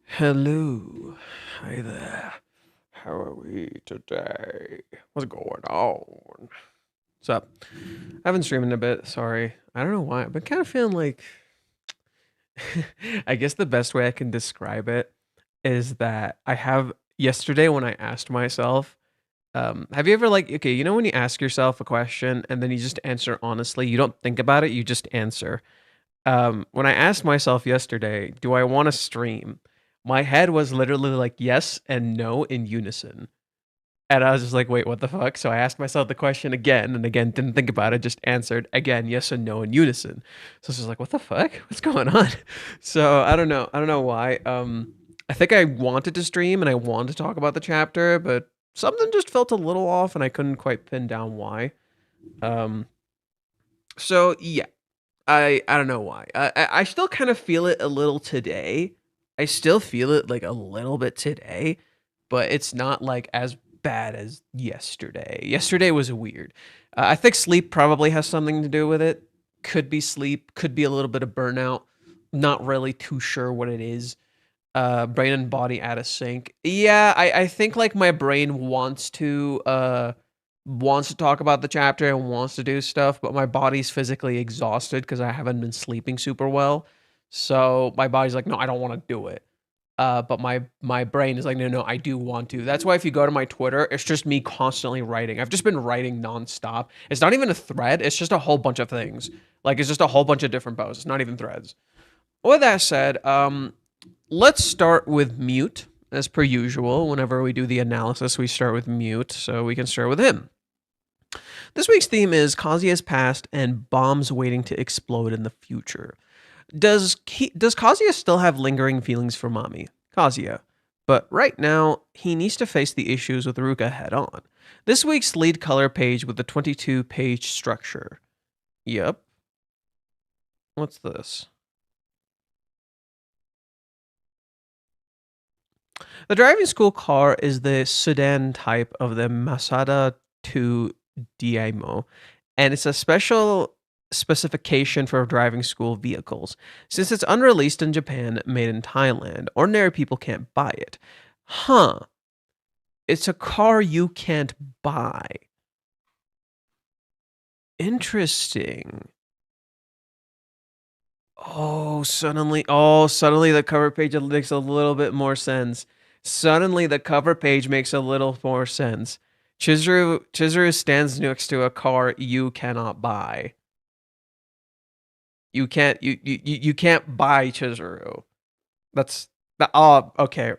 Hello. Hi there. How are we today? What's going on? What's up? I haven't streamed in a bit. Sorry. I don't know why. I've been kind of feeling like. I guess the best way I can describe it is that I have. Yesterday, when I asked myself, have you ever, like, okay, you know, when you ask yourself a question and then you just answer honestly, you don't think about it, you just answer. When I asked myself yesterday, do I want to stream? My head was literally like yes and no in unison. And I was just like, wait, what the fuck? So I asked myself the question again and again, didn't think about it, just answered again, yes and no in unison. So I was just like, what the fuck? What's going on? So I don't know. I don't know why. I think I wanted to stream and I wanted to talk about the chapter, but something just felt a little off and I couldn't quite pin down why. Um, so yeah, I don't know why. I still kind of feel it a little today. I still feel it like a little bit today, but it's not like as bad as yesterday. Yesterday was weird. I think sleep probably has something to do with it. Could be sleep, could be a little bit of burnout. Not really too sure what it is. Brain and body out of sync. Yeah, I think like my brain wants to talk about the chapter and wants to do stuff, but my body's physically exhausted because I haven't been sleeping super well. So my body's like, no, I don't want to do it. But my brain is like, no, no, I do want to. That's why if you go to my Twitter, it's just me constantly writing. I've just been writing nonstop. It's not even a thread. It's just a whole bunch of things. Like it's just a whole bunch of different posts. It's not even threads. With that said, let's start with Mute as per usual. Whenever we do the analysis, we start with Mute, so we can start with him. This week's theme is Kazuya's past and bombs waiting to explode in the future. Does Kazuya still have lingering feelings for Mami? Kazuya. But right now, he needs to face the issues with Ruka head on. This week's lead color page with the 22-page structure. Yep. What's this? The driving school car is the sedan type of the Masada 2 Diamo, and it's a special specification for driving school vehicles. Since it's unreleased in Japan, made in Thailand, ordinary people can't buy it. Huh. It's a car you can't buy. Interesting. Suddenly the cover page makes a little bit more sense. Suddenly the cover page makes a little more sense. Chizuru stands next to a car you cannot buy. You can't buy Chizuru. That's oh, okay.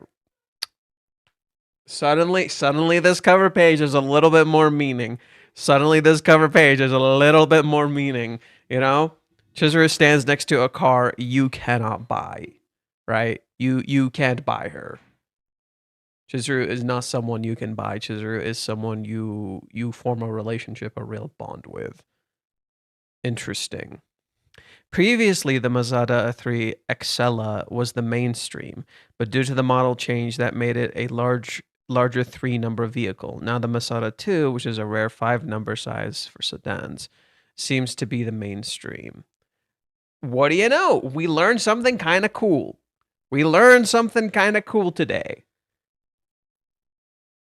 Suddenly this cover page has a little bit more meaning. Suddenly this cover page has a little bit more meaning, you know? Chizuru stands next to a car you cannot buy, right? You can't buy her. Chizuru is not someone you can buy. Chizuru is someone you form a relationship, a real bond with. Interesting. Previously, the Mazda 3 Excella was the mainstream, but due to the model change, that made it a larger three-number vehicle. Now the Mazda 2, which is a rare five-number size for sedans, seems to be the mainstream. What do you know? We learned something kind of cool. We learned something kind of cool today.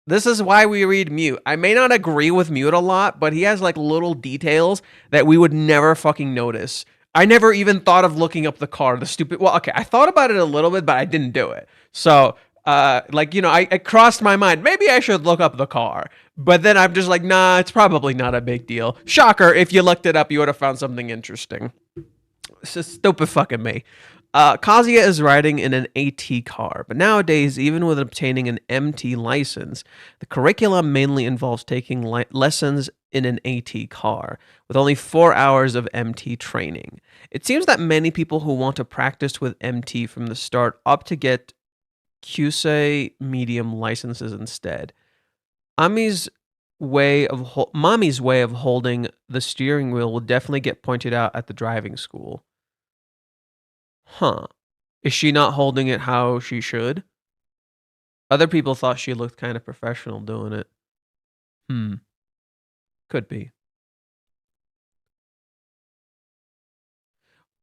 This is why we read Mute. I may not agree with Mute a lot, but he has like little details that we would never fucking notice. I never even thought of looking up the car. The stupid. Well, okay, I thought about it a little bit, but I didn't do it. So, like you know, I crossed my mind. Maybe I should look up the car, but then I'm just like, nah, it's probably not a big deal. Shocker! If you looked it up, you would have found something interesting. It's just stupid fucking me. Kazuya is riding in an AT car, but nowadays, even with obtaining an MT license, the curriculum mainly involves taking lessons in an AT car, with only 4 hours of MT training. It seems that many people who want to practice with MT from the start opt to get Kyusei medium licenses instead. Mommy's way of holding the steering wheel will definitely get pointed out at the driving school. Huh. Is she not holding it how she should? Other people thought she looked kind of professional doing it. Could be.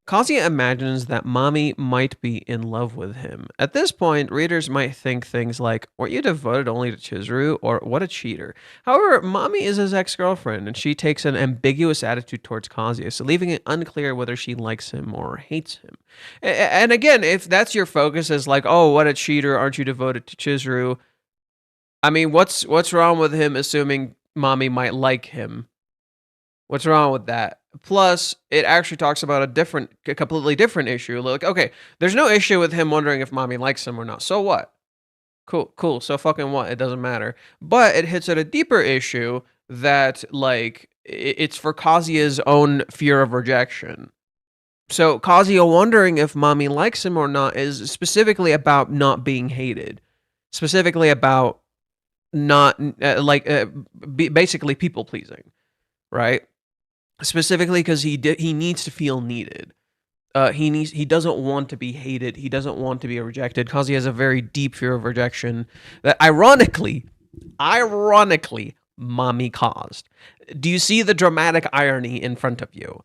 Kazuya imagines that Mami might be in love with him. At this point, readers might think things like, weren't you devoted only to Chizuru? Or what a cheater. However, Mami is his ex-girlfriend, and she takes an ambiguous attitude towards Kazuya, so leaving it unclear whether she likes him or hates him. And again, if that's your focus is like, oh, what a cheater, aren't you devoted to Chizuru? I mean, what's wrong with him assuming Mami might like him? What's wrong with that? Plus, it actually talks about a completely different issue. Like, okay, there's no issue with him wondering if Mami likes him or not. So what? Cool. So fucking what? It doesn't matter. But it hits at a deeper issue that, like, it's for Kazuya's own fear of rejection. So Kazuya wondering if Mami likes him or not is specifically about not being hated. Specifically about not, basically people pleasing, right? Specifically because he needs to feel needed. He doesn't want to be hated. He doesn't want to be rejected because he has a very deep fear of rejection that ironically, Mami caused. Do you see the dramatic irony in front of you?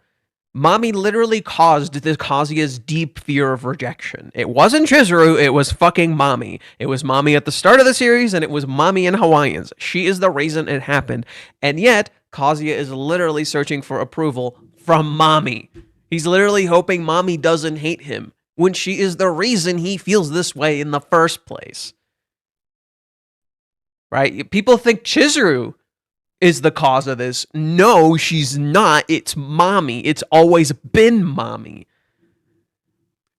Mami literally caused this Kazuya's deep fear of rejection. It wasn't Chizuru, it was fucking Mami. It was Mami at the start of the series, and it was Mami in Hawaiians. She is the reason it happened. And yet, Kazuya is literally searching for approval from Mami. He's literally hoping Mami doesn't hate him, when she is the reason he feels this way in the first place. Right? People think Chizuru is the cause of this. No, she's not. It's Mami. It's always been Mami.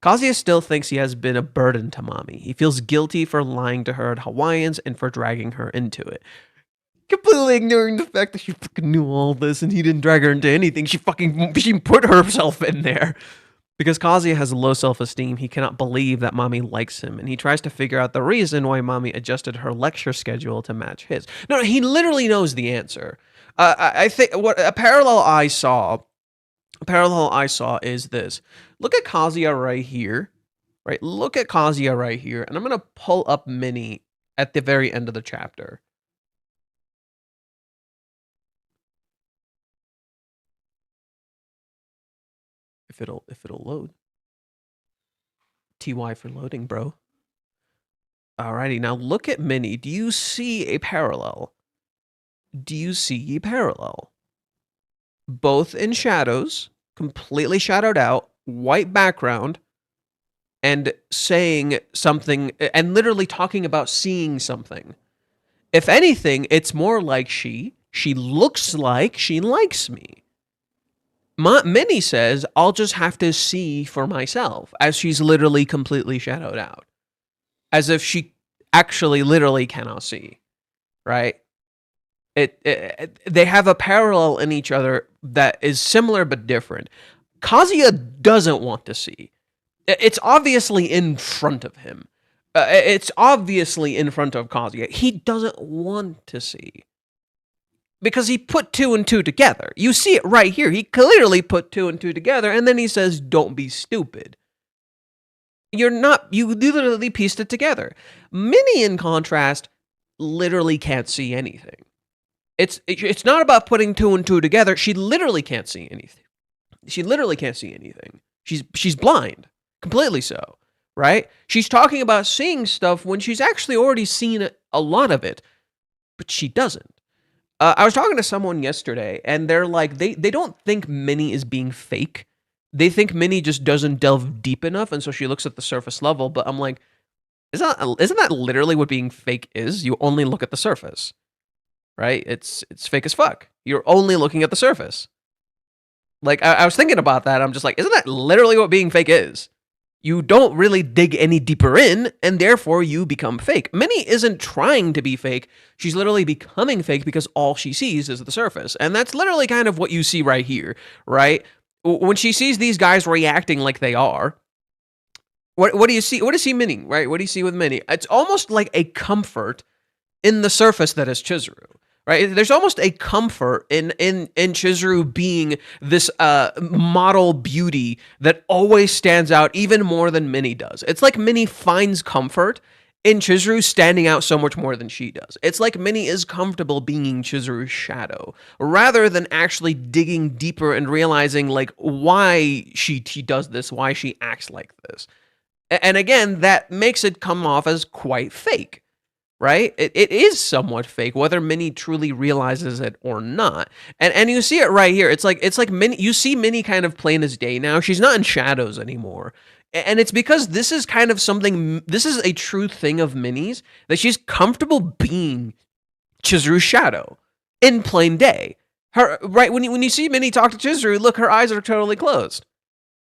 Kazuya still thinks he has been a burden to Mami. He feels guilty for lying to her at Hawaiians and for dragging her into it. Completely ignoring the fact that she fucking knew all this and he didn't drag her into anything. She put herself in there. Because Kazuya has low self-esteem, he cannot believe that Mami likes him, and he tries to figure out the reason why Mami adjusted her lecture schedule to match his. No, he literally knows the answer. I think what a parallel I saw is this. Look at Kazuya right here, right? Look at Kazuya right here, and I'm gonna pull up Minnie at the very end of the chapter. If it'll load. TY for loading, bro. Alrighty, now look at Minnie. Do you see a parallel? Both in shadows, completely shadowed out, white background, and saying something, and literally talking about seeing something. If anything, it's more like she looks like she likes me. Minnie says, I'll just have to see for myself, as she's literally completely shadowed out. As if she actually literally cannot see, right? They have a parallel in each other that is similar but different. Kazuya doesn't want to see. It's obviously in front of him. It's obviously in front of Kazuya. He doesn't want to see. Because he put 2 and 2 together. You see it right here. He clearly put 2 and 2 together, and then he says, don't be stupid. You literally pieced it together. Minnie, in contrast, literally can't see anything. It's not about putting 2 and 2 together. She literally can't see anything. She's blind. Completely so. Right? She's talking about seeing stuff when she's actually already seen a lot of it. But she doesn't. I was talking to someone yesterday, and they're like, they don't think Minnie is being fake. They think Minnie just doesn't delve deep enough, and so she looks at the surface level. But I'm like, isn't that literally what being fake is? You only look at the surface, right? It's fake as fuck. You're only looking at the surface. Like, I was thinking about that. I'm just like, isn't that literally what being fake is? You don't really dig any deeper in, and therefore you become fake. Minnie isn't trying to be fake. She's literally becoming fake because all she sees is the surface. And that's literally kind of what you see right here, right? When she sees these guys reacting like they are, what do you see? What does she meaning, right? What do you see with Minnie? It's almost like a comfort in the surface that is Chizuru. Right? There's almost a comfort in Chizuru being this model beauty that always stands out even more than Minnie does. It's like Minnie finds comfort in Chizuru standing out so much more than she does. It's like Minnie is comfortable being Chizuru's shadow, rather than actually digging deeper and realizing, like, why she does this, why she acts like this. And again, that makes it come off as quite fake, right? It is somewhat fake, whether Minnie truly realizes it or not. And you see it right here. It's like Minnie, you see Minnie kind of plain as day now. She's not in shadows anymore. And it's because this is kind of something, this is a true thing of Minnie's, that she's comfortable being Chizuru's shadow in plain day. Her, right, when you see Minnie talk to Chizuru, look, her eyes are totally closed.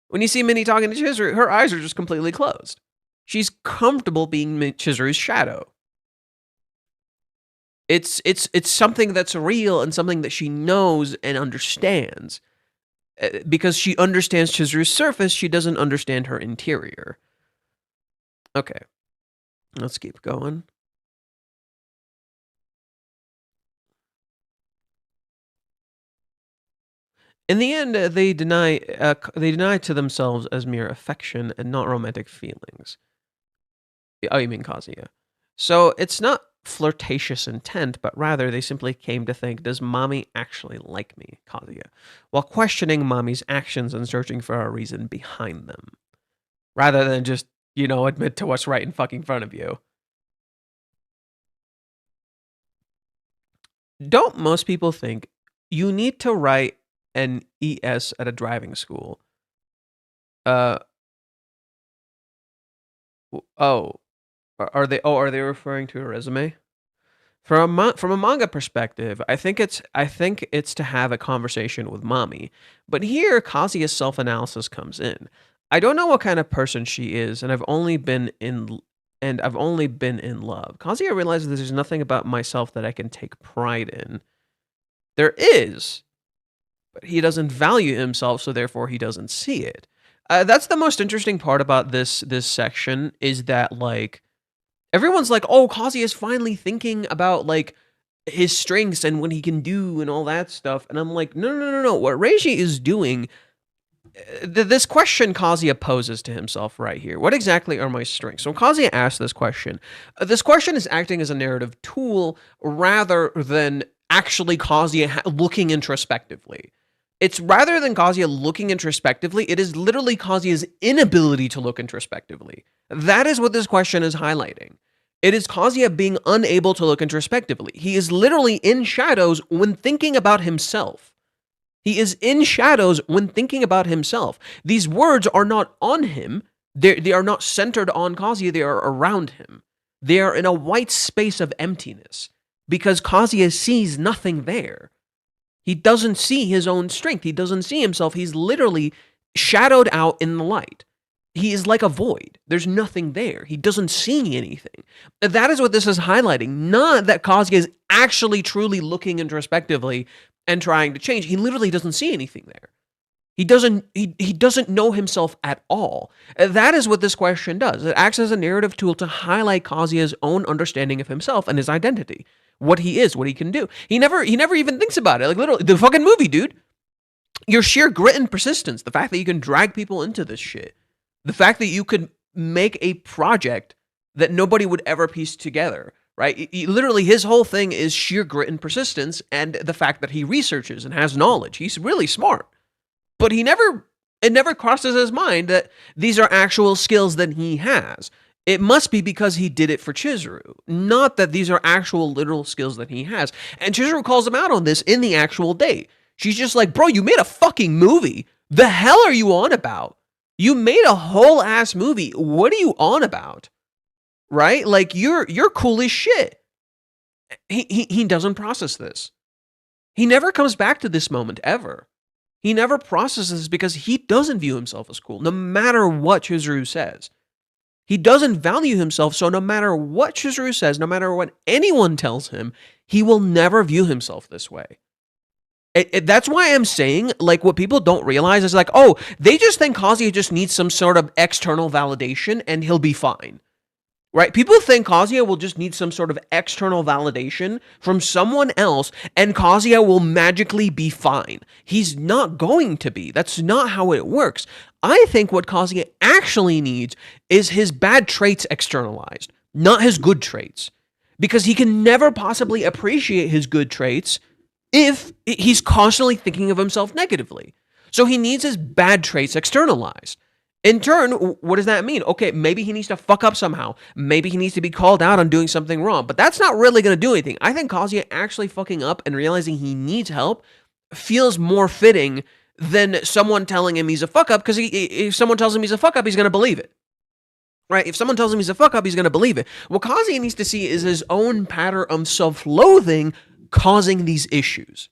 When you see Minnie talking to Chizuru, her eyes are just completely closed. She's comfortable being Chizuru's shadow. It's something that's real and something that she knows and understands. Because she understands Chizuru's surface, she doesn't understand her interior. Okay, let's keep going. In the end, they deny to themselves as mere affection and not romantic feelings. Oh, you mean Kazuya. So it's not flirtatious intent, but rather they simply came to think, does mommy actually like me, Kazuya, while questioning mommy's actions and searching for a reason behind them, rather than just, admit to what's right in fucking front of you. Don't most people think you need to write an ES at a driving school? Are they referring to a resume? From a manga perspective, I think it's to have a conversation with mommy. But here, Kazuya's self-analysis comes in. I don't know what kind of person she is, and I've only been in love. Kazuya realizes there's nothing about myself that I can take pride in. There is, but he doesn't value himself, so therefore he doesn't see it. That's the most interesting part about this section, is that, like, everyone's like, oh, Kazuya is finally thinking about, like, his strengths and what he can do and all that stuff. And I'm like, no. What Reiji is doing, this question Kazuya poses to himself right here. What exactly are my strengths? So Kazuya asks this question is acting as a narrative tool rather than actually Kazuya looking introspectively. It's rather than Kazuya looking introspectively, it is literally Kazuya's inability to look introspectively. That is what this question is highlighting. It is Kazuya being unable to look introspectively. He is literally in shadows when thinking about himself. He is in shadows when thinking about himself. These words are not on him. They are not centered on Kazuya. They are around him. They are in a white space of emptiness because Kazuya sees nothing there. He doesn't see his own strength. He doesn't see himself. He's literally shadowed out in the light. He is like a void. There's nothing there. He doesn't see anything. That is what this is highlighting. Not that Kazuya is actually truly looking introspectively and trying to change. He literally doesn't see anything there. He doesn't know himself at all. That is what this question does. It acts as a narrative tool to highlight Kazuya's own understanding of himself and his identity. What he is, what he can do. He never even thinks about it. Like, literally, the fucking movie, dude. Your sheer grit and persistence, the fact that you can drag people into this shit, the fact that you could make a project that nobody would ever piece together, right? Literally, his whole thing is sheer grit and persistence, and the fact that he researches and has knowledge. He's really smart. But it never crosses his mind that these are actual skills that he has. It must be because he did it for Chizuru, not that these are actual literal skills that he has. And Chizuru calls him out on this in the actual date. She's just like, bro, you made a fucking movie. The hell are you on about? You made a whole ass movie. What are you on about? Right? Like, you're cool as shit. He doesn't process this. He never comes back to this moment ever. He never processes because he doesn't view himself as cool, no matter what Chizuru says. He doesn't value himself, so no matter what Chizuru says, no matter what anyone tells him, he will never view himself this way. That's why I'm saying, like, what people don't realize is like, oh, they just think Kazuya just needs some sort of external validation and he'll be fine. Right? People think Kazuya will just need some sort of external validation from someone else and Kazuya will magically be fine. He's not going to be. That's not how it works. I think what Kazuya actually needs is his bad traits externalized. not his good traits, because he can never possibly appreciate his good traits if he's constantly thinking of himself negatively. So he needs his bad traits externalized. In turn, what does that mean? Okay, maybe he needs to fuck up somehow. Maybe he needs to be called out on doing something wrong. But that's not really going to do anything. I think Kazuya actually fucking up and realizing he needs help feels more fitting than someone telling him he's a fuck up, because if someone tells him he's a fuck up, he's going to believe it. Right? If someone tells him he's a fuck up, he's going to believe it. What Kazuya needs to see is his own pattern of self-loathing causing these issues.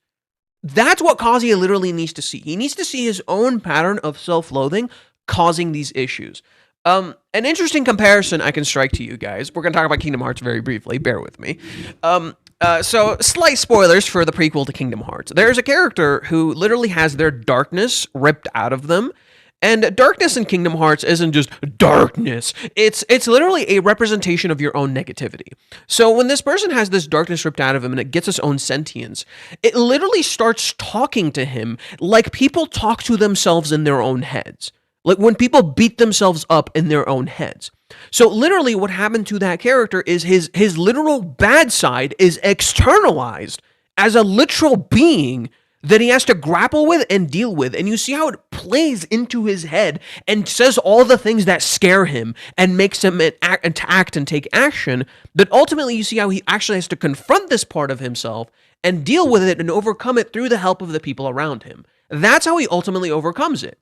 That's what Kazuya literally needs to see. He needs to see his own pattern of self-loathing causing these issues. An interesting comparison I can strike to you guys. We're going to talk about Kingdom Hearts very briefly. Bear with me. So, slight spoilers for the prequel to Kingdom Hearts. There's a character who literally has their darkness ripped out of them. And darkness in Kingdom Hearts isn't just darkness. It's literally a representation of your own negativity. So when this person has this darkness ripped out of him and it gets its own sentience, it literally starts talking to him like people talk to themselves in their own heads. Like when people beat themselves up in their own heads. So literally what happened to that character is his literal bad side is externalized as a literal being that he has to grapple with and deal with. And you see how it plays into his head and says all the things that scare him and makes him act and take action. But ultimately you see how he actually has to confront this part of himself and deal with it and overcome it through the help of the people around him. That's how he ultimately overcomes it.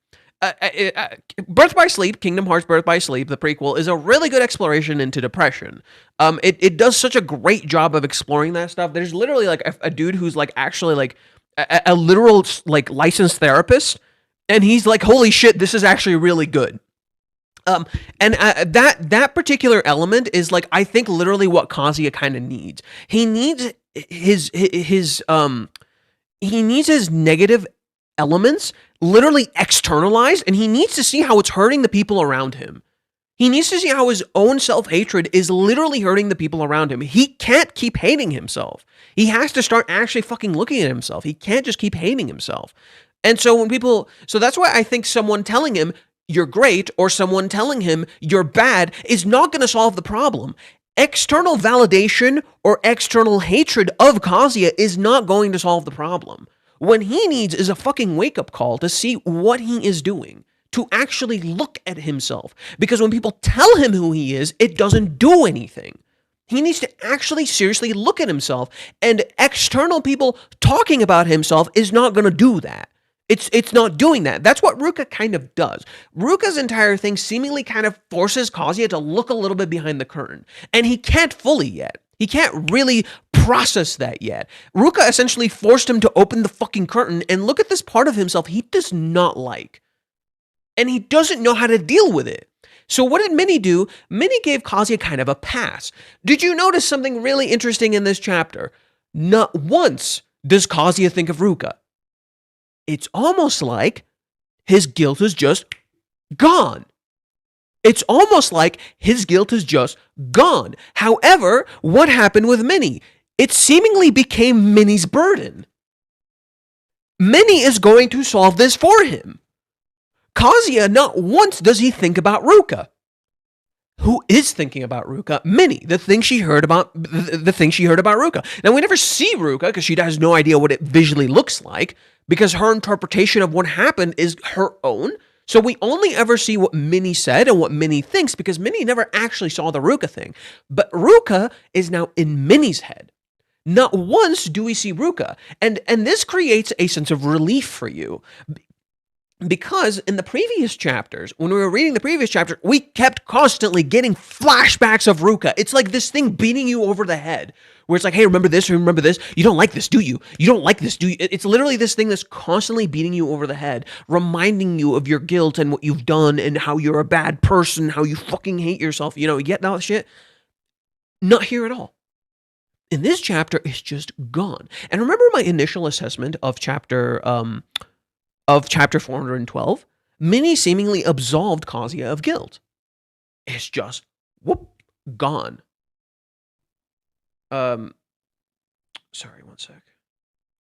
Birth by Sleep, Kingdom Hearts Birth by Sleep, the prequel, is a really good exploration into depression. It does such a great job of exploring that stuff. There's literally like a dude who's like actually like a literal like licensed therapist, and he's like, holy shit, this is actually really good. That particular element is like, I think literally what Kazuya kind of needs. He needs his negative elements literally externalized, and he needs to see how it's hurting the people around him. He needs to see how his own self-hatred is literally hurting the people around him. He can't keep hating himself. He has to start actually fucking looking at himself. He can't just keep hating himself. And so so that's why I think someone telling him you're great or someone telling him you're bad is not going to solve the problem. External validation or external hatred of Kazuya is not going to solve the problem. What he needs is a fucking wake-up call to see what he is doing, to actually look at himself. Because when people tell him who he is, it doesn't do anything. He needs to actually seriously look at himself, and external people talking about himself is not going to do that. It's not doing that. That's what Ruka kind of does. Ruka's entire thing seemingly kind of forces Kazuya to look a little bit behind the curtain, and he can't fully yet. He can't really process that yet. Ruka essentially forced him to open the fucking curtain and look at this part of himself he does not like. And he doesn't know how to deal with it. So what did Minnie do? Minnie gave Kazuya kind of a pass. Did you notice something really interesting in this chapter? Not once does Kazuya think of Ruka. It's almost like his guilt is just gone. It's almost like his guilt is just gone. However, what happened with Minnie? It seemingly became Minnie's burden. Minnie is going to solve this for him. Kazuya, not once does he think about Ruka. Who is thinking about Ruka? Minnie, the thing she heard about Ruka. Now, we never see Ruka because she has no idea what it visually looks like, because her interpretation of what happened is her own. So we only ever see what Minnie said and what Minnie thinks, because Minnie never actually saw the Ruka thing. But Ruka is now in Minnie's head. Not once do we see Ruka. And this creates a sense of relief for you. Because in the previous chapters, when we were reading the previous chapter, we kept constantly getting flashbacks of Ruka. It's like this thing beating you over the head, where it's like, hey, remember this, remember this? You don't like this, do you? You don't like this, do you? It's literally this thing that's constantly beating you over the head, reminding you of your guilt and what you've done and how you're a bad person, how you fucking hate yourself, you get that shit? Not here at all. In this chapter, it's just gone. And remember my initial assessment of chapter 412, Minnie seemingly absolved Kazuya of guilt. It's just, whoop, gone. Sorry, one sec.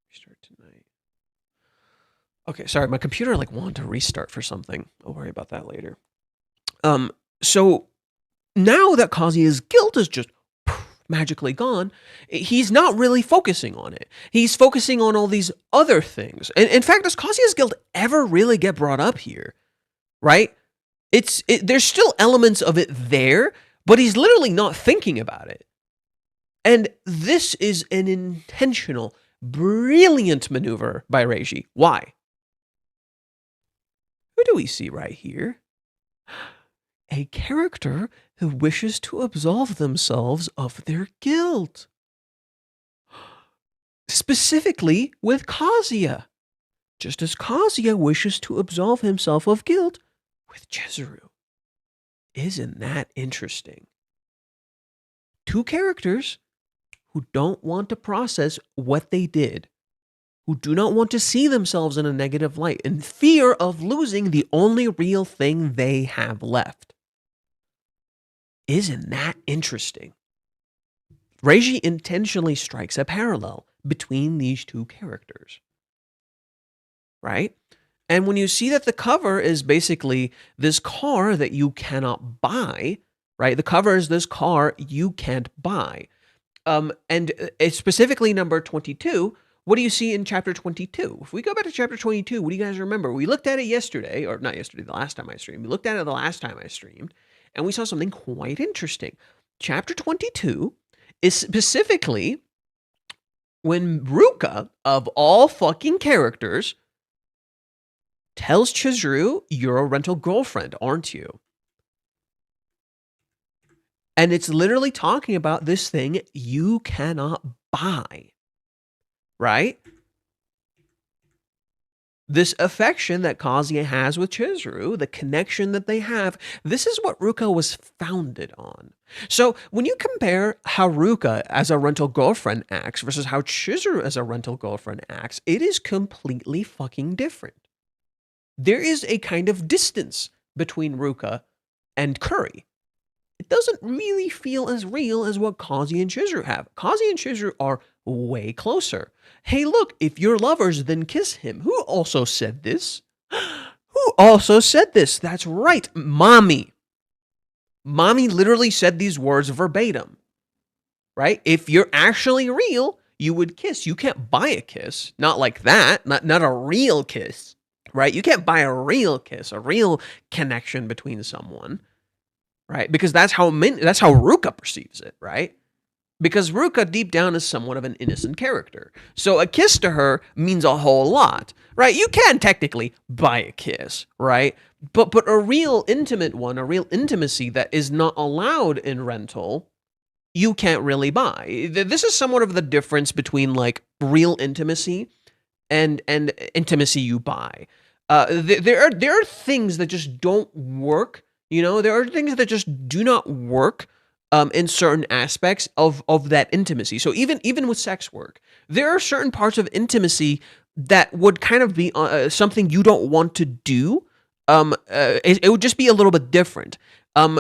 Restart tonight. Okay, sorry, my computer wanted to restart for something. I'll worry about that later. So now that Kazuya's guilt is just magically gone, he's not really focusing on it. He's focusing on all these other things. And in fact, does Kazuya's guilt ever really get brought up here? Right? There's still elements of it there, but he's literally not thinking about it. And this is an intentional, brilliant maneuver by Reiji. Why? Who do we see right here? A character who wishes to absolve themselves of their guilt. Specifically with Kazuya. Just as Kazuya wishes to absolve himself of guilt with Chizuru. Isn't that interesting? Two characters who don't want to process what they did, who do not want to see themselves in a negative light, in fear of losing the only real thing they have left. Isn't that interesting? Reiji intentionally strikes a parallel between these two characters. Right? And when you see that the cover is basically this car that you cannot buy, right? The cover is this car you can't buy. And it's specifically number 22. What do you see in chapter 22? If we go back to chapter 22, what do you guys remember? We looked at it yesterday, or not yesterday, the last time I streamed. We looked at it the last time I streamed, and we saw something quite interesting. Chapter 22 is specifically when Ruka, of all fucking characters, tells Chizuru, "You're a rental girlfriend, aren't you?" And it's literally talking about this thing you cannot buy. Right? This affection that Kazuya has with Chizuru, the connection that they have, this is what Ruka was founded on. So when you compare how Ruka as a rental girlfriend acts versus how Chizuru as a rental girlfriend acts, it is completely fucking different. There is a kind of distance between Ruka and Kuri. It doesn't really feel as real as what Kazuya and Chizuru have. Kazuya and Chizuru are way closer. Hey, look, if you're lovers, then kiss him. Who also said this? Who also said this? That's right, Mommy. Mommy literally said these words verbatim. Right? If you're actually real, you would kiss. You can't buy a kiss. Not like that. Not a real kiss. Right? You can't buy a real kiss, a real connection between someone. Right? Because that's how Ruka perceives it, right? Because Ruka deep down is somewhat of an innocent character. So a kiss to her means a whole lot, right? You can technically buy a kiss, right? But a real intimate one, a real intimacy that is not allowed in rental, you can't really buy. This is somewhat of the difference between like real intimacy and intimacy you buy. There are things that just don't work. You know, there are things that just do not work in certain aspects of that intimacy. So even with sex work, there are certain parts of intimacy that would kind of be something you don't want to do. It would just be a little bit different.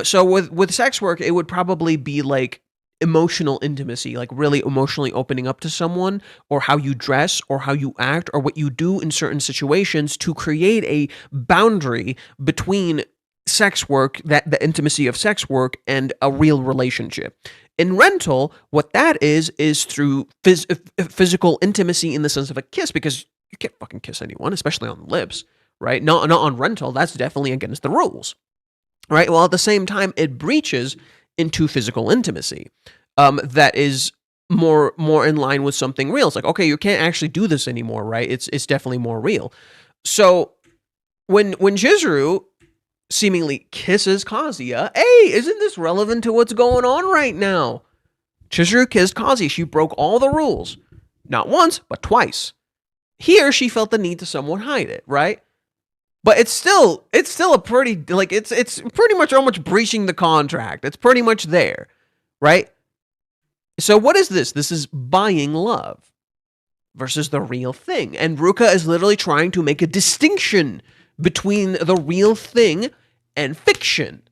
So with sex work, it would probably be like emotional intimacy, like really emotionally opening up to someone, or how you dress, or how you act, or what you do in certain situations to create a boundary between sex work, the intimacy of sex work, and a real relationship. In rental, what that is through physical intimacy in the sense of a kiss, because you can't fucking kiss anyone, especially on the lips, right? Not on rental. That's definitely against the rules, right? Well, at the same time, it breaches into physical intimacy that is more in line with something real. It's like, okay, you can't actually do this anymore, right? It's definitely more real. So when Chizuru seemingly kisses Kazuya, hey, isn't this relevant to what's going on right now? Chizuru kissed Kazuya. She broke all the rules. Not once, but twice. Here, she felt the need to somewhat hide it, right? But it's still a pretty, like, it's pretty much almost breaching the contract. It's pretty much there, right? So what is this? This is buying love versus the real thing. And Ruka is literally trying to make a distinction between the real thing and fiction.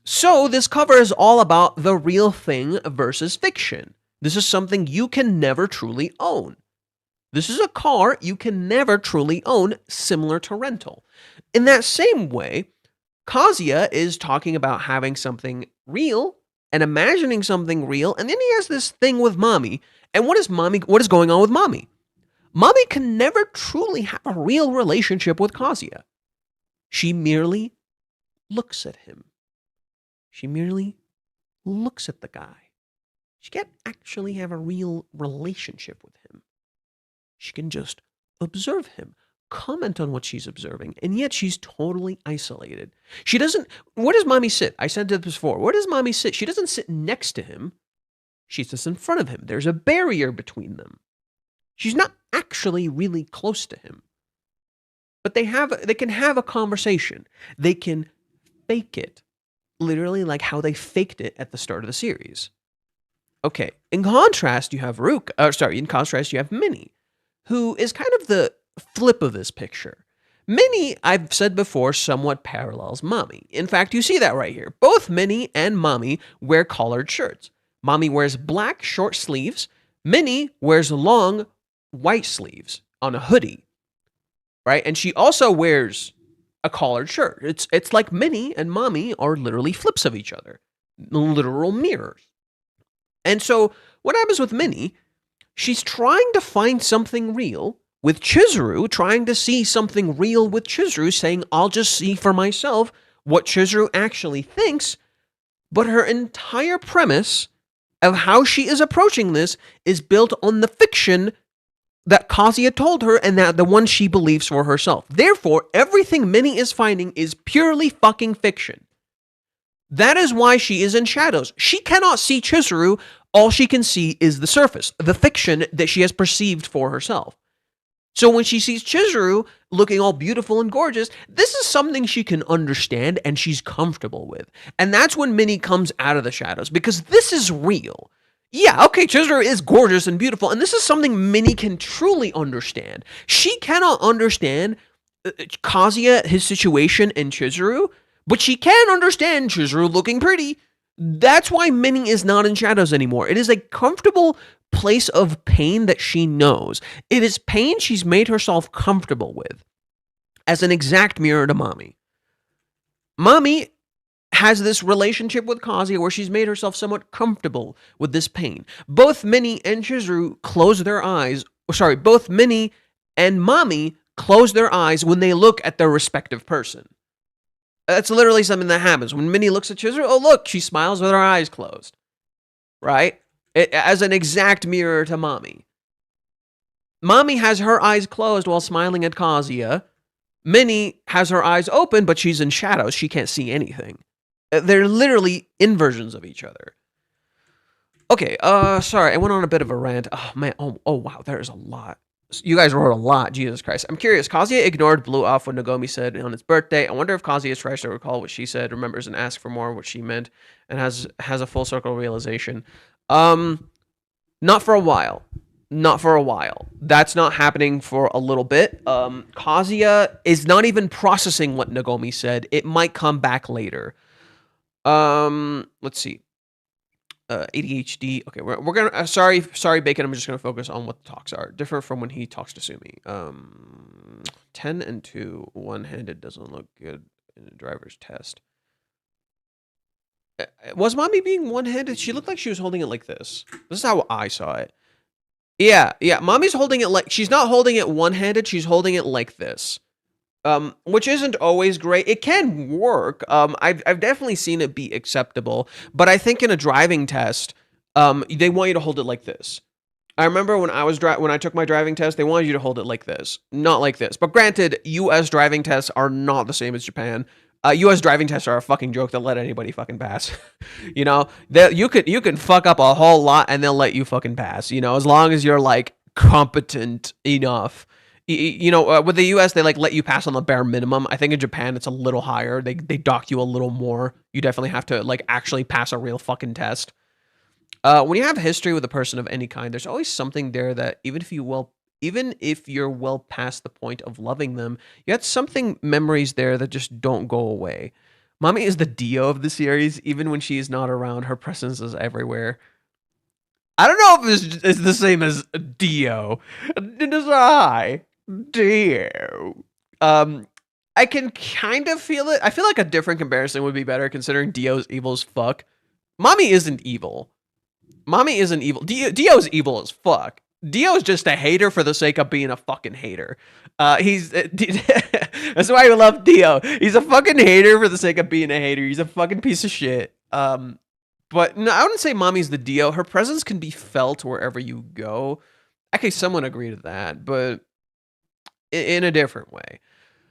So this cover is all about the real thing versus fiction. This is something you can never truly own. This is a car you can never truly own, similar to rental. In that same way, Kazuya is talking about having something real and imagining something real, and then he has this thing with mommy. And what is going on with mommy? Mommy can never truly have a real relationship with Kazuya. She merely looks at him. She merely looks at the guy. She can't actually have a real relationship with him. She can just observe him, comment on what she's observing, and yet she's totally isolated. She doesn't... Where does mommy sit? I said this before. Where does mommy sit? She doesn't sit next to him. She sits in front of him. There's a barrier between them. She's not actually really close to him. But they can have a conversation. They can fake it. Literally like how they faked it at the start of the series. Okay, in contrast, you have Minnie, who is kind of the flip of this picture. Minnie, I've said before, somewhat parallels Mommy. In fact, you see that right here. Both Minnie and Mommy wear collared shirts. Mommy wears black short sleeves. Minnie wears long white sleeves on a hoodie, right? And she also wears a collared shirt. It's like Minnie and Mommy are literally flips of each other, literal mirrors. And so what happens with Minnie? She's trying to find something real with Chizuru, trying to see something real with Chizuru, saying, I'll just see for myself what Chizuru actually thinks. But her entire premise of how she is approaching this is built on the fiction that Kazuya told her and that the one she believes for herself. Therefore, everything Minnie is finding is purely fucking fiction. That is why she is in shadows. She cannot see Chizuru. All she can see is the surface, the fiction that she has perceived for herself. So when she sees Chizuru looking all beautiful and gorgeous, this is something she can understand and she's comfortable with. And that's when Minnie comes out of the shadows, because this is real. Yeah, okay, Chizuru is gorgeous and beautiful, and this is something Minnie can truly understand. She cannot understand Kazuya, his situation, and Chizuru, but she can understand Chizuru looking pretty. That's why Minnie is not in shadows anymore. It is a comfortable place of pain that she knows. It is pain she's made herself comfortable with, as an exact mirror to Mommy. Mommy has this relationship with Kazuya where she's made herself somewhat comfortable with this pain. Both Minnie and Chizuru close their eyes. Both Minnie and Mommy close their eyes when they look at their respective person. That's literally something that happens. When Minnie looks at Chizuru, oh look, she smiles with her eyes closed. Right? As an exact mirror to Mommy. Mommy has her eyes closed while smiling at Kazuya. Minnie has her eyes open, but she's in shadows. She can't see anything. They're literally inversions of each other. Okay, sorry, I went on a bit of a rant. Oh, man, oh wow, there's a lot. You guys wrote a lot, Jesus Christ. I'm curious, Kazuya ignored Blue off what Nagomi said on his birthday. I wonder if Kazuya tries to recall what she said, remembers and asks for more what she meant, and has a full circle realization. Not for a while. Not for a while. That's not happening for a little bit. Kazuya is not even processing what Nagomi said. It might come back later. Let's see. ADHD. Okay, we're gonna. Sorry, Bacon. I'm just gonna focus on what the talks are. Different from when he talks to Sumi. 10 and 2, one-handed doesn't look good in a driver's test. Was Mommy being one-handed? She looked like she was holding it like this. This is how I saw it. Yeah. Mommy's holding it like she's not holding it one-handed. She's holding it like this. Which isn't always great. It can work. I've definitely seen it be acceptable, but I think in a driving test, they want you to hold it like this. I remember when I took my driving test, they wanted you to hold it like this, not like this. But granted, U.S. driving tests are not the same as Japan. U.S. driving tests are a fucking joke. They'll let anybody fucking pass. You know, you can fuck up a whole lot and they'll let you fucking pass. You know, as long as you're like competent enough. You know, with the U.S., they like let you pass on the bare minimum. I think in Japan, it's a little higher. They dock you a little more. You definitely have to like actually pass a real fucking test. When you have history with a person of any kind, there's always something there that even if you're well past the point of loving them, you had something memories there that just don't go away. Mommy is the Dio of the series. Even when she is not around, her presence is everywhere. I don't know if it's the same as Dio. Dio. I can kind of feel it. I feel like a different comparison would be better considering Dio's evil as fuck. Mommy isn't evil. Mommy isn't evil. Dio's evil as fuck. Dio's just a hater for the sake of being a fucking hater. That's why I love Dio. He's a fucking hater for the sake of being a hater. He's a fucking piece of shit. But no, I wouldn't say Mommy's the Dio. Her presence can be felt wherever you go. Okay, someone agree to that, but in a different way.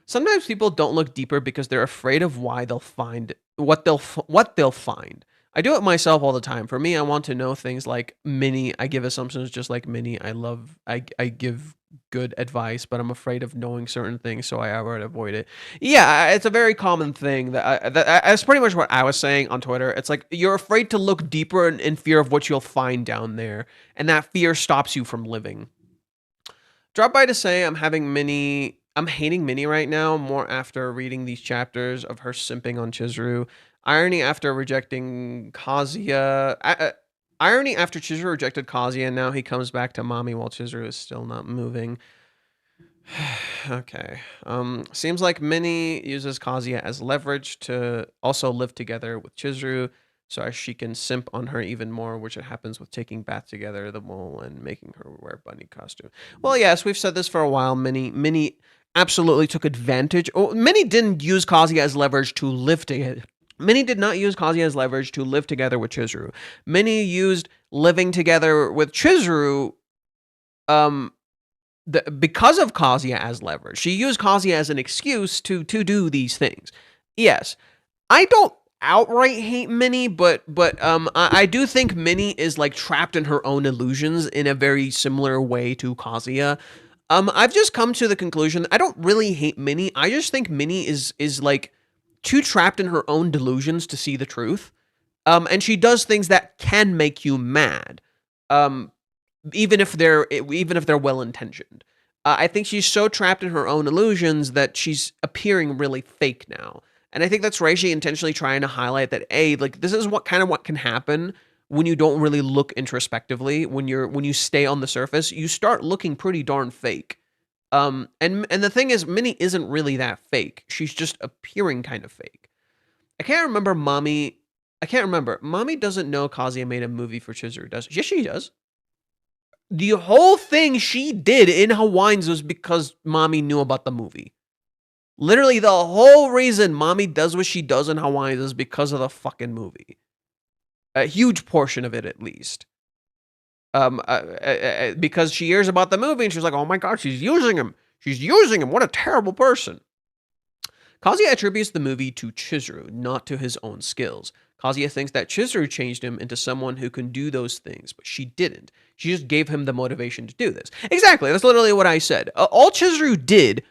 Sometimes people don't look deeper because they're afraid of why they'll find what they'll find. I do it myself all the time. For me, I want to know things like Minnie. I give assumptions just like Minnie. I give good advice, but I'm afraid of knowing certain things, so I would avoid it. Yeah, it's a very common thing. That's pretty much what I was saying on Twitter. It's like you're afraid to look deeper in fear of what you'll find down there, and that fear stops you from living. Drop by to say I'm hating Minnie right now, more after reading these chapters of her simping on Chizuru. Irony after rejecting Kazuya. Irony after Chizuru rejected Kazuya, and now he comes back to Mommy while Chizuru is still not moving. Okay. Seems like Minnie uses Kazuya as leverage to also live together with Chizuru, so as she can simp on her even more, which it happens with taking bath together, the mole, and making her wear bunny costume. Well, yes, we've said this for a while. Minnie absolutely took advantage. Oh, Minnie didn't use Kazuya as leverage to live together. Minnie did not use Kazuya as leverage to live together with Chizuru. Minnie used living together with Chizuru because of Kazuya as leverage. She used Kazuya as an excuse to do these things. Yes, I don't outright hate Minnie, but I do think Minnie is like trapped in her own illusions in a very similar way to Kazuya. I've just come to the conclusion I don't really hate Minnie. I just think Minnie is like too trapped in her own delusions to see the truth. And she does things that can make you mad. Even if they're well-intentioned. I think she's so trapped in her own illusions that she's appearing really fake now. And I think that's Reishi intentionally trying to highlight that, like this is what can happen when you don't really look introspectively. When you stay on the surface, you start looking pretty darn fake. And the thing is, Minnie isn't really that fake. She's just appearing kind of fake. I can't remember. Mommy doesn't know Kazuya made a movie for Chizuru, does she? Yes, she does. The whole thing she did in Hawaiians was because Mommy knew about the movie. Literally, the whole reason Mommy does what she does in Hawaiians is because of the fucking movie. A huge portion of it, at least. Because she hears about the movie and she's like, oh my god, she's using him. What a terrible person. Kazuya attributes the movie to Chizuru, not to his own skills. Kazuya thinks that Chizuru changed him into someone who can do those things, but she didn't. She just gave him the motivation to do this. Exactly, that's literally what I said. All Chizuru did,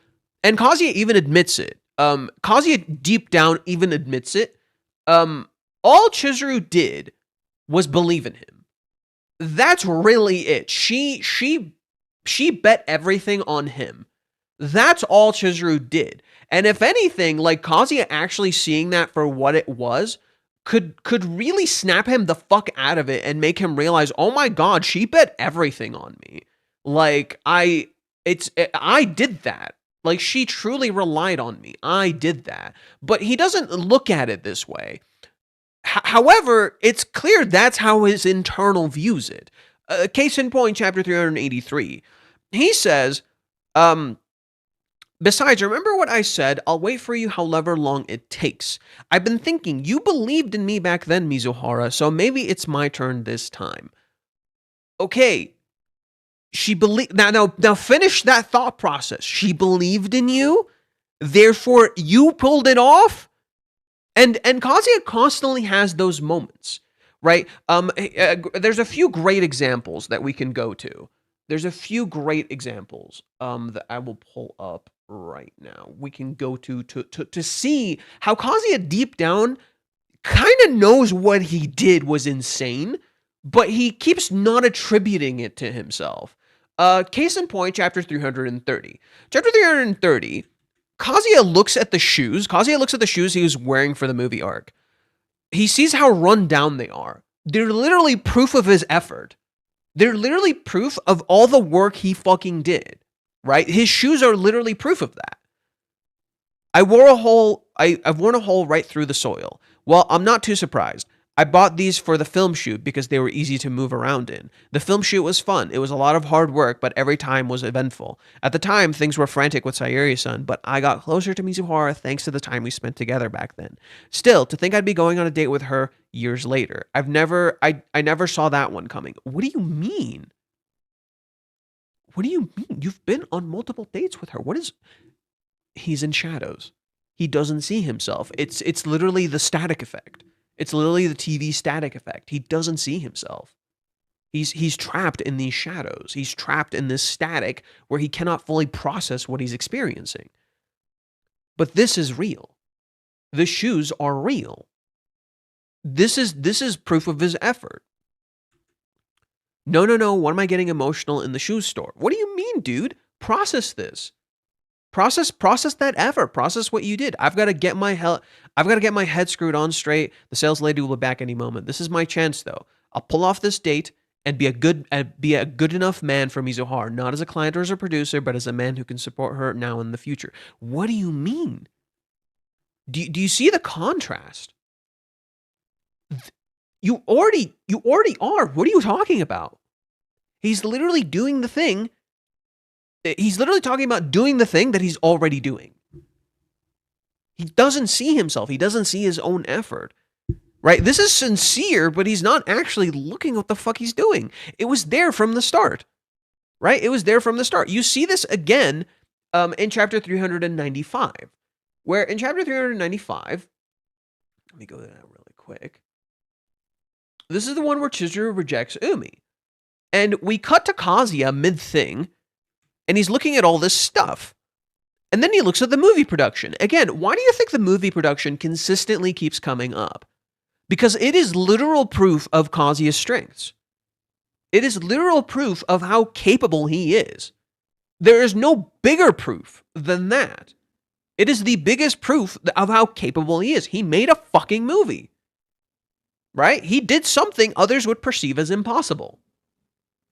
and Kazuya even admits it. Kazuya deep down even admits it. All Chizuru did was believe in him. That's really it. She bet everything on him. That's all Chizuru did. And if anything, like Kazuya actually seeing that for what it was could really snap him the fuck out of it and make him realize, oh my god, she bet everything on me. Like I did that. Like she truly relied on me. I did that. But he doesn't look at it this way. However, it's clear that's how his internal views it. Case in point, chapter 383. He says, besides, remember what I said? I'll wait for you however long it takes. I've been thinking, you believed in me back then, Mizuhara, so maybe it's my turn this time. Okay. She believed. Now finish that thought process. She believed in you, therefore you pulled it off? And Kazuya constantly has those moments, right? There's a few great examples that we can go to. There's a few great examples that I will pull up right now. We can go to see how Kazuya deep down kind of knows what he did was insane, but he keeps not attributing it to himself. Case in point, chapter 330. Chapter 330. Kazuya looks at the shoes. Kazuya looks at the shoes he was wearing for the movie arc. He sees how run down they are. They're literally proof of his effort. They're literally proof of all the work he fucking did, right? His shoes are literally proof of that. I've worn a hole right through the soil. Well, I'm not too surprised. I bought these for the film shoot because they were easy to move around in. The film shoot was fun. It was a lot of hard work, but every time was eventful. At the time, things were frantic with Sayuri-san, but I got closer to Mizuhara thanks to the time we spent together back then. Still, to think I'd be going on a date with her years later. I never saw that one coming. What do you mean? What do you mean? You've been on multiple dates with her. What is... He's in shadows. He doesn't see himself. It's literally the static effect. It's literally the TV static effect. He doesn't see himself. He's trapped in these shadows. He's trapped in this static where he cannot fully process what he's experiencing. But this is real. The shoes are real. This is proof of his effort. No. Why am I getting emotional in the shoe store? What do you mean, dude? Process this. Process that effort. Process what you did. I've got to get my head screwed on straight. The sales lady will be back any moment. This is my chance, though. I'll pull off this date and be a good enough man for Mizuhara, not as a client or as a producer, but as a man who can support her now and in the future. What do you mean? Do you see the contrast? You already are. What are you talking about? He's literally doing the thing. He's literally talking about doing the thing that he's already doing. He doesn't see himself. He doesn't see his own effort. Right? This is sincere, but he's not actually looking what the fuck he's doing. It was there from the start. Right? It was there from the start. You see this again in chapter 395. Where in chapter 395, let me go to that really quick. This is the one where Chizuru rejects Umi. And we cut to Kazuya mid-thing, and he's looking at all this stuff. And then he looks at the movie production. Again, why do you think the movie production consistently keeps coming up? Because it is literal proof of Kazuya's strengths. It is literal proof of how capable he is. There is no bigger proof than that. It is the biggest proof of how capable he is. He made a fucking movie. Right? He did something others would perceive as impossible.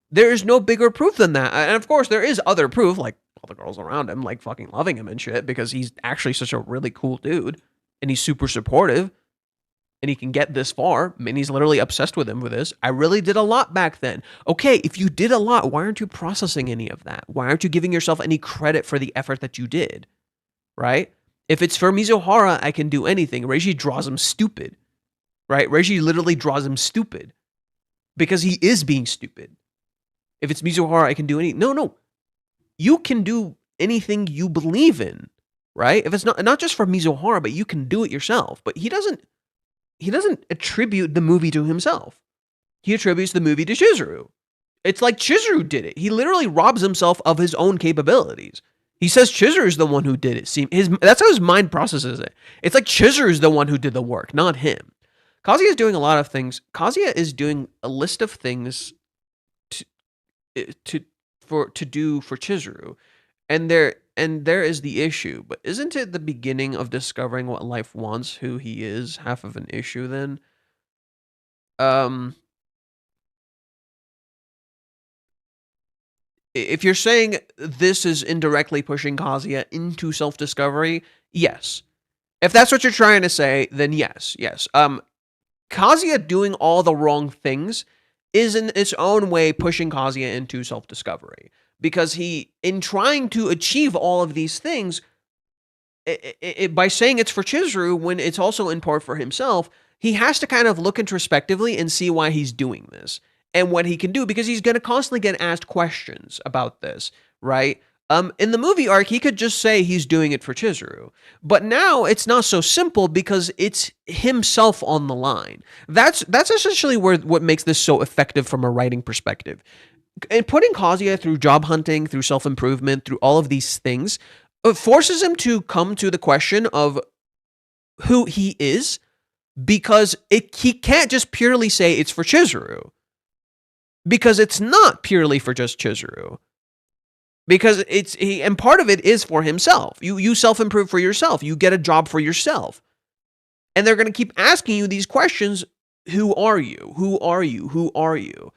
There is no bigger proof than that. And of course, there is other proof, like all the girls around him, like fucking loving him and shit, because he's actually such a really cool dude, and he's super supportive, and he can get this far. I mean, he's literally obsessed with him for this. I really did a lot back then. Okay, if you did a lot, why aren't you processing any of that? Why aren't you giving yourself any credit for the effort that you did? Right? If it's for Mizuhara, I can do anything. Reiji draws him stupid. Right? Reiji literally draws him stupid. Because he is being stupid. If it's Mizuhara, I can do anything. No. You can do anything you believe in, right? If it's not just for Mizuhara, but you can do it yourself. But he doesn't attribute the movie to himself. He attributes the movie to Chizuru. It's like Chizuru did it. He literally robs himself of his own capabilities. He says Chizuru's the one who did it. That's how his mind processes it. It's like Chizuru's the one who did the work, not him. Kazuya is doing a lot of things. Kazuya is doing a list of things to do for Chizuru, and there is the issue. But isn't it the beginning of discovering what life wants, who he is, half of an issue then? If you're saying this is indirectly pushing Kazuya into self-discovery, yes. If that's what you're trying to say, then yes. Kazuya doing all the wrong things is in its own way pushing Kazuya into self-discovery. Because he, in trying to achieve all of these things, by saying it's for Chizuru when it's also in part for himself, he has to kind of look introspectively and see why he's doing this and what he can do, because he's going to constantly get asked questions about this, right? In the movie arc, he could just say he's doing it for Chizuru. But now it's not so simple because it's himself on the line. That's essentially what makes this so effective from a writing perspective. And putting Kazuya through job hunting, through self-improvement, through all of these things, it forces him to come to the question of who he is, because he can't just purely say it's for Chizuru. Because it's not purely for just Chizuru. Because and part of it is for himself. You self-improve for yourself. You get a job for yourself. And they're going to keep asking you these questions. Who are you? Who are you? Who are you?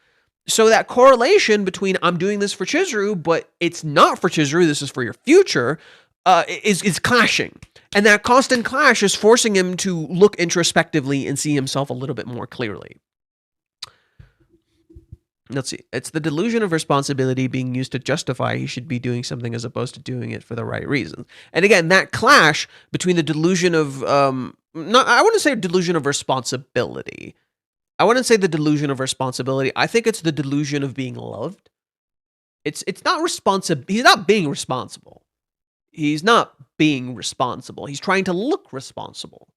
So that correlation between I'm doing this for Chizuru, but it's not for Chizuru, this is for your future, is clashing. And that constant clash is forcing him to look introspectively and see himself a little bit more clearly. Let's see. It's the delusion of responsibility being used to justify he should be doing something as opposed to doing it for the right reasons. And again, that clash between the delusion of, I wouldn't say delusion of responsibility. I wouldn't say the delusion of responsibility. I think it's the delusion of being loved. It's not responsible. He's not being responsible. He's not being responsible. He's trying to look responsible,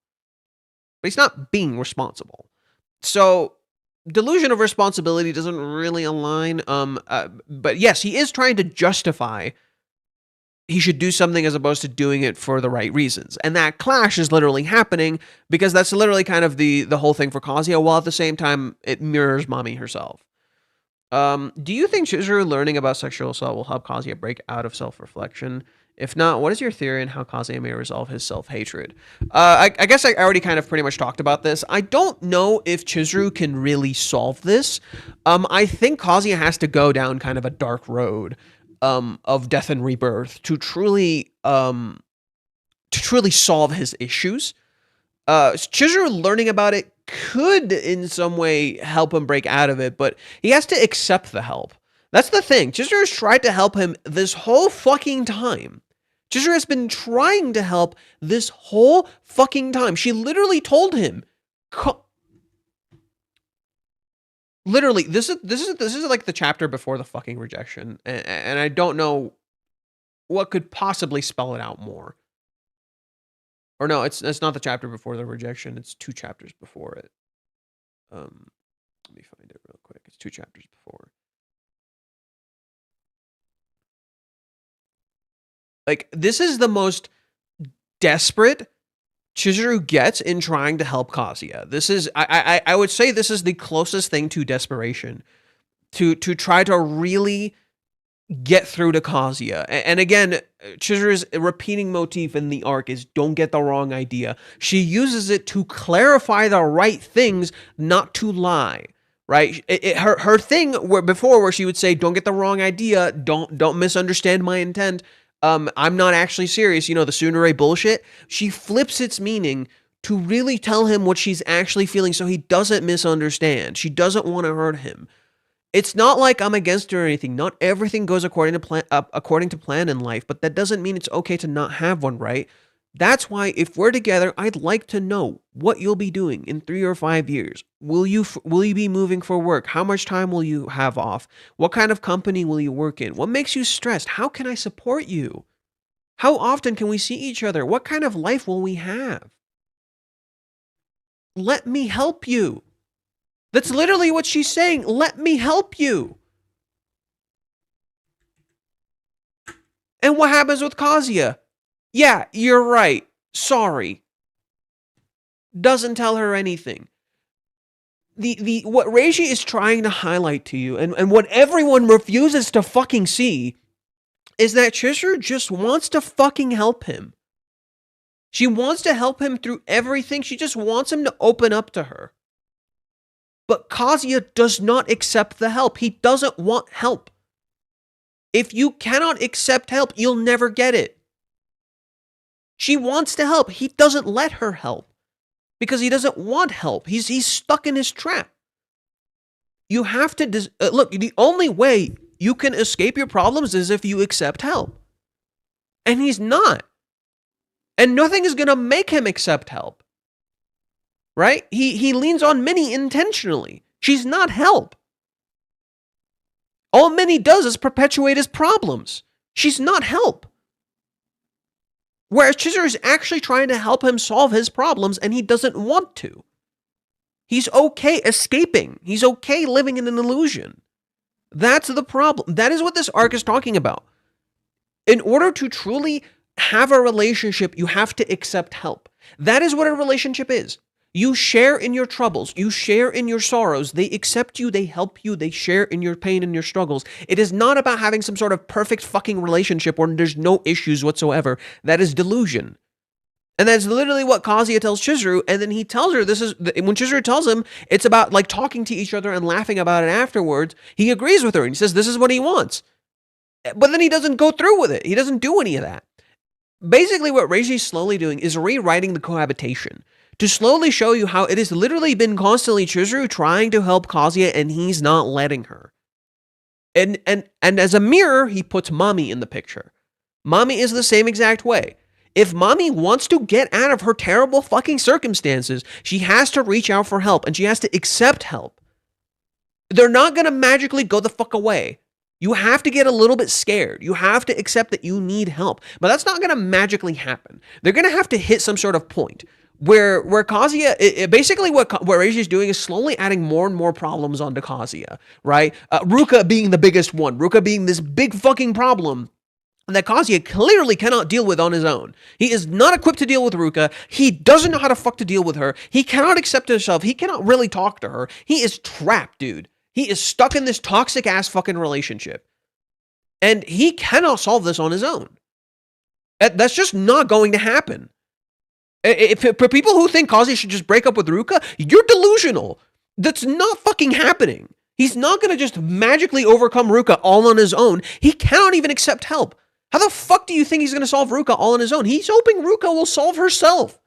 but he's not being responsible. So delusion of responsibility doesn't really align. But yes, he is trying to justify he should do something as opposed to doing it for the right reasons. And that clash is literally happening because that's literally kind of the whole thing for Kazuya, while at the same time it mirrors Mami herself. Do you think Chizuru learning about sexual assault will help Kazuya break out of self-reflection? If not, what is your theory on how Kazuya may resolve his self-hatred? I guess I already kind of pretty much talked about this. I don't know if Chizuru can really solve this. I think Kazuya has to go down kind of a dark road of death and rebirth to truly solve his issues. Chizuru learning about it could in some way help him break out of it, but he has to accept the help. That's the thing. Chizuru's tried to help him this whole fucking time. Chizuru has been trying to help this whole fucking time. She literally told him, literally, this is like the chapter before the fucking rejection, and I don't know what could possibly spell it out more. Or no, it's not the chapter before the rejection. It's 2 chapters before it. Let me find it real quick. It's 2 chapters before. Like, this is the most desperate Chizuru gets in trying to help Kazuya. This is, I would say this is the closest thing to desperation. To try to really get through to Kazuya. And again, Chizuru's repeating motif in the arc is don't get the wrong idea. She uses it to clarify the right things, not to lie. Right? Her thing where she would say, don't get the wrong idea, don't misunderstand my intent. I'm not actually serious, the tsundere bullshit. She flips its meaning to really tell him what she's actually feeling so he doesn't misunderstand. She doesn't want to hurt him. It's not like I'm against her or anything. Not everything goes according to plan in life, but that doesn't mean it's okay to not have one, right? That's why if we're together, I'd like to know what you'll be doing in 3 or 5 years. Will you be moving for work? How much time will you have off? What kind of company will you work in? What makes you stressed? How can I support you? How often can we see each other? What kind of life will we have? Let me help you. That's literally what she's saying. Let me help you. And what happens with Kazuya? Yeah, you're right. Sorry. Doesn't tell her anything. What Reiji is trying to highlight to you, and what everyone refuses to fucking see, is that Chizuru just wants to fucking help him. She wants to help him through everything. She just wants him to open up to her. But Kazuya does not accept the help. He doesn't want help. If you cannot accept help, you'll never get it. She wants to help. He doesn't let her help because he doesn't want help. He's stuck in his trap. You have to look, the only way you can escape your problems is if you accept help. And he's not. And nothing is going to make him accept help. Right? He leans on Minnie intentionally. She's not help. All Minnie does is perpetuate his problems. She's not help. Whereas Chizuru is actually trying to help him solve his problems, and he doesn't want to. He's okay escaping. He's okay living in an illusion. That's the problem. That is what this arc is talking about. In order to truly have a relationship, you have to accept help. That is what a relationship is. You share in your troubles. You share in your sorrows. They accept you. They help you. They share in your pain and your struggles. It is not about having some sort of perfect fucking relationship where there's no issues whatsoever. That is delusion. And that's literally what Kazuya tells Chizuru. And then he tells her when Chizuru tells him it's about like talking to each other and laughing about it afterwards, he agrees with her and he says this is what he wants. But then he doesn't go through with it. He doesn't do any of that. Basically, what Reiji's slowly doing is rewriting the cohabitation to slowly show you how it has literally been constantly Chizuru trying to help Kazuya and he's not letting her. And as a mirror, he puts Mami in the picture. Mami is the same exact way. If Mami wants to get out of her terrible fucking circumstances, she has to reach out for help and she has to accept help. They're not going to magically go the fuck away. You have to get a little bit scared. You have to accept that you need help. But that's not going to magically happen. They're going to have to hit some sort of point where Kazuya, basically what Reiji is doing is slowly adding more and more problems onto Kazuya, right? Ruka being the biggest one. Ruka being this big fucking problem that Kazuya clearly cannot deal with on his own. He is not equipped to deal with Ruka. He doesn't know how to fuck to deal with her. He cannot accept himself. He cannot really talk to her. He is trapped, dude. He is stuck in this toxic ass fucking relationship. And he cannot solve this on his own. That's just not going to happen. For people who think Kazuya should just break up with Ruka, you're delusional. That's not fucking happening. He's not going to just magically overcome Ruka all on his own. He cannot even accept help. How the fuck do you think he's going to solve Ruka all on his own? He's hoping Ruka will solve herself.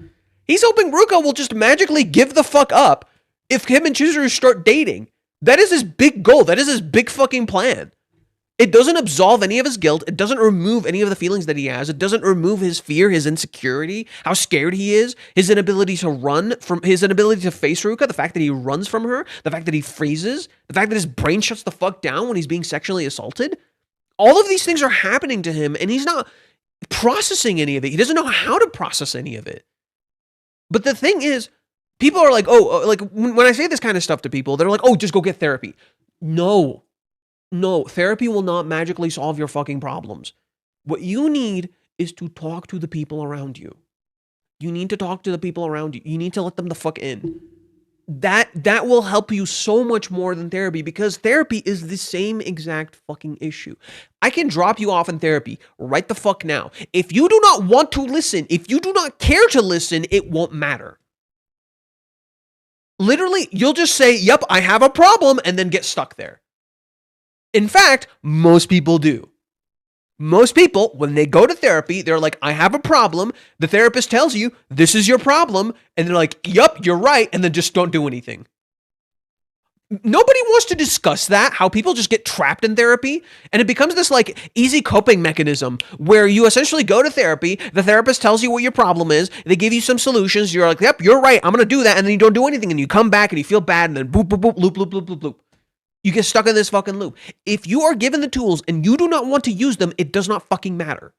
He's hoping Ruka will just magically give the fuck up if him and Chizuru start dating. That is his big goal. That is his big fucking plan. It doesn't absolve any of his guilt. It doesn't remove any of the feelings that he has. It doesn't remove his fear, his insecurity, how scared he is, his inability to run from, his inability to face Ruka, the fact that he runs from her, the fact that he freezes, the fact that his brain shuts the fuck down when he's being sexually assaulted. All of these things are happening to him and he's not processing any of it. He doesn't know how to process any of it. But the thing is, people are like, oh, like when I say this kind of stuff to people, they're like, oh, just go get therapy. No, therapy will not magically solve your fucking problems. What you need is to talk to the people around you. You need to talk to the people around you. You need to let them the fuck in. That will help you so much more than therapy, because therapy is the same exact fucking issue. I can drop you off in therapy right the fuck now. If you do not want to listen, if you do not care to listen, it won't matter. Literally, you'll just say, yep, I have a problem, and then get stuck there. In fact, most people do. Most people, when they go to therapy, they're like, I have a problem. The therapist tells you, this is your problem. And they're like, yup, you're right. And then just don't do anything. Nobody wants to discuss that, how people just get trapped in therapy. And it becomes this like easy coping mechanism where you essentially go to therapy. The therapist tells you what your problem is. They give you some solutions. You're like, yep, you're right. I'm going to do that. And then you don't do anything. And you come back and you feel bad. And then boop, boop, boop, loop, loop, loop, loop, loop. You get stuck in this fucking loop. If you are given the tools and you do not want to use them, it does not fucking matter.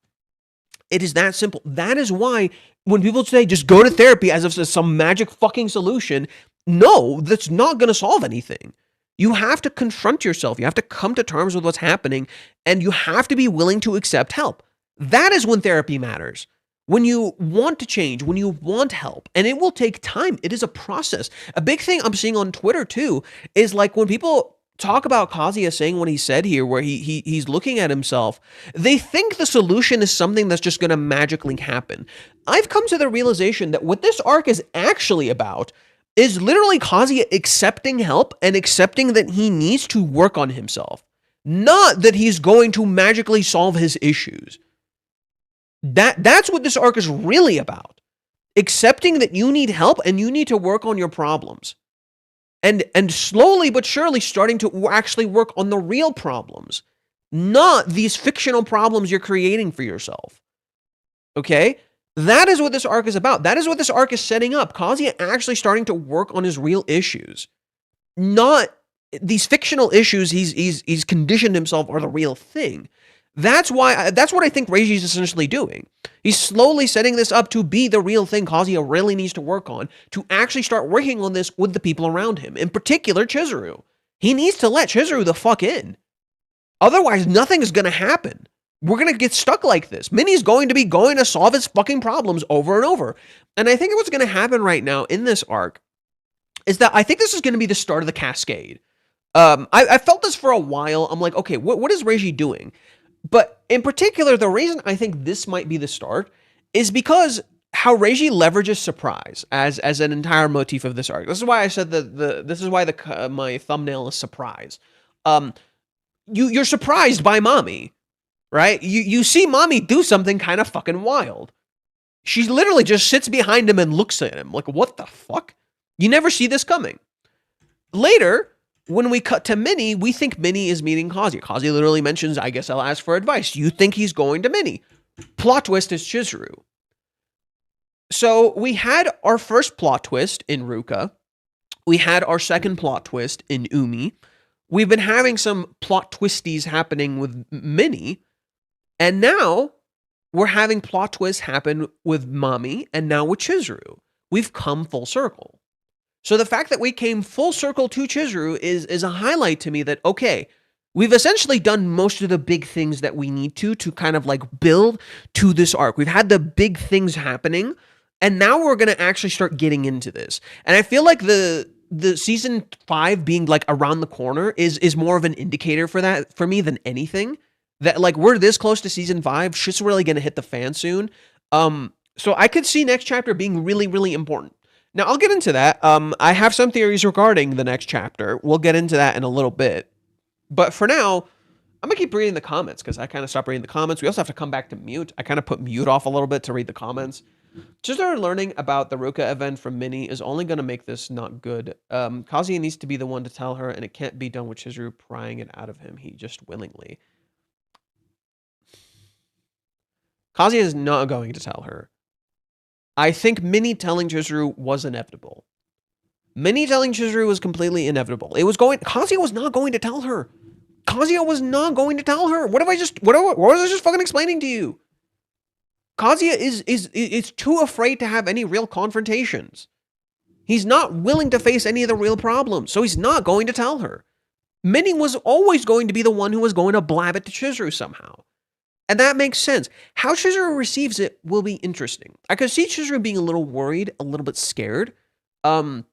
It is that simple. That is why when people say just go to therapy as if it's some magic fucking solution, no, that's not going to solve anything. You have to confront yourself. You have to come to terms with what's happening, and you have to be willing to accept help. That is when therapy matters. When you want to change, when you want help, and it will take time. It is a process. A big thing I'm seeing on Twitter too is like when people talk about Kazuya saying what he said here, where he's looking at himself, they think the solution is something that's just going to magically happen. I've come to the realization that what this arc is actually about is literally Kazuya accepting help and accepting that he needs to work on himself, not that he's going to magically solve his issues. That's what this arc is really about. Accepting that you need help and you need to work on your problems. And slowly but surely starting to actually work on the real problems, not these fictional problems you're creating for yourself. Okay? That is what this arc is about. That is what this arc is setting up. Kazuya actually starting to work on his real issues. Not these fictional issues he's conditioned himself are the real thing. That's what I think Reiji is essentially doing. He's slowly setting this up to be the real thing Kazuya really needs to work on, to actually start working on this with the people around him, in particular Chizuru. He needs to let Chizuru the fuck in. Otherwise, nothing is going to happen. We're going to get stuck like this. Minnie's going to solve his fucking problems over and over. And I think what's going to happen right now in this arc is that I think this is going to be the start of the cascade. I felt this for a while. I'm like, okay, what is Reiji doing? But in particular, the reason I think this might be the start is because how Reiji leverages surprise as an entire motif of this arc. This is why I said my thumbnail is surprise. You're surprised by Mami. right? You see mommy do something kind of fucking wild. She literally just sits behind him and looks at him like, what the fuck? You never see this coming. Later, when we cut to Minnie, we think Minnie is meeting Kazuya. Kazuya literally mentions, I guess I'll ask for advice. You think he's going to Minnie. Plot twist is Chizuru. So we had our first plot twist in Ruka. We had our second plot twist in Umi. We've been having some plot twisties happening with Minnie. And now we're having plot twists happen with Mami and now with Chizuru. We've come full circle. So the fact that we came full circle to Chizuru is a highlight to me that, okay, we've essentially done most of the big things that we need to kind of like build to this arc. We've had the big things happening, and now we're going to actually start getting into this. And I feel like the season 5 being like around the corner is more of an indicator for that for me than anything. That like we're this close to season 5, shit's really going to hit the fan soon. So I could see next chapter being really, really important. Now, I'll get into that. I have some theories regarding the next chapter. We'll get into that in a little bit. But for now, I'm going to keep reading the comments because I kind of stopped reading the comments. We also have to come back to mute. I kind of put mute off a little bit to read the comments. Just learning about the Ruka event from Minnie is only going to make this not good. Kazuya needs to be the one to tell her, and it can't be done with Chizuru prying it out of him. He just willingly. Kazuya is not going to tell her. I think Minnie telling Chizuru was inevitable. Minnie telling Chizuru was completely inevitable. Kazuya was not going to tell her. Kazuya was not going to tell her. What was I just fucking explaining to you? Kazuya is too afraid to have any real confrontations. He's not willing to face any of the real problems, so he's not going to tell her. Minnie was always going to be the one who was going to blab it to Chizuru somehow. And that makes sense. How Chizuru receives it will be interesting. I could see Chizuru being a little worried, a little bit scared. And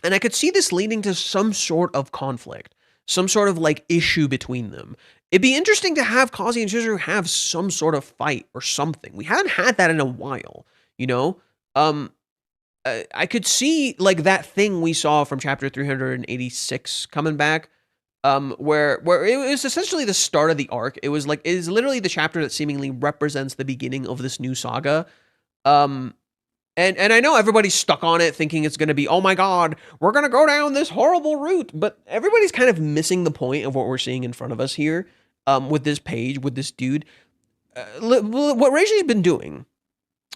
I could see this leading to some sort of conflict, some sort of like issue between them. It'd be interesting to have Kazuya and Chizuru have some sort of fight or something. We haven't had that in a while, you know? I could see like that thing we saw from chapter 386 coming back. Where it was essentially the start of the arc. It was literally the chapter that seemingly represents the beginning of this new saga. And I know everybody's stuck on it thinking it's going to be, oh my God, we're going to go down this horrible route. But everybody's kind of missing the point of what we're seeing in front of us here, with this page, with this dude. What Reiji's been doing,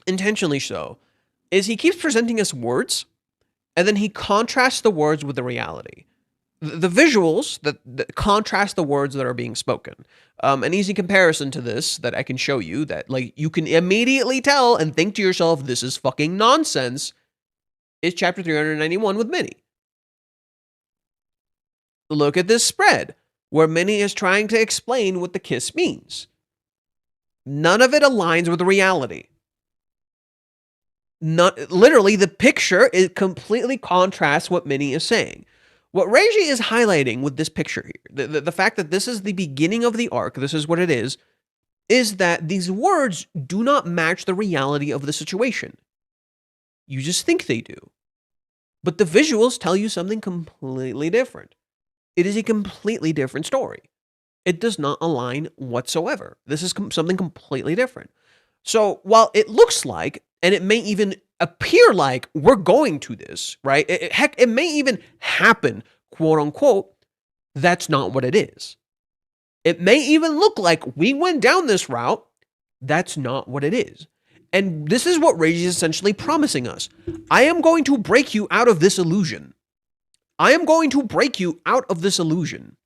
intentionally so, is he keeps presenting us words, and then he contrasts the words with the reality. The visuals that contrast the words that are being spoken. An easy comparison to this that I can show you that like you can immediately tell and think to yourself, this is fucking nonsense, is chapter 391 with Minnie. Look at this spread where Minnie is trying to explain what the kiss means. None of it aligns with reality. Literally, the picture completely contrasts what Minnie is saying. What Reiji is highlighting with this picture here, the fact that this is the beginning of the arc, this is what it is that these words do not match the reality of the situation. You just think they do. But the visuals tell you something completely different. It is a completely different story. It does not align whatsoever. This is something completely different. So while it looks like, and it may even appear like we're going to this, right? Heck, it may even happen, quote unquote. That's not what it is. It may even look like we went down this route. That's not what it is. And this is what Reiji is essentially promising us. I am going to break you out of this illusion. I am going to break you out of this illusion.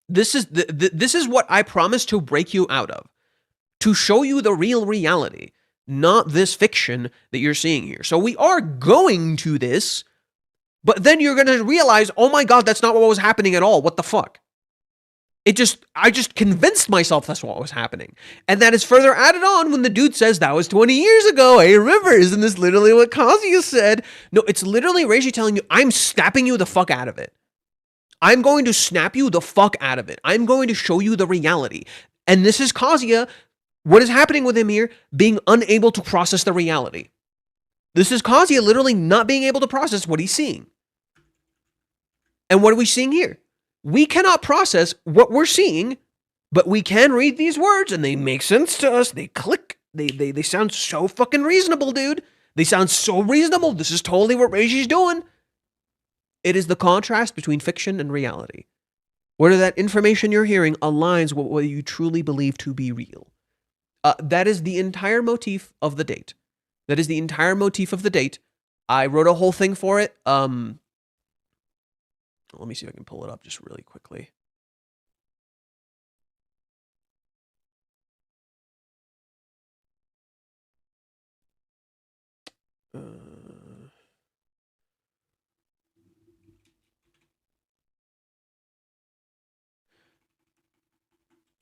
This is what I promise to break you out of. To show you the real reality. Not this fiction that you're seeing here. So we are going to this, but then you're going to realize, oh my God, that's not what was happening at all. What the fuck? I just convinced myself that's what was happening. And that is further added on when the dude says that was 20 years ago. Hey, remember, isn't this literally what Kazuya said? No, it's literally Reiji telling you, I'm snapping you the fuck out of it. I'm going to snap you the fuck out of it. I'm going to show you the reality. And this is Kazuya. What is happening with him here? Being unable to process the reality. This is Kazuya literally not being able to process what he's seeing. And what are we seeing here? We cannot process what we're seeing But we can read these words and they make sense to us. They click. They sound so fucking reasonable, dude. They sound so reasonable. This is totally what Reiji's doing. It is the contrast between fiction and reality. Whether that information you're hearing aligns with what you truly believe to be real. That is the entire motif of the date. That is the entire motif of the date. I wrote a whole thing for it. Let me see if I can pull it up just really quickly.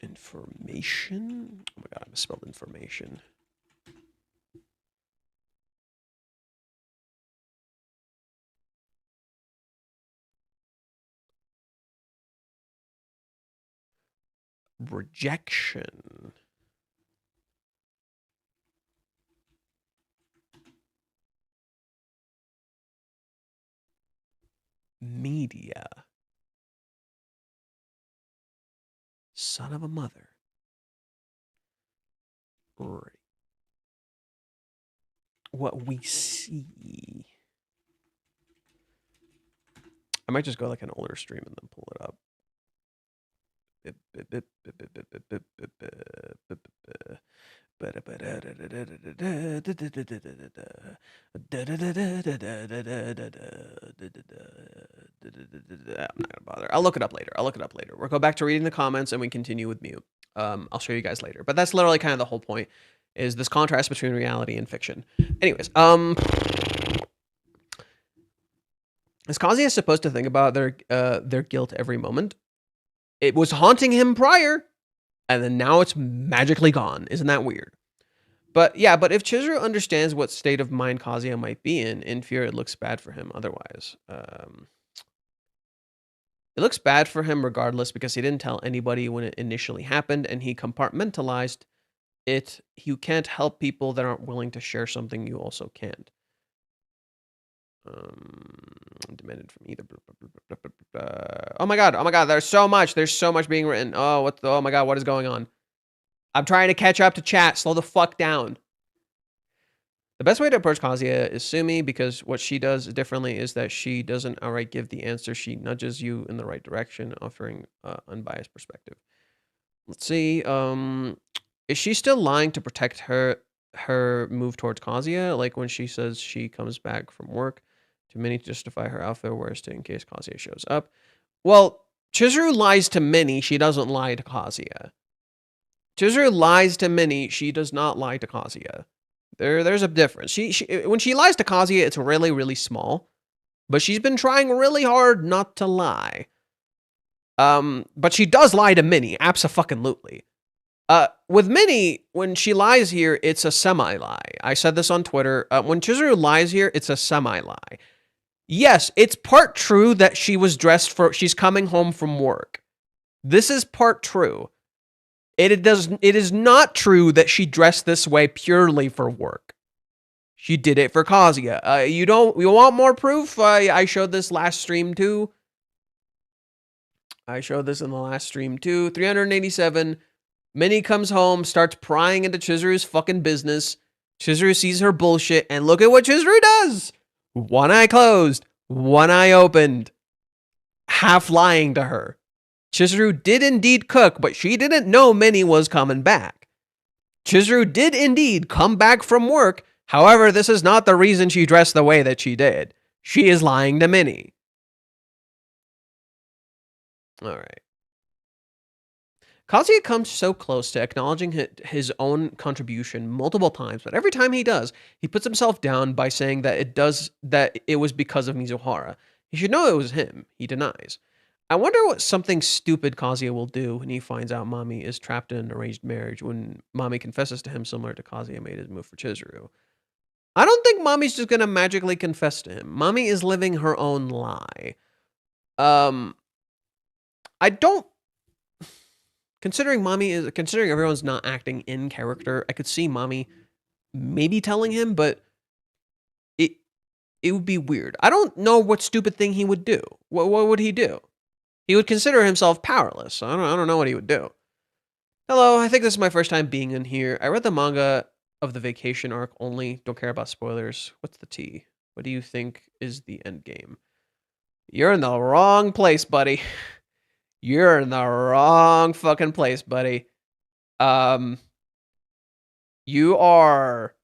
Information? Oh my god, I misspelled information. Rejection. Media. Son of a mother. Right. What we see. I might just go like an older stream and then pull it up. I'm not gonna bother. I'll look it up later. We'll go back to reading the comments and we continue with Mute. I'll show you guys later. But that's literally kind of the whole point, is this contrast between reality and fiction. Anyways, is Kazuya supposed to think about their guilt every moment? It was haunting him prior, and then now it's magically gone. Isn't that weird? But yeah, but if Chizuru understands what state of mind Kazuya might be in fear, it looks bad for him otherwise. It looks bad for him regardless because he didn't tell anybody when it initially happened, and he compartmentalized it. You can't help people that aren't willing to share something you also can't. Demanded from either. Oh my god, there's so much being written. Oh my god, what is going on? I'm trying to catch up to chat. Slow the fuck down. The best way to approach Kazuya is Sumi, because what she does differently is that she doesn't outright give the answer. She nudges you in the right direction, offering unbiased perspective. Let's see. Is she still lying to protect her move towards Kazuya? Like when she says she comes back from work to many to justify her outfit, whereas to in case Kazuya shows up. Well, Chizuru lies to many. She doesn't lie to Kazuya. Chizuru lies to many. She does not lie to Kazuya. There's a difference. She when she lies to Kazuya, it's really, really small. But she's been trying really hard not to lie. But she does lie to Minnie, abso-fucking-lutely. With Minnie, when she lies here, it's a semi-lie. I said this on Twitter. When Chizuru lies here, it's a semi-lie. Yes, it's part true that she was dressed for... She's coming home from work. This is part true. It is not true that she dressed this way purely for work. She did it for Kazuya. You want more proof? I showed this last stream too. I showed this in the last stream too. 387. Minnie comes home, starts prying into Chizuru's fucking business. Chizuru sees her bullshit, and look at what Chizuru does. One eye closed, one eye opened. Half lying to her. Chizuru did indeed cook, but she didn't know Minnie was coming back. Chizuru did indeed come back from work. However, this is not the reason she dressed the way that she did. She is lying to Minnie. All right. Kazuya comes so close to acknowledging his own contribution multiple times, but every time he does, he puts himself down by saying that it was because of Mizuhara. He should know it was him. He denies. I wonder what something stupid Kazuya will do when he finds out Mami is trapped in an arranged marriage, when Mami confesses to him similar to Kazuya made his move for Chizuru. I don't think Mami's just gonna magically confess to him. Mami is living her own lie. I don't... Considering everyone's not acting in character, I could see Mami maybe telling him, but it would be weird. I don't know what stupid thing he would do. What would he do? He would consider himself powerless. I don't know what he would do. Hello, I think this is my first time being in here. I read the manga of the vacation arc only. Don't care about spoilers. What's the T? What do you think is the end game? You're in the wrong place, buddy. You're in the wrong fucking place, buddy. You are.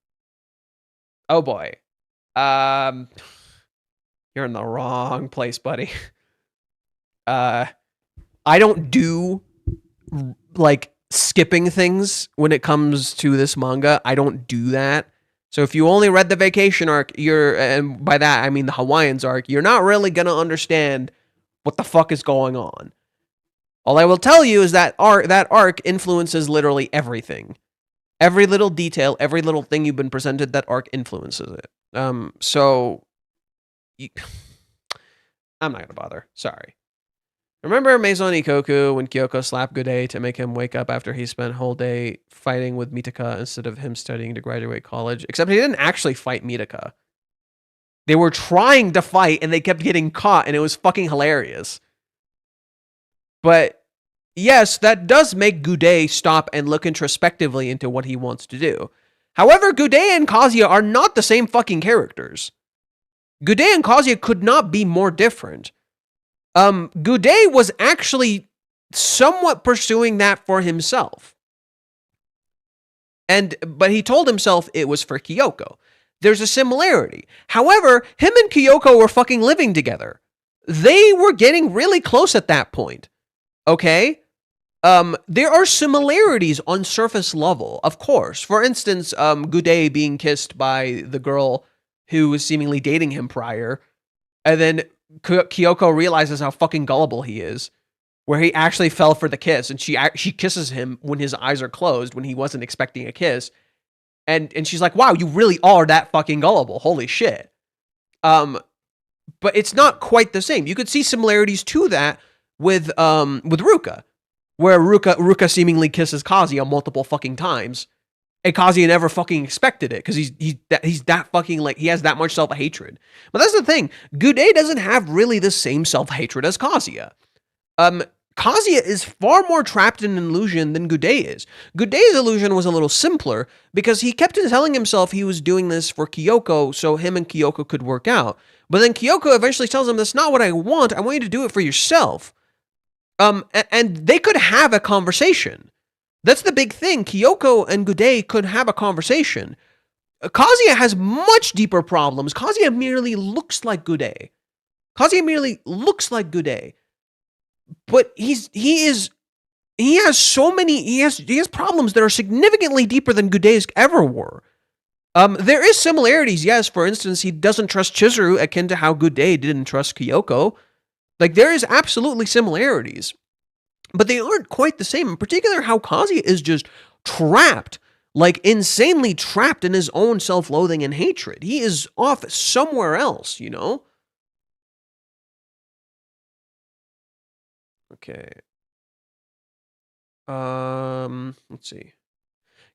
Oh boy. You're in the wrong place, buddy. I don't do like skipping things when it comes to this manga. I don't do that. So if you only read the vacation arc, and by that I mean the Hawaiians arc, you're not really gonna understand what the fuck is going on. All I will tell you is that arc influences literally everything. Every little detail, every little thing you've been presented, that arc influences it. So I'm not gonna bother. Sorry. Remember Maison Ikoku when Kyoko slapped Goudet to make him wake up after he spent whole day fighting with Mitaka instead of him studying to graduate college? Except he didn't actually fight Mitaka. They were trying to fight and they kept getting caught and it was fucking hilarious. But yes, that does make Goudet stop and look introspectively into what he wants to do. However, Goudet and Kazuya are not the same fucking characters. Goudet and Kazuya could not be more different. Goudet was actually somewhat pursuing that for himself. But he told himself it was for Kyoko. There's a similarity. However, him and Kyoko were fucking living together. They were getting really close at that point. Okay? There are similarities on surface level, of course. For instance, Goudet being kissed by the girl who was seemingly dating him prior, and then Kyoko realizes how fucking gullible he is, where he actually fell for the kiss, and she kisses him when his eyes are closed, when he wasn't expecting a kiss, and she's like, wow, you really are that fucking gullible, holy shit. But it's not quite the same. You could see similarities to that with Ruka, where Ruka seemingly kisses Kazuya multiple fucking times, and Kazuya never fucking expected it because he's that fucking, like, he has that much self-hatred. But that's the thing. Goudet doesn't have really the same self-hatred as Kazuya. Kazuya is far more trapped in an illusion than Goudet is. Goudet's illusion was a little simpler because he kept telling himself he was doing this for Kyoko so him and Kyoko could work out. But then Kyoko eventually tells him, that's not what I want you to do it for yourself. And they could have a conversation. That's the big thing. Kyoko and Goudet could have a conversation. Kazuya has much deeper problems. Kazuya merely looks like Goudet. But he has problems that are significantly deeper than Goudet's ever were. There is similarities, yes. For instance, he doesn't trust Chizuru, akin to how Goudet didn't trust Kyoko. Like, there is absolutely similarities. But they aren't quite the same. In particular, how Kazuya is just trapped, like insanely trapped in his own self-loathing and hatred. He is off somewhere else, you know? Okay. Let's see.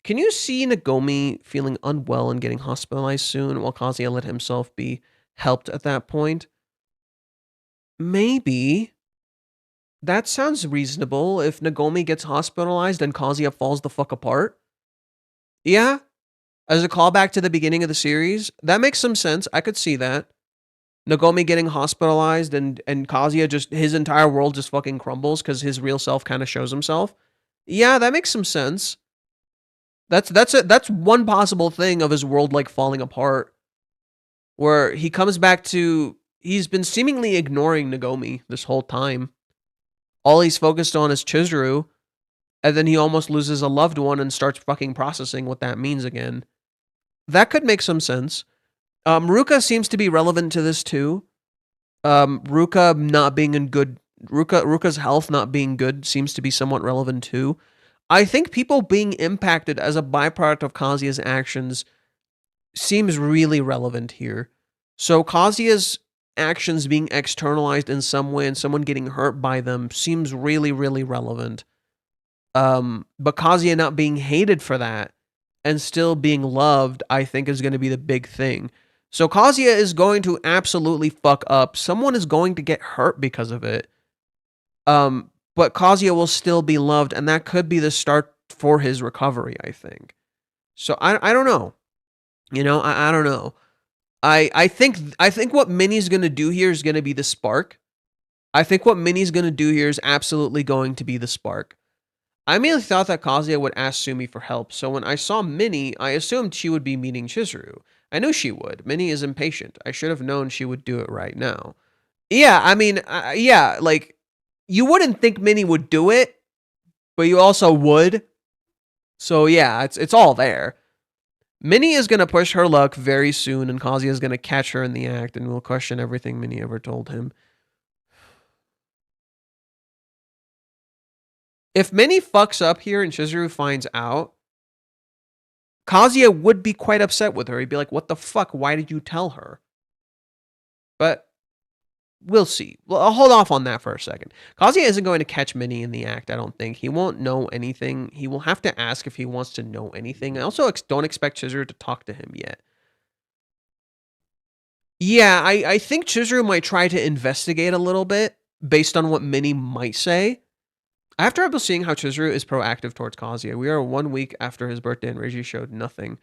Can you see Nagomi feeling unwell and getting hospitalized soon while Kazuya let himself be helped at that point? Maybe. That sounds reasonable. If Nagomi gets hospitalized and Kazuya falls the fuck apart. Yeah. As a callback to the beginning of the series, that makes some sense. I could see that. Nagomi getting hospitalized and Kazuya just, his entire world just fucking crumbles because his real self kind of shows himself. Yeah, that makes some sense. That's one possible thing of his world like falling apart. Where he comes back to, he's been seemingly ignoring Nagomi this whole time. All he's focused on is Chizuru, and then he almost loses a loved one and starts fucking processing what that means again. That could make some sense. Ruka seems to be relevant to this too. Ruka not being in good, Ruka's health not being good seems to be somewhat relevant too. I think people being impacted as a byproduct of Kazuya's actions seems really relevant here. So Kazuya's actions being externalized in some way and someone getting hurt by them seems really, really relevant. But Kazuya not being hated for that and still being loved, I think is going to be the big thing. So Kazuya is going to absolutely fuck up. Someone is going to get hurt because of it. But Kazuya will still be loved, and that could be the start for his recovery, I think. So I don't know. You know, I don't know. I think what Minnie's gonna do here is gonna be the spark. I think what Minnie's gonna do here is absolutely going to be the spark. I immediately thought that Kazuya would ask Sumi for help, so when I saw Minnie, I assumed she would be meeting Chizuru. I knew she would. Minnie is impatient. I should have known she would do it right now. Yeah, I mean, yeah, like, you wouldn't think Minnie would do it, but you also would. So yeah, it's all there. Minnie is going to push her luck very soon, and Kazuya is going to catch her in the act and will question everything Minnie ever told him. If Minnie fucks up here and Chizuru finds out, Kazuya would be quite upset with her. He'd be like, what the fuck? Why did you tell her? But we'll see. Well, I'll hold off on that for a second. Kazuya isn't going to catch Minnie in the act, I don't think. He won't know anything. He will have to ask if he wants to know anything. I also don't expect Chizuru to talk to him yet. Yeah, I think Chizuru might try to investigate a little bit based on what Minnie might say. After I've seeing how Chizuru is proactive towards Kazuya, we are 1 week after his birthday and Reiji showed nothing.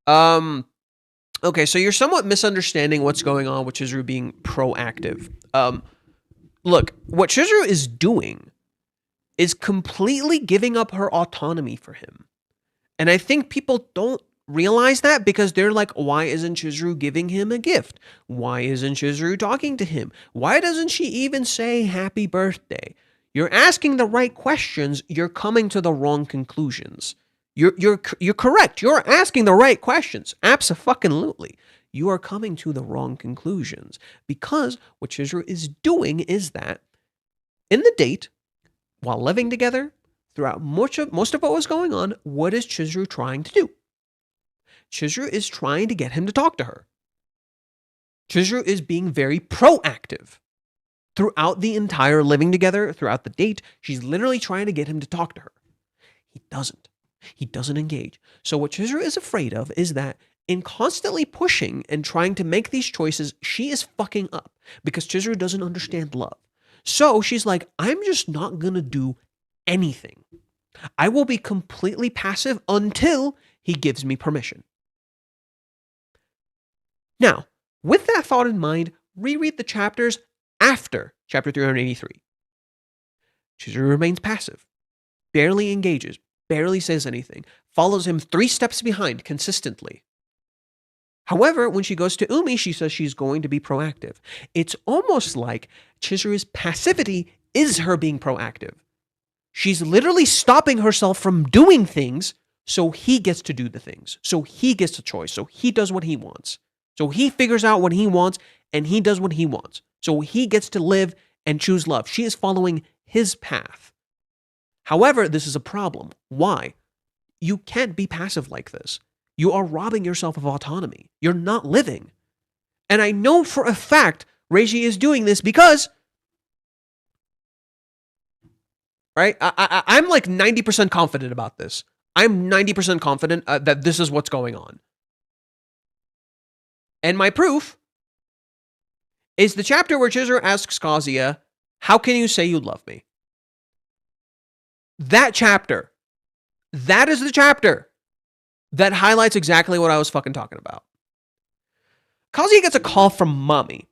Okay, so you're somewhat misunderstanding what's going on with Chizuru being proactive. Look, what Chizuru is doing is completely giving up her autonomy for him. And I think people don't realize that because they're like, why isn't Chizuru giving him a gift? Why isn't Chizuru talking to him? Why doesn't she even say happy birthday? You're asking the right questions, you're coming to the wrong conclusions. You're correct. You're asking the right questions. Abso-fucking-lutely. You are coming to the wrong conclusions. Because what Chizuru is doing is that in the date, while living together, throughout most of what was going on, what is Chizuru trying to do? Chizuru is trying to get him to talk to her. Chizuru is being very proactive. Throughout the entire living together, throughout the date, she's literally trying to get him to talk to her. He doesn't. He doesn't engage. So what Chizuru is afraid of is that in constantly pushing and trying to make these choices, she is fucking up because Chizuru doesn't understand love. So she's like, I'm just not going to do anything. I will be completely passive until he gives me permission. Now, with that thought in mind, reread the chapters after chapter 383. Chizuru remains passive, barely engages, barely says anything, follows him 3 steps behind consistently. However, when she goes to Umi, she says she's going to be proactive. It's almost like Chizuru's passivity is her being proactive. She's literally stopping herself from doing things so he gets to do the things. So he gets a choice. So he does what he wants. So he figures out what he wants and he does what he wants. So he gets to live and choose love. She is following his path. However, this is a problem. Why? You can't be passive like this. You are robbing yourself of autonomy. You're not living. And I know for a fact Reiji is doing this because, right? I'm like 90% confident about this. I'm 90% confident that this is what's going on. And my proof is the chapter where Chizuru asks Kazuya, how can you say you love me? That chapter, that is the chapter that highlights exactly what I was fucking talking about. Kazuya gets a call from mommy.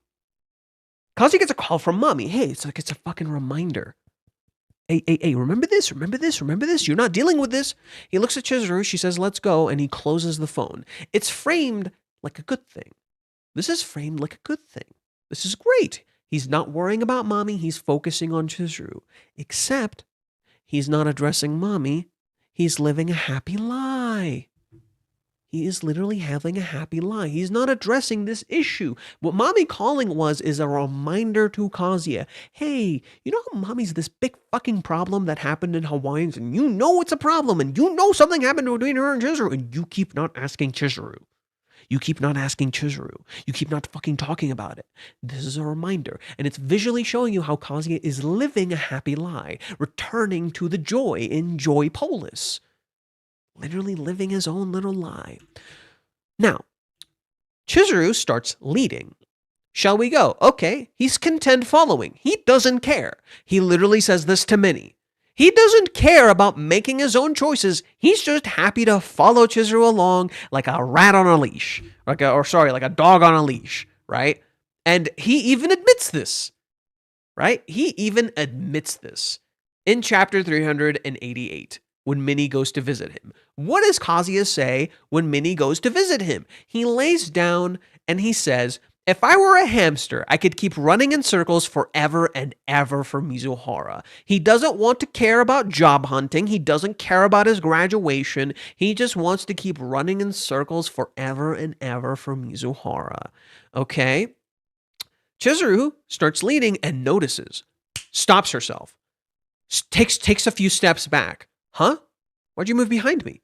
Kazuya gets a call from mommy. Hey, it's like it's a fucking reminder. Hey, remember this, remember this, remember this. You're not dealing with this. He looks at Chizuru, she says, let's go, and he closes the phone. It's framed like a good thing. This is framed like a good thing. This is great. He's not worrying about mommy. He's focusing on Chizuru. Except he's not addressing mommy. He's living a happy lie. He is literally having a happy lie. He's not addressing this issue. What mommy calling is a reminder to Kazuya. Hey, you know how mommy's this big fucking problem that happened in Hawaiians, and you know it's a problem, and you know something happened between her and Chizuru, and you keep not asking Chizuru. You keep not asking Chizuru. You keep not fucking talking about it. This is a reminder. And it's visually showing you how Kazuya is living a happy lie, returning to the joy in Joy Polis. Literally living his own little lie. Now, Chizuru starts leading. Shall we go? Okay, he's content following. He doesn't care. He literally says this to Minnie. He doesn't care about making his own choices. He's just happy to follow Chizuru along like a rat on a leash, like a dog on a leash, right? And he even admits this, right? He even admits this in chapter 388 when Minnie goes to visit him. What does Kazuya say when Minnie goes to visit him? He lays down and he says, if I were a hamster, I could keep running in circles forever and ever for Mizuhara. He doesn't want to care about job hunting. He doesn't care about his graduation. He just wants to keep running in circles forever and ever for Mizuhara. Okay? Chizuru starts leading and notices. Stops herself. Takes a few steps back. Huh? Why'd you move behind me?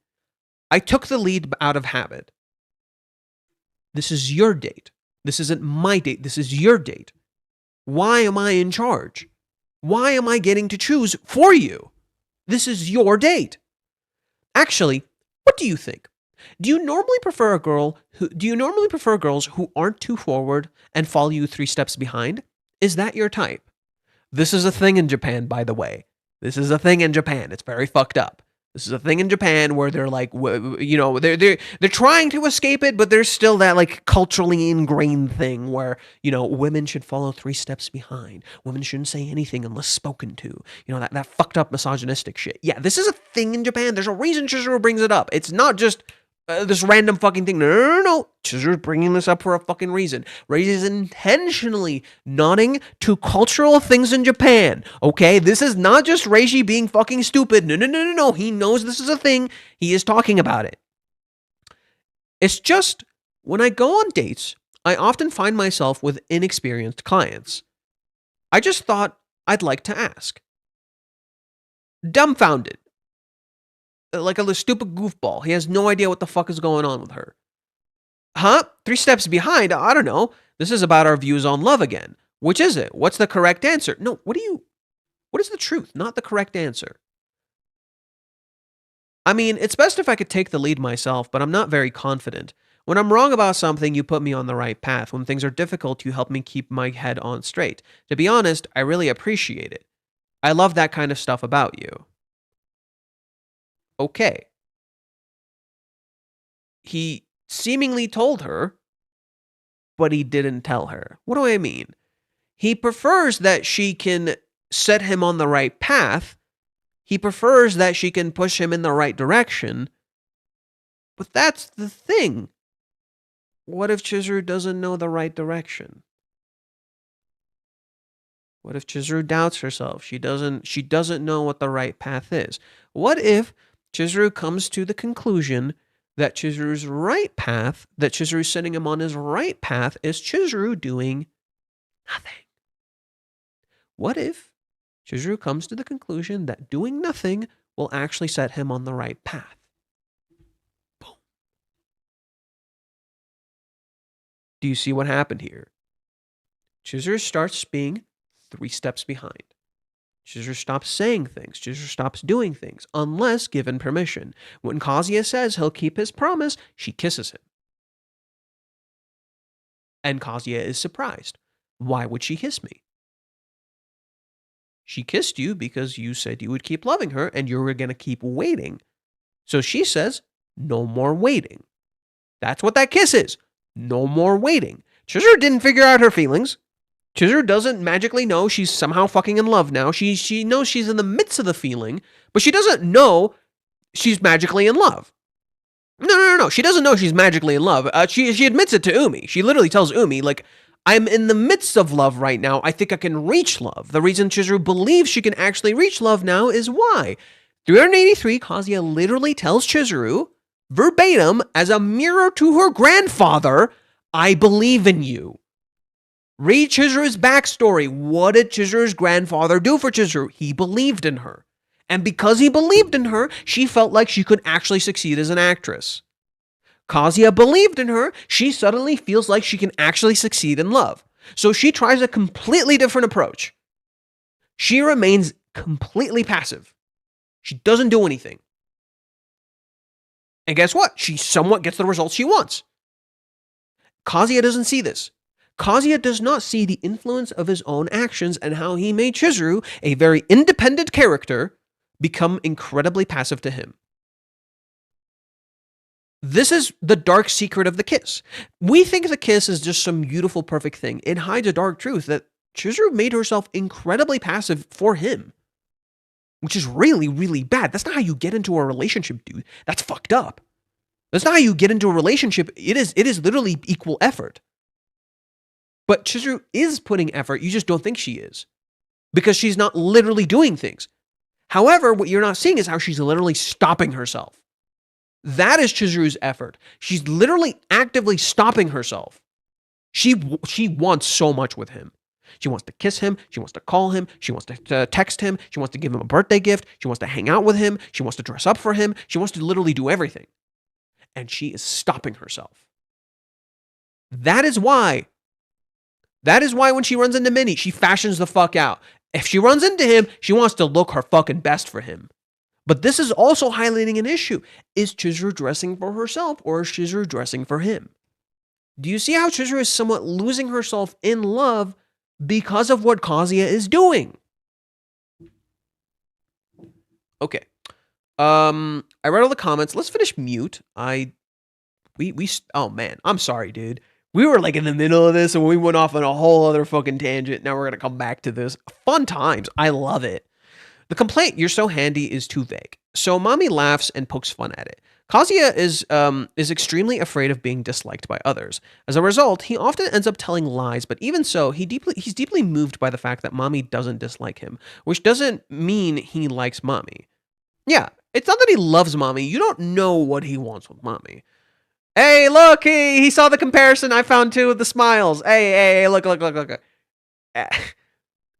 I took the lead out of habit. This is your date. This isn't my date. This is your date. Why am I in charge? Why am I getting to choose for you? This is your date. Actually, what do you think? Do you normally prefer girls who aren't too forward and follow you 3 steps behind? Is that your type? This is a thing in Japan, by the way. This is a thing in Japan. It's very fucked up. This is a thing in Japan where they're like, you know, they're trying to escape it, but there's still that like culturally ingrained thing where, you know, women should follow 3 steps behind. Women shouldn't say anything unless spoken to. You know, that fucked up misogynistic shit. Yeah, this is a thing in Japan. There's a reason Chizuru brings it up. It's not just this random fucking thing. No. Chizuru's bringing this up for a fucking reason. Ray is intentionally nodding to cultural things in Japan. Okay, this is not just Reishi being fucking stupid. No. He knows this is a thing. He is talking about it. It's just when I go on dates, I often find myself with inexperienced clients. I just thought I'd like to ask. Dumbfounded. Like a stupid goofball. He has no idea what the fuck is going on with her. Huh? 3 steps behind? I don't know. This is about our views on love again. Which is it? What's the correct answer? No, what is the truth? Not the correct answer. I mean, it's best if I could take the lead myself, but I'm not very confident. When I'm wrong about something, you put me on the right path. When things are difficult, you help me keep my head on straight. To be honest, I really appreciate it. I love that kind of stuff about you. Okay. He seemingly told her, but he didn't tell her. What do I mean? He prefers that she can set him on the right path. He prefers that she can push him in the right direction. But that's the thing. What if Chizuru doesn't know the right direction? What if Chizuru doubts herself? She doesn't know what the right path is. What if Chizuru comes to the conclusion that Chizuru's right path, that Chizuru's setting him on his right path, is Chizuru doing nothing? What if Chizuru comes to the conclusion that doing nothing will actually set him on the right path? Boom. Do you see what happened here? Chizuru starts being 3 steps behind. Chizuru stops saying things. Chizuru stops doing things, unless given permission. When Kazuya says he'll keep his promise, she kisses him. And Kazuya is surprised. Why would she kiss me? She kissed you because you said you would keep loving her and you were going to keep waiting. So she says, no more waiting. That's what that kiss is. No more waiting. Chizuru didn't figure out her feelings. Chizuru doesn't magically know she's somehow fucking in love now. She knows she's in the midst of the feeling, but she doesn't know she's magically in love. No. She doesn't know she's magically in love. She admits it to Umi. She literally tells Umi, like, I'm in the midst of love right now. I think I can reach love. The reason Chizuru believes she can actually reach love now is why. 383, Kazuya literally tells Chizuru, verbatim, as a mirror to her grandfather, I believe in you. Read Chizuru's backstory. What did Chizuru's grandfather do for Chizuru? He believed in her. And because he believed in her, she felt like she could actually succeed as an actress. Kazuya believed in her. She suddenly feels like she can actually succeed in love. So she tries a completely different approach. She remains completely passive. She doesn't do anything. And guess what? She somewhat gets the results she wants. Kazuya doesn't see this. Kazuya does not see the influence of his own actions and how he made Chizuru a very independent character become incredibly passive to him. This is the dark secret of the kiss. We think the kiss is just some beautiful, perfect thing. It hides a dark truth that Chizuru made herself incredibly passive for him, which is really, really bad. That's not how you get into a relationship, dude. That's fucked up. That's not how you get into a relationship. It is literally equal effort. But Chizuru is putting effort. You just don't think she is, because she's not literally doing things. However, what you're not seeing is how she's literally stopping herself. That is Chizuru's effort. She's literally actively stopping herself. She wants so much with him. She wants to kiss him. She wants to call him. She wants to text him. She wants to give him a birthday gift. She wants to hang out with him. She wants to dress up for him. She wants to literally do everything. And she is stopping herself. That is why when she runs into Minnie, she fashions the fuck out. If she runs into him, she wants to look her fucking best for him. But this is also highlighting an issue. Is Chizuru dressing for herself, or is Chizuru dressing for him? Do you see how Chizuru is somewhat losing herself in love because of what Kazuya is doing? Okay. I read all the comments. Let's finish mute. Oh man, I'm sorry, dude. We were like in the middle of this and we went off on a whole other fucking tangent. Now we're going to come back to this. Fun times. I love it. The complaint, "You're so handy," is too vague. So Mami laughs and pokes fun at it. Kazuya is extremely afraid of being disliked by others. As a result, he often ends up telling lies, but even so, he's deeply moved by the fact that Mami doesn't dislike him, which doesn't mean he likes Mami. Yeah, it's not that he loves Mami. You don't know what he wants with Mami. Hey, look, he saw the comparison I found too with the smiles. Hey, look.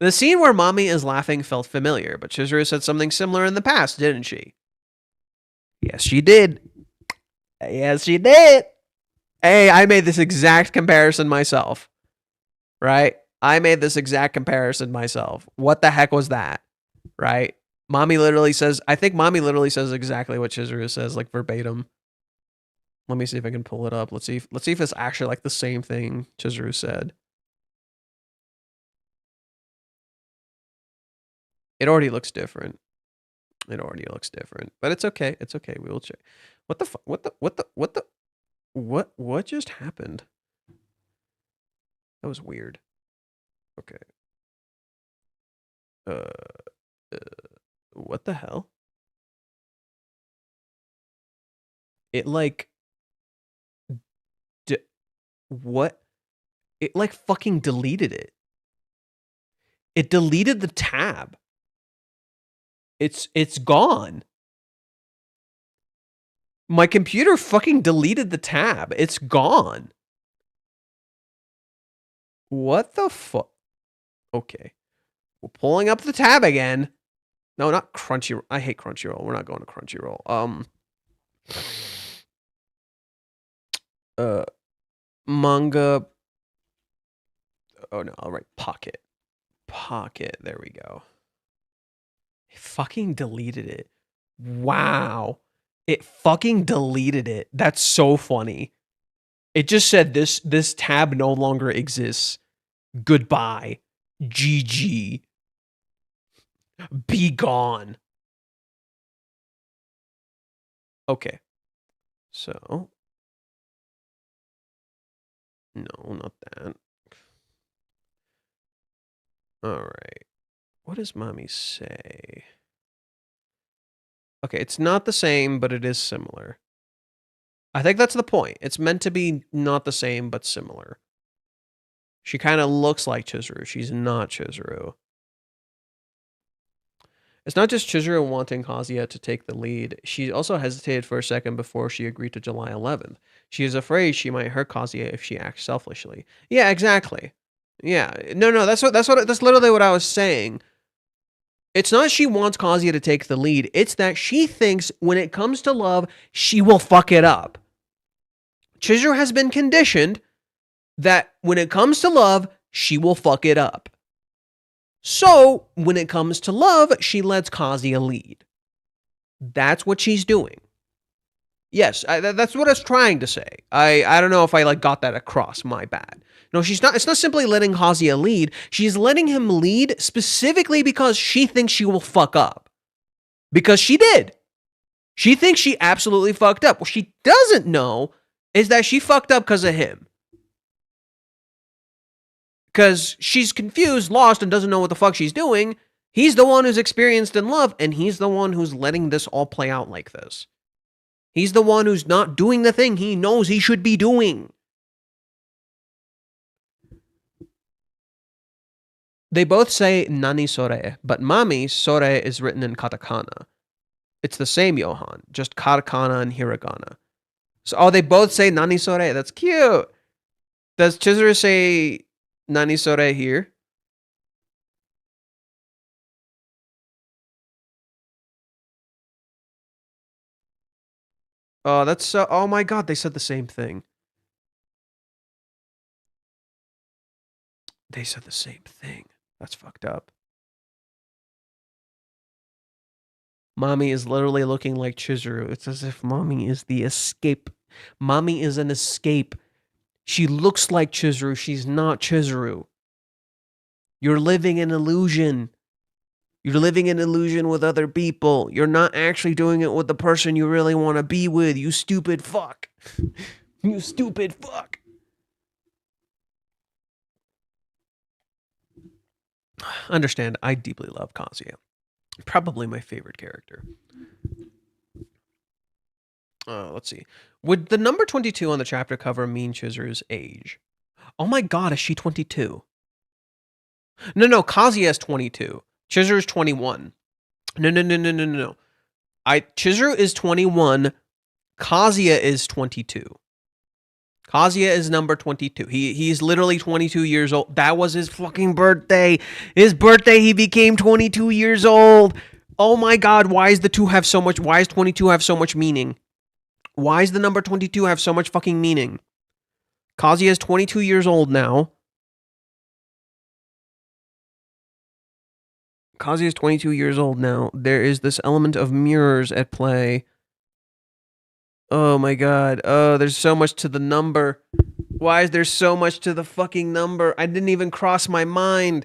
The scene where Mami is laughing felt familiar, but Chizuru said something similar in the past, didn't she? Yes, she did. Yes, she did. Hey, I made this exact comparison myself. Right? I made this exact comparison myself. What the heck was that? Right? I think Mami literally says exactly what Chizuru says, like verbatim. Let me see if I can pull it up. Let's see if it's actually like the same thing Chizuru said. It already looks different. But it's okay. It's okay. We will check. What the fuck? What just happened? That was weird. Okay. What the hell? It like what? It like fucking deleted it. It deleted the tab. It's gone. My computer fucking deleted the tab. It's gone. What the fuck? Okay. We're pulling up the tab again. No, not Crunchyroll. I hate Crunchyroll. We're not going to Crunchyroll. Manga. Oh no, I'll write Pocket. There we go. It fucking deleted it. Wow. It fucking deleted it. That's so funny. It just said this tab no longer exists. Goodbye. GG. Be gone. Okay. So. No, not that. All right. What does Mami say? Okay, it's not the same, but it is similar. I think that's the point. It's meant to be not the same, but similar. She kind of looks like Chizuru. She's not Chizuru. It's not just Chizuru wanting Kazuya to take the lead. She also hesitated for a second before she agreed to July 11th. She is afraid she might hurt Kazuya if she acts selfishly. Yeah, exactly. Yeah. No, that's literally what I was saying. It's not she wants Kazuya to take the lead. It's that she thinks when it comes to love, she will fuck it up. Chizuru has been conditioned that when it comes to love, she will fuck it up. So, when it comes to love, she lets Kazuya lead. That's what she's doing. Yes, that's what I was trying to say. I don't know if I got that across. My bad. No, she's not. It's not simply letting Kazuya lead. She's letting him lead specifically because she thinks she will fuck up. Because she did. She thinks she absolutely fucked up. What she doesn't know is that she fucked up because of him. Because she's confused, lost, and doesn't know what the fuck she's doing. He's the one who's experienced in love, and he's the one who's letting this all play out like this. He's the one who's not doing the thing he knows he should be doing. They both say nani sore, but mami, sore is written in katakana. It's the same Johan, just katakana and hiragana. So, they both say nani sore. That's cute. Does Chizuru say nani sore here? Oh, that's so... Oh my god, they said the same thing. They said the same thing. That's fucked up. Mommy is literally looking like Chizuru. It's as if Mommy is the escape. Mommy is an escape. She looks like Chizuru. She's not Chizuru. You're living an illusion. You're living an illusion with other people. You're not actually doing it with the person you really want to be with. You stupid fuck. You stupid fuck. Understand, I deeply love Kazuya. Probably my favorite character. Let's see. Would the number 22 on the chapter cover mean Chizuru's age? Oh my god, is she 22? No, Kazuya is 22. Chizuru's 21. No. Chizuru is 21. Kazuya is 22. Kazuya is number 22. He's literally 22 years old. That was his fucking birthday. His birthday, he became 22 years old. Oh my god, why does 22 have so much meaning? Why does the number 22 have so much fucking meaning? Kazuya is 22 years old now. Kazuya is 22 years old now. There is this element of mirrors at play. Oh my god. Oh, there's so much to the number. Why is there so much to the fucking number? I didn't even cross my mind.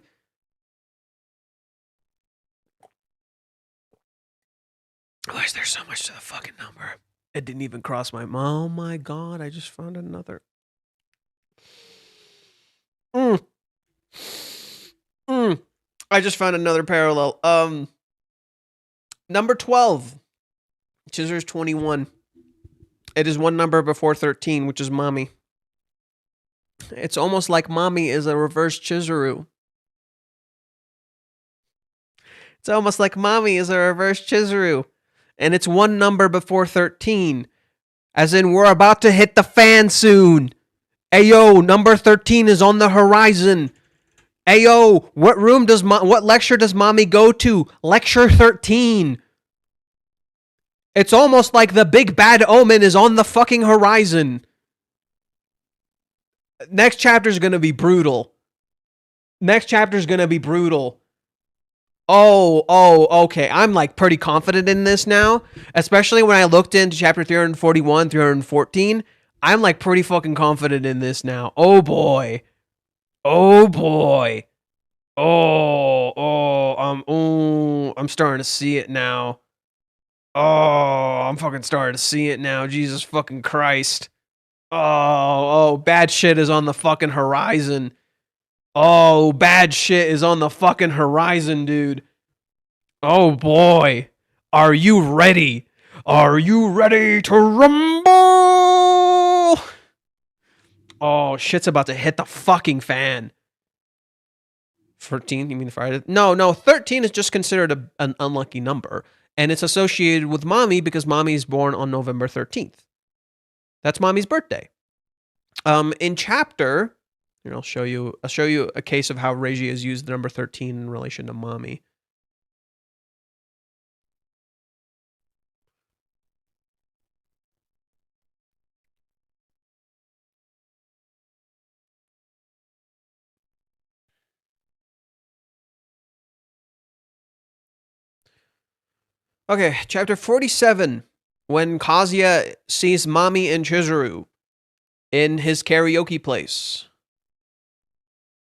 Why is there so much to the fucking number? It didn't even cross my mind. Oh my god, I just found another. I just found another parallel. Number 12. Chizuru's 21. It is one number before 13, which is Mommy. It's almost like Mommy is a reverse Chizuru. It's almost like Mommy is a reverse Chizuru. And it's one number before 13. As in, we're about to hit the fan soon. Ayo, number 13 is on the horizon. Ayo, what lecture does Mommy go to? Lecture 13. It's almost like the big bad omen is on the fucking horizon. Next chapter is going to be brutal. Oh, okay. I'm like pretty confident in this now. Especially when I looked into chapter 341, 314. I'm like pretty fucking confident in this now. Oh boy. I'm starting to see it now. Oh, I'm fucking starting to see it now. Jesus fucking Christ. Oh, bad shit is on the fucking horizon. Oh, bad shit is on the fucking horizon, dude. Oh boy. Are you ready? Are you ready to rumble? Oh, shit's about to hit the fucking fan. 13, you mean Friday? No, 13 is just considered an unlucky number. And it's associated with Mommy because Mommy is born on November 13th. That's Mommy's birthday. In chapter, here, I'll show you a case of how Reiji has used the number 13 in relation to Mommy. Okay, chapter 47. When Kazuya sees Mommy and Chizuru in his karaoke place.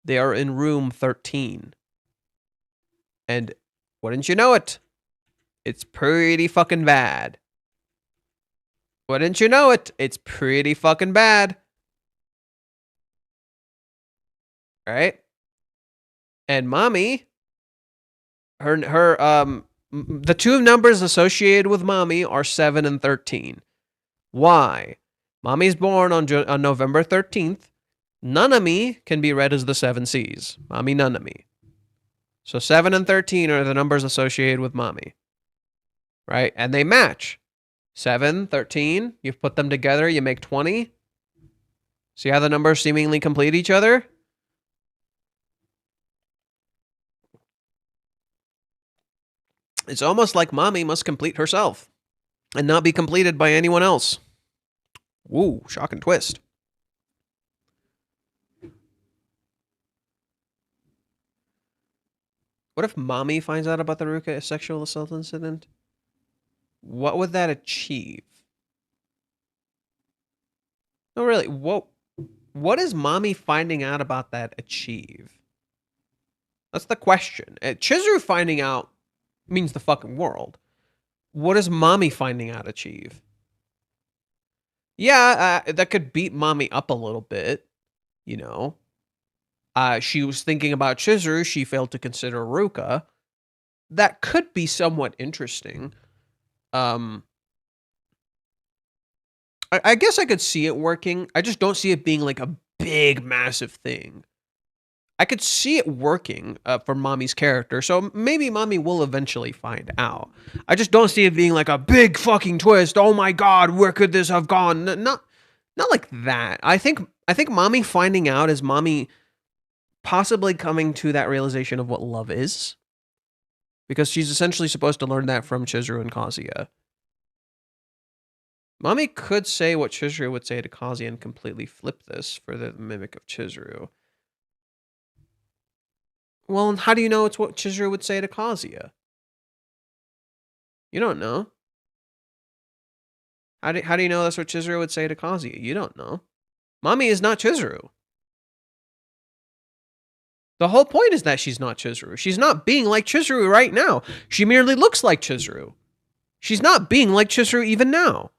They are in room 13. And wouldn't you know it? It's pretty fucking bad. Wouldn't you know it? It's pretty fucking bad. Right? And mommy, the two numbers associated with mommy are 7 and 13. Why? Mommy's born on November 13th. Nanami can be read as the 7 C's. Mommy Nanami. So 7 and 13 are the numbers associated with mommy. Right? And they match. 7, 13, you put them together, you make 20. See how the numbers seemingly complete each other? It's almost like mommy must complete herself and not be completed by anyone else. Woo, shock and twist. What if mommy finds out about the Ruka sexual assault incident? What would that achieve? No, really, what is mommy finding out about that achieve? That's the question. Chizuru finding out means the fucking world. What does mommy finding out achieve? Yeah, that could beat mommy up a little bit, you know. She was thinking about Chizuru. She failed to consider Ruka. That could be somewhat interesting. I guess I could see it working. I just don't see it being like a big, massive thing. I could see it working for mommy's character, so maybe mommy will eventually find out. I just don't see it being like a big fucking twist. Oh my god, where could this have gone? Not like that. I think mommy finding out is mommy possibly coming to that realization of what love is, because she's essentially supposed to learn that from Chizuru and Kazuya. Mommy could say what Chizuru would say to Kazuya and completely flip this for the mimic of Chizuru. Well, and how do you know it's what Chizuru would say to Kazuya? You don't know. How do you know that's what Chizuru would say to Kazuya? You don't know. Mommy is not Chizuru. The whole point is that she's not Chizuru. She's not being like Chizuru right now. She merely looks like Chizuru. She's not being like Chizuru even now.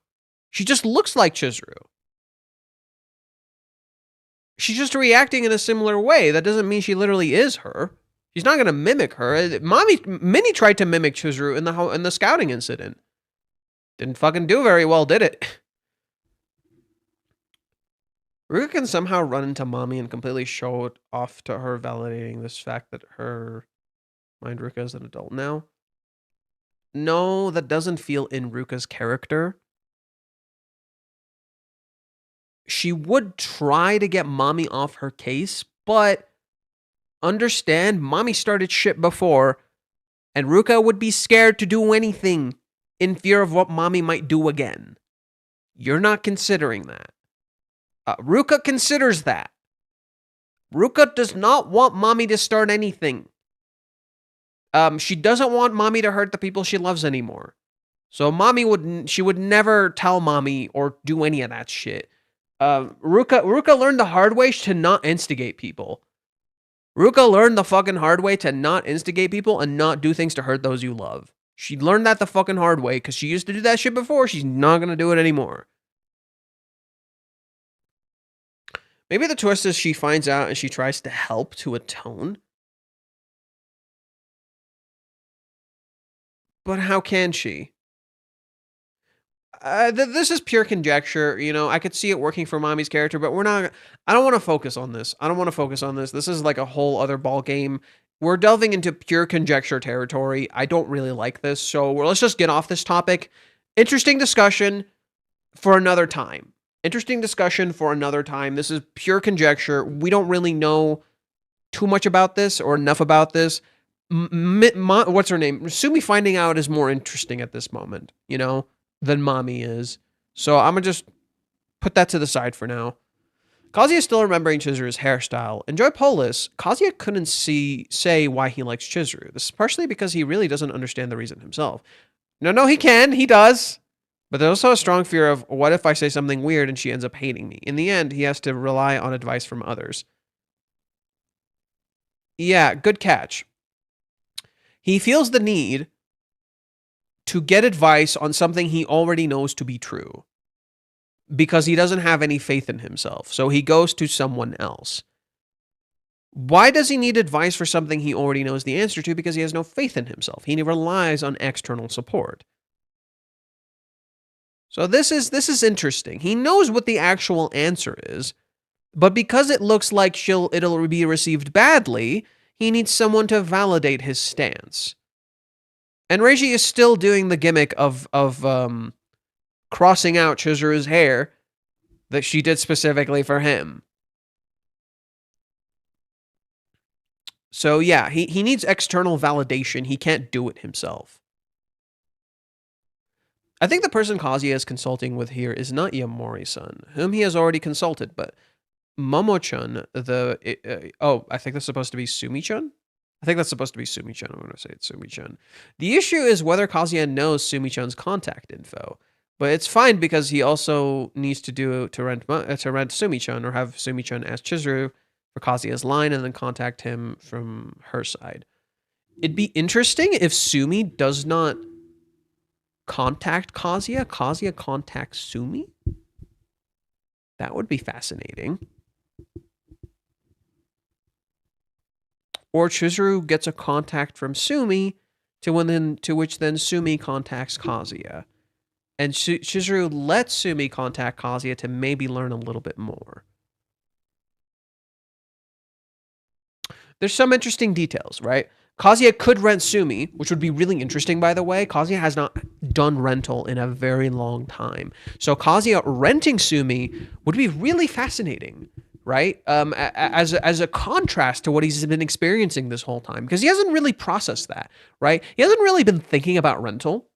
She just looks like Chizuru. She's just reacting in a similar way. That doesn't mean she literally is her. She's not going to mimic her. Minnie tried to mimic Chizuru in the scouting incident. Didn't fucking do very well, did it? Ruka can somehow run into mommy and completely show it off to her, validating this fact that her mind Ruka is an adult now. No, that doesn't feel in Ruka's character. She would try to get mommy off her case, but understand, mommy started shit before, and Ruka would be scared to do anything in fear of what mommy might do again. You're not considering that. Ruka considers that. Ruka does not want mommy to start anything. She doesn't want mommy to hurt the people she loves anymore. So she would never tell mommy or do any of that shit. Ruka learned the hard way to not instigate people. Ruka learned the fucking hard way to not instigate people and not do things to hurt those you love. She learned that the fucking hard way because she used to do that shit before. She's not going to do it anymore. Maybe the twist is she finds out and she tries to help to atone. But how can she? This is pure conjecture. You know, I could see it working for mommy's character, but I don't want to focus on this. This is like a whole other ball game. We're delving into pure conjecture territory. I don't really like this. So let's just get off this topic. Interesting discussion for another time. This is pure conjecture. We don't really know too much about this or enough about this. What's her name? Sumi finding out is more interesting at this moment, you know, than mommy is. So I'm going to just put that to the side for now. Kazuya is still remembering Chizuru's hairstyle. Enjoy Polis. Kazuya couldn't say why he likes Chizuru. This is partially because he really doesn't understand the reason himself. No, he can. He does. But there's also a strong fear of, what if I say something weird and she ends up hating me? In the end, he has to rely on advice from others. Yeah, good catch. He feels the need to get advice on something he already knows to be true because he doesn't have any faith in himself. So he goes to someone else. Why does he need advice for something he already knows the answer to? Because he has no faith in himself. He relies on external support. So this is interesting. He knows what the actual answer is, but because it looks like it'll be received badly, he needs someone to validate his stance. And Reiji is still doing the gimmick of crossing out Chizuru's hair that she did specifically for him. So yeah, he needs external validation. He can't do it himself. I think the person Kazuya is consulting with here is not Yamori-san, whom he has already consulted, but Momo-chan, I think that's supposed to be Sumi-chan? I think that's supposed to be Sumi-chan. I'm going to say it's Sumi-chan. The issue is whether Kazuya knows Sumi-chan's contact info. But it's fine because he also needs to rent Sumi-chan or have Sumi-chan ask Chizuru for Kazuya's line and then contact him from her side. It'd be interesting if Sumi does not contact Kazuya. Kazuya contacts Sumi? That would be fascinating. Or Chizuru gets a contact from Sumi to which then Sumi contacts Kazuya. And Chizuru lets Sumi contact Kazuya to maybe learn a little bit more. There's some interesting details, right? Kazuya could rent Sumi, which would be really interesting, by the way. Kazuya has not done rental in a very long time. So Kazuya renting Sumi would be really fascinating, right? As a contrast to what he's been experiencing this whole time. Because he hasn't really processed that, right? He hasn't really been thinking about rental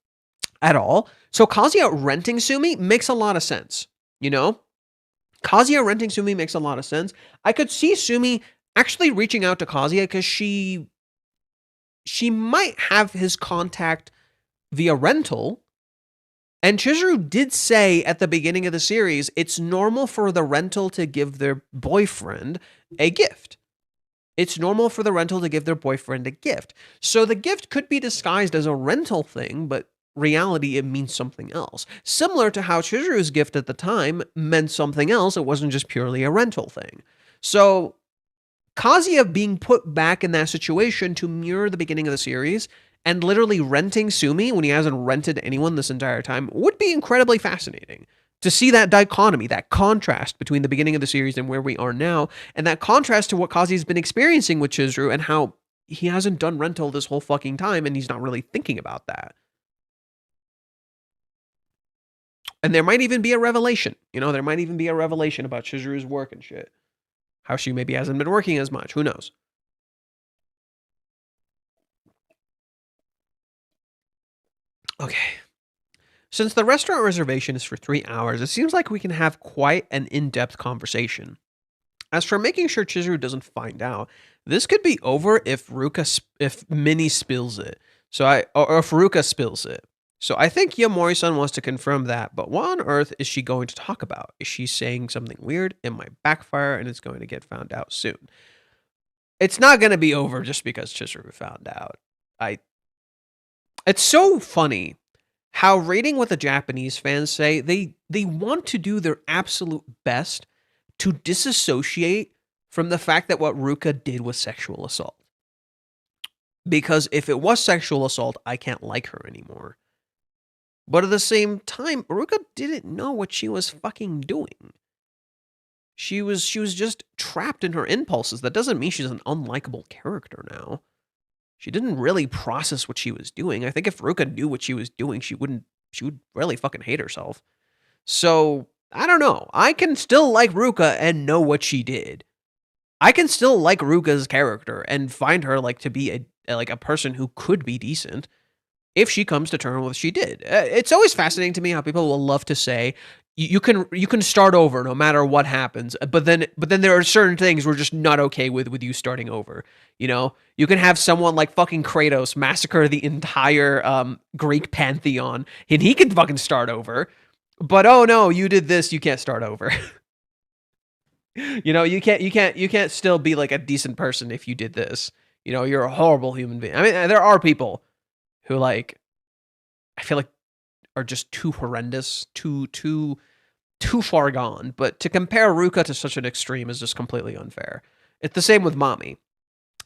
at all. So Kazuya renting Sumi makes a lot of sense, you know? Kazuya renting Sumi makes a lot of sense. I could see Sumi actually reaching out to Kazuya because she might have his contact via rental. And Chizuru did say at the beginning of the series, it's normal for the rental to give their boyfriend a gift. It's normal for the rental to give their boyfriend a gift. So the gift could be disguised as a rental thing, but reality, it means something else. Similar to how Chizuru's gift at the time meant something else. It wasn't just purely a rental thing. So Kazuya being put back in that situation to mirror the beginning of the series and literally renting Sumi when he hasn't rented anyone this entire time would be incredibly fascinating. To see that dichotomy, that contrast between the beginning of the series and where we are now, and that contrast to what Kazuya's been experiencing with Chizuru and how he hasn't done rental this whole fucking time and he's not really thinking about that. And there might even be a revelation. There might even be a revelation about Chizuru's work and shit. How she maybe hasn't been working as much. Who knows? Okay. Since the restaurant reservation is for 3 hours, it seems like we can have quite an in-depth conversation. As for making sure Chizuru doesn't find out, this could be over if Minnie spills it. Or if Ruka spills it. So I think Yamori-san wants to confirm that, but what on earth is she going to talk about? Is she saying something weird? It might backfire and it's going to get found out soon. It's not going to be over just because Chizuru found out. It's so funny how reading what the Japanese fans say, they want to do their absolute best to disassociate from the fact that what Ruka did was sexual assault. Because if it was sexual assault, I can't like her anymore. But at the same time, Ruka didn't know what she was fucking doing. She was just trapped in her impulses. That doesn't mean she's an unlikable character now. She didn't really process what she was doing. I think if Ruka knew what she was doing, she would really fucking hate herself. So, I don't know. I can still like Ruka and know what she did. I can still like Ruka's character and find her to be a person who could be decent if she comes to terms with what she did. It's always fascinating to me how people will love to say you can start over no matter what happens, but then there are certain things we're just not okay with you starting over. You can have someone like fucking Kratos massacre the entire Greek pantheon and he can fucking start over. But oh no, you did this, you can't start over. You can't still be like a decent person if you did this. You're a horrible human being. I mean, there are people who I feel like are just too horrendous, too far gone. But to compare Ruka to such an extreme is just completely unfair. It's the same with Mommy.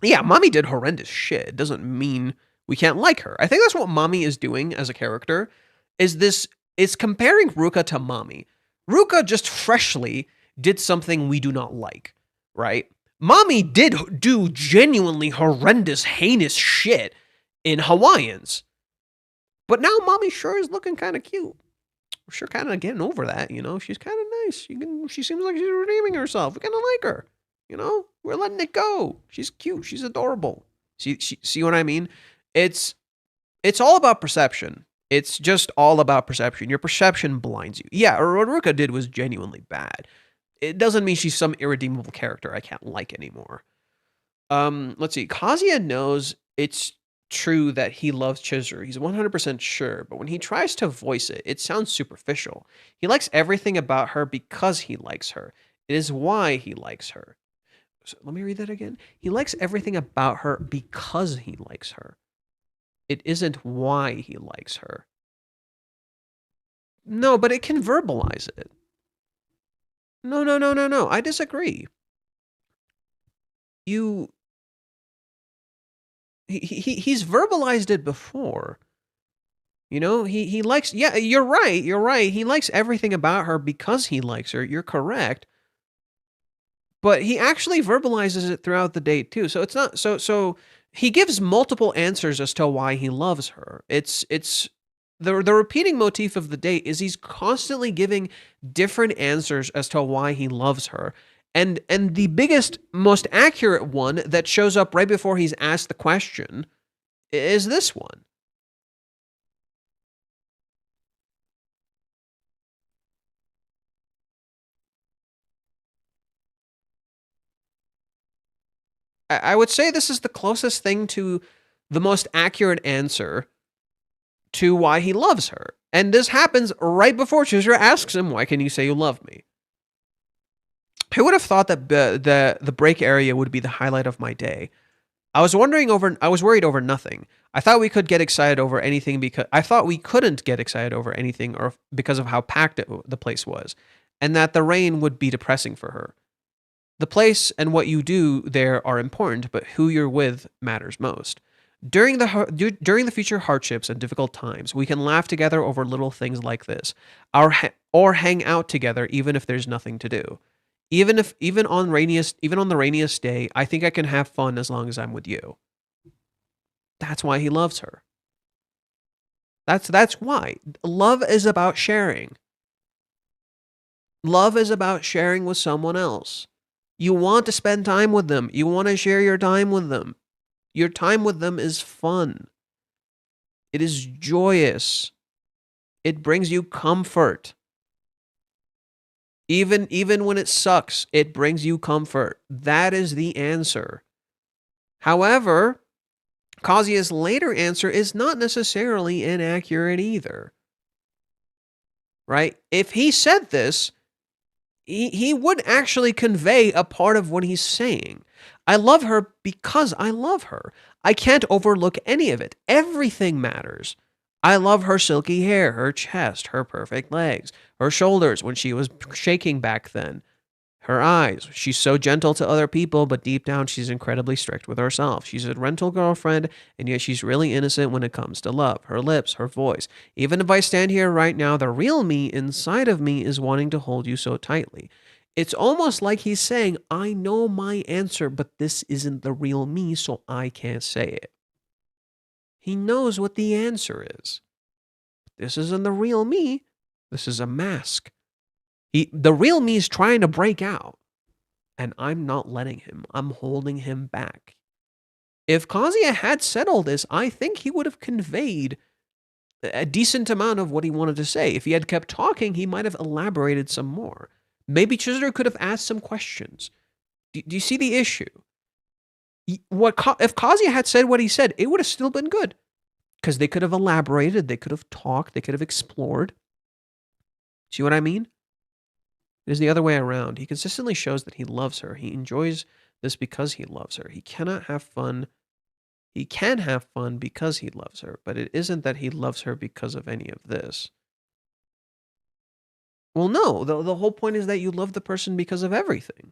Yeah, Mommy did horrendous shit. It doesn't mean we can't like her. I think that's what Mommy is doing as a character. Is comparing Ruka to Mommy. Ruka just freshly did something we do not like, right? Mommy did do genuinely horrendous, heinous shit in Hawaiians. But now Mommy sure is looking kind of cute. We're sure kind of getting over that, you know? She's kind of nice. She seems like she's redeeming herself. We kind of like her. You know, we're letting it go. She's cute. She's adorable. See what I mean? It's all about perception. It's just all about perception. Your perception blinds you. Yeah, what Ruka did was genuinely bad. It doesn't mean she's some irredeemable character I can't like anymore. Let's see. Kazuya knows it's true that he loves Chizuru. He's 100% sure, but when he tries to voice it, it sounds superficial. He likes everything about her because he likes her. It is why he likes her. So let me read that again. He likes everything about her because he likes her. It isn't why he likes her. No, but it can verbalize it. No. I disagree. He's verbalized it before. You know, he likes, yeah, you're right. He likes everything about her because he likes her. You're correct. But he actually verbalizes it throughout the date too. So it's not so he gives multiple answers as to why he loves her. It's the repeating motif of the date is he's constantly giving different answers as to why he loves her. And the biggest, most accurate one that shows up right before he's asked the question is this one. I would say this is the closest thing to the most accurate answer to why he loves her. And this happens right before Chizuru asks him, why can you say you love me? Who would have thought that the break area would be the highlight of my day? I was worried over nothing. I thought we could get excited over anything because I thought we couldn't get excited over anything or because of how packed the place was, and that the rain would be depressing for her. The place and what you do there are important, but who you're with matters most. During the future hardships and difficult times, we can laugh together over little things like this, or hang out together even if there's nothing to do. Even on the rainiest day, I think I can have fun as long as I'm with you. That's why he loves her. That's why. Love is about sharing. Love is about sharing with someone else. You want to spend time with them. You want to share your time with them. Your time with them is fun. It is joyous. It brings you comfort. Even when it sucks, it brings you comfort. That is the answer. However, Kazuya's later answer is not necessarily inaccurate either. Right? If he said this, he would actually convey a part of what he's saying. I love her because I love her. I can't overlook any of it. Everything matters. I love her silky hair, her chest, her perfect legs, her shoulders when she was shaking back then. Her eyes. She's so gentle to other people, but deep down she's incredibly strict with herself. She's a rental girlfriend, and yet she's really innocent when it comes to love. Her lips, her voice. Even if I stand here right now, the real me inside of me is wanting to hold you so tightly. It's almost like he's saying, I know my answer, but this isn't the real me, so I can't say it. He knows what the answer is. This isn't the real me. This is a mask. The real me is trying to break out, and I'm not letting him. I'm holding him back. If Kazuya had said all this, I think he would have conveyed a decent amount of what he wanted to say. If he had kept talking, he might have elaborated some more. Maybe Chizuru could have asked some questions. Do you see the issue? If Kazuya had said what he said, it would have still been good. Because they could have elaborated, they could have talked, they could have explored. See what I mean? It is the other way around. He consistently shows that he loves her. He enjoys this because he loves her. He cannot have fun. He can have fun because he loves her, but it isn't that he loves her because of any of this. Well, no, the whole point is that you love the person because of everything.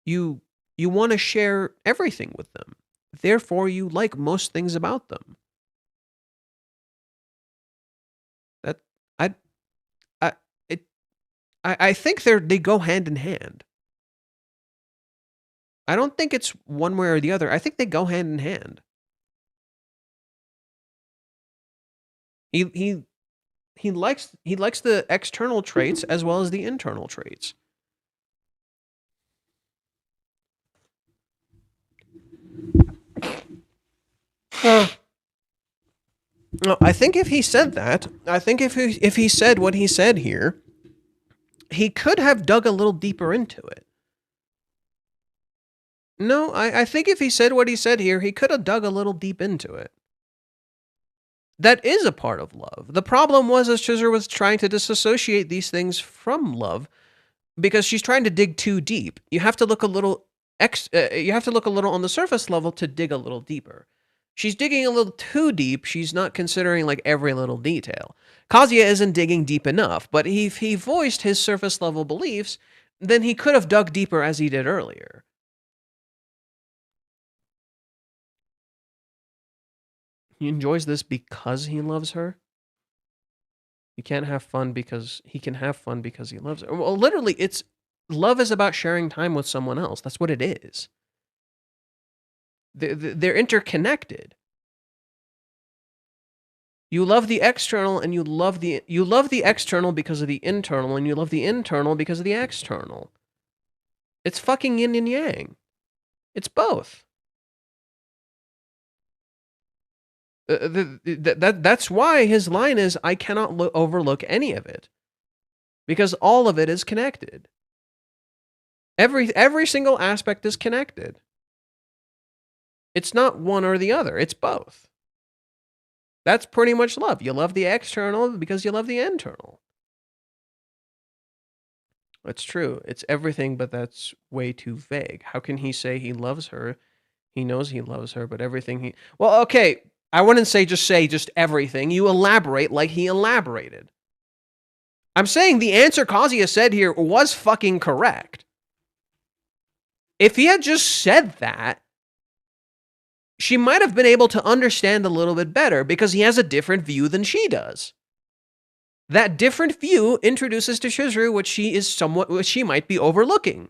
You want to share everything with them. Therefore, you like most things about them. I think they go hand in hand. I don't think it's one way or the other. I think they go hand in hand. He likes the external traits as well as the internal traits. No, I think if he said that, I think if he said what he said here, he could have dug a little deeper into it. No, I think if he said what he said here, he could have dug a little deep into it. That is a part of love. The problem was as Chizuru was trying to disassociate these things from love because she's trying to dig too deep. You have to look a little on the surface level to dig a little deeper. She's digging a little too deep. She's not considering like every little detail. Kazuya isn't digging deep enough, but if he voiced his surface level beliefs, then he could have dug deeper as he did earlier. He enjoys this because he loves her. He can't have fun because he can have fun because he loves her. Well, literally, love is about sharing time with someone else. That's what it is. They're interconnected. You love the external and you love the external because of the internal, and you love the internal because of the external. It's fucking yin and yang. It's both. That's why his line is, I cannot overlook any of it. Because all of it is connected. Every single aspect is connected. It's not one or the other. It's both. That's pretty much love. You love the external because you love the internal. That's true. It's everything, but that's way too vague. How can he say he loves her? He knows he loves her, but everything he... Well, okay, I wouldn't say just everything. You elaborate like he elaborated. I'm saying the answer Kazuya said here was fucking correct. If he had just said that, she might have been able to understand a little bit better because he has a different view than she does. That different view introduces to Chizuru what she might be overlooking.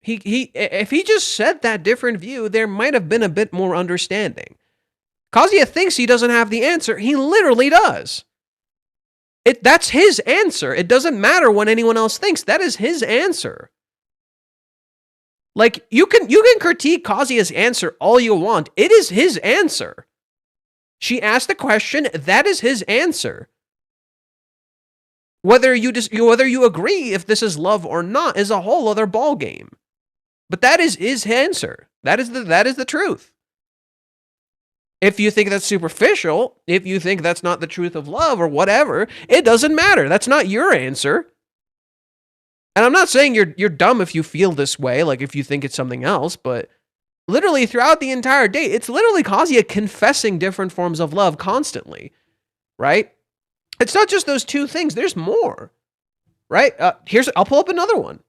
If he just said that different view, there might have been a bit more understanding. Kazuya thinks he doesn't have the answer. He literally does. That's his answer. It doesn't matter what anyone else thinks. That is his answer. Like, you can critique Kazuya's answer all you want. It is his answer. She asked a question. That is his answer. Whether you agree if this is love or not is a whole other ballgame. But that is his answer. That is the truth. If you think that's superficial, if you think that's not the truth of love or whatever, it doesn't matter. That's not your answer. And I'm not saying you're dumb if you feel this way, like if you think it's something else, but literally throughout the entire day, it's literally Kazuya confessing different forms of love constantly, right? It's not just those two things. There's more, right? I'll pull up another one.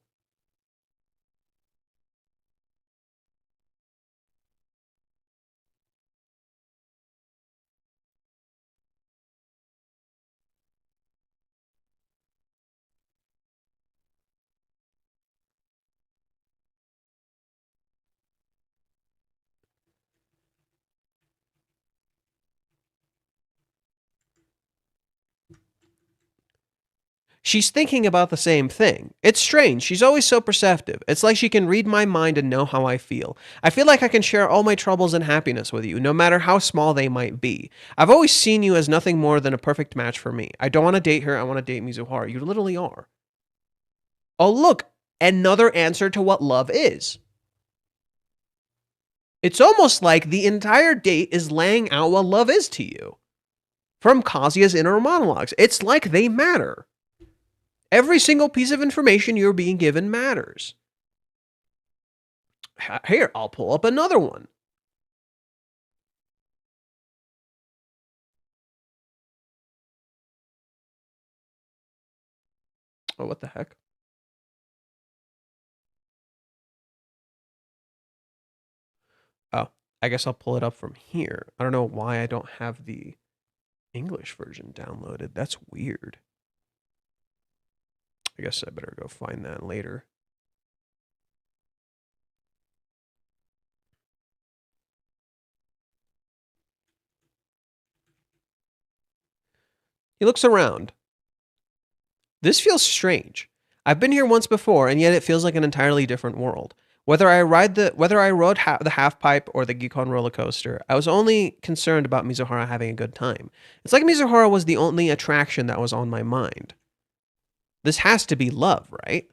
She's thinking about the same thing. It's strange. She's always so perceptive. It's like she can read my mind and know how I feel. I feel like I can share all my troubles and happiness with you, no matter how small they might be. I've always seen you as nothing more than a perfect match for me. I don't want to date her. I want to date Mizuhara. You literally are. Oh, look. Another answer to what love is. It's almost like the entire date is laying out what love is to you. From Kazuya's inner monologues. It's like they matter. Every single piece of information you're being given matters. Here, I'll pull up another one. Oh, what the heck? Oh, I guess I'll pull it up from here. I don't know why I don't have the English version downloaded. That's weird. I guess I better go find that later. He looks around. This feels strange. I've been here once before, and yet it feels like an entirely different world. Whether I rode the half pipe or the Geekon roller coaster, I was only concerned about Mizuhara having a good time. It's like Mizuhara was the only attraction that was on my mind. This has to be love, right?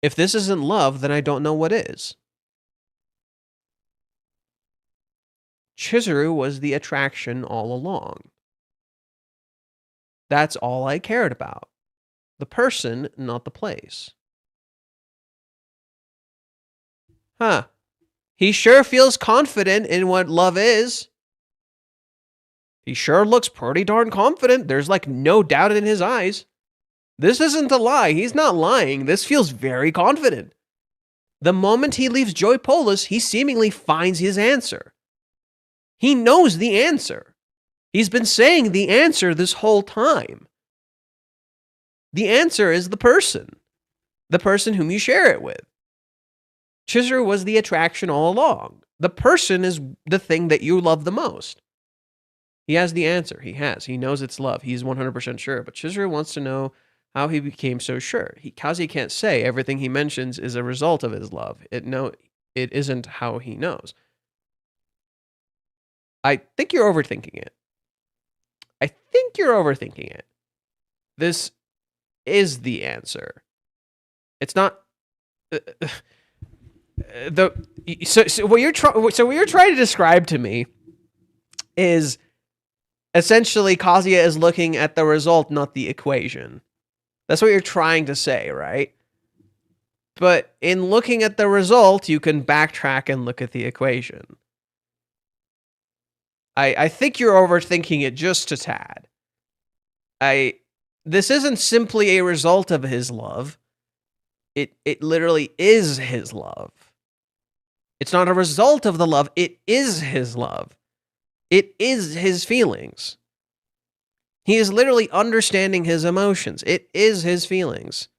If this isn't love, then I don't know what is. Chizuru was the attraction all along. That's all I cared about. The person, not the place. Huh. He sure feels confident in what love is. He sure looks pretty darn confident. There's like no doubt in his eyes. This isn't a lie. He's not lying. This feels very confident. The moment he leaves Joy Polis, he seemingly finds his answer. He knows the answer. He's been saying the answer this whole time. The answer is the person whom you share it with. Chizuru was the attraction all along. The person is the thing that you love the most. He has the answer. He knows it's love. He's 100% sure. But Chizuru wants to know how he became so sure. Kazi can't say everything he mentions is a result of his love. It isn't how he knows. I think you're overthinking it. This is the answer. It's not what you're trying to describe to me is essentially Kazuya is looking at the result, not the equation. That's what you're trying to say, right? But in looking at the result, you can backtrack and look at the equation. I think you're overthinking it just a tad. This isn't simply a result of his love. It literally is his love. It's not a result of the love. It is his love. It is his feelings. He is literally understanding his emotions. It is his feelings.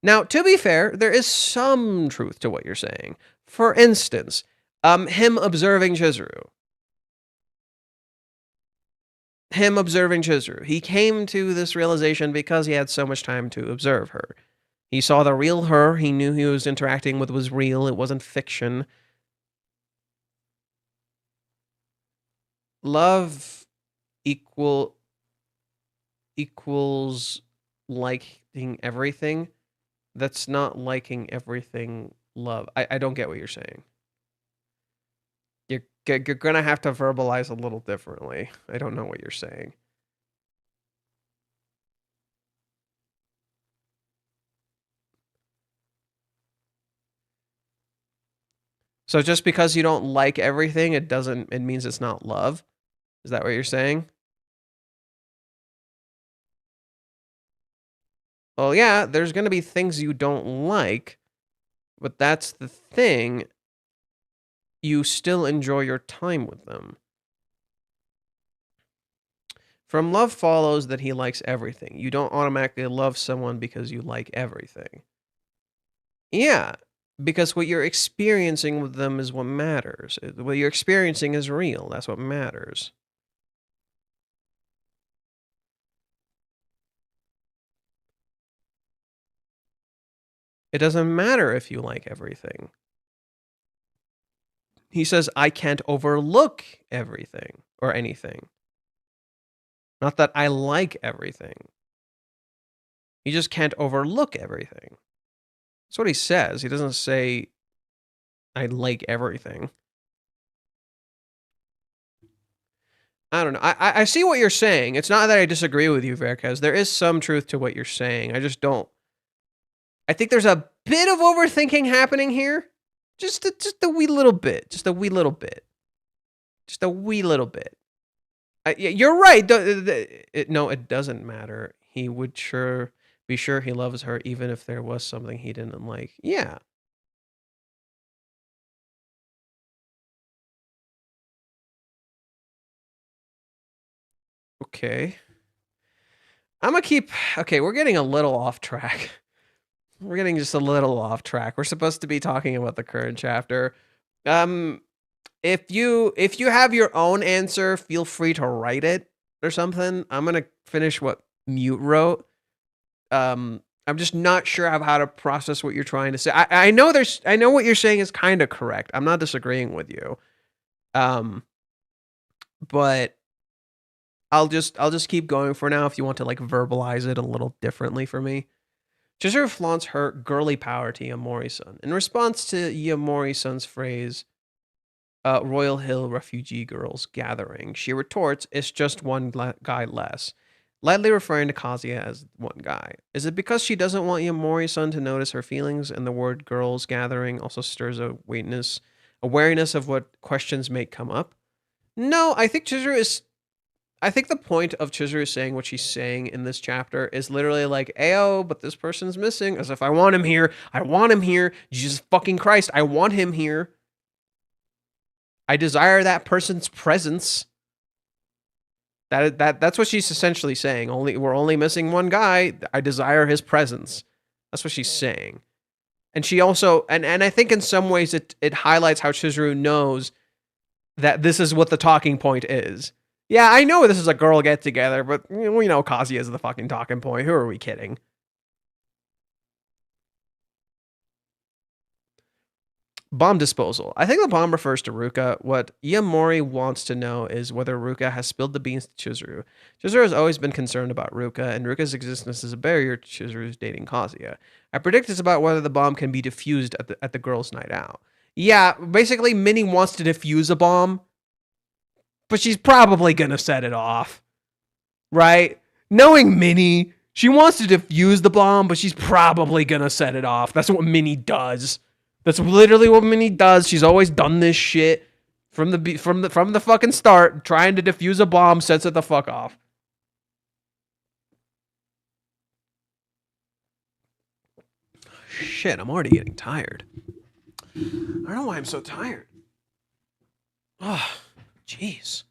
Now, to be fair, there is some truth to what you're saying. For instance, him observing Chizuru. He came to this realization because he had so much time to observe her. He saw the real her. He knew he was interacting with was real. It wasn't fiction. Love equals liking everything. That's not liking everything love. I don't get what you're saying. You're going to have to verbalize a little differently. I don't know what you're saying. So just because you don't like everything, it means it's not love? Is that what you're saying? Well, yeah, there's going to be things you don't like, but that's the thing. You still enjoy your time with them. From love follows that he likes everything. You don't automatically love someone because you like everything. Yeah, because what you're experiencing with them is what matters. What you're experiencing is real. That's what matters. It doesn't matter if you like everything. He says, I can't overlook everything or anything. Not that I like everything. He just can't overlook everything. That's what he says. He doesn't say, I like everything. I don't know. I see what you're saying. It's not that I disagree with you, Varicus. There is some truth to what you're saying. I just don't. I think there's a bit of overthinking happening here. Just a wee little bit. Just a wee little bit. Just a wee little bit. You're right. No, it doesn't matter. He would be sure he loves her even if there was something he didn't like. Yeah. Okay. I'm gonna keep. Okay, we're getting a little off track. We're getting just a little off track. We're supposed to be talking about the current chapter. If you have your own answer, feel free to write it or something. I'm gonna finish what Mute wrote. I'm just not sure of how to process what you're trying to say. I know what you're saying is kind of correct. I'm not disagreeing with you. But I'll just keep going for now if you want to like verbalize it a little differently for me. Chizuru flaunts her girly power to Yamori-san. In response to Yamori-san's phrase, Royal Hill Refugee Girls Gathering, she retorts, it's just one guy less, lightly referring to Kazuya as one guy. Is it because she doesn't want Yamori-san to notice her feelings and the word girls gathering also stirs awareness of what questions may come up? No, I think the point of Chizuru saying what she's saying in this chapter is literally like, ayo, but this person's missing. As if I want him here. I want him here. Jesus fucking Christ, I want him here. I desire that person's presence. That's what she's essentially saying. We're only missing one guy. I desire his presence. That's what she's saying. And she also, and I think in some ways it highlights how Chizuru knows that this is what the talking point is. Yeah, I know this is a girl get together, but we know Kazuya is the fucking talking point. Who are we kidding? Bomb disposal. I think the bomb refers to Ruka. What Iamori wants to know is whether Ruka has spilled the beans to Chizuru. Chizuru has always been concerned about Ruka, and Ruka's existence is a barrier to Chizuru's dating Kazuya. I predict it's about whether the bomb can be diffused at the girls' night out. Yeah, basically Minnie wants to defuse a bomb, but she's probably gonna set it off. Right? Knowing Minnie, she wants to defuse the bomb, but she's probably gonna set it off. That's what Minnie does. That's literally what Minnie does. She's always done this shit from the fucking start, trying to defuse a bomb, sets it the fuck off. Shit, I'm already getting tired. I don't know why I'm so tired. Oh, jeez.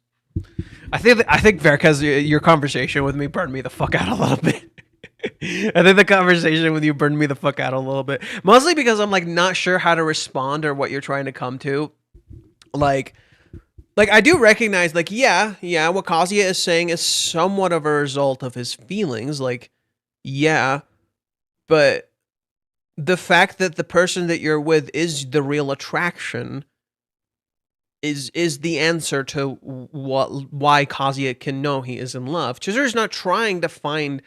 I think Varicus, your conversation with me burned me the fuck out a little bit. I think the conversation with you burned me the fuck out a little bit. Mostly because I'm like not sure how to respond or what you're trying to come to. Like I do recognize like, yeah, what Kazuya is saying is somewhat of a result of his feelings. Like, yeah, but the fact that the person that you're with is the real attraction is the answer to why Kazuya can know he is in love. Chizuru's not trying to find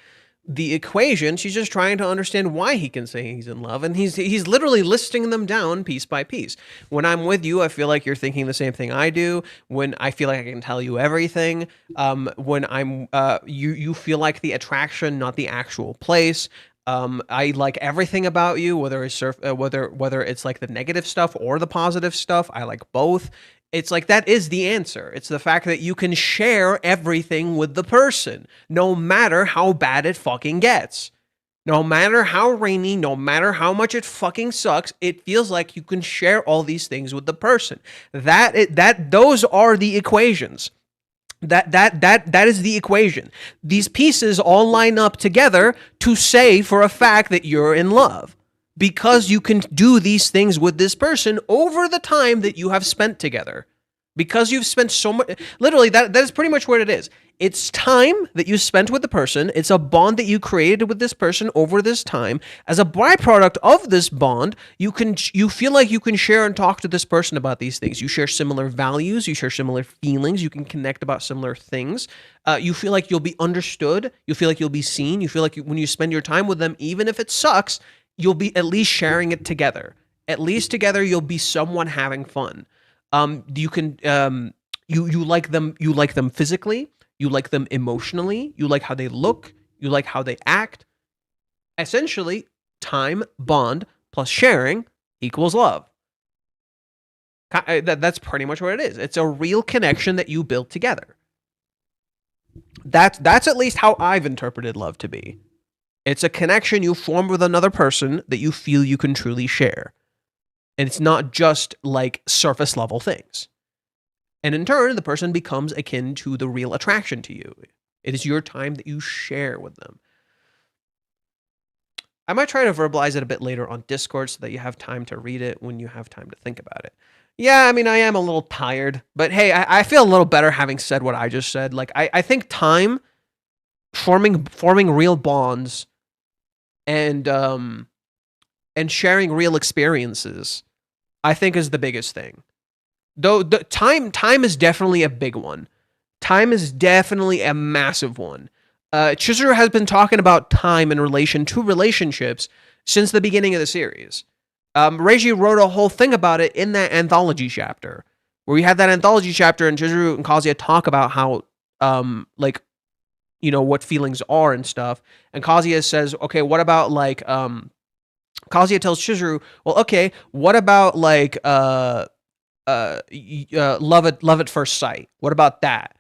the equation. She's just trying to understand why he can say he's in love, and he's literally listing them down piece by piece. When I'm with you, I feel like you're thinking the same thing I do. When I feel like I can tell you everything. When I'm you feel like the attraction, not the actual place. I like everything about you, whether it's whether it's like the negative stuff or the positive stuff. I like both. It's like that is the answer. It's the fact that you can share everything with the person, no matter how bad it fucking gets. No matter how rainy, no matter how much it fucking sucks, it feels like you can share all these things with the person. Those are the equations. That is the equation. These pieces all line up together to say for a fact that you're in love. Because you can do these things with this person over the time that you have spent together. Because you've spent so much... Literally, that is pretty much what it is. It's time that you spent with the person. It's a bond that you created with this person over this time. As a byproduct of this bond, you feel like you can share and talk to this person about these things. You share similar values. You share similar feelings. You can connect about similar things. You feel like you'll be understood. You feel like you'll be seen. You feel like when you spend your time with them, even if it sucks, you'll be at least sharing it together. At least together, you'll be someone having fun. You can You like them physically, you like them emotionally, you like how they look, you like how they act. Essentially, time, bond, plus sharing equals love. That's pretty much what it is. It's a real connection that you build together. That's at least how I've interpreted love to be. It's a connection you form with another person that you feel you can truly share. And it's not just like surface level things. And in turn, the person becomes akin to the real attraction to you. It is your time that you share with them. I might try to verbalize it a bit later on Discord so that you have time to read it when you have time to think about it. Yeah, I mean, I am a little tired, but hey, I feel a little better having said what I just said. Like, I think time, forming real bonds, and sharing real experiences, I think is the biggest thing. Though the time is definitely a big one. Time is definitely a massive one. Chizuru has been talking about time in relation to relationships since the beginning of the series. Reiji wrote a whole thing about it in that anthology chapter, where we had that anthology chapter and Chizuru and Kazuya talk about how, like, you know, what feelings are and stuff. And Kazuya says, okay, what about like, Kazuya tells Chizuru, well, okay, what about like, love at first sight? What about that?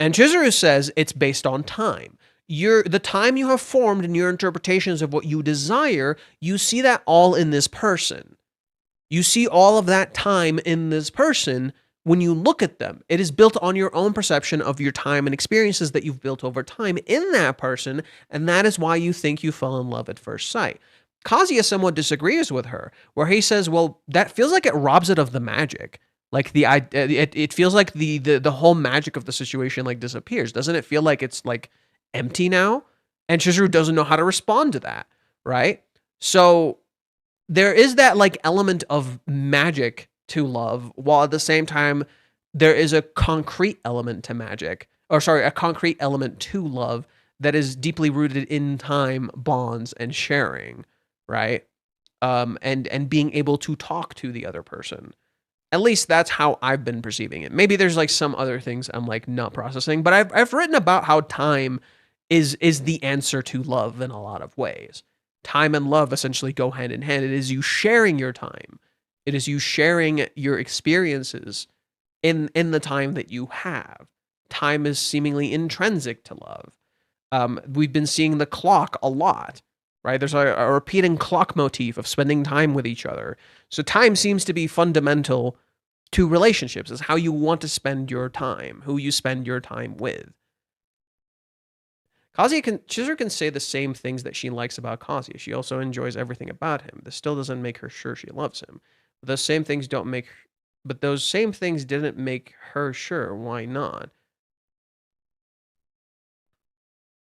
And Chizuru says it's based on time. The time you have formed in your interpretations of what you desire, you see that all in this person. You see all of that time in this person when you look at them. It is built on your own perception of your time and experiences that you've built over time in that person, and that is why you think you fell in love at first sight. Kazuya somewhat disagrees with her, where he says, well, that feels like it robs it of the magic. Like it feels like the whole magic of the situation like disappears. Doesn't it feel like it's like empty now? And Chizuru doesn't know how to respond to that, right? So there is that like element of magic to love, while at the same time there is a concrete element to a concrete element to love that is deeply rooted in time, bonds, and sharing, right? And being able to talk to the other person. At least that's how I've been perceiving it. Maybe there's like some other things I'm like not processing, but I've written about how time is the answer to love in a lot of ways. Time and love essentially go hand in hand. It is you sharing your time. It is you sharing your experiences in the time that you have. Time is seemingly intrinsic to love. We've been seeing the clock a lot, right? There's a repeating clock motif of spending time with each other. So time seems to be fundamental to relationships. Is how you want to spend your time, who you spend your time with. Chizuru can say the same things that she likes about Kazuya. She also enjoys everything about him. This still doesn't make her sure she loves him. But those same things didn't make her sure. Why not?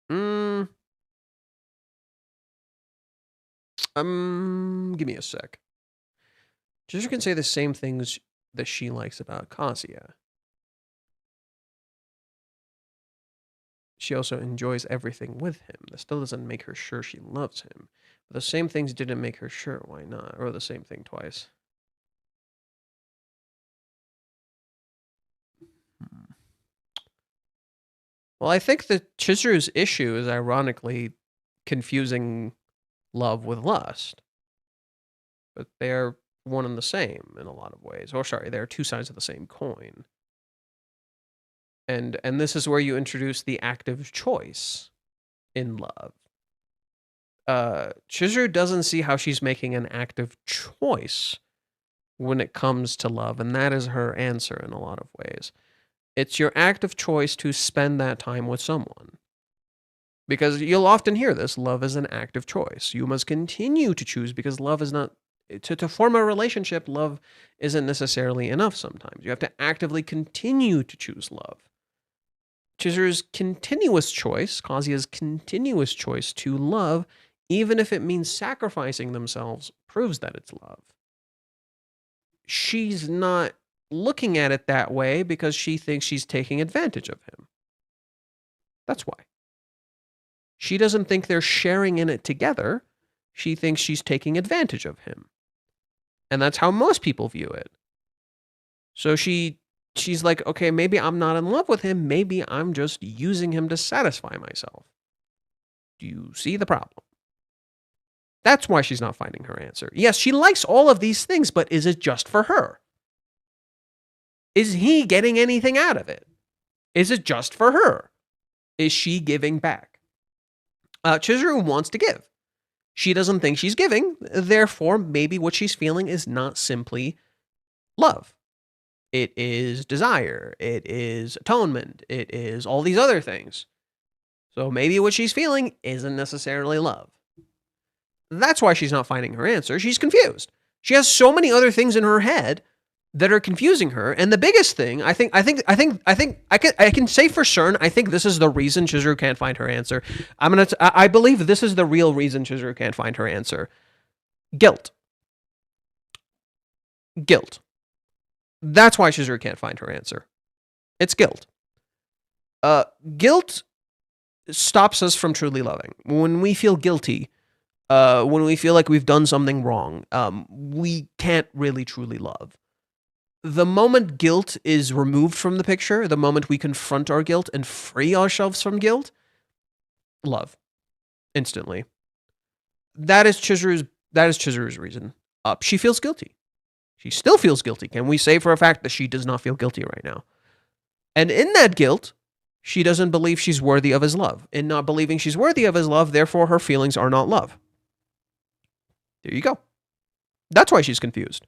Give me a sec. Chizuru can say the same things that she likes about Kazuya. She also enjoys everything with him. That still doesn't make her sure she loves him. But the same things didn't make her sure. Why not? Or the same thing twice. Well, I think that Chizuru's issue is ironically confusing love with lust. But they're one and the same in a lot of ways. Or sorry, they're two sides of the same coin. And this is where you introduce the active choice in love. Chizuru doesn't see how she's making an active choice when it comes to love, and that is her answer in a lot of ways. It's your active choice to spend that time with someone. Because you'll often hear this, love is an active choice. You must continue to choose because love is not, to form a relationship, love isn't necessarily enough sometimes. You have to actively continue to choose love. Chizuru's continuous choice, Kazuya's continuous choice to love, even if it means sacrificing themselves, proves that it's love. She's not looking at it that way because she thinks she's taking advantage of him. That's why. She doesn't think they're sharing in it together. She thinks she's taking advantage of him. And that's how most people view it. So she she's like, okay, maybe I'm not in love with him. Maybe I'm just using him to satisfy myself. Do you see the problem? That's why she's not finding her answer. Yes, she likes all of these things, but is it just for her? Is he getting anything out of it? Is it just for her? Is she giving back? Chizuru wants to give. She doesn't think she's giving. Therefore, maybe what she's feeling is not simply love. It is desire. It is atonement. It is all these other things. So maybe what she's feeling isn't necessarily love. That's why she's not finding her answer. She's confused. She has so many other things in her head that are confusing her. And the biggest thing, I can say for certain, I think this is the reason Chizuru can't find her answer. I believe this is the real reason Chizuru can't find her answer. Guilt. That's why Chizuru can't find her answer. It's guilt. Guilt stops us from truly loving. When we feel guilty, when we feel like we've done something wrong, we can't really truly love. The moment guilt is removed from the picture, the moment we confront our guilt and free ourselves from guilt, love. Instantly. That is Chizuru's reason. She feels guilty. She still feels guilty. Can we say for a fact that she does not feel guilty right now? And in that guilt, she doesn't believe she's worthy of his love. In not believing she's worthy of his love, therefore her feelings are not love. There you go. That's why she's confused.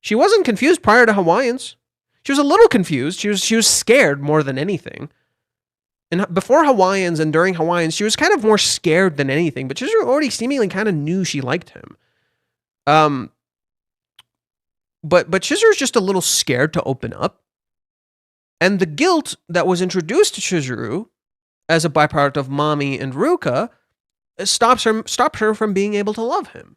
She wasn't confused prior to Hawaiians. She was a little confused. She was scared more than anything. And before Hawaiians and during Hawaiians, she was kind of more scared than anything. But Chizuru already seemingly kind of knew she liked him. But Chizuru's just a little scared to open up. And the guilt that was introduced to Chizuru as a byproduct of Mami and Ruka stops her from being able to love him.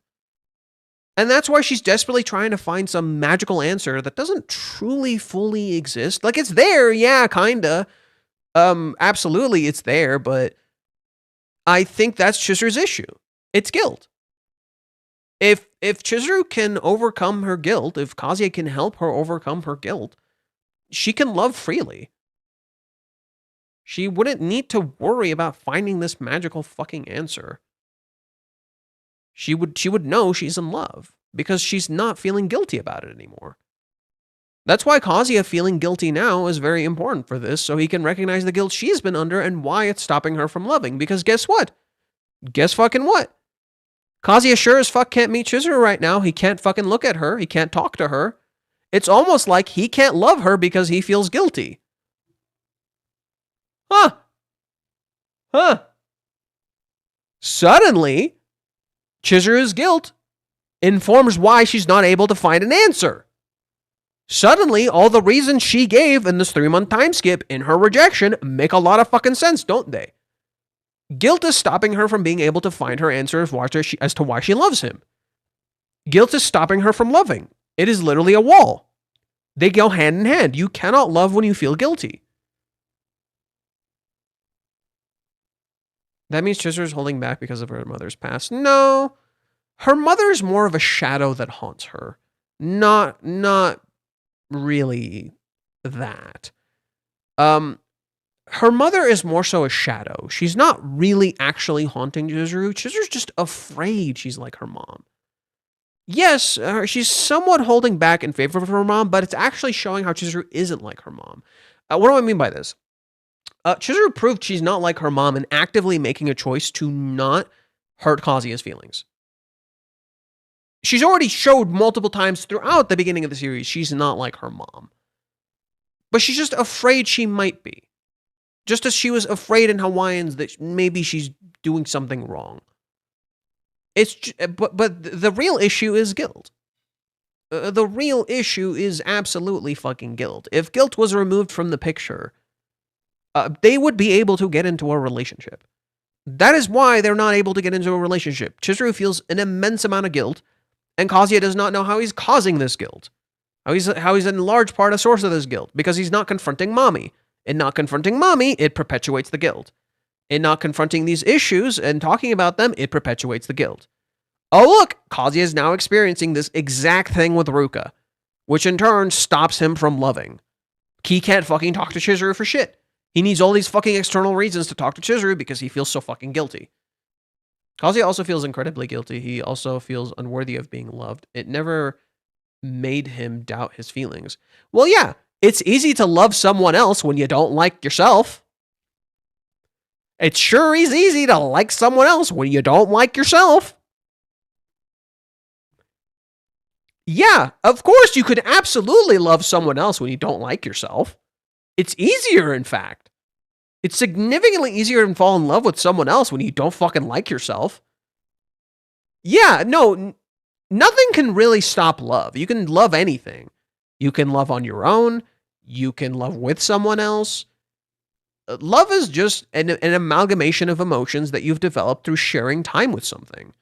And that's why she's desperately trying to find some magical answer that doesn't truly fully exist. Like, it's there, yeah, kinda. Absolutely, it's there, but I think that's Chizuru's issue. It's guilt. If Chizuru can overcome her guilt, if Kazuya can help her overcome her guilt, she can love freely. She wouldn't need to worry about finding this magical fucking answer. She would know she's in love because she's not feeling guilty about it anymore. That's why Kazuya feeling guilty now is very important for this, so he can recognize the guilt she's been under and why it's stopping her from loving. Because guess what? Guess fucking what? Kazuya sure as fuck can't meet Chizuru right now. He can't fucking look at her. He can't talk to her. It's almost like he can't love her because he feels guilty. Huh. Suddenly, Chizuru's guilt informs why she's not able to find an answer. Suddenly, all the reasons she gave in this 3-month time skip in her rejection make a lot of fucking sense, don't they? Guilt is stopping her from being able to find her answer as to why she loves him. Guilt is stopping her from loving. It is literally a wall. They go hand in hand. You cannot love when you feel guilty. That means Chizuru's holding back because of her mother's past. No. Her mother's more of a shadow that haunts her. Not really that. Her mother is more so a shadow. She's not really actually haunting Chizuru. Chizuru's just afraid she's like her mom. Yes, she's somewhat holding back in favor of her mom, but it's actually showing how Chizuru isn't like her mom. What do I mean by this? Chizuru proved she's not like her mom in actively making a choice to not hurt Kazuya's feelings. She's already showed multiple times throughout the beginning of the series she's not like her mom. But she's just afraid she might be. Just as she was afraid in Hawaiians that maybe she's doing something wrong. But the real issue is guilt. The real issue is absolutely fucking guilt. If guilt was removed from the picture, they would be able to get into a relationship. That is why they're not able to get into a relationship. Chizuru feels an immense amount of guilt, and Kazuya does not know how he's causing this guilt. How he's in large part a source of this guilt, because he's not confronting Mami. In not confronting Mami, it perpetuates the guilt. In not confronting these issues and talking about them, it perpetuates the guilt. Oh look, Kazuya is now experiencing this exact thing with Ruka, which in turn stops him from loving. He can't fucking talk to Chizuru for shit. He needs all these fucking external reasons to talk to Chizuru because he feels so fucking guilty. Kazuya also feels incredibly guilty. He also feels unworthy of being loved. It never made him doubt his feelings. Well, yeah, it's easy to love someone else when you don't like yourself. It sure is easy to like someone else when you don't like yourself. Yeah, of course you could absolutely love someone else when you don't like yourself. It's easier, in fact. It's significantly easier to fall in love with someone else when you don't fucking like yourself. Yeah, no, nothing can really stop love. You can love anything. You can love on your own. You can love with someone else. Love is just an amalgamation of emotions that you've developed through sharing time with something.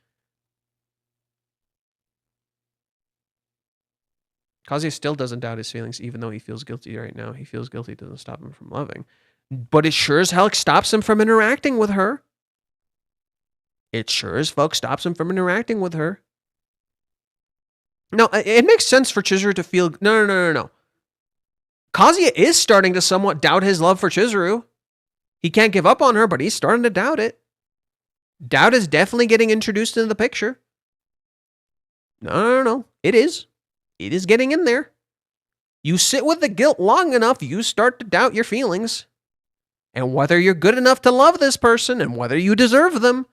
Kazuya still doesn't doubt his feelings, even though he feels guilty right now. He feels guilty doesn't stop him from loving. But it sure as hell stops him from interacting with her. It sure as fuck stops him from interacting with her. No, it makes sense for Chizuru to feel... No. Kazuya is starting to somewhat doubt his love for Chizuru. He can't give up on her, but he's starting to doubt it. Doubt is definitely getting introduced into the picture. No. It is. It is getting in there. You sit with the guilt long enough, you start to doubt your feelings. And whether you're good enough to love this person and whether you deserve them.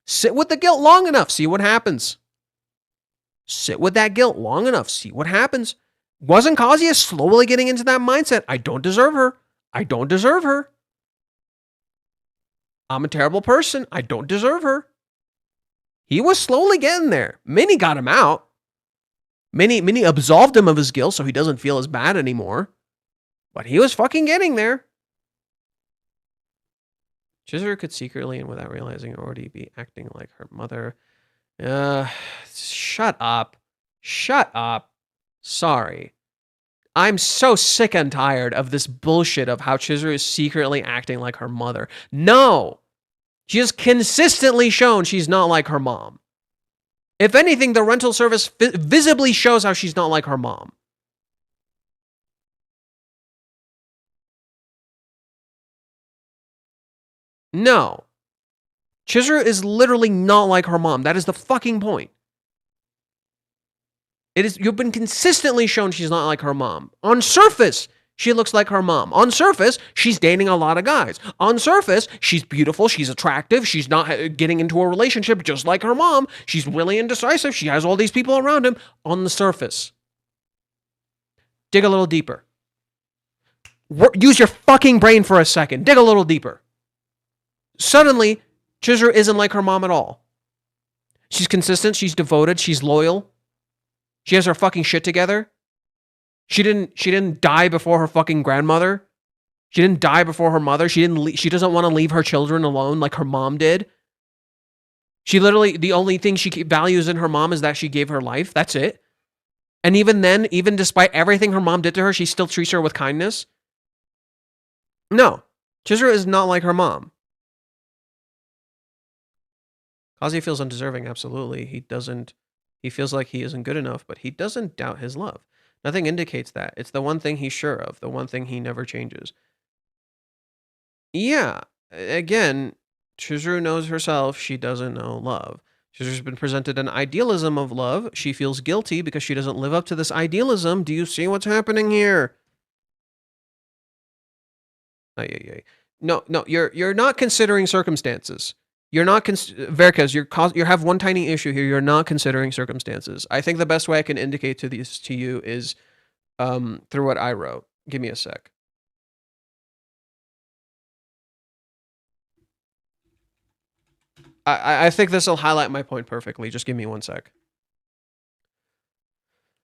Sit with the guilt long enough, see what happens. Sit with that guilt long enough, see what happens. Wasn't Kazuya slowly getting into that mindset? I don't deserve her. I don't deserve her. I'm a terrible person. I don't deserve her. He was slowly getting there. Minnie got him out. Minnie absolved him of his guilt so he doesn't feel as bad anymore. But he was fucking getting there. Chizuru could secretly and without realizing already be acting like her mother. Shut up. Shut up. Sorry. I'm so sick and tired of this bullshit of how Chizuru is secretly acting like her mother. No! She has consistently shown she's not like her mom. If anything, the rental service visibly shows how she's not like her mom. No. Chizuru is literally not like her mom. That is the fucking point. You've been consistently shown she's not like her mom. On surface, she looks like her mom. On surface, she's dating a lot of guys. On surface, she's beautiful, she's attractive, she's not getting into a relationship just like her mom. She's really indecisive, she has all these people around him. On the surface. Dig a little deeper. Use your fucking brain for a second. Dig a little deeper. Suddenly, Chizuru isn't like her mom at all. She's consistent, she's devoted, she's loyal. She has her fucking shit together. She didn't die before her fucking grandmother. She didn't die before her mother. She doesn't want to leave her children alone like her mom did. She literally, the only thing she values in her mom is that she gave her life. That's it. And even then, even despite everything her mom did to her, she still treats her with kindness. No. Chizuru is not like her mom. Kazuya feels undeserving, absolutely. He feels like he isn't good enough, but he doesn't doubt his love. Nothing indicates that. It's the one thing he's sure of, the one thing he never changes. Yeah, again, Chizuru knows herself, she doesn't know love. Chizuru's been presented an idealism of love. She feels guilty because she doesn't live up to this idealism. Do you see what's happening here? No, you're not considering circumstances. You're not Varicus, you have one tiny issue here. You're not considering circumstances. I think the best way I can indicate this to you is through what I wrote. Give me a sec. I think this will highlight my point perfectly. Just give me one sec.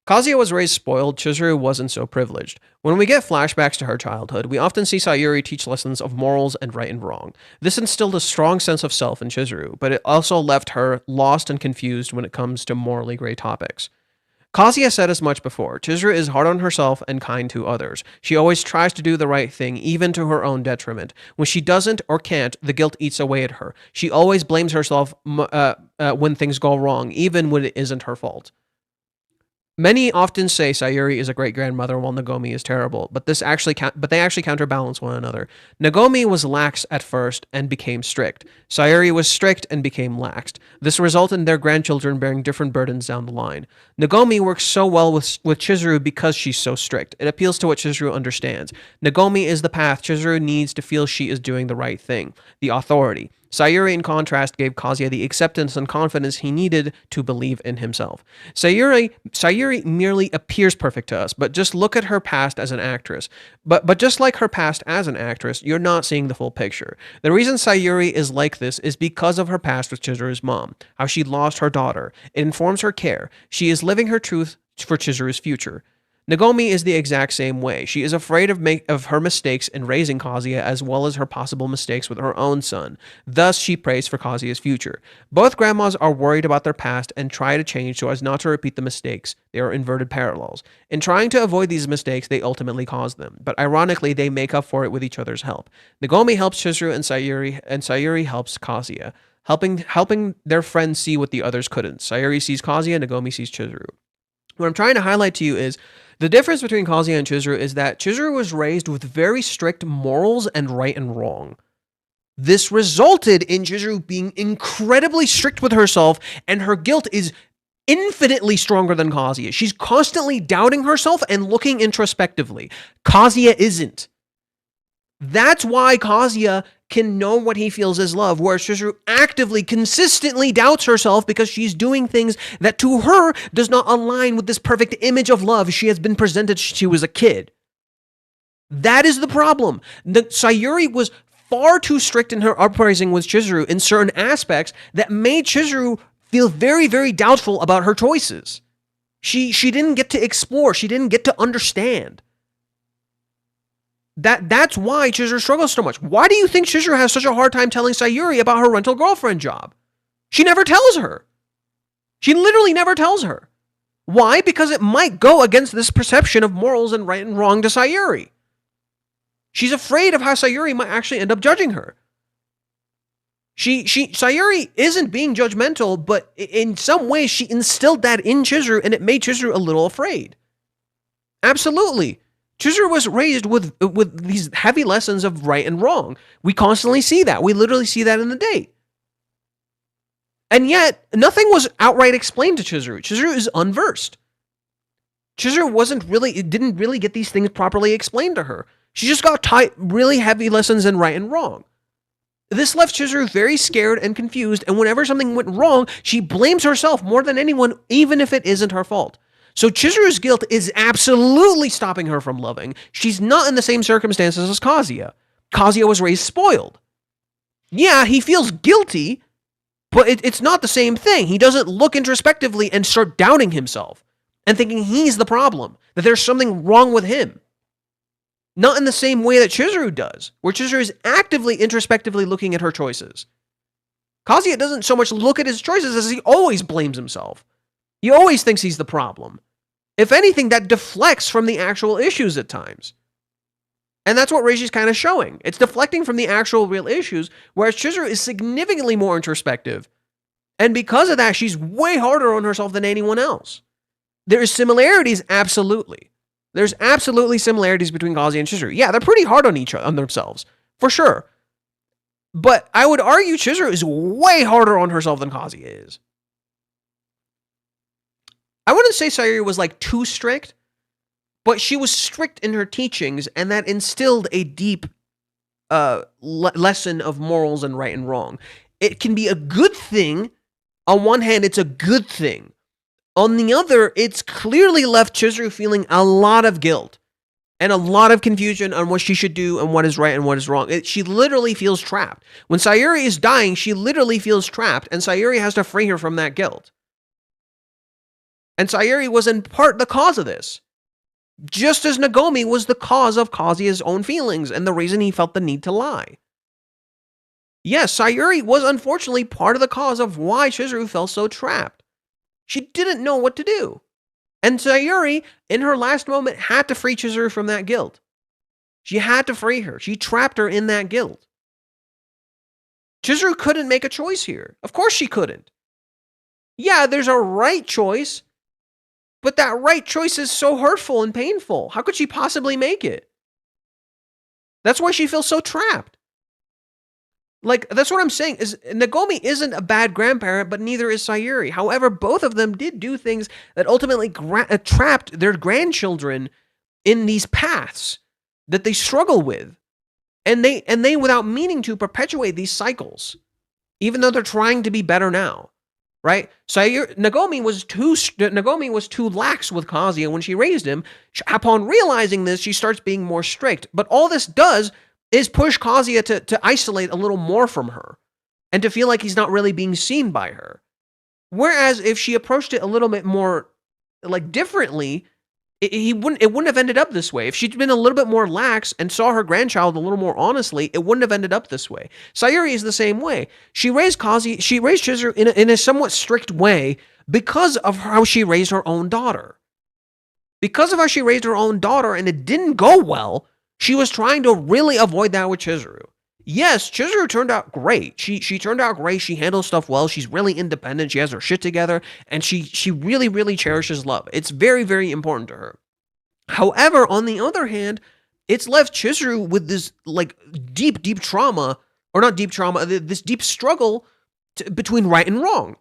Kazuya was raised spoiled, Chizuru wasn't so privileged. When we get flashbacks to her childhood, we often see Sayuri teach lessons of morals and right and wrong. This instilled a strong sense of self in Chizuru, but it also left her lost and confused when it comes to morally gray topics. Kazuya said as much before, Chizuru is hard on herself and kind to others. She always tries to do the right thing, even to her own detriment. When she doesn't or can't, the guilt eats away at her. She always blames herself when things go wrong, even when it isn't her fault. Many often say Sayuri is a great grandmother while Nagomi is terrible, but they actually counterbalance one another. Nagomi was lax at first and became strict. Sayuri was strict and became laxed. This resulted in their grandchildren bearing different burdens down the line. Nagomi works so well with Chizuru because she's so strict. It appeals to what Chizuru understands. Nagomi is the path Chizuru needs to feel she is doing the right thing, the authority. Sayuri, in contrast, gave Kazuya the acceptance and confidence he needed to believe in himself. Sayuri merely appears perfect to us, but just look at her past as an actress. But just like her past as an actress, you're not seeing the full picture. The reason Sayuri is like this is because of her past with Chizuru's mom, how she lost her daughter. It informs her care. She is living her truth for Chizuru's future. Nagomi is the exact same way. She is afraid of her mistakes in raising Kazuya as well as her possible mistakes with her own son. Thus, she prays for Kazuya's future. Both grandmas are worried about their past and try to change so as not to repeat the mistakes. They are inverted parallels. In trying to avoid these mistakes, they ultimately cause them. But ironically, they make up for it with each other's help. Nagomi helps Chizuru and Sayuri helps Kazuya, helping their friends see what the others couldn't. Sayuri sees Kazuya, Nagomi sees Chizuru. What I'm trying to highlight to you is the difference between Kazuya and Chizuru is that Chizuru was raised with very strict morals and right and wrong. This resulted in Chizuru being incredibly strict with herself, and her guilt is infinitely stronger than Kazuya. She's constantly doubting herself and looking introspectively. Kazuya isn't. That's why Kazuya can know what he feels is love, whereas Chizuru actively, consistently doubts herself because she's doing things that to her does not align with this perfect image of love she has been presented since she was a kid. That is the problem. Sayuri was far too strict in her uprising with Chizuru in certain aspects that made Chizuru feel very, very doubtful about her choices. She didn't get to explore. She didn't get to understand. That's why Chizuru struggles so much. Why do you think Chizuru has such a hard time telling Sayuri about her rental girlfriend job? She never tells her. She literally never tells her. Why? Because it might go against this perception of morals and right and wrong to Sayuri. She's afraid of how Sayuri might actually end up judging her. Sayuri isn't being judgmental, but in some ways she instilled that in Chizuru, and it made Chizuru a little afraid. Absolutely. Chizuru was raised with these heavy lessons of right and wrong. We constantly see that. We literally see that in the date. And yet, nothing was outright explained to Chizuru. Chizuru is unversed. Chizuru didn't really get these things properly explained to her. She just got taught really heavy lessons in right and wrong. This left Chizuru very scared and confused, and whenever something went wrong, she blames herself more than anyone, even if it isn't her fault. So Chizuru's guilt is absolutely stopping her from loving. She's not in the same circumstances as Kazuya. Kazuya was raised spoiled. Yeah, he feels guilty, but it's not the same thing. He doesn't look introspectively and start doubting himself and thinking he's the problem, that there's something wrong with him. Not in the same way that Chizuru does, where Chizuru is actively introspectively looking at her choices. Kazuya doesn't so much look at his choices as he always blames himself. He always thinks he's the problem. If anything, that deflects from the actual issues at times. And that's what Reiji's kind of showing. It's deflecting from the actual real issues, whereas Chizuru is significantly more introspective. And because of that, she's way harder on herself than anyone else. There is similarities, absolutely. There's absolutely similarities between Kazuya and Chizuru. Yeah, they're pretty hard on themselves, for sure. But I would argue Chizuru is way harder on herself than Kazuya is. I wouldn't say Sayuri was too strict, but she was strict in her teachings, and that instilled a deep lesson of morals and right and wrong. It can be a good thing. On one hand, it's a good thing. On the other, it's clearly left Chizuru feeling a lot of guilt and a lot of confusion on what she should do and what is right and what is wrong. She literally feels trapped. When Sayuri is dying, she literally feels trapped, and Sayuri has to free her from that guilt. And Sayuri was in part the cause of this. Just as Nagomi was the cause of Kazuya's own feelings and the reason he felt the need to lie. Yes, Sayuri was unfortunately part of the cause of why Chizuru felt so trapped. She didn't know what to do. And Sayuri, in her last moment, had to free Chizuru from that guilt. She had to free her. She trapped her in that guilt. Chizuru couldn't make a choice here. Of course she couldn't. Yeah, there's a right choice. But that right choice is so hurtful and painful. How could she possibly make it? That's why she feels so trapped. Like, that's what I'm saying, is Nagomi isn't a bad grandparent, but neither is Sayuri. However, both of them did do things that ultimately trapped their grandchildren in these paths that they struggle with. And they, without meaning to, perpetuate these cycles, even though they're trying to be better now, right? Nagomi was too lax with Kazuya when she raised him. Upon realizing this, she starts being more strict. But all this does is push Kazuya to isolate a little more from her and to feel like he's not really being seen by her. Whereas if she approached it a little bit more, like, differently, it wouldn't have ended up this way. If she'd been a little bit more lax and saw her grandchild a little more honestly, it wouldn't have ended up this way. Sayuri is the same way. She raised Chizuru in a somewhat strict way because of how she raised her own daughter. Because of how she raised her own daughter and it didn't go well, she was trying to really avoid that with Chizuru. Yes, Chizuru turned out great. She turned out great. She handles stuff well. She's really independent. She has her shit together. And she really, really cherishes love. It's very, very important to her. However, on the other hand, it's left Chizuru with this, like, deep, deep trauma, or not deep trauma, this deep struggle between right and wrong.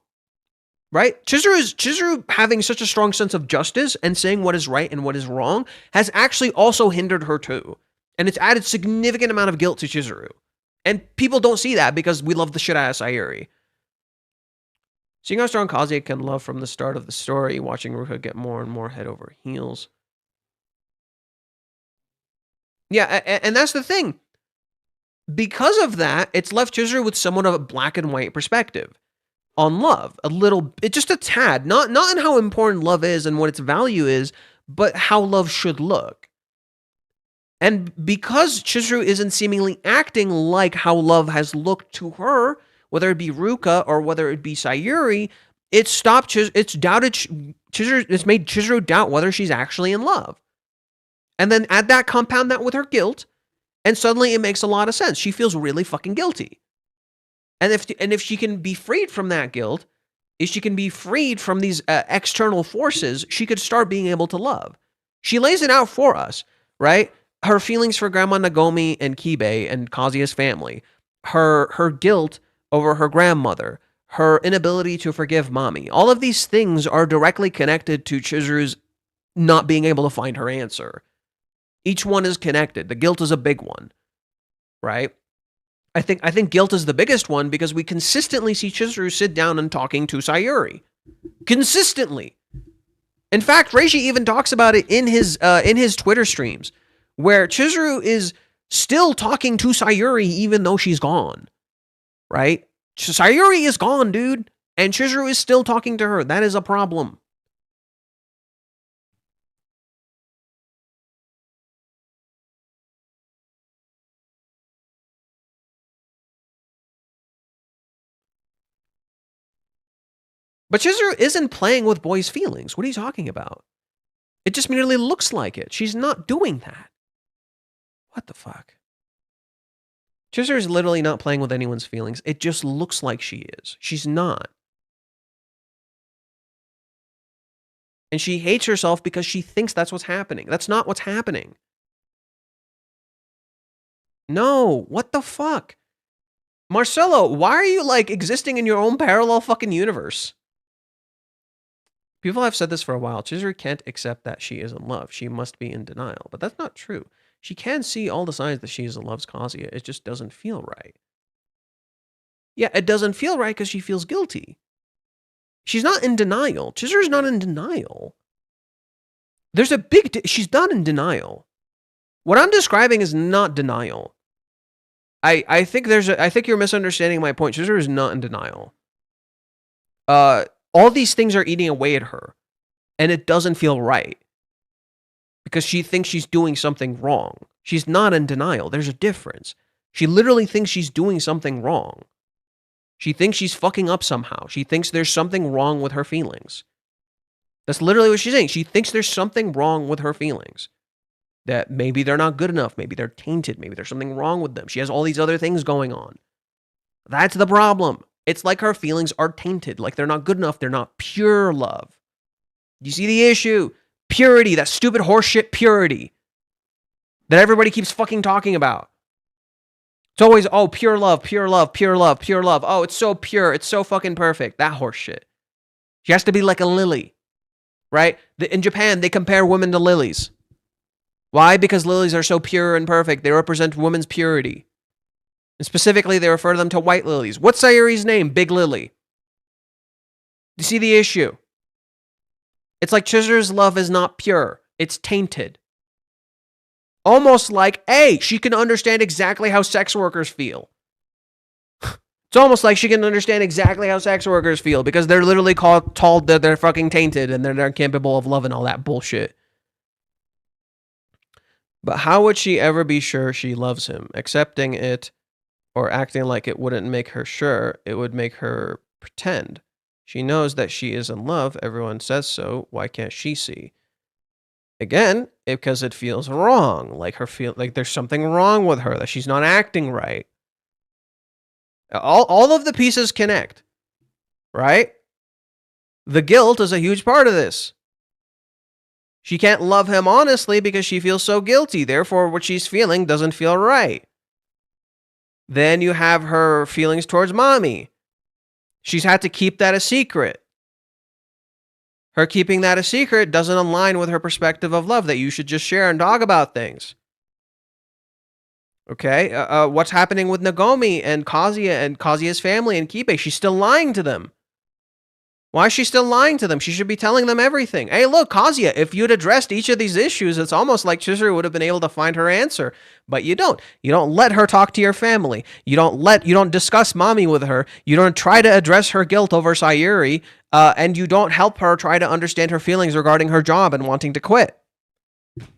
Right? Chizuru having such a strong sense of justice and saying what is right and what is wrong has actually also hindered her too. And it's added significant amount of guilt to Chizuru. And people don't see that because we love the shit out of Sayuri. Seeing how strong Kazuya can love from the start of the story, watching Ruka get more and more head over heels. Yeah, and that's the thing. Because of that, it's left Chizuru with somewhat of a black and white perspective on love. Just a tad. Not in how important love is and what its value is, but how love should look. And because Chizuru isn't seemingly acting like how love has looked to her, whether it be Ruka or whether it be Sayuri, it's made Chizuru doubt whether she's actually in love. And then compound that with her guilt, and suddenly it makes a lot of sense. She feels really fucking guilty. And if she can be freed from that guilt, if she can be freed from these external forces, she could start being able to love. She lays it out for us, right? Her feelings for Grandma Nagomi and Kibe and Kazuya's family, her guilt over her grandmother, her inability to forgive mommy. All of these things are directly connected to Chizuru's not being able to find her answer. Each one is connected. The guilt is a big one, right? I think guilt is the biggest one because we consistently see Chizuru sit down and talking to Sayuri. Consistently. In fact, Reishi even talks about it in his Twitter streams, where Chizuru is still talking to Sayuri even though she's gone, right? Sayuri is gone, dude, and Chizuru is still talking to her. That is a problem. But Chizuru isn't playing with boys' feelings. What are you talking about? It just merely looks like it. She's not doing that. What the fuck? Chizuru is literally not playing with anyone's feelings. It just looks like she is. She's not. And she hates herself because she thinks that's what's happening. That's not what's happening. No, what the fuck? Marcelo, why are you, like, existing in your own parallel fucking universe? People have said this for a while. Chizuru can't accept that she is in love. She must be in denial. But that's not true. She can see all the signs that she loves Kazuya. It just doesn't feel right. Yeah, it doesn't feel right because she feels guilty. She's not in denial. Chizuru's not in denial. There's a big... she's not in denial. What I'm describing is not denial. I think you're misunderstanding my point. Chizuru is not in denial. All these things are eating away at her. And it doesn't feel right. Because she thinks she's doing something wrong. She's not in denial. There's a difference. She literally thinks she's doing something wrong. She thinks she's fucking up somehow. She thinks there's something wrong with her feelings. That's literally what she's saying. She thinks there's something wrong with her feelings. That maybe they're not good enough. Maybe they're tainted. Maybe there's something wrong with them. She has all these other things going on. That's the problem. It's like her feelings are tainted. Like they're not good enough. They're not pure love. You see the issue? Purity, that stupid horseshit purity that everybody keeps fucking talking about. It's always, oh, pure love, pure love, pure love, pure love. Oh, it's so pure. It's so fucking perfect. That horseshit. She has to be like a lily, right? In Japan, they compare women to lilies. Why? Because lilies are so pure and perfect. They represent women's purity. And specifically, they refer to them to white lilies. What's Sayuri's name? Big Lily. You see the issue? It's like Chizuru's love is not pure. It's tainted. Almost like, hey, she can understand exactly how sex workers feel. It's almost like she can understand exactly how sex workers feel because they're literally told that they're fucking tainted and they're incapable of love and all that bullshit. But how would she ever be sure she loves him? Accepting it or acting like it wouldn't make her sure, it would make her pretend. She knows that she is in love. Everyone says so. Why can't she see? Again, because it feels wrong. Like there's something wrong with her, that she's not acting right. All of the pieces connect, right? The guilt is a huge part of this. She can't love him honestly because she feels so guilty. Therefore, what she's feeling doesn't feel right. Then you have her feelings towards mommy. She's had to keep that a secret. Her keeping that a secret doesn't align with her perspective of love, that you should just share and talk about things. Okay, what's happening with Nagomi and Kazuya's family and Kibe? She's still lying to them. Why is she still lying to them? She should be telling them everything. Hey, look, Kazuya, if you'd addressed each of these issues, it's almost like Chizuru would have been able to find her answer. But you don't. You don't let her talk to your family. You don't discuss mommy with her. You don't try to address her guilt over Sayuri, and you don't help her try to understand her feelings regarding her job and wanting to quit.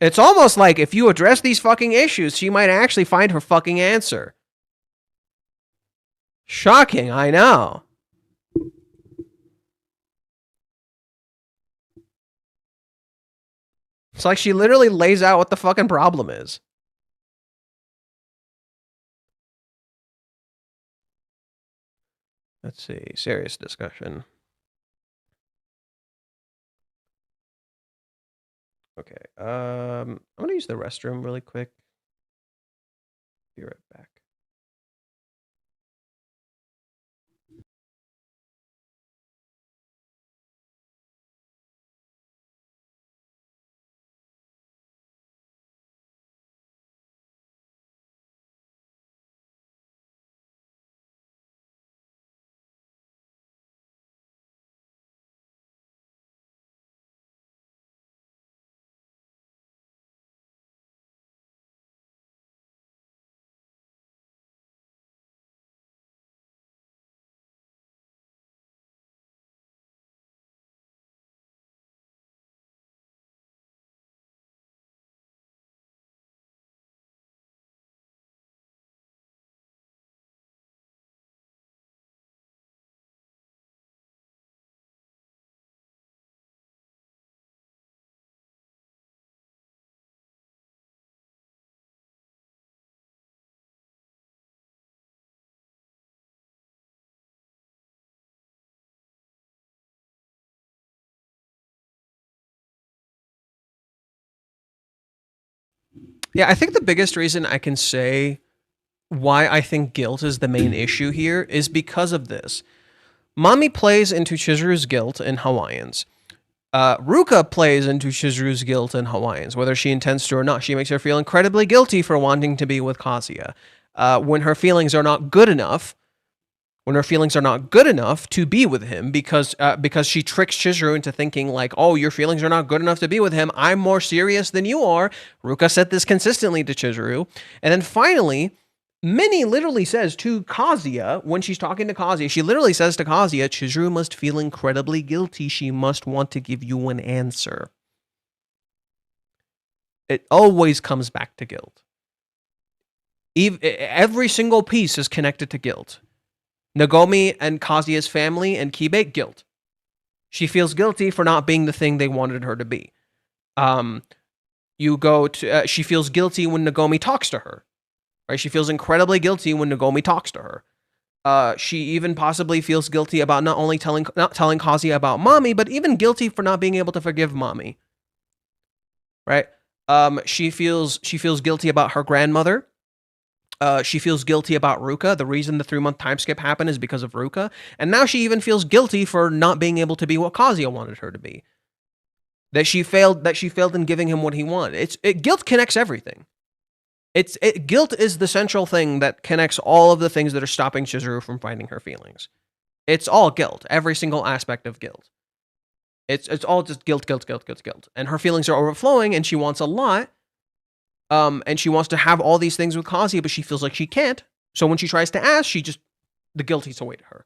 It's almost like if you address these fucking issues, she might actually find her fucking answer. Shocking, I know. It's like she literally lays out what the fucking problem is. Let's see. Serious discussion. Okay. I'm going to use the restroom really quick. Be right back. Yeah, I think the biggest reason I can say why I think guilt is the main issue here is because of this. Mommy plays into Chizuru's guilt in Hawaiians. Ruka plays into Chizuru's guilt in Hawaiians, whether she intends to or not. She makes her feel incredibly guilty for wanting to be with Kazuya. When her feelings are not good enough, to be with him because she tricks Chizuru into thinking like, oh, your feelings are not good enough to be with him. I'm more serious than you are. Ruka said this consistently to Chizuru. And then finally, Minnie literally says to Kazuya, when she's talking to Kazuya, she literally says to Kazuya, Chizuru must feel incredibly guilty. She must want to give you an answer. It always comes back to guilt. Every single piece is connected to guilt. Nagomi and Kazuya's family and Kibe, guilt. She feels guilty for not being the thing they wanted her to be. She feels guilty when Nagomi talks to her. Right? She feels incredibly guilty when Nagomi talks to her. She even possibly feels guilty about not telling Kazuya about mommy, but even guilty for not being able to forgive mommy. Right? She feels guilty about her grandmother. She feels guilty about Ruka. The reason the 3-month time skip happened is because of Ruka. And now she even feels guilty for not being able to be what Kazuya wanted her to be. That she failed in giving him what he wanted. Guilt connects everything. Guilt is the central thing that connects all of the things that are stopping Chizuru from finding her feelings. It's all guilt. Every single aspect of guilt. It's all just guilt. And her feelings are overflowing, and she wants a lot. And she wants to have all these things with Kazuya, but she feels like she can't. So when she tries to ask, the guilt eats away to her.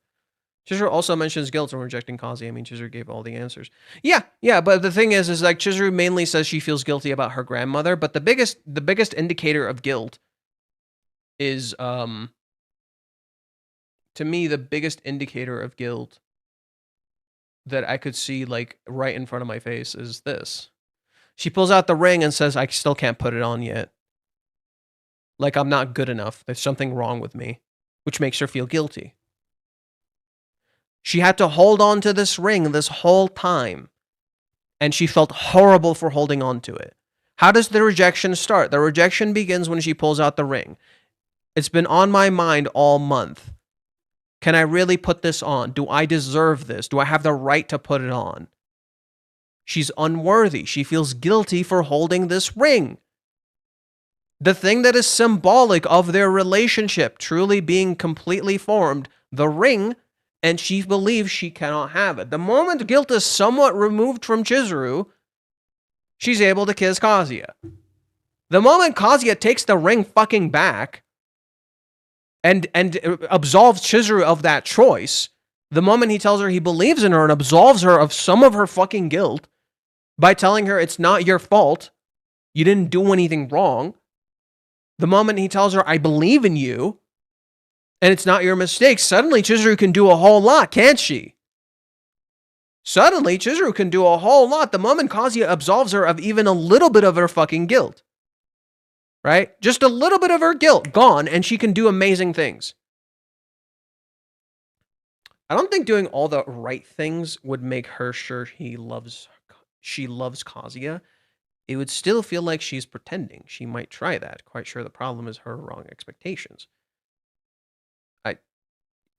Chizuru also mentions guilt when rejecting Kazuya. I mean, Chizuru gave all the answers. Yeah, but the thing is like Chizuru mainly says she feels guilty about her grandmother, but the biggest indicator of guilt is, to me, the biggest indicator of guilt that I could see, like, right in front of my face is this. She pulls out the ring and says, I still can't put it on yet. Like, I'm not good enough. There's something wrong with me, which makes her feel guilty. She had to hold on to this ring this whole time, and she felt horrible for holding on to it. How does the rejection start? The rejection begins when she pulls out the ring. It's been on my mind all month. Can I really put this on? Do I deserve this? Do I have the right to put it on? She's unworthy. She feels guilty for holding this ring. The thing that is symbolic of their relationship truly being completely formed, the ring, and she believes she cannot have it. The moment guilt is somewhat removed from Chizuru, she's able to kiss Kazuya. The moment Kazuya takes the ring fucking back and absolves Chizuru of that choice, the moment he tells her he believes in her and absolves her of some of her fucking guilt by telling her it's not your fault, you didn't do anything wrong, the moment he tells her I believe in you, and it's not your mistake, suddenly Chizuru can do a whole lot, can't she? Suddenly, Chizuru can do a whole lot the moment Kazuya absolves her of even a little bit of her fucking guilt. Right? Just a little bit of her guilt gone, and she can do amazing things. I don't think doing all the right things would make her sure she loves Kazuya. It would still feel like she's pretending. She might try that. Quite sure the problem is her wrong expectations.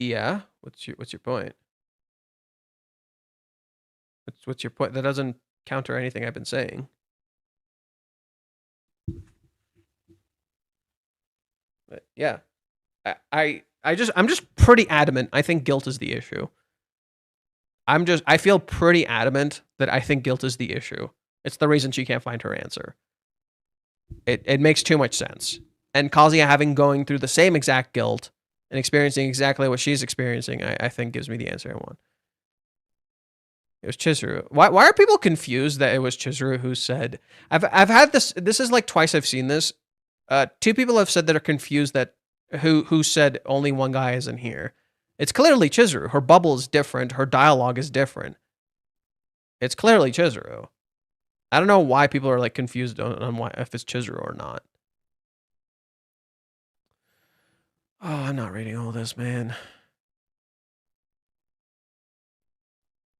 Yeah. What's your point? What's your point? That doesn't counter anything I've been saying. But yeah. I'm just pretty adamant. I think guilt is the issue. I feel pretty adamant that I think guilt is the issue. It's the reason she can't find her answer. It makes too much sense. And Kazuya going through the same exact guilt and experiencing exactly what she's experiencing, I think gives me the answer I want. It was Chizuru. Why are people confused that it was Chizuru who said... I've had this is like twice I've seen this. 2 people have said that are confused that who said only one guy is in here. It's clearly Chizuru. Her bubble is different. Her dialogue is different. It's clearly Chizuru. I don't know why people are like confused on why if it's Chizuru or not. Oh, I'm not reading all this, man.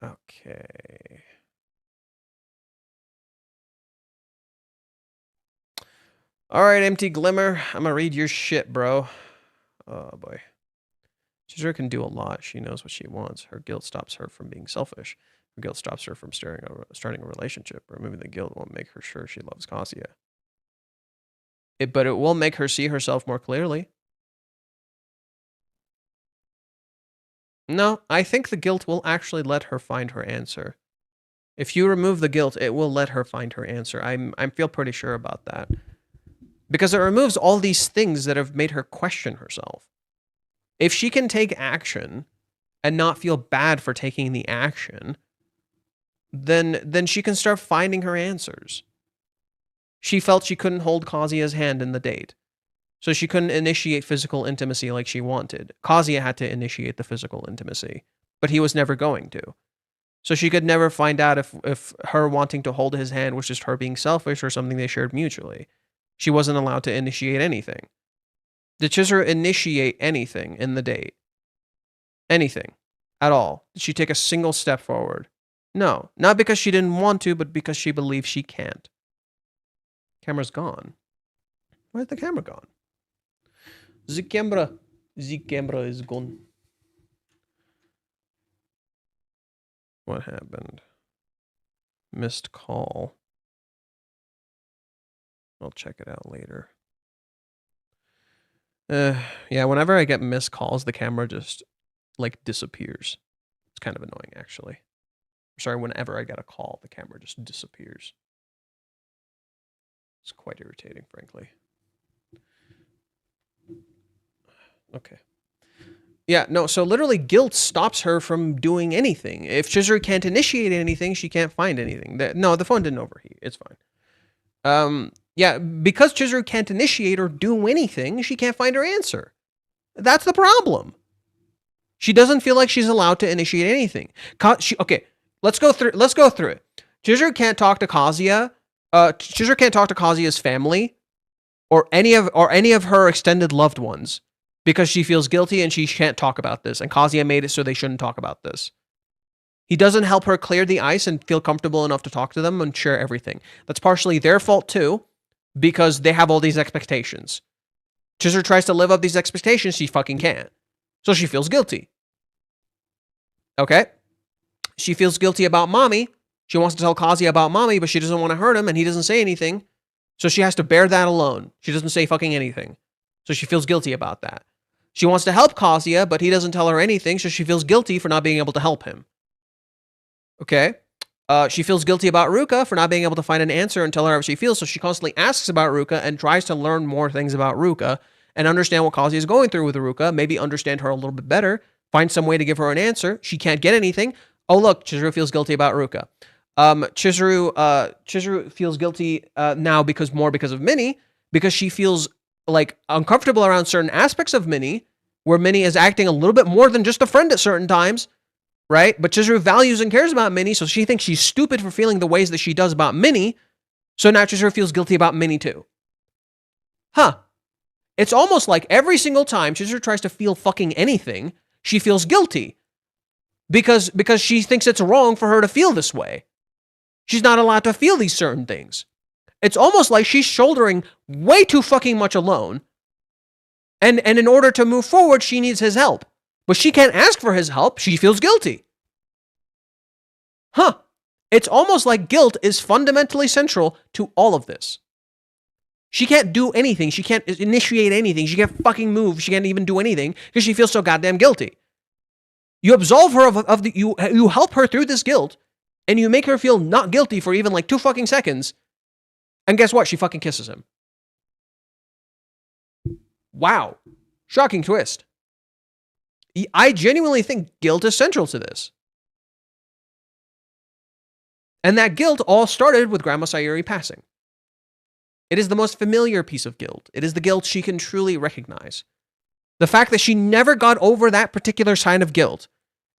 Okay. All right, Empty Glimmer. I'm gonna read your shit, bro. Oh, boy. Chizuru can do a lot. She knows what she wants. Her guilt stops her from being selfish. Her guilt stops her from starting a relationship. Removing the guilt won't make her sure she loves Kazuya. But it will make her see herself more clearly. No, I think the guilt will actually let her find her answer. If you remove the guilt, it will let her find her answer. I feel pretty sure about that. Because it removes all these things that have made her question herself. If she can take action and not feel bad for taking the action, then she can start finding her answers. She felt she couldn't hold Kazuya's hand in the date. So she couldn't initiate physical intimacy like she wanted. Kazuya had to initiate the physical intimacy, but he was never going to. So she could never find out if her wanting to hold his hand was just her being selfish or something they shared mutually. She wasn't allowed to initiate anything. Did Chizuru initiate anything in the date? Anything. At all. Did she take a single step forward? No. Not because she didn't want to, but because she believes she can't. Camera's gone. Where's the camera gone? The camera is gone. What happened? Missed call. I'll check it out later. Yeah, whenever I get missed calls, the camera just, like, disappears. It's kind of annoying, actually. Sorry, whenever I get a call, the camera just disappears. It's quite irritating, frankly. Okay. Yeah, no, so literally guilt stops her from doing anything. If Chizuru can't initiate anything, she can't find anything. No, the phone didn't overheat. It's fine. Yeah, because Chizuru can't initiate or do anything, she can't find her answer. That's the problem. She doesn't feel like she's allowed to initiate anything. Okay, let's go through it. Chizuru can't talk to Kazuya. Chizuru can't talk to Kazuya's family or any of her extended loved ones because she feels guilty and she can't talk about this. And Kazuya made it so they shouldn't talk about this. He doesn't help her clear the ice and feel comfortable enough to talk to them and share everything. That's partially their fault too, because they have all these expectations. Chizuru tries to live up these expectations, she fucking can't. So she feels guilty. Okay? She feels guilty about mommy. She wants to tell Kazuya about mommy, but she doesn't want to hurt him, and he doesn't say anything. So she has to bear that alone. She doesn't say fucking anything. So she feels guilty about that. She wants to help Kazuya, but he doesn't tell her anything, so she feels guilty for not being able to help him. Okay? She feels guilty about Ruka for not being able to find an answer and tell her how she feels, so she constantly asks about Ruka and tries to learn more things about Ruka and understand what Kazuya is going through with Ruka, maybe understand her a little bit better, find some way to give her an answer. She can't get anything. Oh, look, Chizuru feels guilty about Ruka. Chizuru feels guilty now because of Minnie, because she feels like uncomfortable around certain aspects of Minnie, where Minnie is acting a little bit more than just a friend at certain times, right? But Chizuru values and cares about Minnie, so she thinks she's stupid for feeling the ways that she does about Minnie, so now Chizuru feels guilty about Minnie too. Huh. It's almost like every single time Chizuru tries to feel fucking anything, she feels guilty. Because she thinks it's wrong for her to feel this way. She's not allowed to feel these certain things. It's almost like she's shouldering way too fucking much alone. And in order to move forward, she needs his help. But she can't ask for his help. She feels guilty. Huh. It's almost like guilt is fundamentally central to all of this. She can't do anything. She can't initiate anything. She can't fucking move. She can't even do anything because she feels so goddamn guilty. You absolve her you help her through this guilt, and you make her feel not guilty for even like 2 fucking seconds. And guess what? She fucking kisses him. Wow. Shocking twist. I genuinely think guilt is central to this. And that guilt all started with Grandma Sayuri passing. It is the most familiar piece of guilt. It is the guilt she can truly recognize. The fact that she never got over that particular sign of guilt,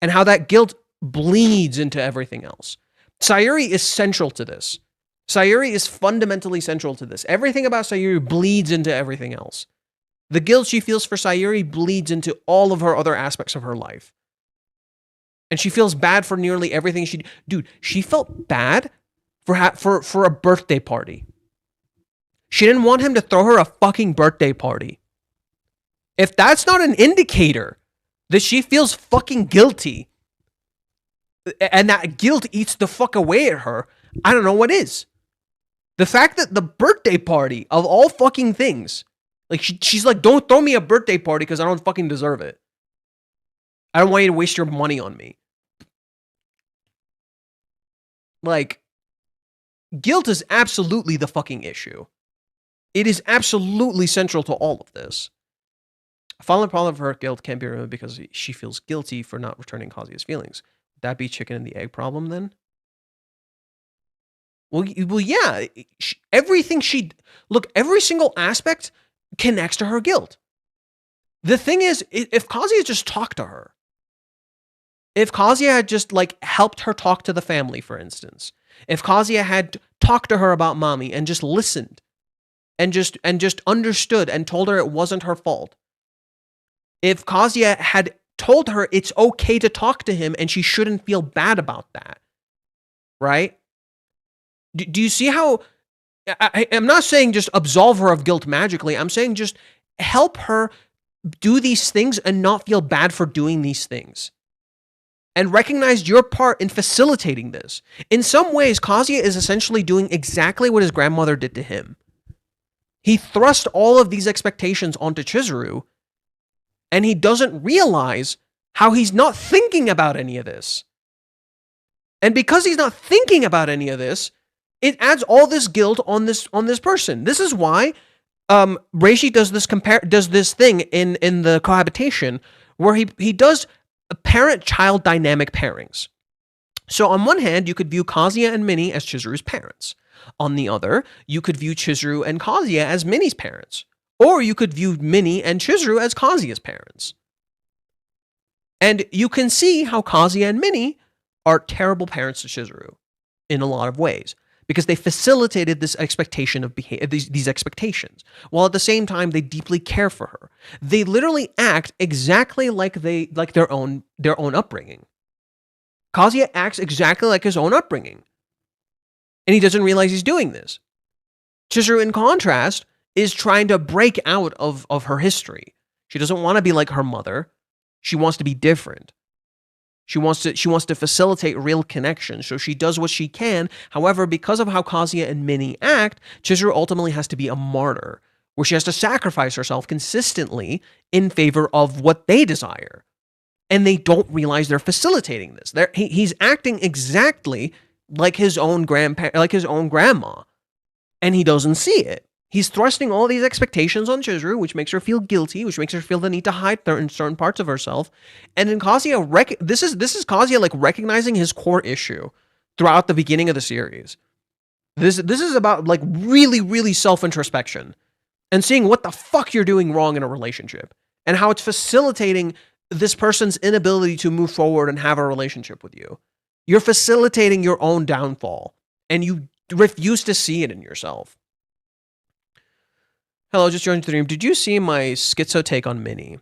and how that guilt bleeds into everything else. Sayuri is central to this. Sayuri is fundamentally central to this. Everything about Sayuri bleeds into everything else. The guilt she feels for Sayuri bleeds into all of her other aspects of her life. And she feels bad for nearly everything she... Dude, she felt bad for a birthday party. She didn't want him to throw her a fucking birthday party. If that's not an indicator that she feels fucking guilty, and that guilt eats the fuck away at her, I don't know what is. The fact that the birthday party, of all fucking things, like she's like, don't throw me a birthday party because I don't fucking deserve it. I don't want you to waste your money on me. Like, guilt is absolutely the fucking issue. It is absolutely central to all of this. A final problem of her guilt can't be removed because she feels guilty for not returning Kazuya's feelings. Would that be chicken and the egg problem then? Well, yeah. Everything every single aspect connects to her guilt. The thing is, if Kazuya just talked to her, if Kazuya had just like helped her talk to the family, for instance, if Kazuya had talked to her about mommy and just listened and just understood and told her it wasn't her fault, if Kazuya had told her it's okay to talk to him and she shouldn't feel bad about that. Right? Do you see how... I'm not saying just absolve her of guilt magically. I'm saying just help her do these things and not feel bad for doing these things. And recognize your part in facilitating this. In some ways, Kazuya is essentially doing exactly what his grandmother did to him. He thrust all of these expectations onto Chizuru, and he doesn't realize how he's not thinking about any of this. And because he's not thinking about any of this, it adds all this guilt on this person. This is why Reishi does this thing in the cohabitation where he does parent-child dynamic pairings. So on one hand, you could view Kazuya and Minnie as Chizuru's parents. On the other, you could view Chizuru and Kazuya as Minnie's parents. Or you could view Minnie and Chizuru as Kazuya's parents. And you can see how Kazuya and Minnie are terrible parents to Chizuru in a lot of ways, because they facilitated this expectation of these expectations, while at the same time they deeply care for her. They literally act exactly like their own upbringing. Kazuya acts exactly like his own upbringing, and he doesn't realize he's doing this. Chizuru, in contrast, is trying to break out of her history. She doesn't want to be like her mother. She wants to be different. She wants to facilitate real connection, so she does what she can. However, because of how Kazuya and Minnie act, Chizuru ultimately has to be a martyr, where she has to sacrifice herself consistently in favor of what they desire. And they don't realize they're facilitating this. He's acting exactly like his own grandma, and he doesn't see it. He's thrusting all these expectations on Chizuru, which makes her feel guilty, which makes her feel the need to hide certain parts of herself. And in Kazuya, this is Kazuya like recognizing his core issue throughout the beginning of the series. This is about like really, really self-introspection and seeing what the fuck you're doing wrong in a relationship and how it's facilitating this person's inability to move forward and have a relationship with you. You're facilitating your own downfall, and you refuse to see it in yourself. Hello, just joined the stream. Did you see my schizo take on Minnie?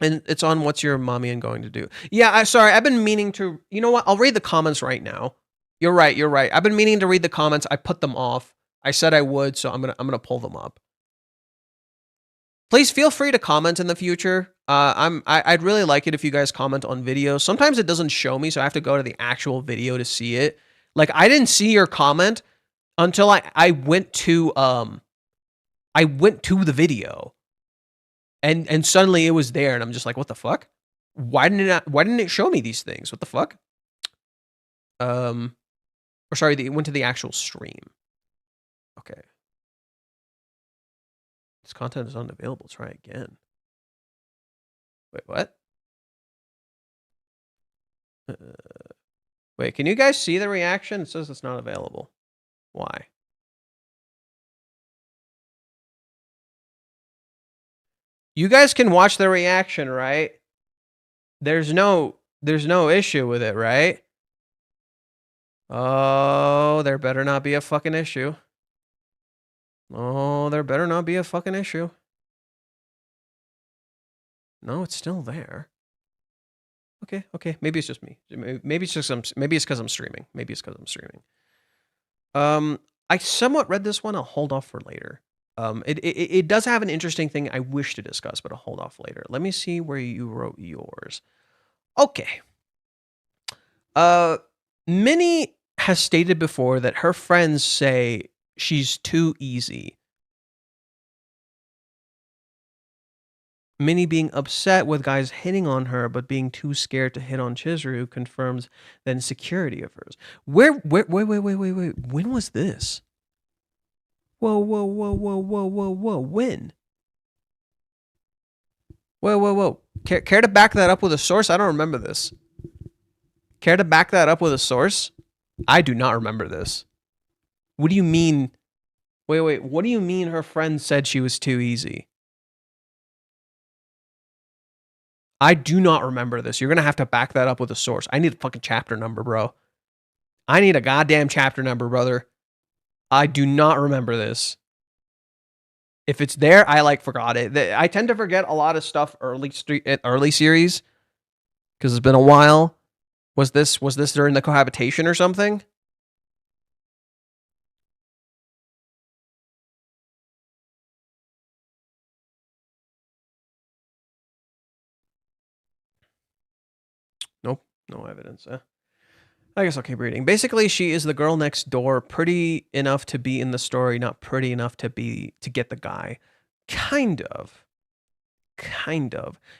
And it's on What's Your Mommy and Going to Do? Yeah, sorry, I've been meaning to... You know what? I'll read the comments right now. You're right. I've been meaning to read the comments. I put them off. I said I would, so I'm gonna pull them up. Please feel free to comment in the future. I'd really like it if you guys comment on videos. Sometimes it doesn't show me, so I have to go to the actual video to see it. Like, I didn't see your comment until I went to the video, and suddenly it was there, and I'm just like, what the fuck? Why didn't it show me these things? What the fuck? Or sorry, it went to the actual stream. Okay. This content is unavailable. Try again. Wait, what? Wait, can you guys see the reaction? It says it's not available. Why? You guys can watch the reaction, right? There's no issue with it, right? Oh, there better not be a fucking issue. Oh, there better not be a fucking issue. No, it's still there. Okay. Maybe it's just me. Maybe it's because I'm streaming. I somewhat read this one. I'll hold off for later. It does have an interesting thing I wish to discuss, but I'll hold off later. Let me see where you wrote yours. Okay. Minnie has stated before that her friends say she's too easy. Minnie being upset with guys hitting on her, but being too scared to hit on Chizuru confirms the insecurity of hers. Wait. When was this? Whoa. When? Whoa. Care to back that up with a source? I don't remember this. Care to back that up with a source? I do not remember this. What do you mean? Wait. What do you mean her friend said she was too easy? I do not remember this. You're going to have to back that up with a source. I need a fucking chapter number, bro. I need a goddamn chapter number, brother. I do not remember this. If it's there, I forgot it. I tend to forget a lot of stuff early series. Because it's been a while. Was this during the cohabitation or something? Nope, no evidence. I guess I'll keep reading. Basically, she is the girl next door, pretty enough to be in the story, not pretty enough to get the guy. Kind of.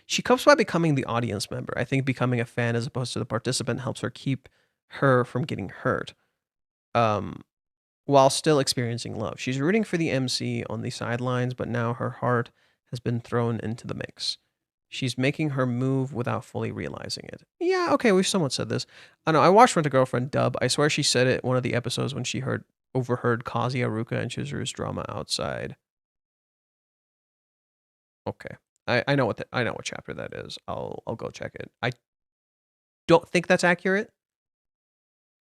She copes by becoming the audience member. I think becoming a fan as opposed to the participant helps her keep her from getting hurt. While still experiencing love. She's rooting for the MC on the sidelines, but now her heart has been thrown into the mix. She's making her move without fully realizing it. Yeah, okay, we've somewhat said this. I know, I watched Rent a Girlfriend dub. I swear she said it one of the episodes when she overheard Kazi Aruka and Chizuru's drama outside. Okay. I know what chapter that is. I'll go check it. I don't think that's accurate.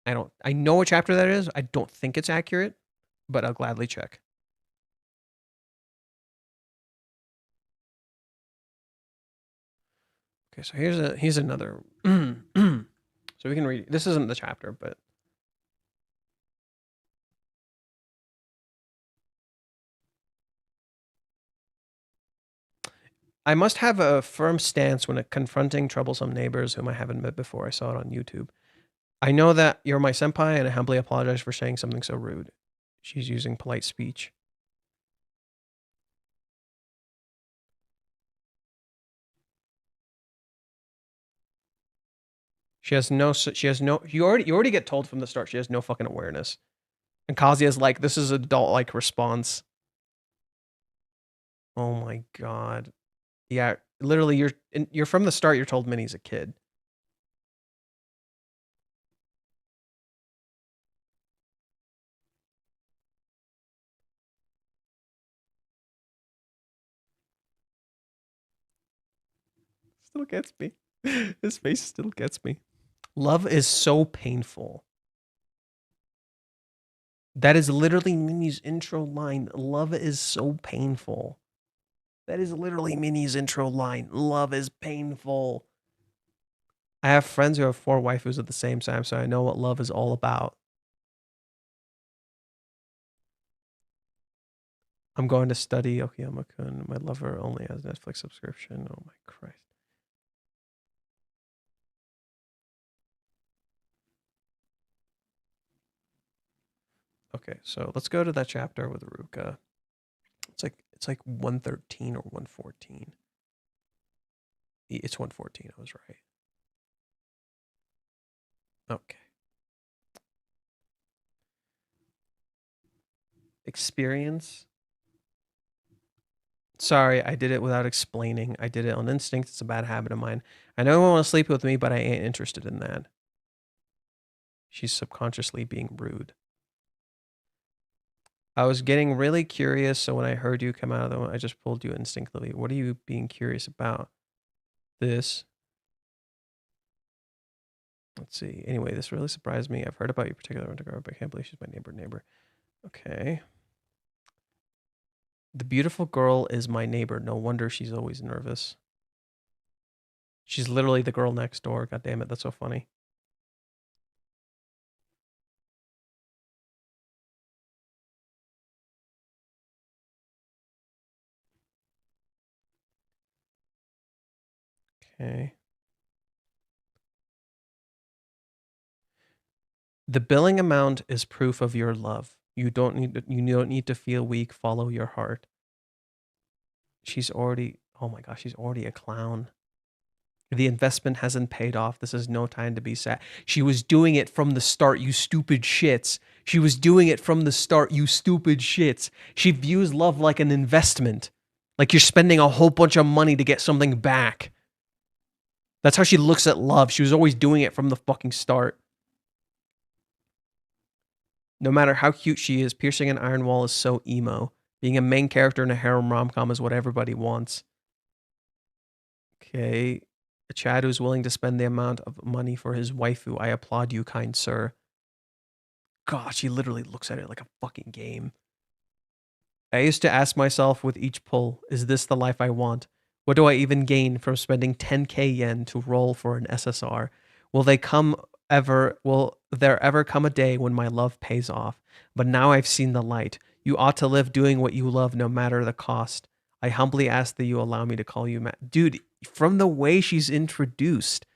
I know what chapter that is. I don't think it's accurate, but I'll gladly check. Okay, so here's another. So we can read. This isn't the chapter, but I must have a firm stance when confronting troublesome neighbors whom I haven't met before. I saw it on YouTube. I know that you're my senpai, and I humbly apologize for saying something so rude. She's using polite speech. You already get told from the start she has no fucking awareness. And Kazuya's like, this is adult-like response. Oh my god. Yeah, literally, you're from the start, you're told Minnie's a kid. Still gets me. His face still gets me. Love is so painful. That is literally Minnie's intro line. Love is so painful. That is literally Minnie's intro line. Love is painful. I have friends who have 4 waifus at the same time, so I know what love is all about. I'm going to study Okiyama-kun. My lover only has Netflix subscription. Oh my Christ. Okay, so let's go to that chapter with Ruka. It's like 113 or 114. It's 114. I was right. Okay. Experience. Sorry, I did it without explaining. I did it on instinct. It's a bad habit of mine. I know you want to sleep with me, but I ain't interested in that. She's subconsciously being rude. I was getting really curious, so when I heard you come out of the one, I just pulled you instinctively. What are you being curious about? This. Let's see. Anyway, this really surprised me. I've heard about your particular girl, but I can't believe she's my neighbor. Okay. The beautiful girl is my neighbor. No wonder she's always nervous. She's literally the girl next door. God damn it, that's so funny. Okay. The billing amount is proof of your love. You don't need to feel weak. Follow your heart. She's already, oh my gosh, she's already a clown. The investment hasn't paid off. This is no time to be sad. She was doing it from the start, you stupid shits. She was doing it from the start, you stupid shits. She views love like an investment. Like you're spending a whole bunch of money to get something back. That's how she looks at love. She was always doing it from the fucking start. No matter how cute she is, piercing an iron wall is so emo. Being a main character in a harem rom-com is what everybody wants. Okay. A Chad who's willing to spend the amount of money for his waifu. I applaud you, kind sir. God, she literally looks at it like a fucking game. I used to ask myself with each pull, is this the life I want? What do I even gain from spending 10k yen to roll for an SSR? Will there ever come a day when my love pays off? But now I've seen the light. You ought to live doing what you love no matter the cost. I humbly ask that you allow me to call you Dude, from the way she's introduced,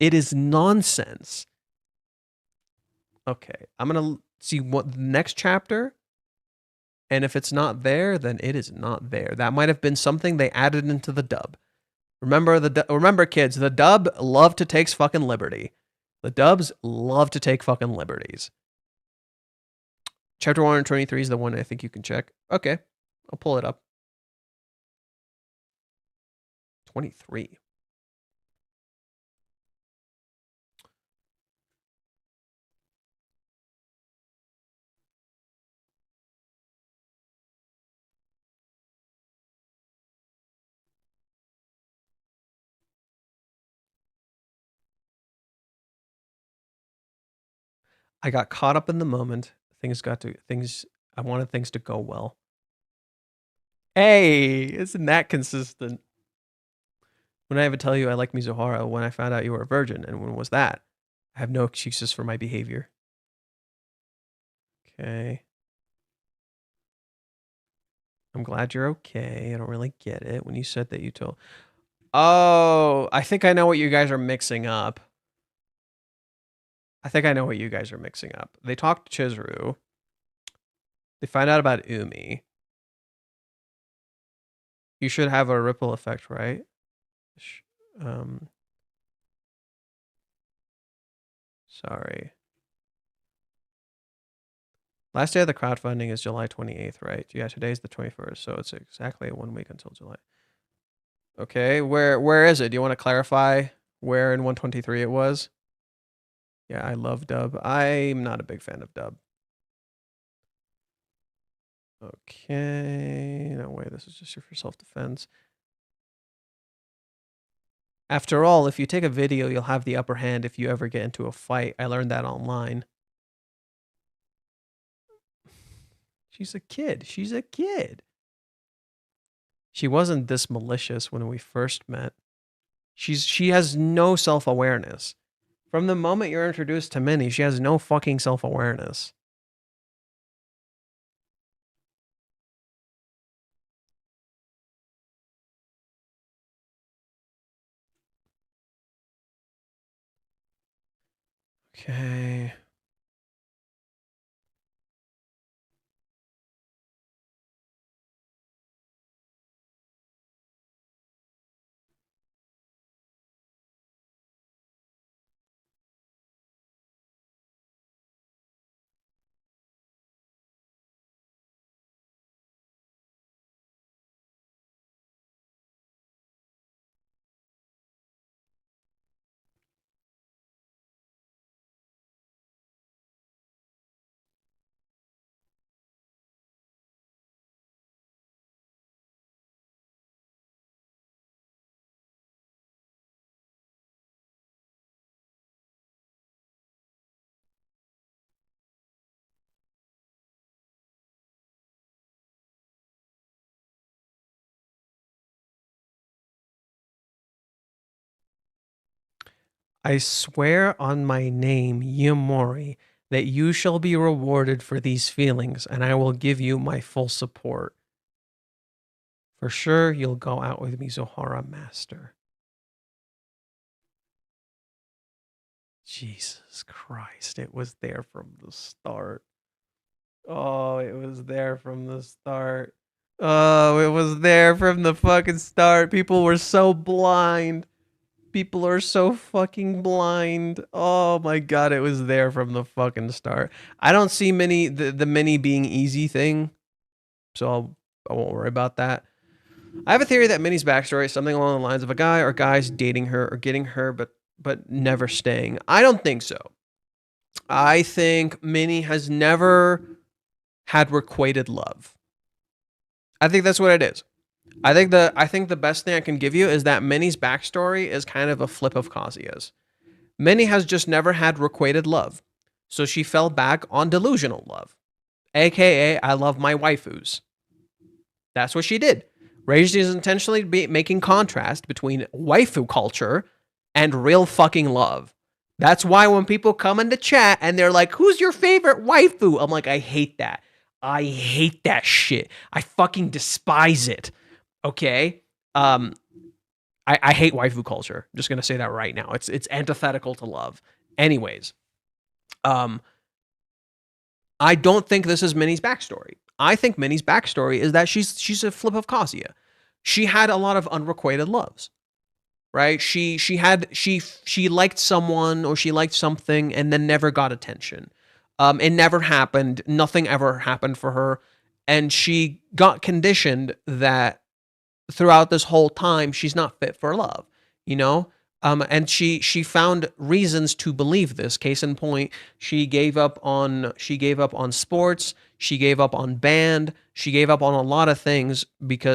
it is nonsense. Okay, I'm going to see what the next chapter. And if it's not there, then it is not there. That might have been something they added into the dub. Remember, kids, the dub love to take fucking liberty. The dubs love to take fucking liberties. Chapter 123 is the one I think you can check. Okay, I'll pull it up. 23. I got caught up in the moment. I wanted things to go well. Hey, isn't that consistent? When I ever tell you I like Mizuhara when I found out you were a virgin, and when was that? I have no excuses for my behavior. Okay. I'm glad you're okay. I don't really get it. When you said that you told... Oh, I think I know what you guys are mixing up. They talked to Chizuru. They find out about Umi. You should have a ripple effect, right? Sorry. Last day of the crowdfunding is July 28th, right? Yeah, today's the 21st, so it's exactly 1 week until July. Okay, where is it? Do you want to clarify where in 123 it was? Yeah, I love dub. I'm not a big fan of dub. Okay, no way, this is just for self-defense. After all, if you take a video, you'll have the upper hand if you ever get into a fight. I learned that online. She's a kid. She wasn't this malicious when we first met. She has no self-awareness. From the moment you're introduced to Minnie, she has no fucking self-awareness. Okay. I swear on my name, Yamori, that you shall be rewarded for these feelings, and I will give you my full support. For sure, you'll go out with Mizuhara Master. Jesus Christ, it was there from the start. Oh, it was there from the start. Oh, it was there from the fucking start. People were so blind. People are so fucking blind. Oh my god, it was there from the fucking start. I don't see the mini being easy thing, so I won't worry about that. I have a theory that Minnie's backstory is something along the lines of a guy or guys dating her or getting her, but never staying. I don't think so. I think Minnie has never had requited love. I think that's what it is. I think the best thing I can give you is that Minnie's backstory is kind of a flip of Kazuya's. Minnie has just never had requited love, so she fell back on delusional love, aka I love my waifus. That's what she did. Reiji is intentionally making contrast between waifu culture and real fucking love. That's why when people come into chat and they're like, who's your favorite waifu? I'm like, I hate that. I hate that shit. I fucking despise it. Okay? I hate waifu culture. I'm just gonna say that right now. It's antithetical to love. Anyways, I don't think this is Minnie's backstory. I think Minnie's backstory is that she's a flip of Kazuya. She had a lot of unrequited loves, right? She liked someone or she liked something and then never got attention. It never happened. Nothing ever happened for her, and she got conditioned that throughout this whole time she's not fit for love. You know. And she found reasons to believe this. Case in point, she gave up on sports, she gave up on band, she gave up on a lot of things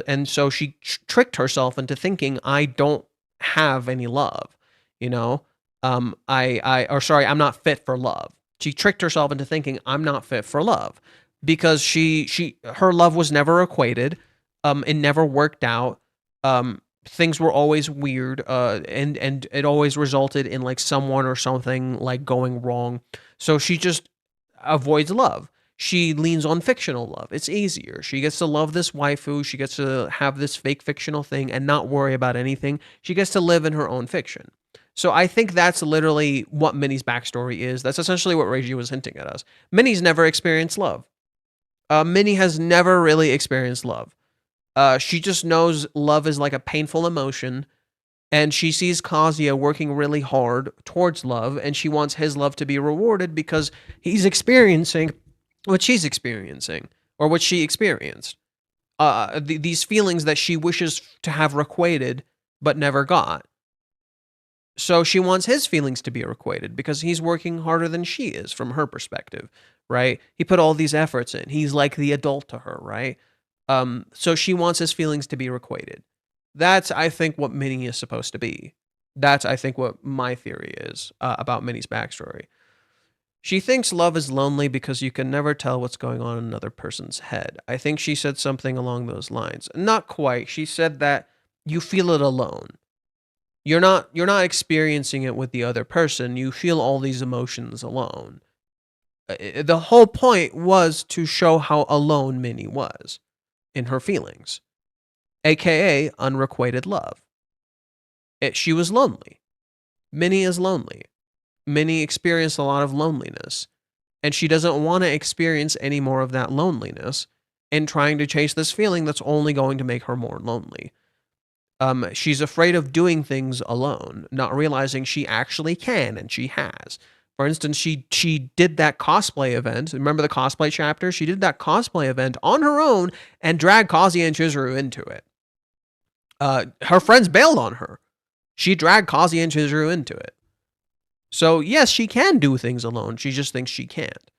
and so she tricked herself into thinking, I don't have any love, you know. I'm not fit for love. She tricked herself into thinking I'm not fit for love because her love was never equated. It never worked out. Things were always weird, and it always resulted in like someone or something like going wrong. So she just avoids love. She leans on fictional love. It's easier. She gets to love this waifu. She gets to have this fake fictional thing and not worry about anything. She gets to live in her own fiction. So I think that's literally what Minnie's backstory is. That's essentially what Reiji was hinting at us. Minnie's never experienced love. Minnie has never really experienced love. She just knows love is like a painful emotion, and she sees Kazuya working really hard towards love, and she wants his love to be rewarded because he's experiencing what she's experiencing, or what she experienced. These feelings that she wishes to have requited, but never got. So she wants his feelings to be requited because he's working harder than she is from her perspective, right? He put all these efforts in. He's like the adult to her, right? So she wants his feelings to be requited. That's, I think, what Minnie is supposed to be. That's, I think, what my theory is about Minnie's backstory. She thinks love is lonely because you can never tell what's going on in another person's head. I think she said something along those lines. Not quite. She said that you feel it alone. You're not experiencing it with the other person. You feel all these emotions alone. The whole point was to show how alone Minnie was in her feelings, aka unrequited love. She was lonely. Minnie is lonely. Minnie experienced a lot of loneliness, and she doesn't want to experience any more of that loneliness and trying to chase this feeling that's only going to make her more lonely. She's afraid of doing things alone, not realizing she actually can, and she has. For instance, she did that cosplay event. Remember the cosplay chapter? She did that cosplay event on her own and dragged Kazuya and Chizuru into it. Her friends bailed on her. She dragged Kazuya and Chizuru into it. So yes, she can do things alone. She just thinks she can't.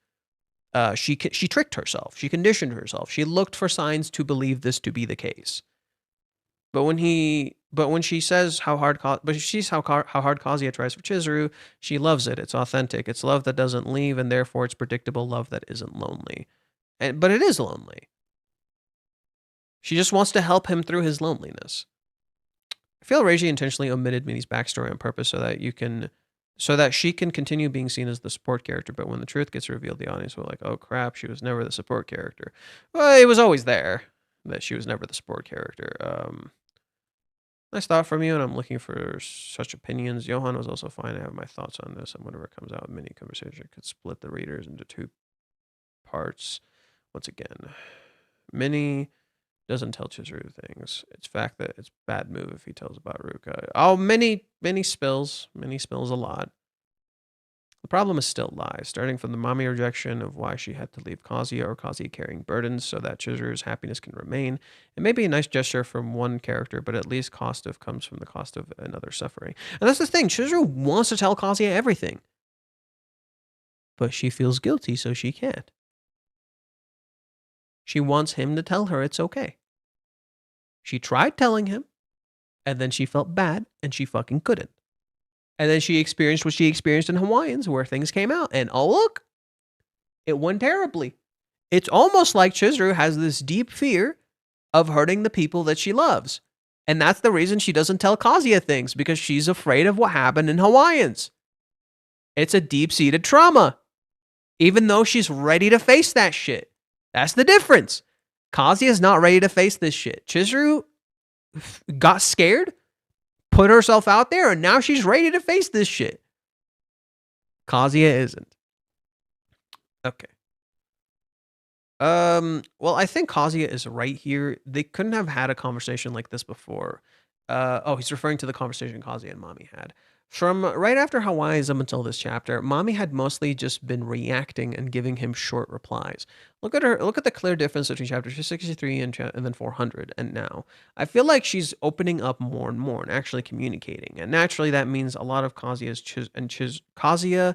She tricked herself. She conditioned herself. She looked for signs to believe this to be the case. But when she says how hard Kazuya tries for Chizuru, she loves it. It's authentic. It's love that doesn't leave, and therefore it's predictable love that isn't lonely. But it is lonely. She just wants to help him through his loneliness. I feel Reiji intentionally omitted Minnie's backstory on purpose so that she can continue being seen as the support character. But when the truth gets revealed, the audience will like, oh crap, she was never the support character. Well, it was always there that she was never the support character. Nice thought from you, and I'm looking for such opinions. Johan was also fine. I have my thoughts on this, and whenever it comes out, mini conversation could split the readers into two parts. Once again, Minnie doesn't tell Chizuru things. It's fact that it's bad move if he tells about Ruka. Oh, Minnie spills. Minnie spills a lot. The problem is still lies, starting from the mommy rejection of why she had to leave Kazuya, or Kazuya carrying burdens so that Chizuru's happiness can remain. It may be a nice gesture from one character, but at least comes from the cost of another suffering. And that's the thing, Chizuru wants to tell Kazuya everything. But she feels guilty, so she can't. She wants him to tell her it's okay. She tried telling him, and then she felt bad, and she fucking couldn't. And then she experienced what she experienced in Hawaiians, where things came out. And oh, look, it went terribly. It's almost like Chizuru has this deep fear of hurting the people that she loves. And that's the reason she doesn't tell Kazuya things, because she's afraid of what happened in Hawaiians. It's a deep-seated trauma. Even though she's ready to face that shit. That's the difference. Kazuya's not ready to face this shit. Chizuru got scared, put herself out there, and now she's ready to face this shit. Kazuya isn't. Okay. Well, I think Kazuya is right here. They couldn't have had a conversation like this before. He's referring to the conversation Kazuya and Mami had. From right after Hawaiiism until this chapter, Mami had mostly just been reacting and giving him short replies. Look at the clear difference between chapter 263 and then 400 and now. I feel like she's opening up more and more and actually communicating. And naturally that means a lot of Kazuya,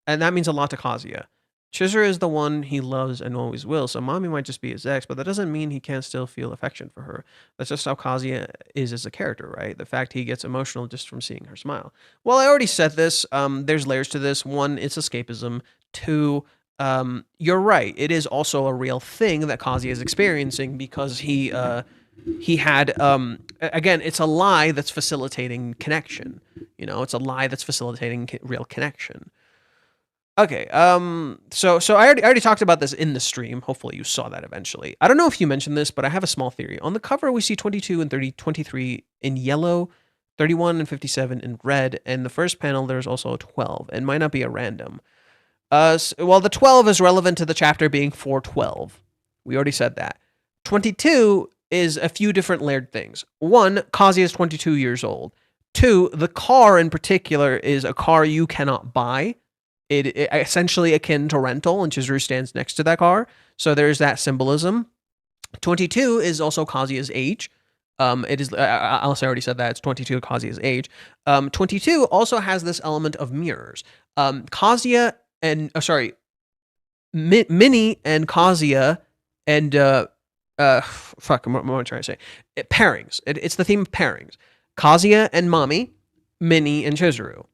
and that means a lot to Kazuya. Chizuru is the one he loves and always will, so Mami might just be his ex, but that doesn't mean he can't still feel affection for her. That's just how Kazuya is as a character, right? The fact he gets emotional just from seeing her smile. Well, I already said this. There's layers to this. One, it's escapism. Two, you're right. It is also a real thing that Kazuya is experiencing because he had, again, it's a lie that's facilitating connection. You know, it's a lie that's facilitating real connection. Okay, so I already talked about this in the stream. Hopefully you saw that eventually. I don't know if you mentioned this, but I have a small theory. On the cover, we see 22 and 23 in yellow, 31 and 57 in red, and the first panel, there's also a 12. It might not be a random. Well, the 12 is relevant to the chapter being 412. We already said that. 22 is a few different layered things. One, Kazuya is 22 years old. Two, the car in particular is a car you cannot buy. It essentially akin to rental, and Chizuru stands next to that car. So there's that symbolism. 22 is also Kazuya's age. It is, unless I already said that, it's 22 Kazuya's age. 22 also has this element of mirrors. Kazuya and, Minnie and Kazuya and, what am I trying to say? Pairings. It's the theme of pairings. Kazuya and Mami, Minnie and Chizuru.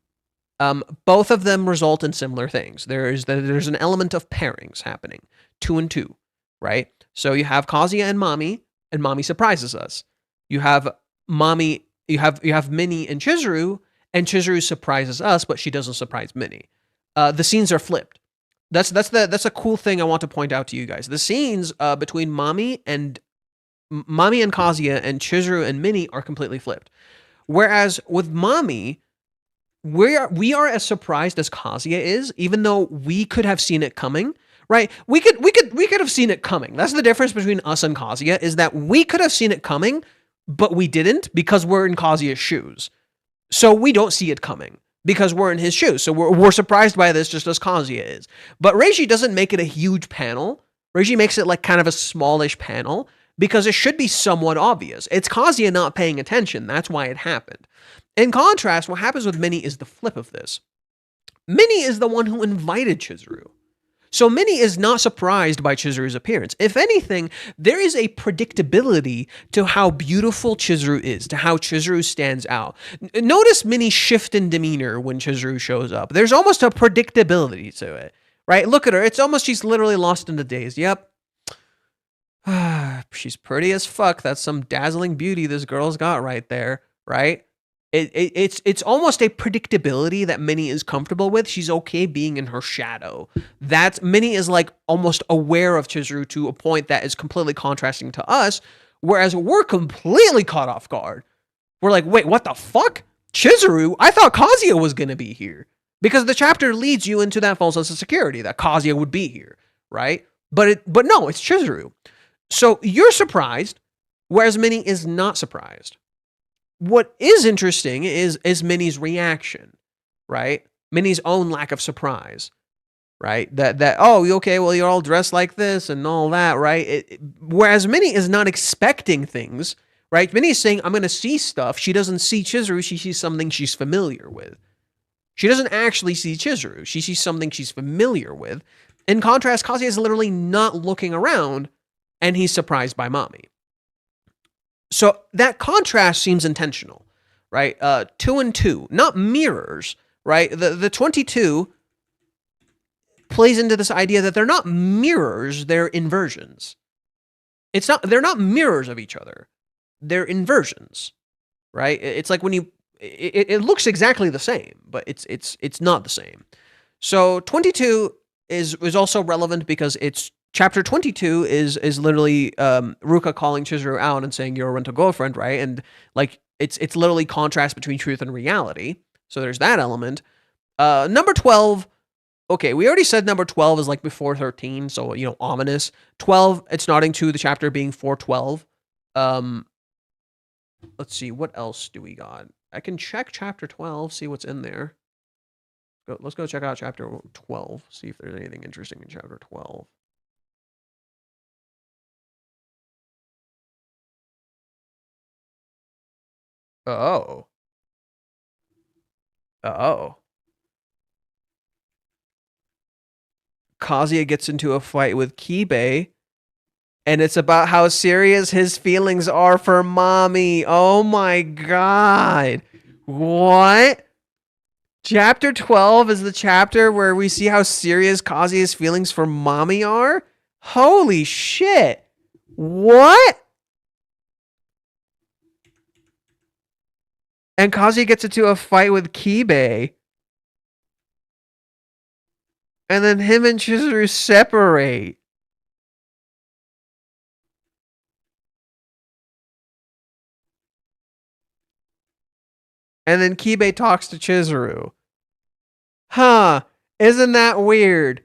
Both of them result in similar things. There's an element of pairings happening, 2 and 2, right? So you have Kazuya and Mami surprises us. You have Mami, you have Minnie and Chizuru surprises us, but she doesn't surprise Minnie. The scenes are flipped. That's a cool thing I want to point out to you guys. The scenes between Mami and Kazuya and Chizuru and Minnie are completely flipped. Whereas with Mami, we are as surprised as Kazuya is, even though we could have seen it coming, right? We could have seen it coming. That's the difference between us and Kazuya, is that we could have seen it coming, but we didn't because we're in Kazuya's shoes. So we don't see it coming because we're in his shoes. So we're surprised by this just as Kazuya is. But Reiji doesn't make it a huge panel. Reiji makes it like kind of a smallish panel because it should be somewhat obvious. It's Kazuya not paying attention. That's why it happened. In contrast, what happens with Minnie is the flip of this. Minnie is the one who invited Chizuru. So Minnie is not surprised by Chizuru's appearance. If anything, there is a predictability to how beautiful Chizuru is, to how Chizuru stands out. Notice Minnie's shift in demeanor when Chizuru shows up. There's almost a predictability to it, right? Look at her. It's almost she's literally lost in the daze. Yep. She's pretty as fuck. That's some dazzling beauty this girl's got right there, right? It's almost a predictability that Minnie is comfortable with. She's okay being in her shadow. Minnie is like almost aware of Chizuru to a point that is completely contrasting to us, whereas we're completely caught off guard. We're like, wait, what the fuck? Chizuru? I thought Kazuya was gonna be here. Because the chapter leads you into that false sense of security that Kazuya would be here, right? But no, it's Chizuru. So you're surprised, whereas Minnie is not surprised. What is interesting is Minnie's reaction, right? Minnie's own lack of surprise, right? Oh, okay, well, you're all dressed like this and all that, right? Whereas Minnie is not expecting things, right? Minnie is saying, I'm going to see stuff. She doesn't see Chizuru. She sees something she's familiar with. She doesn't actually see Chizuru. She sees something she's familiar with. In contrast, Kazuya is literally not looking around, and he's surprised by Mami. So that contrast seems intentional, right? 2 and 2, not mirrors, right? The 22 plays into this idea that they're not mirrors, they're inversions. they're not mirrors of each other. They're inversions, right? It's like when it looks exactly the same, but it's not the same. So 22 is also relevant because it's chapter 22 is literally Ruka calling Chizuru out and saying you're a rental girlfriend, right? And like it's literally contrast between truth and reality. So there's that element. Number 12. Okay, we already said number 12 is like before 13, so ominous. 12, it's nodding to the chapter being 412. Let's see, what else do we got? I can check chapter 12, see what's in there. Let's go check out chapter 12, see if there's anything interesting in chapter 12. Oh. Kazuya gets into a fight with Kibe, and it's about how serious his feelings are for mommy. Oh my god. What? Chapter 12 is the chapter where we see how serious Kazuya's feelings for mommy are? Holy shit. What? And Kazuya gets into a fight with Kibe. And then him and Chizuru separate. And then Kibe talks to Chizuru. Huh, isn't that weird?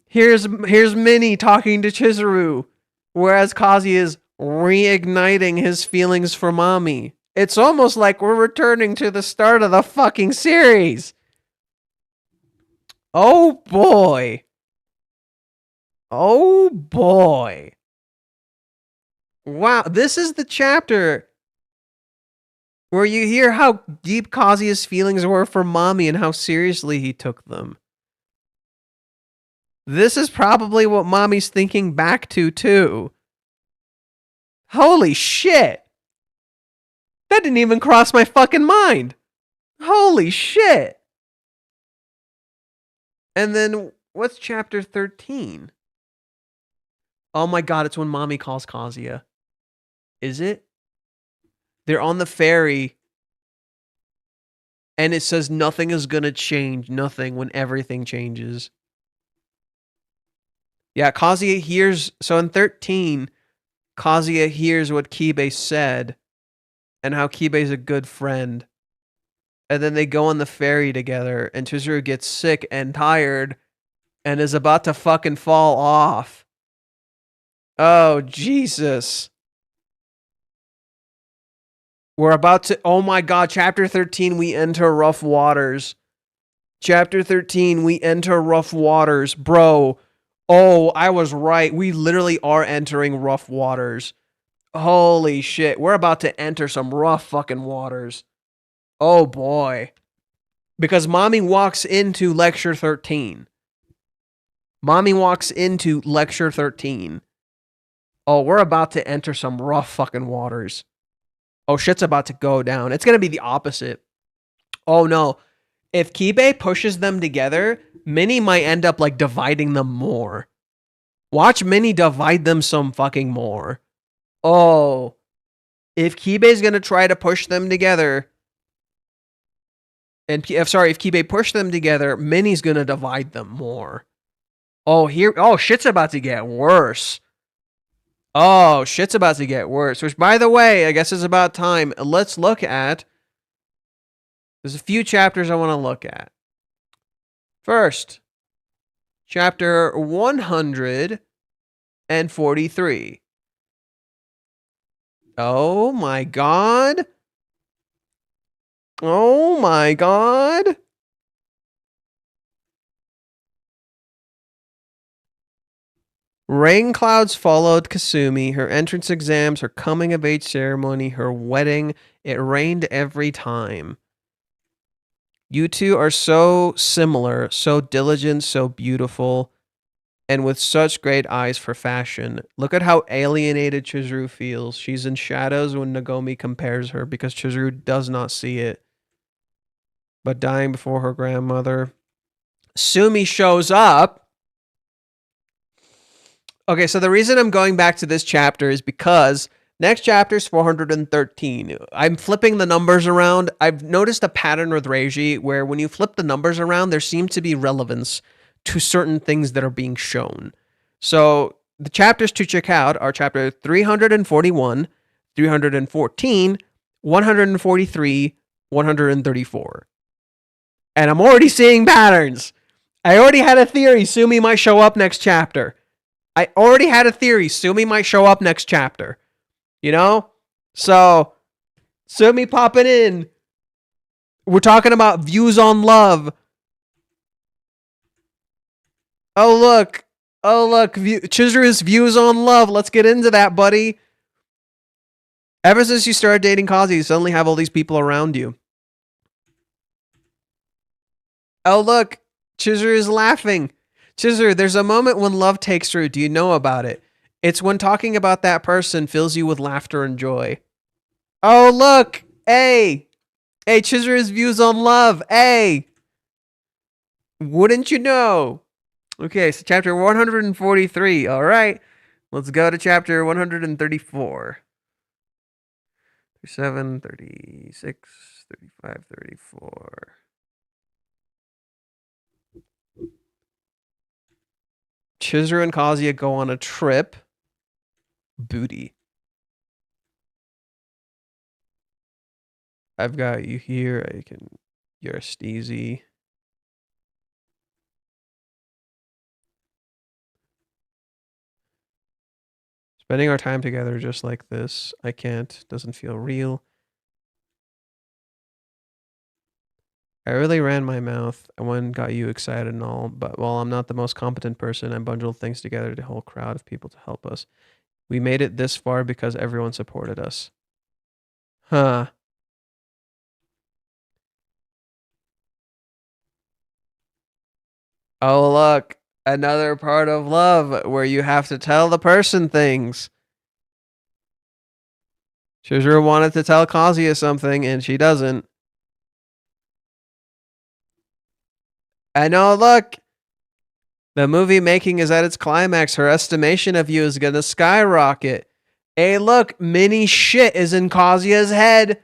Here's Minnie talking to Chizuru, whereas Kazuya is reigniting his feelings for mommy. It's almost like we're returning to the start of the fucking series. Oh boy. Oh boy. Wow, this is the chapter where you hear how deep Kazuya's feelings were for mommy and how seriously he took them. This is probably what mommy's thinking back to, too. Holy shit. That didn't even cross my fucking mind. Holy shit. And then, what's chapter 13? Oh my god, it's when mommy calls Kazuya. Is it? They're on the ferry. And it says nothing is gonna change. Nothing when everything changes. Yeah, Kazuya hears... So in 13, Kazuya hears what Kibe said. And how Kibe's a good friend. And then they go on the ferry together. And Chizuru gets sick and tired. And is about to fucking fall off. Oh, Jesus. We're about to... Oh my god, chapter 13, we enter rough waters. Chapter 13, we enter rough waters. Bro, oh, I was right. We literally are entering rough waters. Holy shit. We're about to enter some rough fucking waters. Oh boy. Because mommy walks into lecture 13. Mommy walks into lecture 13. Oh, we're about to enter some rough fucking waters. Oh, shit's about to go down. It's going to be the opposite. Oh, no. If Kibe pushes them together, Minnie might end up, like, dividing them more. Watch Minnie divide them some fucking more. Oh. If Kibe's going to try to push them together... if Kibe pushed them together, Minnie's going to divide them more. Oh, shit's about to get worse. Oh, shit's about to get worse. Which, by the way, I guess is about time. Let's look at... There's a few chapters I want to look at. First, chapter 143. Oh my god. Oh my god. Rain clouds followed Kasumi, her entrance exams, her coming of age ceremony, her wedding. It rained every time. You two are so similar, so diligent, so beautiful, and with such great eyes for fashion. Look at how alienated Chizuru feels. She's in shadows when Nagomi compares her because Chizuru does not see it. But dying before her grandmother. Sumi shows up. Okay, so the reason I'm going back to this chapter is because next chapter is 413. I'm flipping the numbers around. I've noticed a pattern with Reiji where when you flip the numbers around, there seems to be relevance to certain things that are being shown. So the chapters to check out are chapter 341, 314, 143, 134. And I'm already seeing patterns. I already had a theory Sumi might show up next chapter. I already had a theory Sumi might show up next chapter. You know? So, Sumi popping in. We're talking about views on love. Oh, look. Chizuru's views on love. Let's get into that, buddy. Ever since you started dating Kazi, you suddenly have all these people around you. Oh, look. Chizuru is laughing. Chizuru, there's a moment when love takes root. Do you know about it? It's when talking about that person fills you with laughter and joy. Oh, look. Hey. Hey, Chizuru's views on love. Hey. Wouldn't you know? Okay, so chapter 143. All right. Let's go to chapter 134. 37, 36, 35, 34. Chizuru and Kazuya go on a trip. Booty. I've got you here. You're a steezy. Spending our time together just like this. I can't. Doesn't feel real. I really ran my mouth. I went and got you excited and all, but while I'm not the most competent person, I bundled things together to a whole crowd of people to help us. We made it this far because everyone supported us. Huh. Oh, look. Another part of love where you have to tell the person things. Chizuru wanted to tell Kazuya something, and she doesn't. I know, look. The movie making is at its climax. Her estimation of you is gonna skyrocket. Hey, look, mini shit is in Kazuya's head.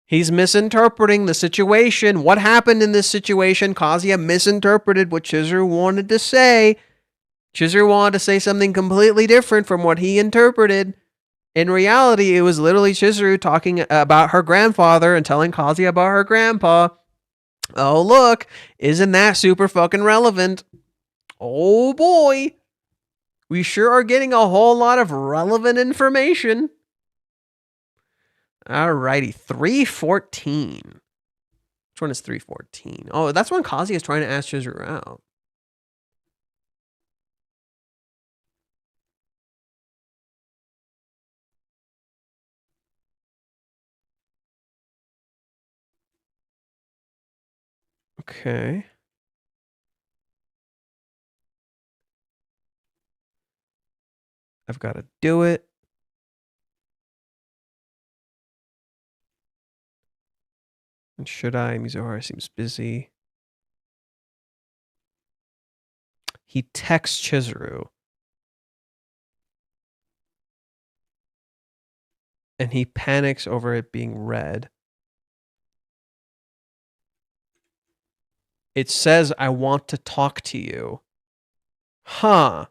He's misinterpreting the situation. What happened in this situation? Kazuya misinterpreted what Chizuru wanted to say. Chizuru wanted to say something completely different from what he interpreted. In reality, it was literally Chizuru talking about her grandfather and telling Kazuya about her grandpa. Oh, look, isn't that super fucking relevant? Oh boy, we sure are getting a whole lot of relevant information. Alrighty, 314. Which one is 314? Oh, that's when Kazuya is trying to ask Chizuru out. Okay. I've got to do it. And should I? Mizuhara seems busy. He texts Chizuru. And he panics over it being read. It says, I want to talk to you. Huh.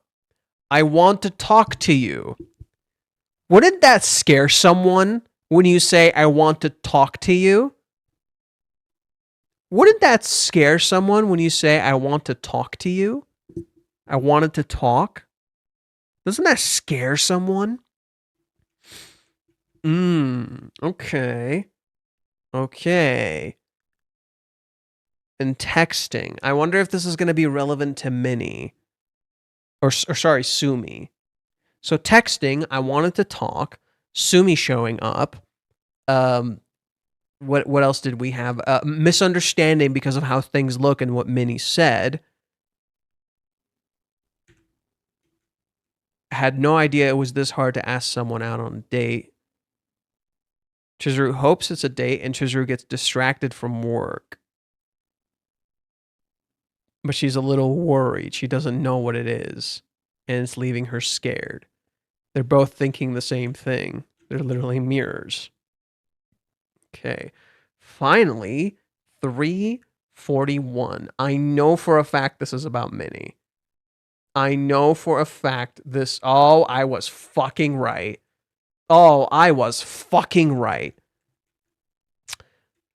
I want to talk to you. Wouldn't that scare someone when you say, I want to talk to you? Wouldn't that scare someone when you say, I want to talk to you? I wanted to talk? Doesn't that scare someone? Okay. Okay. And texting. I wonder if this is going to be relevant to Minnie. Or sorry, Sumi. So texting, I wanted to talk. Sumi showing up. What else did we have? Misunderstanding because of how things look and what Minnie said. Had no idea it was this hard to ask someone out on a date. Chizuru hopes it's a date and Chizuru gets distracted from work. But she's a little worried. She doesn't know what it is. and it's leaving her scared. They're both thinking the same thing. They're literally mirrors. Okay. Finally, 341. I know for a fact this is about Minnie. I know for a fact this... Oh, I was fucking right. Oh, I was fucking right.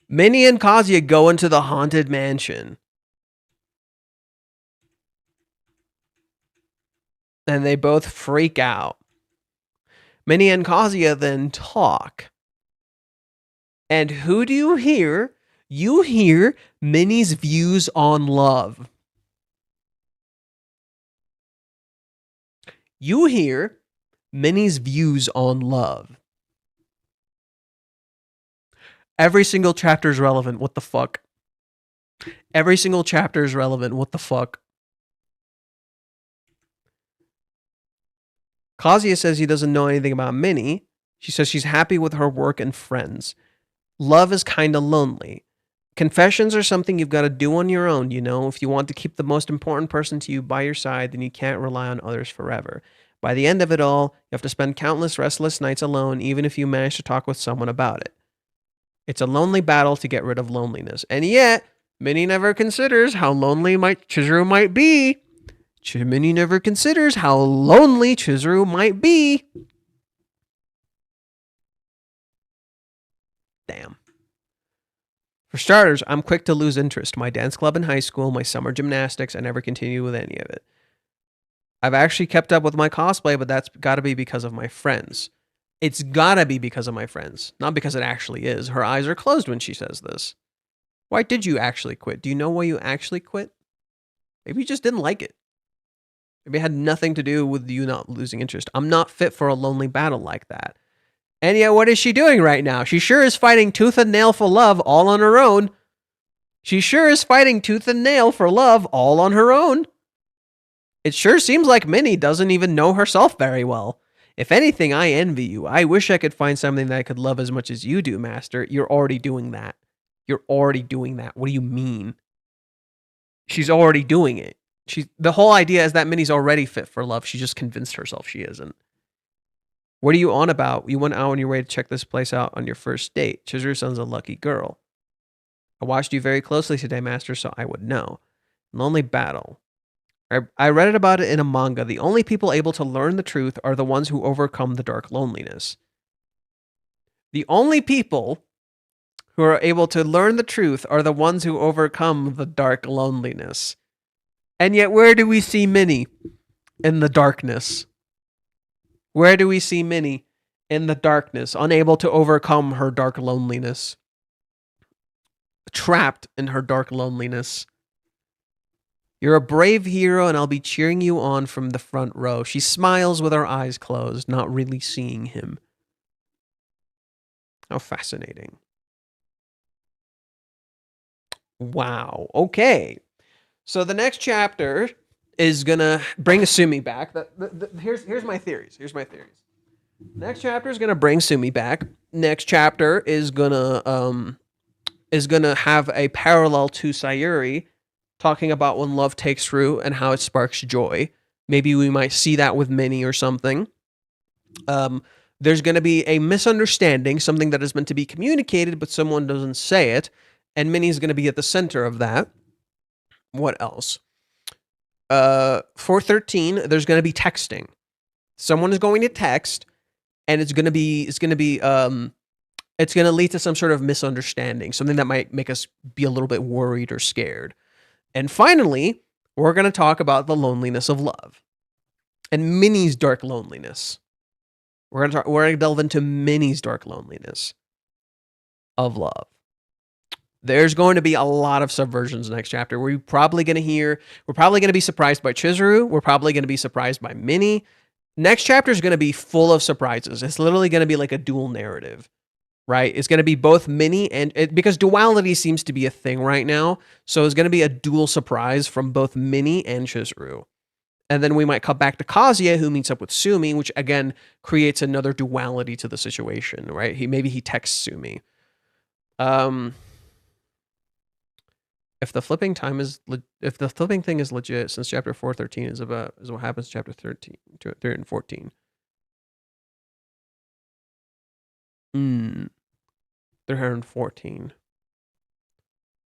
Minnie and Kazuya go into the haunted mansion. And they both freak out. Minnie and Kazuya then talk. And who do you hear? You hear Minnie's views on love. You hear Minnie's views on love. Every single chapter is relevant. What the fuck? Every single chapter is relevant. What the fuck? Kazuya says he doesn't know anything about Minnie. She says she's happy with her work and friends. Love is kind of lonely. Confessions are something you've got to do on your own, you know? If you want to keep the most important person to you by your side, then you can't rely on others forever. By the end of it all, you have to spend countless restless nights alone, even if you manage to talk with someone about it. It's a lonely battle to get rid of loneliness. And yet, Minnie never considers how lonely Chizuru might be. Minnie never considers how lonely Chizuru might be. Damn. For starters, I'm quick to lose interest. My dance club in high school, my summer gymnastics, I never continue with any of it. I've actually kept up with my cosplay, but that's got to be because of my friends. It's got to be because of my friends, not because it actually is. Her eyes are closed when she says this. Why did you actually quit? Do you know why you actually quit? Maybe you just didn't like it. Maybe it had nothing to do with you not losing interest. I'm not fit for a lonely battle like that. And yet, what is she doing right now? She sure is fighting tooth and nail for love all on her own. She sure is fighting tooth and nail for love all on her own. It sure seems like Minnie doesn't even know herself very well. If anything, I envy you. I wish I could find something that I could love as much as you do, Master. You're already doing that. You're already doing that. What do you mean? She's already doing it. The whole idea is that Minnie's already fit for love. She just convinced herself she isn't. What are you on about? You went out on your way to check this place out on your first date. Chizuru-san's a lucky girl. I watched you very closely today, Master, so I would know. Lonely battle. I read about it in a manga. The only people able to learn the truth are the ones who overcome the dark loneliness. The only people who are able to learn the truth are the ones who overcome the dark loneliness. And yet, where do we see Minnie? In the darkness. Where do we see Minnie? In the darkness, unable to overcome her dark loneliness. Trapped in her dark loneliness. You're a brave hero, and I'll be cheering you on from the front row. She smiles with her eyes closed, not really seeing him. How fascinating. Wow. Okay. So the next chapter is gonna bring Sumi back. Here's my theories. Next chapter is gonna bring Sumi back. Next chapter is gonna have a parallel to Sayuri, talking about when love takes root and how it sparks joy. Maybe we might see that with Minnie or something. There's going to be a misunderstanding, something that is meant to be communicated, but someone doesn't say it, and Minnie's going to be at the center of that. What else? 413, there's going to be texting. Someone is going to text, and it's going to lead to some sort of misunderstanding, something that might make us be a little bit worried or scared. And finally, we're going to talk about the loneliness of love and Minnie's dark loneliness. We're going to delve into Minnie's dark loneliness of love. There's going to be a lot of subversions next chapter. We're probably going to be surprised by Chizuru. We're probably going to be surprised by Minnie. Next chapter is going to be full of surprises. It's literally going to be like a dual narrative, right? It's going to be both Minnie and... because duality seems to be a thing right now, so it's going to be a dual surprise from both Minnie and Chizuru. And then we might come back to Kazuya, who meets up with Sumi, which again creates another duality to the situation, right? Maybe he texts Sumi. If the flipping time is if the flipping thing is legit, since chapter 413 is what happens in chapter 13 to 3 and 14. 314.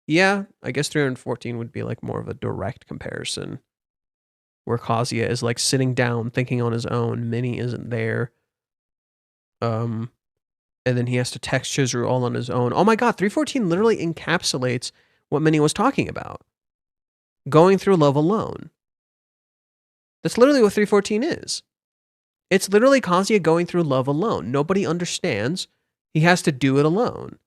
Yeah, I guess 314 would be like more of a direct comparison. Where Kazuya is like sitting down thinking on his own, Minnie isn't there. And then he has to text Chizuru all on his own. Oh my god, 314 literally encapsulates what Minnie was talking about. Going through love alone. That's literally what 314 is. It's literally Kazuya going through love alone. Nobody understands. He has to do it alone.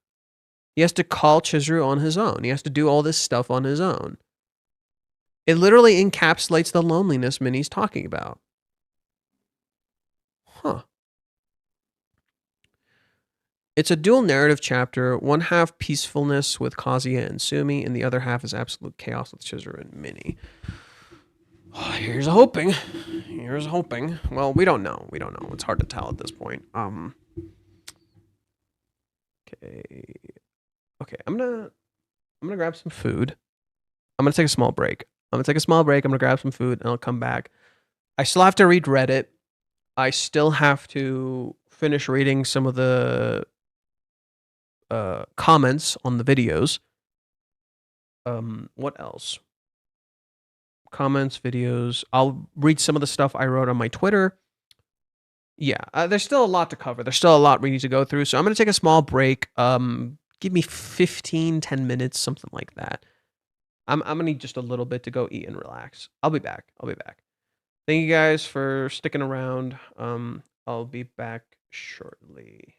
He has to call Chizuru on his own. He has to do all this stuff on his own. It literally encapsulates the loneliness Minnie's talking about. Huh. It's a dual narrative chapter. One half peacefulness with Kazuya and Sumi, and the other half is absolute chaos with Chizuru and Minnie. Oh, here's hoping. Here's hoping. Well, we don't know. We don't know. It's hard to tell at this point. Okay. I'm gonna grab some food. I'm gonna take a small break. I'm gonna grab some food, and I'll come back. I still have to read Reddit. I still have to finish reading some of the comments on the videos. What else? Comments, videos. I'll read some of the stuff I wrote on my Twitter. Yeah, there's still a lot to cover. There's still a lot we need to go through. So I'm going to take a small break. Give me 15, 10 minutes, something like that. I'm going to need just a little bit to go eat and relax. I'll be back. Thank you guys for sticking around. I'll be back shortly.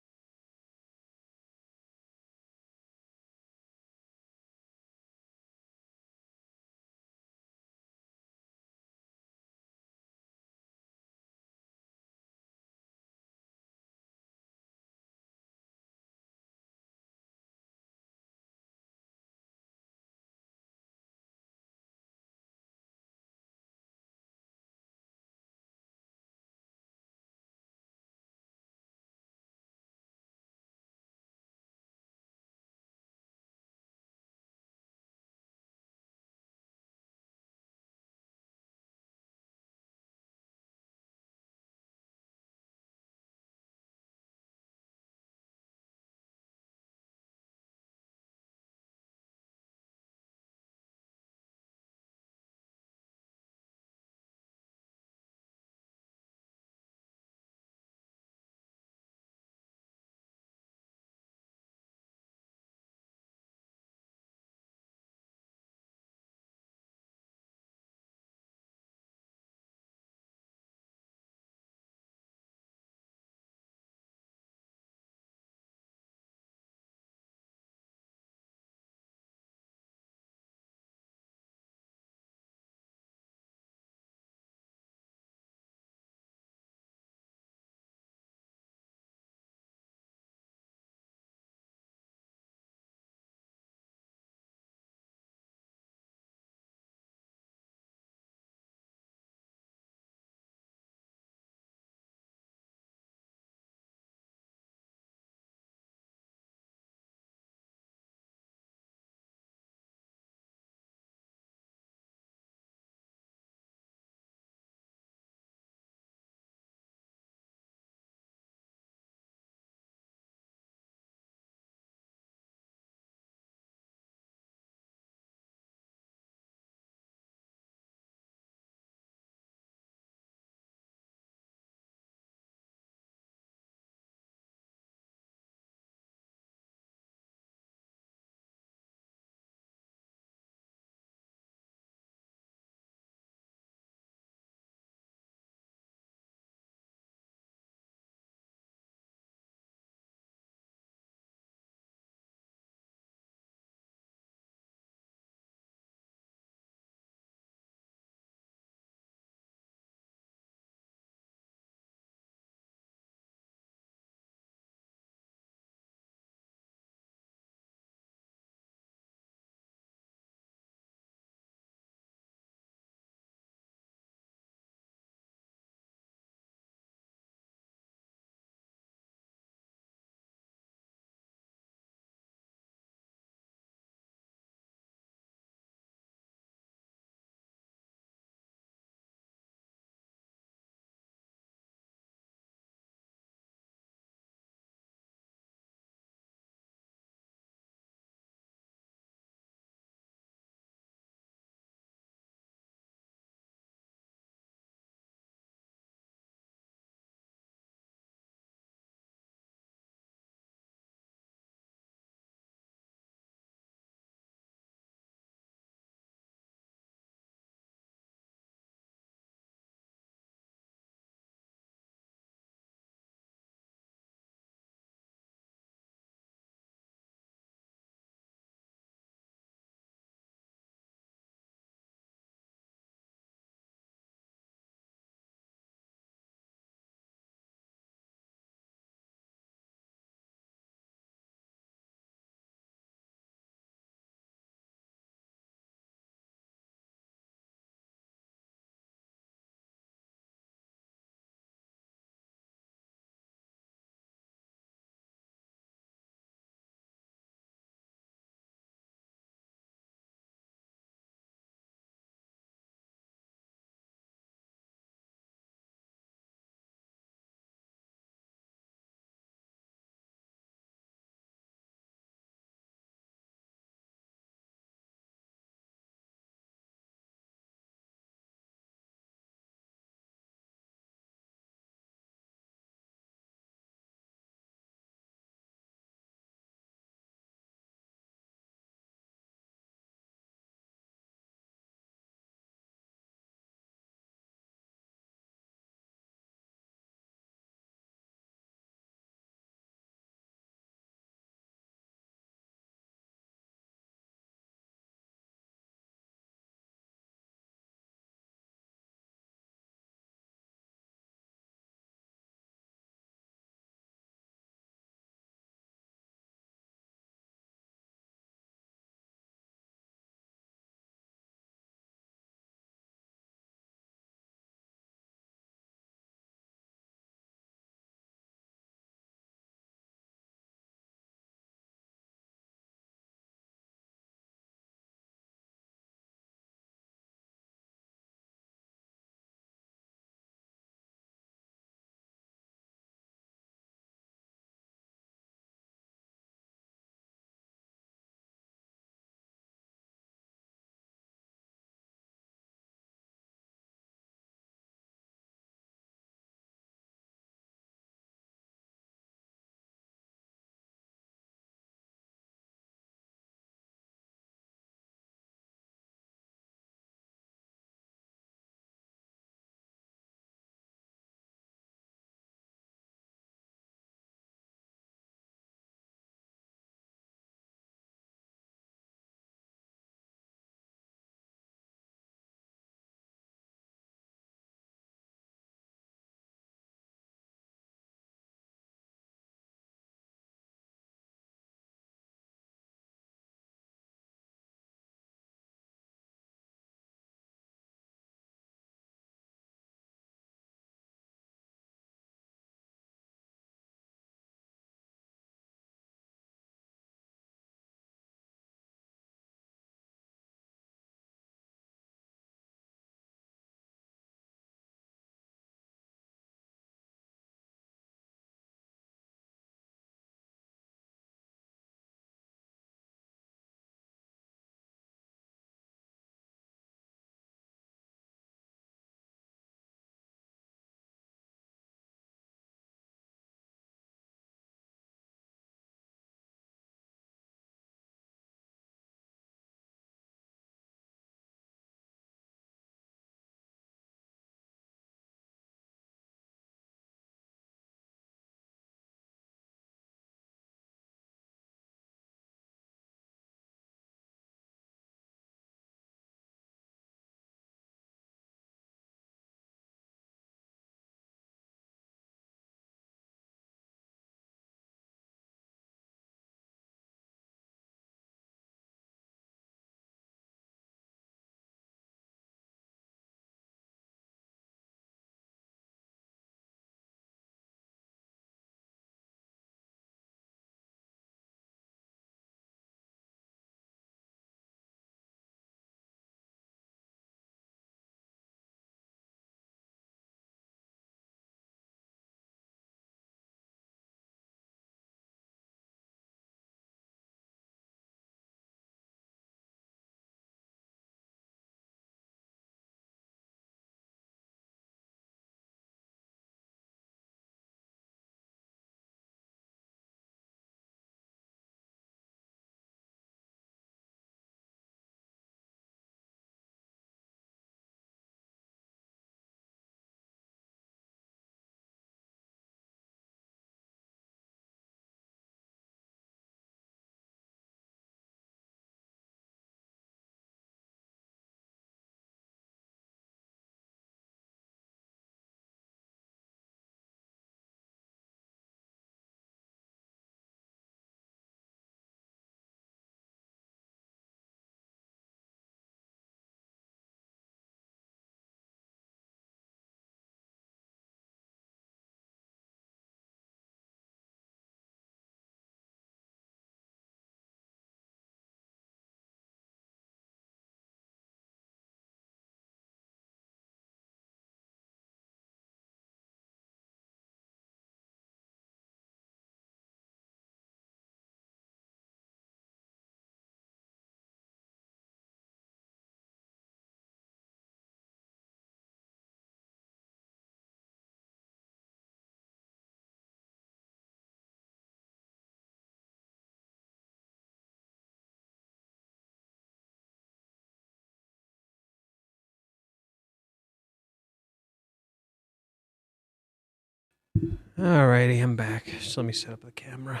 Alrighty, I'm back. Just let me set up the camera.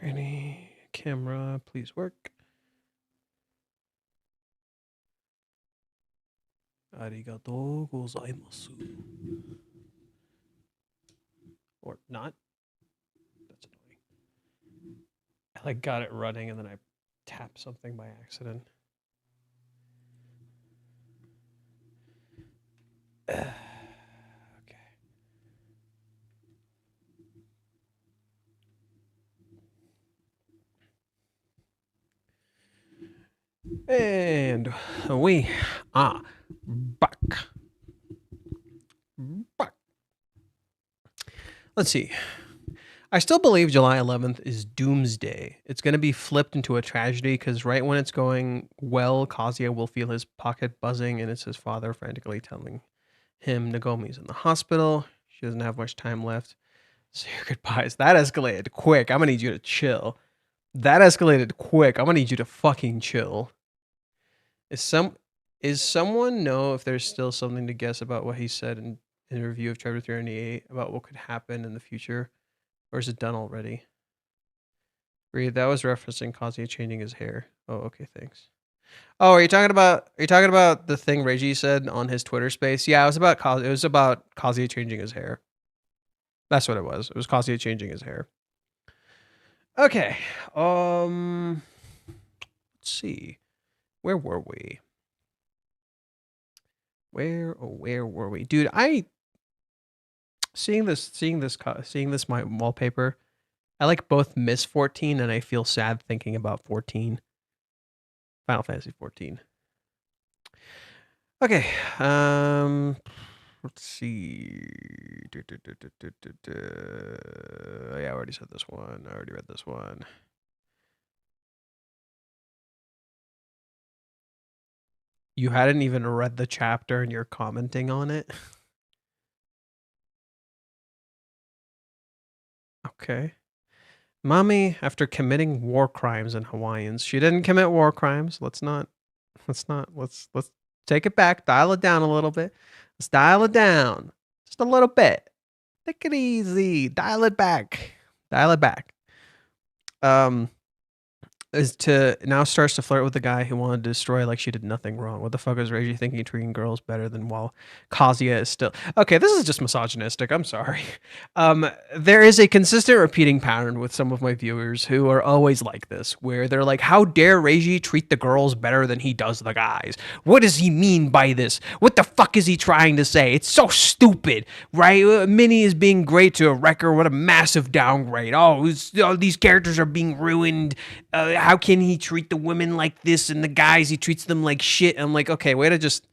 Ready, camera, please work. Arigatou gozaimasu. Or not. That's annoying. I like got it running and then I tapped something by accident. Okay. And we are back. Let's see. I still believe July 11th is Doomsday. It's going to be flipped into a tragedy because right when it's going well, Kazuya will feel his pocket buzzing and it's his father frantically telling him Nagomi's in the hospital. She doesn't have much time left. Say your goodbyes. That escalated quick. I'm going to need you to chill. That escalated quick. I'm going to need you to fucking chill. Is someone know if there's still something to guess about what he said in a review of Chapter 398 about what could happen in the future? Or is it done already? Reed, that was referencing Kazuya changing his hair. Oh, okay, thanks. Oh, are you talking about the thing Reiji said on his Twitter space? Yeah, it was about Kazuya changing his hair. That's what it was. It was Kazuya changing his hair. Okay. Let's see. Where were we? Where were we? Dude, seeing this my wallpaper, I like both miss 14 and I feel sad thinking about 14. Final Fantasy 14. Okay. Let's see. Yeah, I already said this one. I already read this one. You hadn't even read the chapter and you're commenting on it? Okay. Mommy, after committing war crimes in Hawaiians. She didn't commit war crimes. Let's take it back. Dial it down a little bit. Let's dial it down. Just a little bit. Take it easy. Dial it back. Dial it back. Now starts to flirt with the guy who wanted to destroy like she did nothing wrong. What the fuck is Reiji thinking treating girls better than while Kazuya is still... Okay, this is just misogynistic. I'm sorry. There is a consistent repeating pattern with some of my viewers who are always like this, where they're like, how dare Reiji treat the girls better than he does the guys? What does he mean by this? What the fuck is he trying to say? It's so stupid, right? Minnie is being great to a wrecker. What a massive downgrade. Oh, these characters are being ruined. How can he treat the women like this and the guys he treats them like shit? I'm like, okay, way to just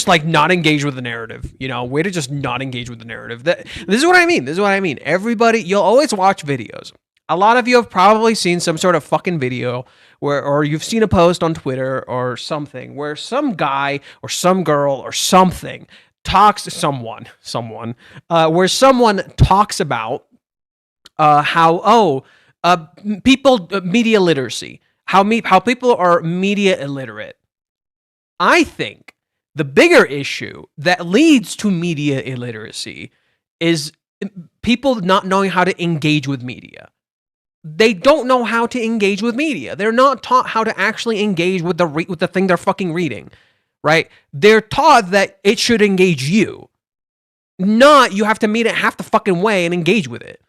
like not engage with the narrative, you know, way to just not engage with the narrative. This is what I mean. Everybody, you'll always watch videos. A lot of you have probably seen some sort of fucking video or you've seen a post on Twitter or something where some guy or some girl or something talks to someone, where someone talks about how, people, media literacy, how people are media illiterate. I think the bigger issue that leads to media illiteracy is people not knowing how to engage with media. They don't know how to engage with media. They're not taught how to actually engage with the thing they're fucking reading, right? They're taught that it should engage you, not you have to meet it half the fucking way and engage with it.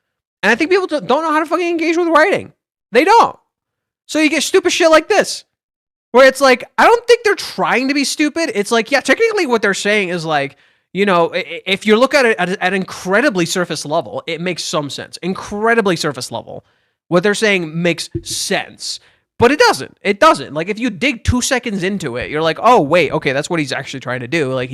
And I think people don't know how to fucking engage with writing. They don't. So you get stupid shit like this, where it's like, I don't think they're trying to be stupid. It's like, yeah, technically what they're saying is like, you know, if you look at it at an incredibly surface level, it makes some sense. Incredibly surface level. What they're saying makes sense. But it doesn't. It doesn't. Like, if you dig 2 seconds into it, you're like, oh, wait, okay, that's what he's actually trying to do. Like,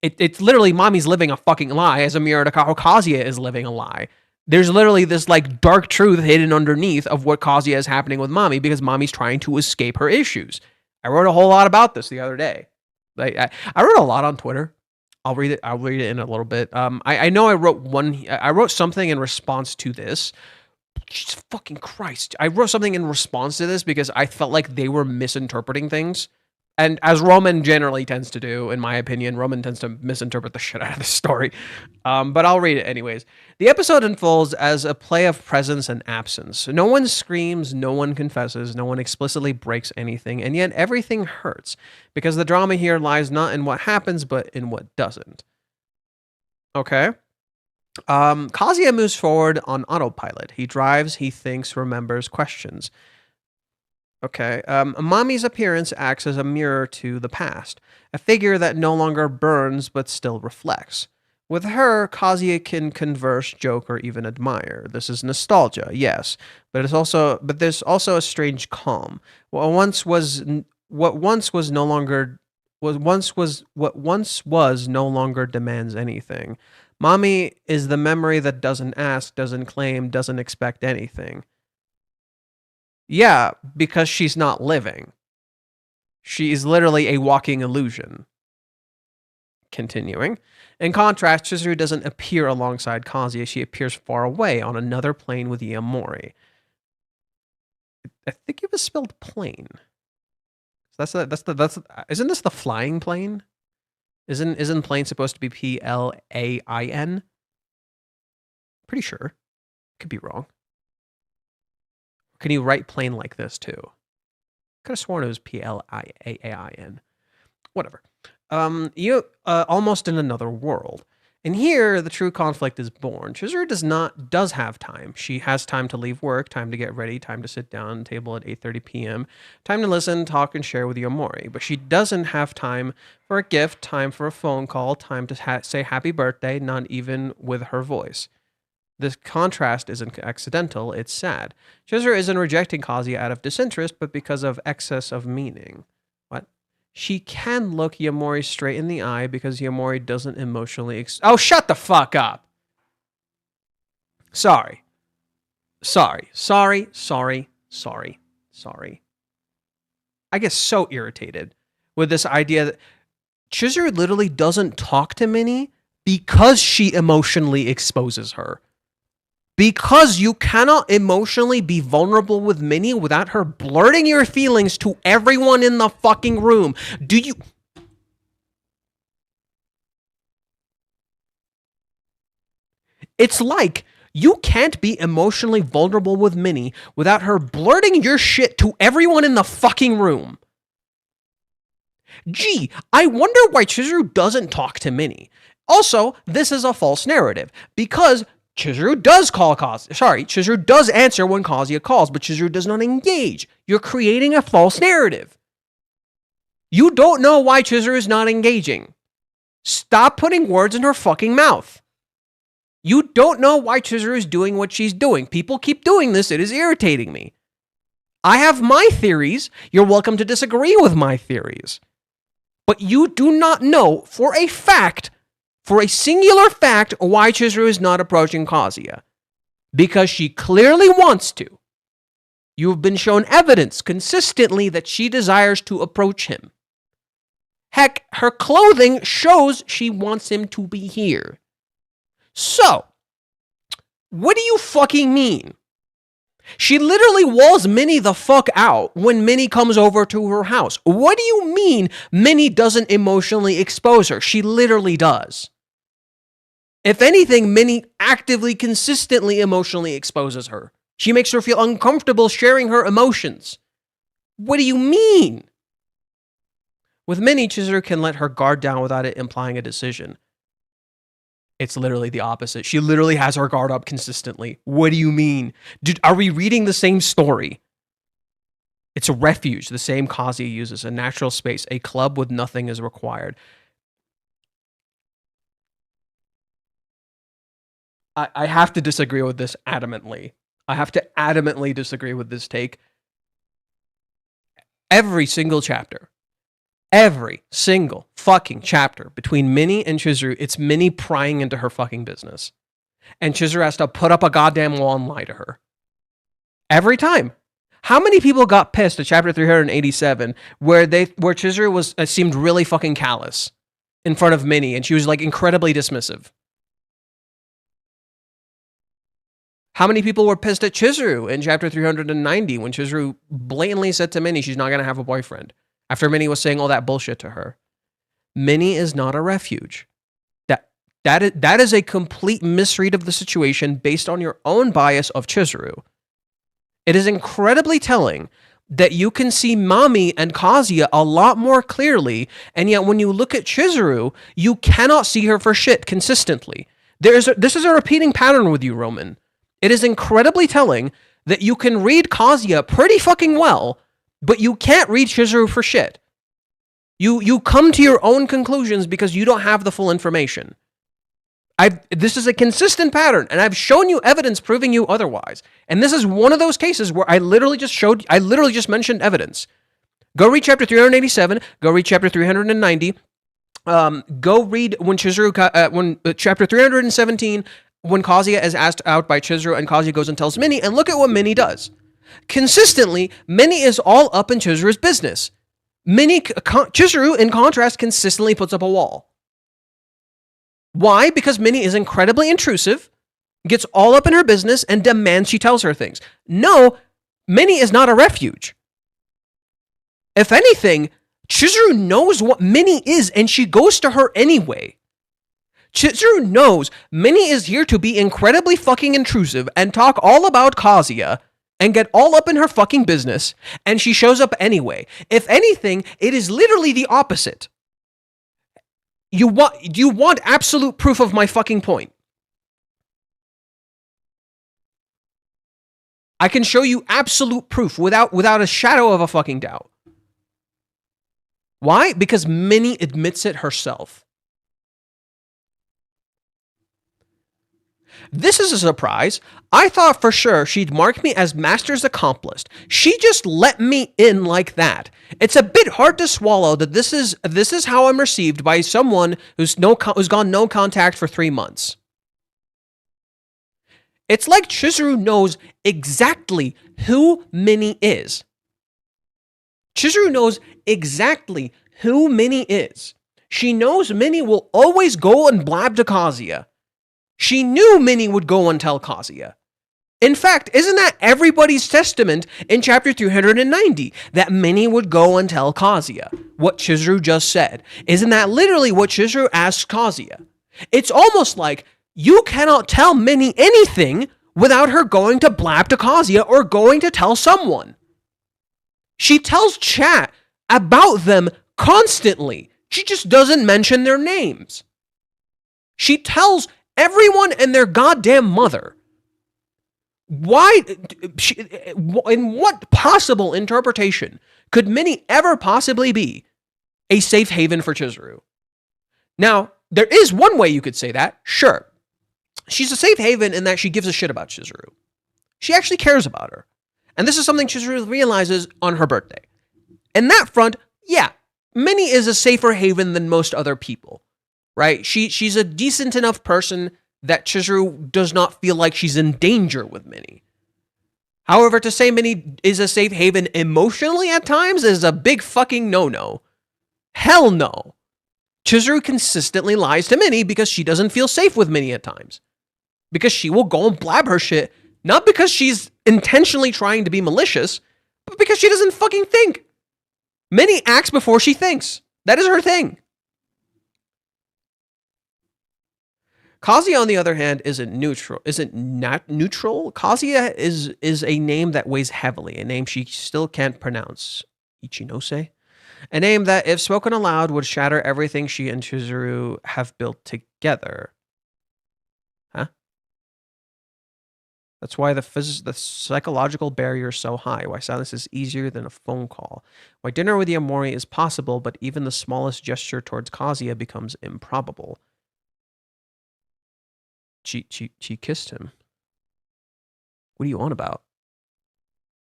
it's literally mommy's living a fucking lie as a mirror to how Kazuya is living a lie. There's literally this like dark truth hidden underneath of what Kazuya is happening with mommy because mommy's trying to escape her issues. I wrote a whole lot about this the other day. Like I wrote a lot on Twitter. I'll read it in a little bit. I know I wrote something in response to this. Jesus fucking Christ. I wrote something in response to this because I felt like they were misinterpreting things. And as Roman generally tends to do, in my opinion, Roman tends to misinterpret the shit out of the story. But I'll read it anyways. The episode unfolds as a play of presence and absence. No one screams, no one confesses, no one explicitly breaks anything, and yet everything hurts, because the drama here lies not in what happens, but in what doesn't. Okay? Kazuya moves forward on autopilot. He drives, he thinks, remembers, questions. Okay. Mommy's appearance acts as a mirror to the past, a figure that no longer burns but still reflects. With her, Kazuya can converse, joke, or even admire. This is nostalgia, yes, but there's also a strange calm. What once was no longer demands anything. Mommy is the memory that doesn't ask, doesn't claim, doesn't expect anything. Yeah, because she's not living. She is literally a walking illusion. Continuing. In contrast, Chizuru doesn't appear alongside Kazuya. She appears far away on another plane with Yamori. I think it was spelled plane. Isn't this the flying plane? Isn't plane supposed to be Plain? Pretty sure. Could be wrong. Can you write plane like this too? Could have sworn it was Plain. Whatever. Almost in another world. And here, the true conflict is born. Chizuru does have time. She has time to leave work, time to get ready, time to sit down at the table at 8:30 p.m., time to listen, talk, and share with Yamori. But she doesn't have time for a gift, time for a phone call, time to say happy birthday, not even with her voice. This contrast isn't accidental, it's sad. Chizuru isn't rejecting Kazuya out of disinterest, but because of excess of meaning. What? She can look Yamori straight in the eye because Yamori doesn't emotionally... Oh, shut the fuck up! Sorry. I get so irritated with this idea that Chizuru literally doesn't talk to Minnie because she emotionally exposes her. Because you cannot emotionally be vulnerable with Minnie without her blurting your feelings to everyone in the fucking room. Do you... It's like you can't be emotionally vulnerable with Minnie without her blurting your shit to everyone in the fucking room. Gee, I wonder why Chizuru doesn't talk to Minnie. Also, this is a false narrative because Chizuru does answer when Kazuya calls, but Chizuru does not engage. You're creating a false narrative. You don't know why Chizuru is not engaging. Stop putting words in her fucking mouth. You don't know why Chizuru is doing what she's doing. People keep doing this. It is irritating me. I have my theories. You're welcome to disagree with my theories. But you do not know for a singular fact, why Chizuru is not approaching Kazuya. Because she clearly wants to. You have been shown evidence consistently that she desires to approach him. Heck, her clothing shows she wants him to be here. So, what do you fucking mean? She literally walls Minnie the fuck out when Minnie comes over to her house. What do you mean Minnie doesn't emotionally expose her? She literally does. If anything, Minnie actively, consistently, emotionally exposes her. She makes her feel uncomfortable sharing her emotions. What do you mean? With Minnie, Chizuru can let her guard down without it implying a decision. It's literally the opposite. She literally has her guard up consistently. What do you mean? Dude, are we reading the same story? It's a refuge, the same Kazuya uses, a natural space, a club with nothing is required. I have to disagree with this adamantly. I have to adamantly disagree with this take. Every single chapter. Every single fucking chapter between Minnie and Chizuru, it's Minnie prying into her fucking business. And Chizuru has to put up a goddamn wall and lie to her. Every time. How many people got pissed at chapter 387 where Chizuru seemed really fucking callous in front of Minnie and she was like incredibly dismissive? How many people were pissed at Chizuru in chapter 390 when Chizuru blatantly said to Minnie she's not going to have a boyfriend after Minnie was saying all that bullshit to her? Minnie is not a refuge. That is a complete misread of the situation based on your own bias of Chizuru. It is incredibly telling that you can see Mami and Kazuya a lot more clearly, and yet when you look at Chizuru, you cannot see her for shit consistently. This is a repeating pattern with you, Roman. It is incredibly telling that you can read Kazuya pretty fucking well, but you can't read Chizuru for shit. You come to your own conclusions because you don't have the full information. This is a consistent pattern, and I've shown you evidence proving you otherwise. And this is one of those cases where I literally just mentioned evidence. Go read chapter 387, go read chapter 390, go read when chapter 317, when Kazuya is asked out by Chizuru and Kazuya goes and tells Minnie, and look at what Minnie does. Consistently, Minnie is all up in Chizuru's business. Chizuru, in contrast, consistently puts up a wall. Why? Because Minnie is incredibly intrusive, gets all up in her business, and demands she tells her things. No, Minnie is not a refuge. If anything, Chizuru knows what Minnie is, and she goes to her anyway. Chizuru knows Minnie is here to be incredibly fucking intrusive and talk all about Kazuya and get all up in her fucking business, and she shows up anyway. If anything, it is literally the opposite. You want absolute proof of my fucking point? I can show you absolute proof without a shadow of a fucking doubt. Why? Because Minnie admits it herself. This is a surprise. I thought for sure she'd mark me as master's accomplished. She just let me in like that. It's a bit hard to swallow that this is how I'm received by someone who's gone no contact for 3 months. It's like Chizuru knows exactly who Minnie is. Chizuru knows exactly who Minnie is. She knows Minnie will always go and blab to Kazuya. She knew Minnie would go and tell Kazuya. In fact, isn't that everybody's testament in chapter 390, that Minnie would go and tell Kazuya what Chizuru just said? Isn't that literally what Chizuru asks Kazuya? It's almost like you cannot tell Minnie anything without her going to blab to Kazuya or going to tell someone. She tells chat about them constantly. She just doesn't mention their names. She tells everyone and their goddamn mother. Why? In what possible interpretation could Minnie ever possibly be a safe haven for Chizuru? Now, there is one way you could say that. Sure. She's a safe haven in that she gives a shit about Chizuru. She actually cares about her. And this is something Chizuru realizes on her birthday. In that front, yeah, Minnie is a safer haven than most other people. Right? She's a decent enough person that Chizuru does not feel like she's in danger with Minnie. However, to say Minnie is a safe haven emotionally at times is a big fucking no-no. Hell no. Chizuru consistently lies to Minnie because she doesn't feel safe with Minnie at times. Because she will go and blab her shit, not because she's intentionally trying to be malicious, but because she doesn't fucking think. Minnie acts before she thinks. That is her thing. Kazuya, on the other hand, isn't neutral. Isn't not neutral. Kazuya is a name that weighs heavily, a name she still can't pronounce. Ichinose? A name that, if spoken aloud, would shatter everything she and Chizuru have built together. Huh? That's why the psychological barrier is so high, why silence is easier than a phone call, why dinner with Yamori is possible, but even the smallest gesture towards Kazuya becomes improbable. She kissed him. What are you on about?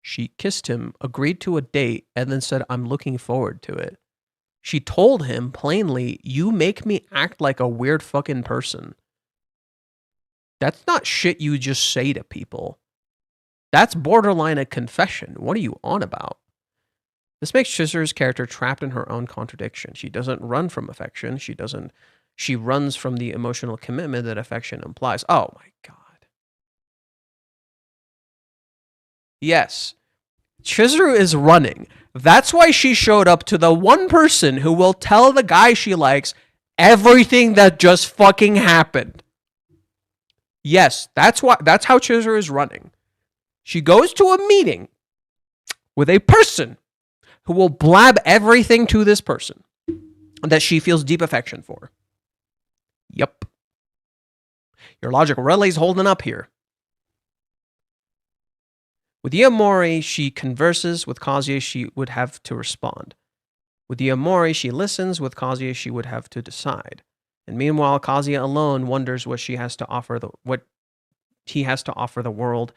She kissed him, agreed to a date, and then said, I'm looking forward to it. She told him plainly, you make me act like a weird fucking person. That's not shit you just say to people. That's borderline a confession. What are you on about? This makes Chizuru's character trapped in her own contradiction. She doesn't run from affection. She runs from the emotional commitment that affection implies. Oh my God. Yes. Chizuru is running. That's why she showed up to the one person who will tell the guy she likes everything that just fucking happened. Yes, that's how Chizuru is running. She goes to a meeting with a person who will blab everything to this person that she feels deep affection for. Yep. Your logic really is holding up here. With Iamori, she converses. With Kazuya, she would have to respond. With Iamori, she listens. With Kazuya, she would have to decide. And meanwhile, Kazuya alone wonders what he has to offer the world,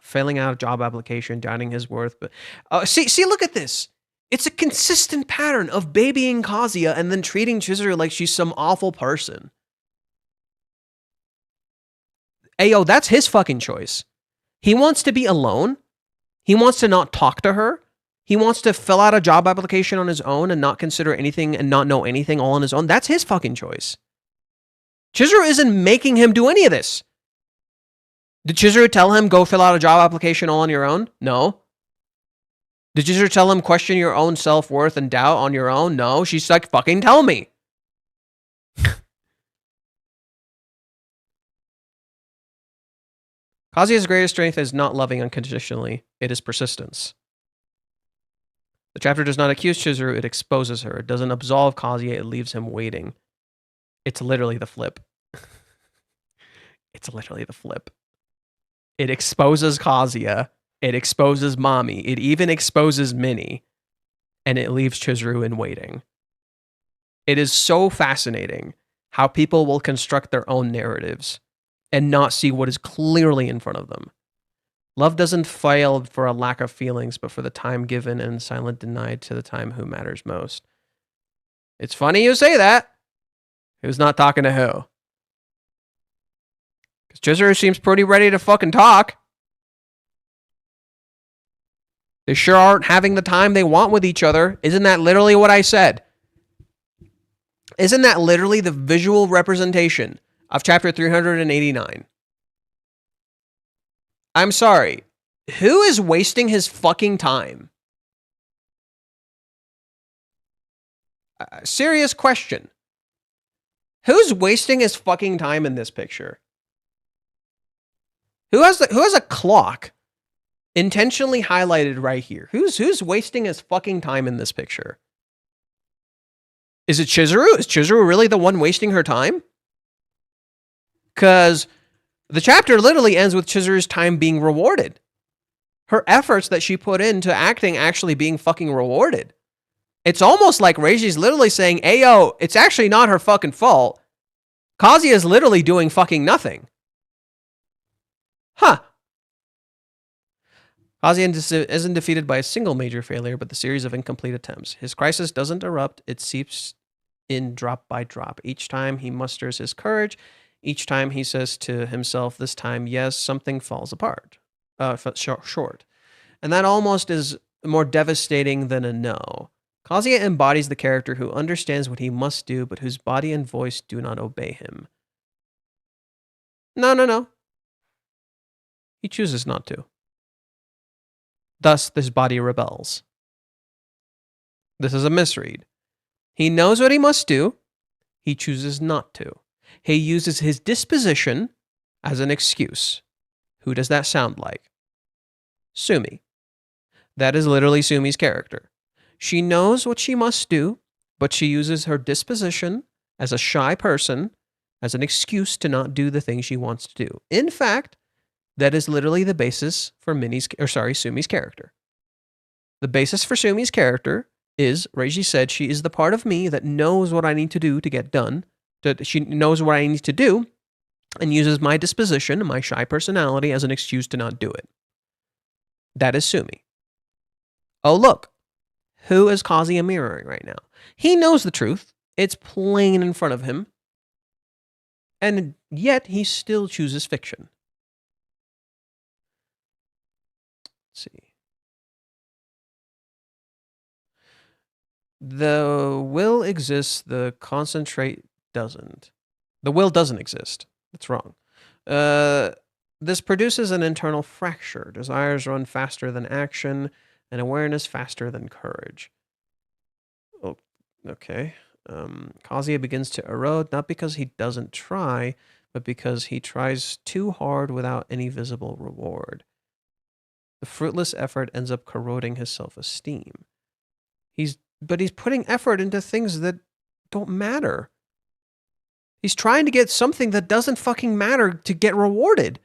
failing out a job application, doubting his worth. But see, look at this. It's a consistent pattern of babying Kazuya and then treating Chizuru like she's some awful person. Ayo, that's his fucking choice. He wants to be alone. He wants to not talk to her. He wants to fill out a job application on his own and not consider anything and not know anything all on his own. That's his fucking choice. Chizuru isn't making him do any of this. Did Chizuru tell him go fill out a job application all on your own? No. Did Chizuru tell him question your own self-worth and doubt on your own? No. She's like, fucking tell me. Kazuya's greatest strength is not loving unconditionally. It is persistence. The chapter does not accuse Chizuru, it exposes her. It doesn't absolve Kazuya, it leaves him waiting. It's literally the flip. It's literally the flip. It exposes Kazuya. It exposes Mami. It even exposes Minnie. And it leaves Chizuru in waiting. It is so fascinating how people will construct their own narratives and not see what is clearly in front of them. Love doesn't fail for a lack of feelings, but for the time given and silent denied to the time who matters most. It's funny you say that. Who's not talking to who? Because Chizuru seems pretty ready to fucking talk. They sure aren't having the time they want with each other. Isn't that literally what I said? Isn't that literally the visual representation of chapter 389? I'm sorry. Who is wasting his fucking time? Serious question. Who's wasting his fucking time in this picture? Who has a clock intentionally highlighted right here? Who's wasting his fucking time in this picture? Is it Chizuru? Is Chizuru really the one wasting her time? Because the chapter literally ends with Chizuru's time being rewarded. Her efforts that she put into acting actually being fucking rewarded. It's almost like Reiji's literally saying, Ayo, it's actually not her fucking fault. Kazuya is literally doing fucking nothing. Huh. Kazuya isn't defeated by a single major failure, but the series of incomplete attempts. His crisis doesn't erupt, it seeps in drop by drop. Each time he musters his courage, each time he says to himself, this time, yes, something falls apart. Short. And that almost is more devastating than a no. Kazuya embodies the character who understands what he must do, but whose body and voice do not obey him. No. He chooses not to. Thus, this body rebels. This is a misread. He knows what he must do. He chooses not to. He uses his disposition as an excuse. Who does that sound like? Sumi. That is literally Sumi's character. She knows what she must do, but she uses her disposition as a shy person as an excuse to not do the thing she wants to do. In fact, that is literally the basis for Sumi's character. The basis for Sumi's character is, Reiji said, she is the part of me that knows what I need to do to get done. She knows what I need to do and uses my disposition, my shy personality, as an excuse to not do it. That is Sumi. Oh, look. Who is Kazuya mirroring right now? He knows the truth. It's plain in front of him. And yet he still chooses fiction. Let's see. The will exists, the concentrate doesn't. The will doesn't exist. That's wrong. This produces an internal fracture. Desires run faster than action, and awareness faster than courage. Oh, okay. Kazuya begins to erode, not because he doesn't try, but because he tries too hard without any visible reward. The fruitless effort ends up corroding his self-esteem. But he's putting effort into things that don't matter. He's trying to get something that doesn't fucking matter to get rewarded.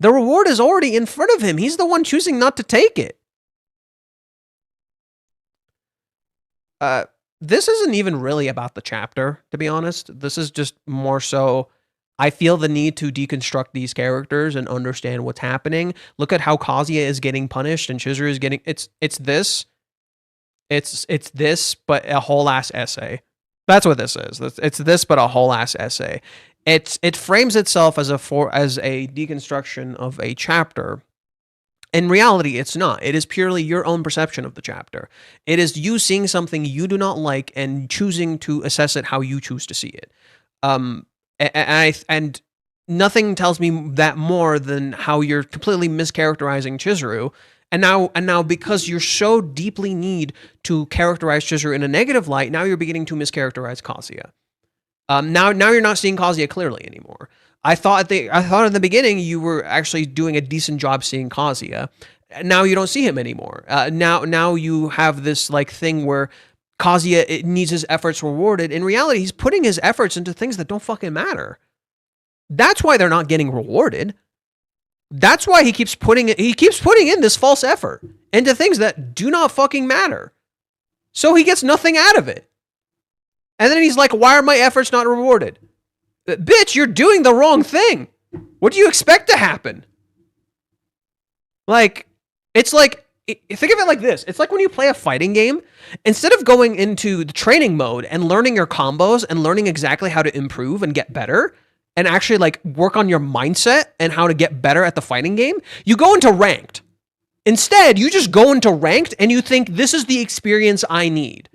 The reward is already in front of him. He's the one choosing not to take it. This isn't even really about the chapter, to be honest. This is just more so, I feel the need to deconstruct these characters and understand what's happening. Look at how Kazuya is getting punished and Chizuru is getting... It's this, but a whole ass essay. That's what this is. It's this, but a whole ass essay. It frames itself as a deconstruction of a chapter. In reality, it's not. It is purely your own perception of the chapter. It is you seeing something you do not like and choosing to assess it how you choose to see it. And nothing tells me that more than how you're completely mischaracterizing Chizuru. And now, because you're so deeply need to characterize Chizuru in a negative light, now you're beginning to mischaracterize Kazuya. Now you're not seeing Kazuya clearly anymore. I thought in the beginning you were actually doing a decent job seeing Kazuya. Now you don't see him anymore. Now you have this like thing where Kazuya needs his efforts rewarded. In reality, he's putting his efforts into things that don't fucking matter. That's why they're not getting rewarded. That's why he keeps putting in this false effort into things that do not fucking matter. So he gets nothing out of it. And then he's like, why are my efforts not rewarded? Bitch, you're doing the wrong thing. What do you expect to happen? Like, it's like, think of it like this. It's like when you play a fighting game, instead of going into the training mode and learning your combos and learning exactly how to improve and get better and actually like work on your mindset and how to get better at the fighting game, you go into ranked. Instead, you just go into ranked and you think this is the experience I need.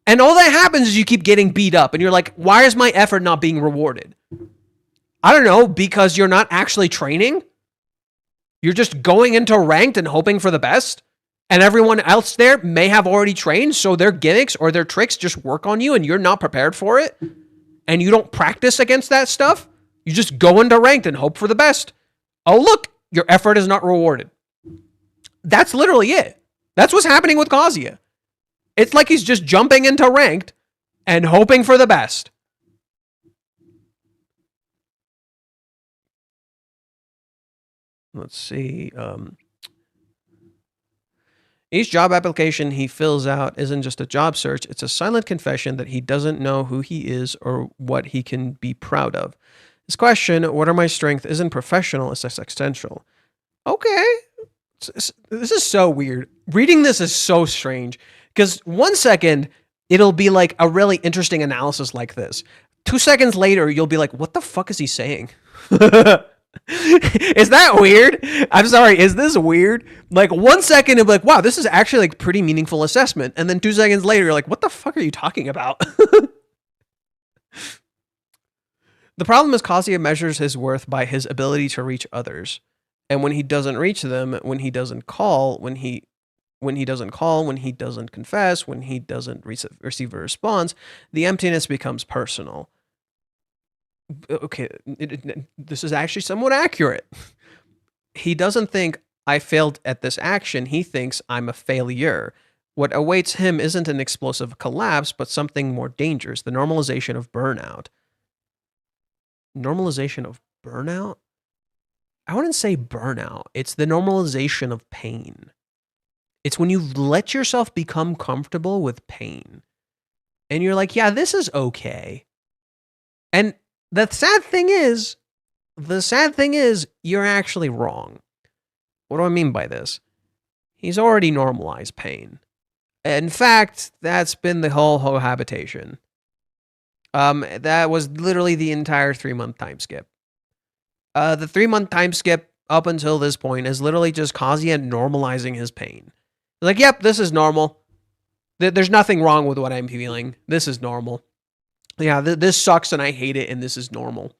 And all that happens is you keep getting beat up and you're like, why is my effort not being rewarded? I don't know, because you're not actually training. You're just going into ranked and hoping for the best. And everyone else there may have already trained, so their gimmicks or their tricks just work on you and you're not prepared for it. And you don't practice against that stuff. You just go into ranked and hope for the best. Oh, look, your effort is not rewarded. That's literally it. That's what's happening with Kazuya. It's like he's just jumping into ranked and hoping for the best. Let's see. Each job application he fills out isn't just a job search. It's a silent confession that he doesn't know who he is or what he can be proud of. His question, what are my strengths, isn't professional, it's existential. Okay. This is so weird. Reading this is so strange. Because 1 second, it'll be like a really interesting analysis like this. 2 seconds later, you'll be like, what the fuck is he saying? Is that weird? I'm sorry, is this weird? Like 1 second, it'll be like, wow, this is actually like pretty meaningful assessment. And then 2 seconds later, you're like, what the fuck are you talking about? The problem is Kazuya measures his worth by his ability to reach others. And when he doesn't reach them, when he doesn't call, when he doesn't confess, when he doesn't receive a response, the emptiness becomes personal. Okay, this is actually somewhat accurate. He doesn't think, I failed at this action. He thinks, I'm a failure. What awaits him isn't an explosive collapse, but something more dangerous, the normalization of burnout. Normalization of burnout? I wouldn't say burnout. It's the normalization of pain. It's when you let yourself become comfortable with pain. And you're like, yeah, this is okay. And the sad thing is, you're actually wrong. What do I mean by this? He's already normalized pain. In fact, that's been the whole cohabitation. That was literally the entire 3-month time skip. The 3-month time skip up until this point is literally just Kazuya normalizing his pain. Like, yep, this is normal. There's nothing wrong with what I'm feeling. This is normal. Yeah, this sucks and I hate it and this is normal.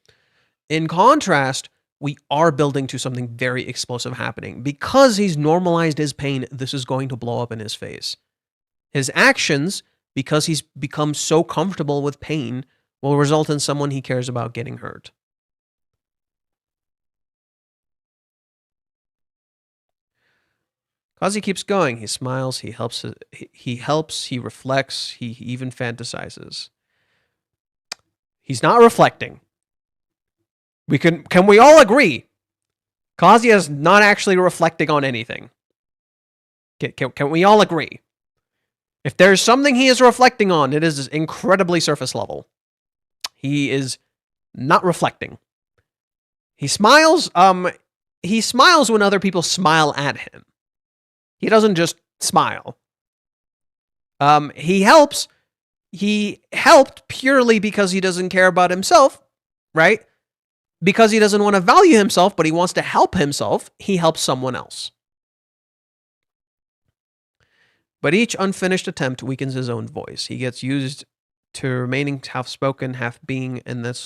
In contrast, we are building to something very explosive happening. Because he's normalized his pain, this is going to blow up in his face. His actions, because he's become so comfortable with pain, will result in someone he cares about getting hurt. Kazi keeps going. He smiles, he helps, he reflects, he even fantasizes. He's not reflecting. Can we all agree? Kazuya is not actually reflecting on anything. Can we all agree? If there's something he is reflecting on, it is incredibly surface level. He is not reflecting. He smiles. He smiles when other people smile at him. He doesn't just smile. He helps. He helped purely because he doesn't care about himself, right? Because he doesn't want to value himself, but he wants to help himself, he helps someone else. But each unfinished attempt weakens his own voice. He gets used to remaining half-spoken, half-being, and that's a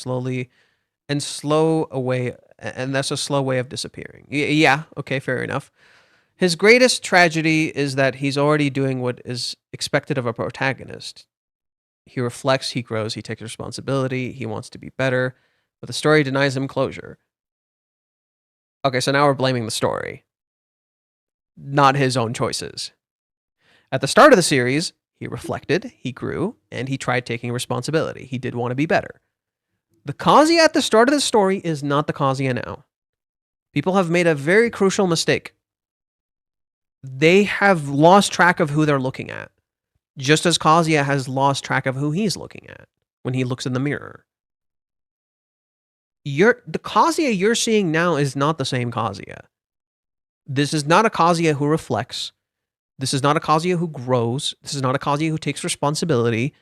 slow way of disappearing. Yeah, okay, fair enough. His greatest tragedy is that he's already doing what is expected of a protagonist. He reflects, he grows, he takes responsibility, he wants to be better, but the story denies him closure. Okay, so now we're blaming the story, not his own choices. At the start of the series, he reflected, he grew, and he tried taking responsibility. He did want to be better. The Kazuya at the start of the story is not the Kazuya now. People have made a very crucial mistake. They have lost track of who they're looking at, just as Kazuya has lost track of who he's looking at when he looks in the mirror. The Kazuya you're seeing now is not the same Kazuya. This is not a Kazuya who reflects. This is not a Kazuya who grows. This is not a Kazuya who takes responsibility.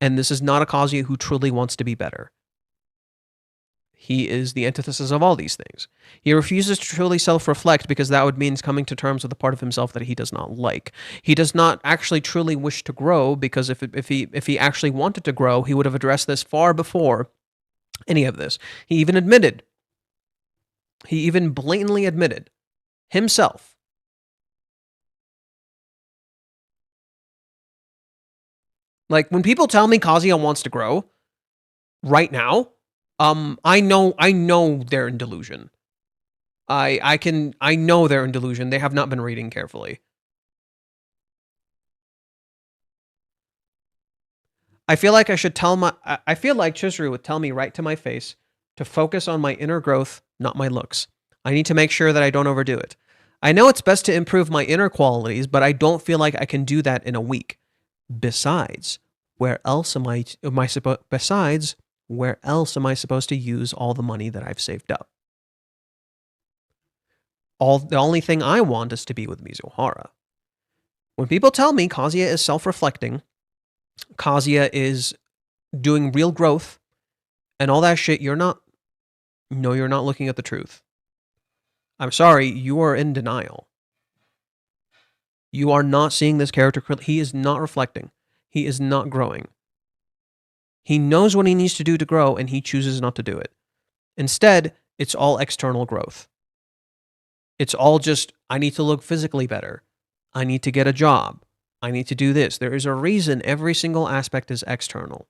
And this is not a Kazuya who truly wants to be better. He is the antithesis of all these things. He refuses to truly self-reflect because that would mean coming to terms with a part of himself that he does not like. He does not actually truly wish to grow because if he actually wanted to grow, he would have addressed this far before any of this. He even blatantly admitted himself. Like, when people tell me Kazuya wants to grow right now, I know they're in delusion. I know they're in delusion. They have not been reading carefully. I feel like Chizuru would tell me right to my face to focus on my inner growth, not my looks. I need to make sure that I don't overdo it. I know it's best to improve my inner qualities, but I don't feel like I can do that in a week. Besides, where else am I supposed to use all the money that I've saved up? The only thing I want is to be with Mizuhara. When people tell me Kazuya is self-reflecting, Kazuya is doing real growth, and all that shit, you're not looking at the truth. I'm sorry, you are in denial. You are not seeing this character. He is not reflecting. He is not growing. He knows what he needs to do to grow, and he chooses not to do it. Instead, it's all external growth. It's all just, I need to look physically better. I need to get a job. I need to do this. There is a reason every single aspect is external.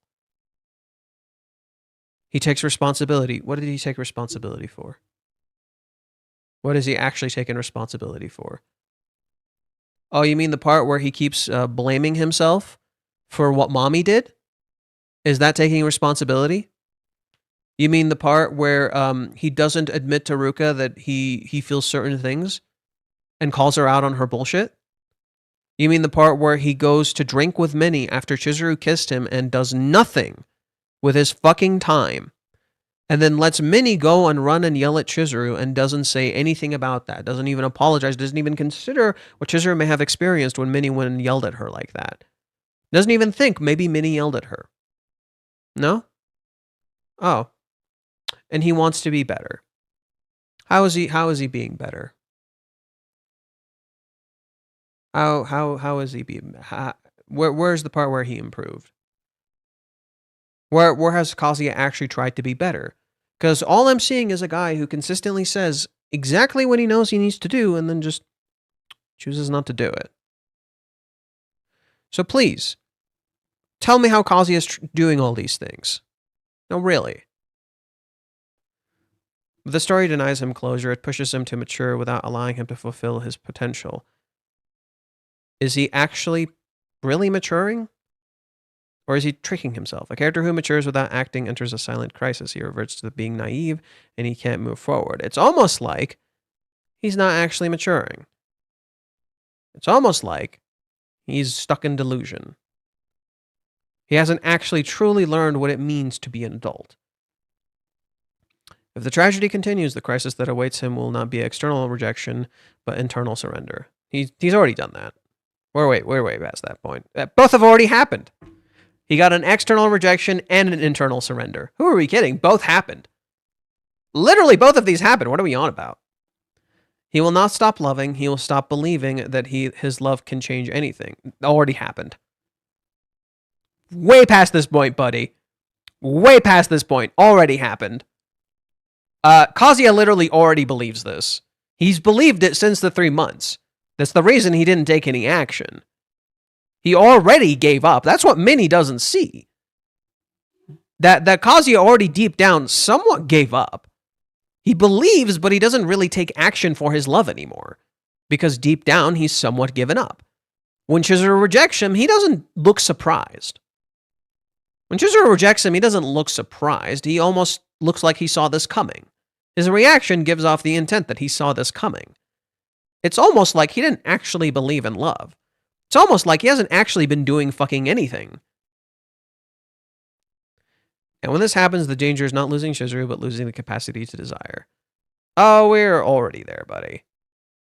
He takes responsibility. What did he take responsibility for? What is he actually taking responsibility for? Oh, you mean the part where he keeps blaming himself for what mommy did? Is that taking responsibility? You mean the part where he doesn't admit to Ruka that he feels certain things and calls her out on her bullshit? You mean the part where he goes to drink with Minnie after Chizuru kissed him and does nothing with his fucking time, and then lets Minnie go and run and yell at Chizuru and doesn't say anything about that, doesn't even apologize, doesn't even consider what Chizuru may have experienced when Minnie went and yelled at her like that. Doesn't even think maybe Minnie yelled at her. No? Oh. And he wants to be better. How is he being better? How is he being... Where's the part where he improved? Where has Kazuya actually tried to be better? Because all I'm seeing is a guy who consistently says exactly what he knows he needs to do and then just chooses not to do it. So please, tell me how Kazuya is doing all these things. No, really. The story denies him closure. It pushes him to mature without allowing him to fulfill his potential. Is he actually really maturing? Or is he tricking himself? A character who matures without acting enters a silent crisis. He reverts to being naive and he can't move forward. It's almost like he's not actually maturing. It's almost like he's stuck in delusion. He hasn't actually truly learned what it means to be an adult. If the tragedy continues, the crisis that awaits him will not be external rejection, but internal surrender. He's already done that. We're way past that point. Both have already happened. He got an external rejection and an internal surrender. Who are we kidding? Both happened. Literally, both of these happened. What are we on about? He will not stop loving. He will stop believing that his love can change anything. Already happened. Way past this point, buddy. Way past this point. Already happened. Kazuya literally already believes this. He's believed it since the 3 months. That's the reason he didn't take any action. He already gave up. That's what Minnie doesn't see. That Kazuya already deep down somewhat gave up. He believes, but he doesn't really take action for his love anymore. Because deep down, he's somewhat given up. When Chizuru rejects him, he doesn't look surprised. When Chizuru rejects him, he doesn't look surprised. He almost looks like he saw this coming. His reaction gives off the intent that he saw this coming. It's almost like he didn't actually believe in love. It's almost like he hasn't actually been doing fucking anything. And when this happens, the danger is not losing Chizuru, but losing the capacity to desire. Oh, we're already there, buddy.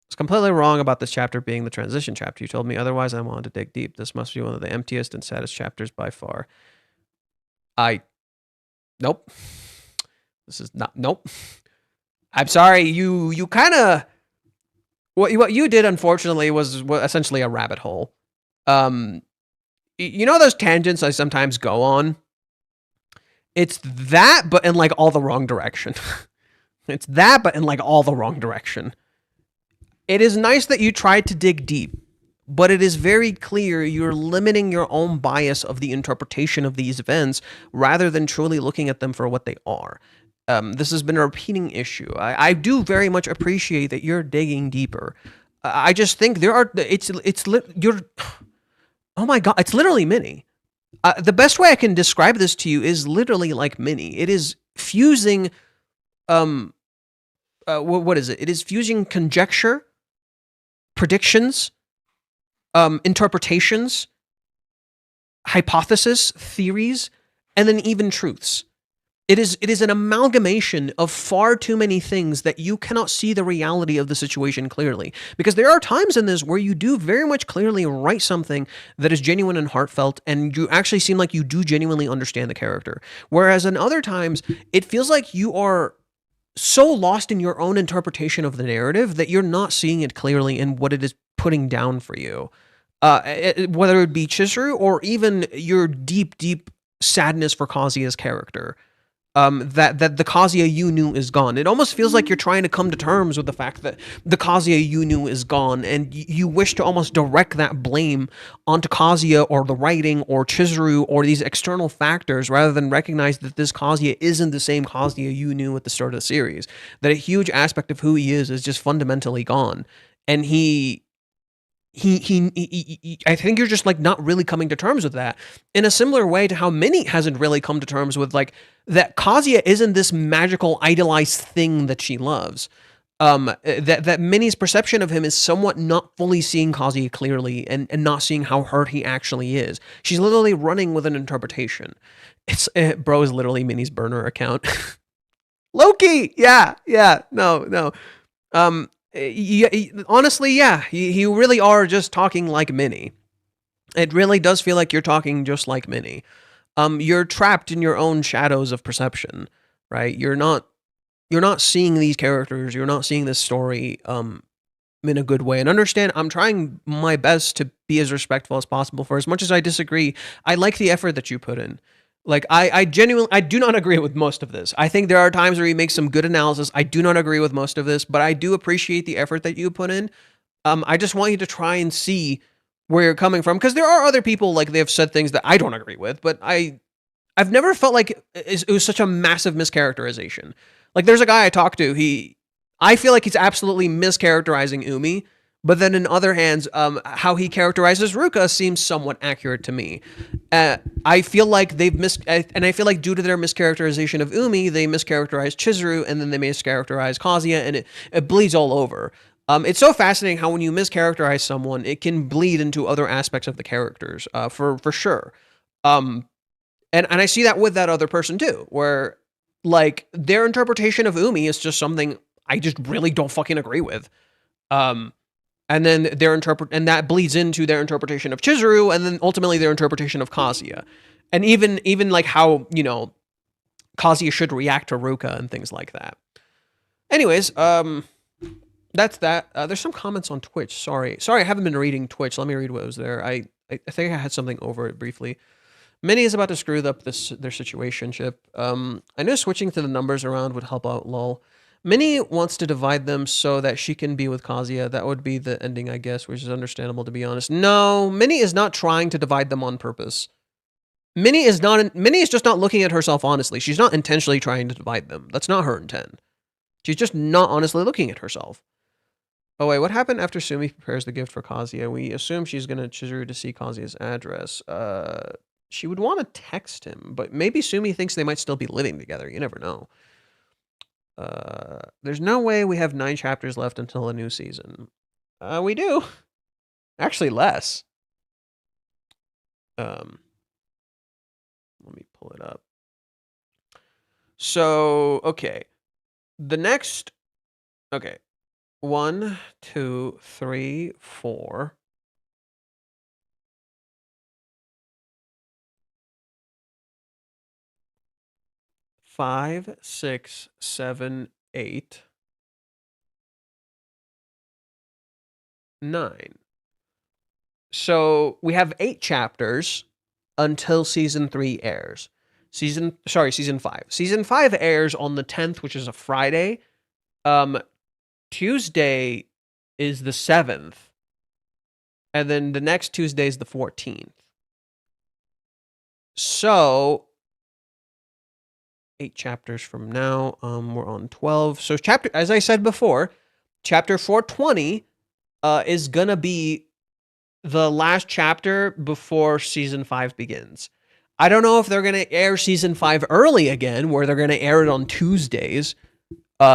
It's completely wrong about this chapter being the transition chapter. You told me otherwise. I wanted to dig deep. This must be one of the emptiest and saddest chapters by far. Nope. This is not, nope. I'm sorry, you kind of... What you did, unfortunately, was essentially a rabbit hole. You know those tangents I sometimes go on? It's that, but in, like, all the wrong direction. It's that, but in, like, all the wrong direction. It is nice that you tried to dig deep, but it is very clear you're limiting your own bias of the interpretation of these events rather than truly looking at them for what they are. This has been a repeating issue. I do very much appreciate that you're digging deeper. I just think there are, oh my God, it's literally Minnie. The best way I can describe this to you is literally like Minnie. It is fusing, what is it? It is fusing conjecture, predictions, interpretations, hypothesis, theories, and then even truths. It is an amalgamation of far too many things that you cannot see the reality of the situation clearly. Because there are times in this where you do very much clearly write something that is genuine and heartfelt, and you actually seem like you do genuinely understand the character. Whereas in other times, it feels like you are so lost in your own interpretation of the narrative that you're not seeing it clearly in what it is putting down for you. Whether it be Chizuru or even your deep, deep sadness for Kazuya's character. That the Kazuya you knew is gone. It almost feels like you're trying to come to terms with the fact that the Kazuya you knew is gone, and you wish to almost direct that blame onto Kazuya or the writing or Chizuru or these external factors rather than recognize that this Kazuya isn't the same Kazuya you knew at the start of the series. That a huge aspect of who he is just fundamentally gone. And I think you're just like not really coming to terms with that in a similar way to how Minnie hasn't really come to terms with like that Kazuya isn't this magical idealized thing that she loves. That Minnie's perception of him is somewhat not fully seeing Kazuya clearly and not seeing how hurt he actually is. She's literally running with an interpretation. Bro is literally Minnie's burner account. Loki, yeah, no. Honestly, yeah, you really are just talking like Minnie. It really does feel like you're talking just like Minnie. You're trapped in your own shadows of perception, right? You're not seeing these characters. You're not seeing this story in a good way. And understand, I'm trying my best to be as respectful as possible. For as much as I disagree, I like the effort that you put in. Like I genuinely I do not agree with most of this. I think there are times where he makes some good analysis. I do not agree with most of this, but I do appreciate the effort that you put in. I just want you to try and see where you're coming from, because there are other people like they have said things that I don't agree with, but I've never felt like it was such a massive mischaracterization. Like there's a guy I talked to, I feel like he's absolutely mischaracterizing Umi, but then in other hands, how he characterizes Ruka seems somewhat accurate to me. I feel like and I feel like due to their mischaracterization of Umi, they mischaracterize Chizuru, and then they mischaracterize Kazuya, and it bleeds all over. It's so fascinating how when you mischaracterize someone, it can bleed into other aspects of the characters, for sure. And I see that with that other person too, where like their interpretation of Umi is just something I just really don't fucking agree with. And then and that bleeds into their interpretation of Chizuru, and then ultimately their interpretation of Kazuya. And even like how, Kazuya should react to Ruka and things like that. Anyways, that's that. There's some comments on Twitch. Sorry, I haven't been reading Twitch. Let me read what was there. I think I had something over it briefly. Minnie is about to screw up their situationship. I know switching to the numbers around would help out, lol. Minnie wants to divide them so that she can be with Kazuya. That would be the ending, I guess, which is understandable, to be honest. No, Minnie is not trying to divide them on purpose. Minnie is just not looking at herself honestly. She's not intentionally trying to divide them. That's not her intent. She's just not honestly looking at herself. Oh wait, what happened after Sumi prepares the gift for Kazuya? We assume she's gonna Chizuru to see Kazuya's address. She would want to text him, but maybe Sumi thinks they might still be living together. You never know. There's no way we have 9 chapters left until a new season. We do. Actually, less. Let me pull it up. So, okay. Okay. 1, 2, 3, 4. 5, 6, 7, 8, 9. So we have 8 chapters until season 3 airs. Season 5. Season 5 airs on the 10th, which is a Friday. Tuesday is the 7th. And then the next Tuesday is the 14th. So 8 chapters from now, we're on 12. So as I said before, chapter 420 is gonna be the last chapter before season 5 begins. I don't know if they're gonna air season 5 early again, where they're gonna air it on Tuesdays,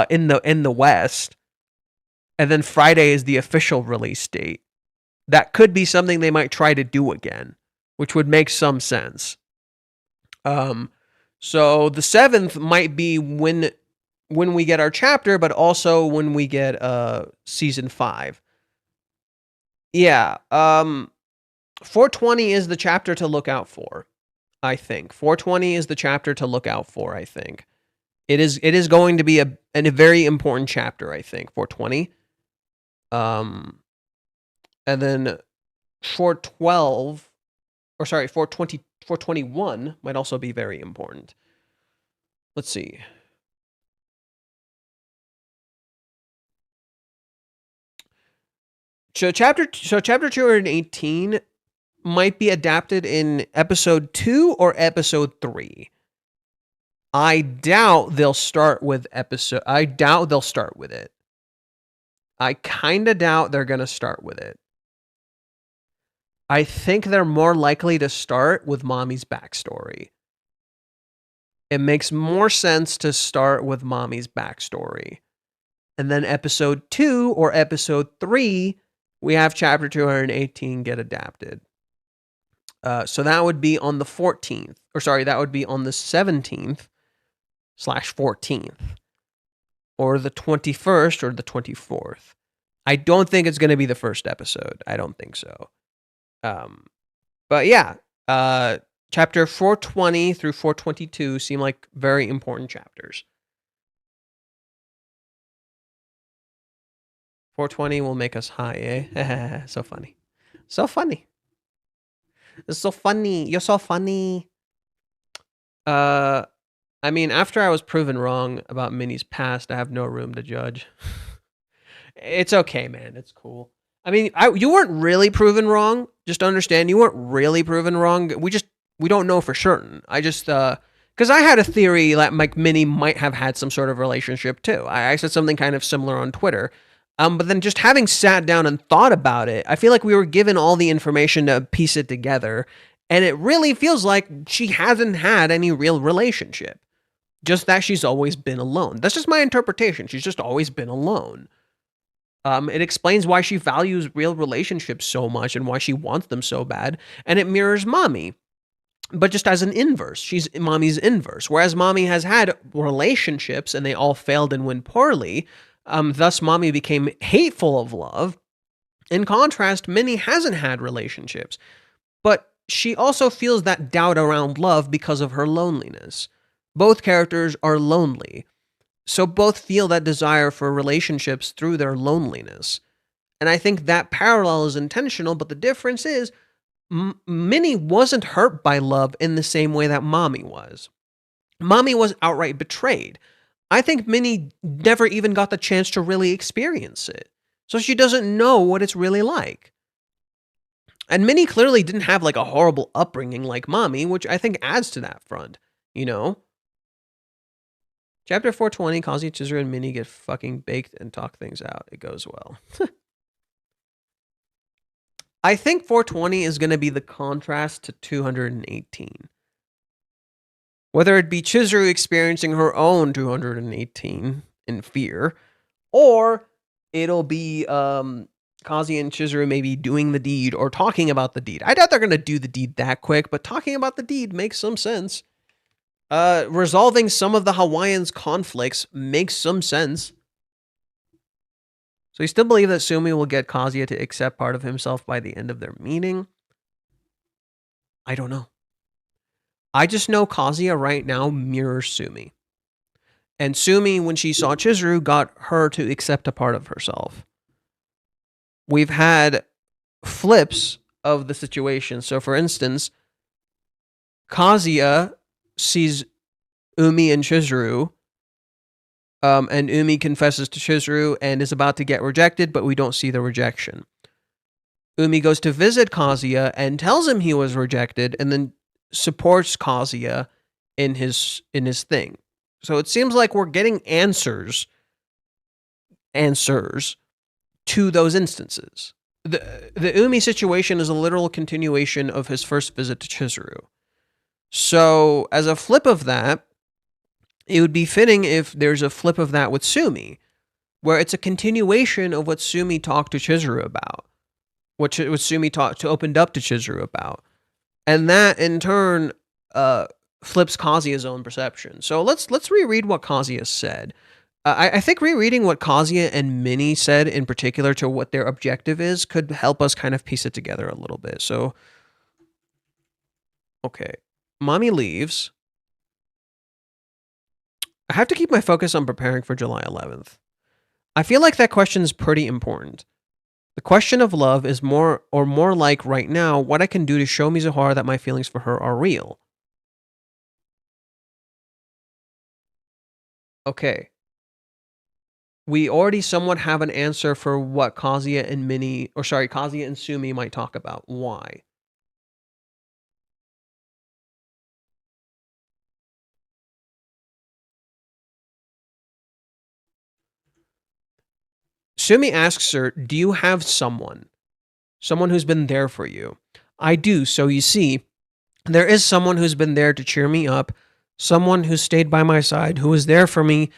in the West, and then Friday is the official release date. That could be something they might try to do again, which would make some sense. So the 7th might be when we get our chapter, but also when we get season 5. Yeah. 420 is the chapter to look out for, I think. 420 is the chapter to look out for, I think. It is going to be a very important chapter, I think, 420. And then 421 might also be very important. Let's see. So chapter 218 might be adapted in episode 2 or episode 3. I doubt they'll start with it. I kind of doubt they're going to start with it. I think they're more likely to start with Mommy's backstory. It makes more sense to start with Mommy's backstory. And then episode 2 or episode 3, we have chapter 218 get adapted. So that would be on the 14th. Or sorry, that would be on the 17th/14th. Or the 21st or the 24th. I don't think it's going to be the first episode. I don't think so. But yeah, chapter 420 through 422 seem like very important chapters. 420 will make us high, eh? So funny. So funny. It's so funny. You're so funny. Uh, I mean, after I was proven wrong about Minnie's past, I have no room to judge. It's okay, man. It's cool. I mean, you weren't really proven wrong. Just understand, you weren't really proven wrong. We don't know for certain. I just because I had a theory that Mike Minnie might have had some sort of relationship too. I said something kind of similar on Twitter. But then just having sat down and thought about it, I feel like we were given all the information to piece it together, and it really feels like she hasn't had any real relationship. Just that she's always been alone. That's just my interpretation. She's just always been alone. It explains why she values real relationships so much and why she wants them so bad, and it mirrors Mommy, but just as an inverse. She's Mommy's inverse, whereas Mommy has had relationships and they all failed and went poorly. Thus, Mommy became hateful of love. In contrast, Minnie hasn't had relationships, but she also feels that doubt around love because of her loneliness. Both characters are lonely, so both feel that desire for relationships through their loneliness. And I think that parallel is intentional, but the difference is Minnie wasn't hurt by love in the same way that Mommy was. Mommy was outright betrayed. I think Minnie never even got the chance to really experience it. So she doesn't know what it's really like. And Minnie clearly didn't have like a horrible upbringing like Mommy, which I think adds to that front, you know? Chapter 420, Kazuya, Chizuru, and Minnie get fucking baked and talk things out. It goes well. I think 420 is going to be the contrast to 218. Whether it be Chizuru experiencing her own 218 in fear, or it'll be Kazuya and Chizuru maybe doing the deed or talking about the deed. I doubt they're going to do the deed that quick, but talking about the deed makes some sense. Resolving some of the Hawaiians' conflicts makes some sense. So you still believe that Sumi will get Kazuya to accept part of himself by the end of their meeting? I don't know. I just know Kazuya right now mirrors Sumi. And Sumi, when she saw Chizuru, got her to accept a part of herself. We've had flips of the situation. So for instance, Kazuya sees Umi and Chizuru, and Umi confesses to Chizuru and is about to get rejected, but we don't see the rejection. Umi goes to visit Kazuya and tells him he was rejected, and then supports Kazuya in his thing. So it seems like we're getting answers to those instances. The Umi situation is a literal continuation of his first visit to Chizuru. So as a flip of that, it would be fitting if there's a flip of that with Sumi, where it's a continuation of what Sumi talked to Chizuru about, what Sumi opened up to Chizuru about. And that, in turn, flips Kazuya's own perception. So let's reread what Kazuya said. I think rereading what Kazuya and Minnie said in particular to what their objective is could help us kind of piece it together a little bit. So, okay. Mommy leaves. I have to keep my focus on preparing for July 11th. I feel like that question is pretty important. The question of love is more like right now what I can do to show Mizuhara that my feelings for her are real. Okay. We already somewhat have an answer for what Kazuya and Sumi might talk about. Why? Sumi asks her, do you have someone who's been there for you? I do. So you see, there is someone who's been there to cheer me up, someone who stayed by my side, who was there for me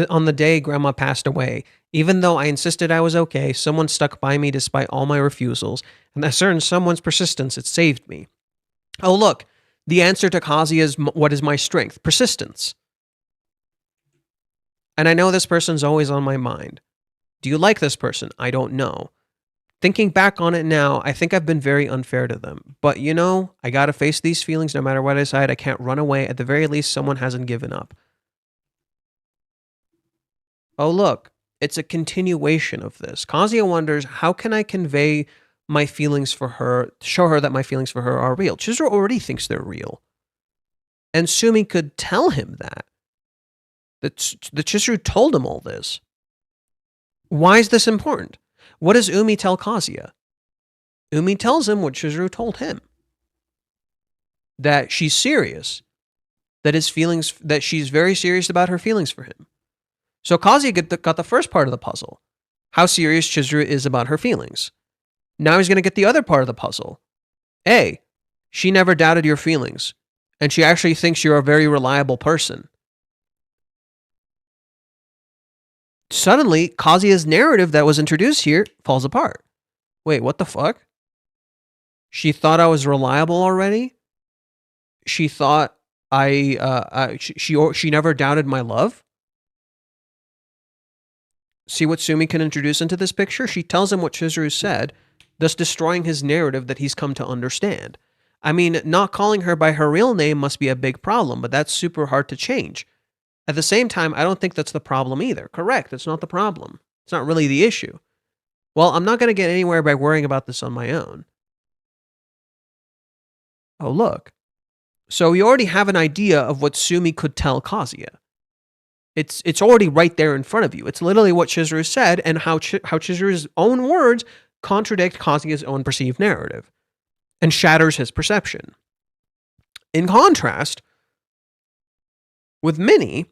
on the day Grandma passed away. Even though I insisted I was okay, someone stuck by me despite all my refusals, and that certain someone's persistence, it saved me. Oh, look, the answer to Kazuya is what is my strength? Persistence. And I know this person's always on my mind. Do you like this person? I don't know. Thinking back on it now, I think I've been very unfair to them. But you know, I gotta face these feelings no matter what I decide. I can't run away. At the very least, someone hasn't given up. Oh, look, it's a continuation of this. Kazuya wonders, how can I convey my feelings for her, show her that my feelings for her are real? Chizuru already thinks they're real. And Sumi could tell him that. The Chizuru told him all this. Why is this important? What does Umi tell Kazuya? Umi tells him what Chizuru told him. That she's serious. That she's very serious about her feelings for him. So Kazuya got the first part of the puzzle. How serious Chizuru is about her feelings. Now he's going to get the other part of the puzzle. A, she never doubted your feelings. And she actually thinks you're a very reliable person. Suddenly, Kazuya's narrative that was introduced here falls apart. Wait, what the fuck? She thought I was reliable already? She thought she never doubted my love? See what Sumi can introduce into this picture? She tells him what Chizuru said, thus destroying his narrative that he's come to understand. I mean, not calling her by her real name must be a big problem, but that's super hard to change. At the same time, I don't think that's the problem either. Correct, it's not the problem. It's not really the issue. Well, I'm not going to get anywhere by worrying about this on my own. Oh, look. So we already have an idea of what Sumi could tell Kazuya. It's already right there in front of you. It's literally what Chizuru said and how Chizuru's own words contradict Kazuya's own perceived narrative and shatters his perception. In contrast, with Minnie,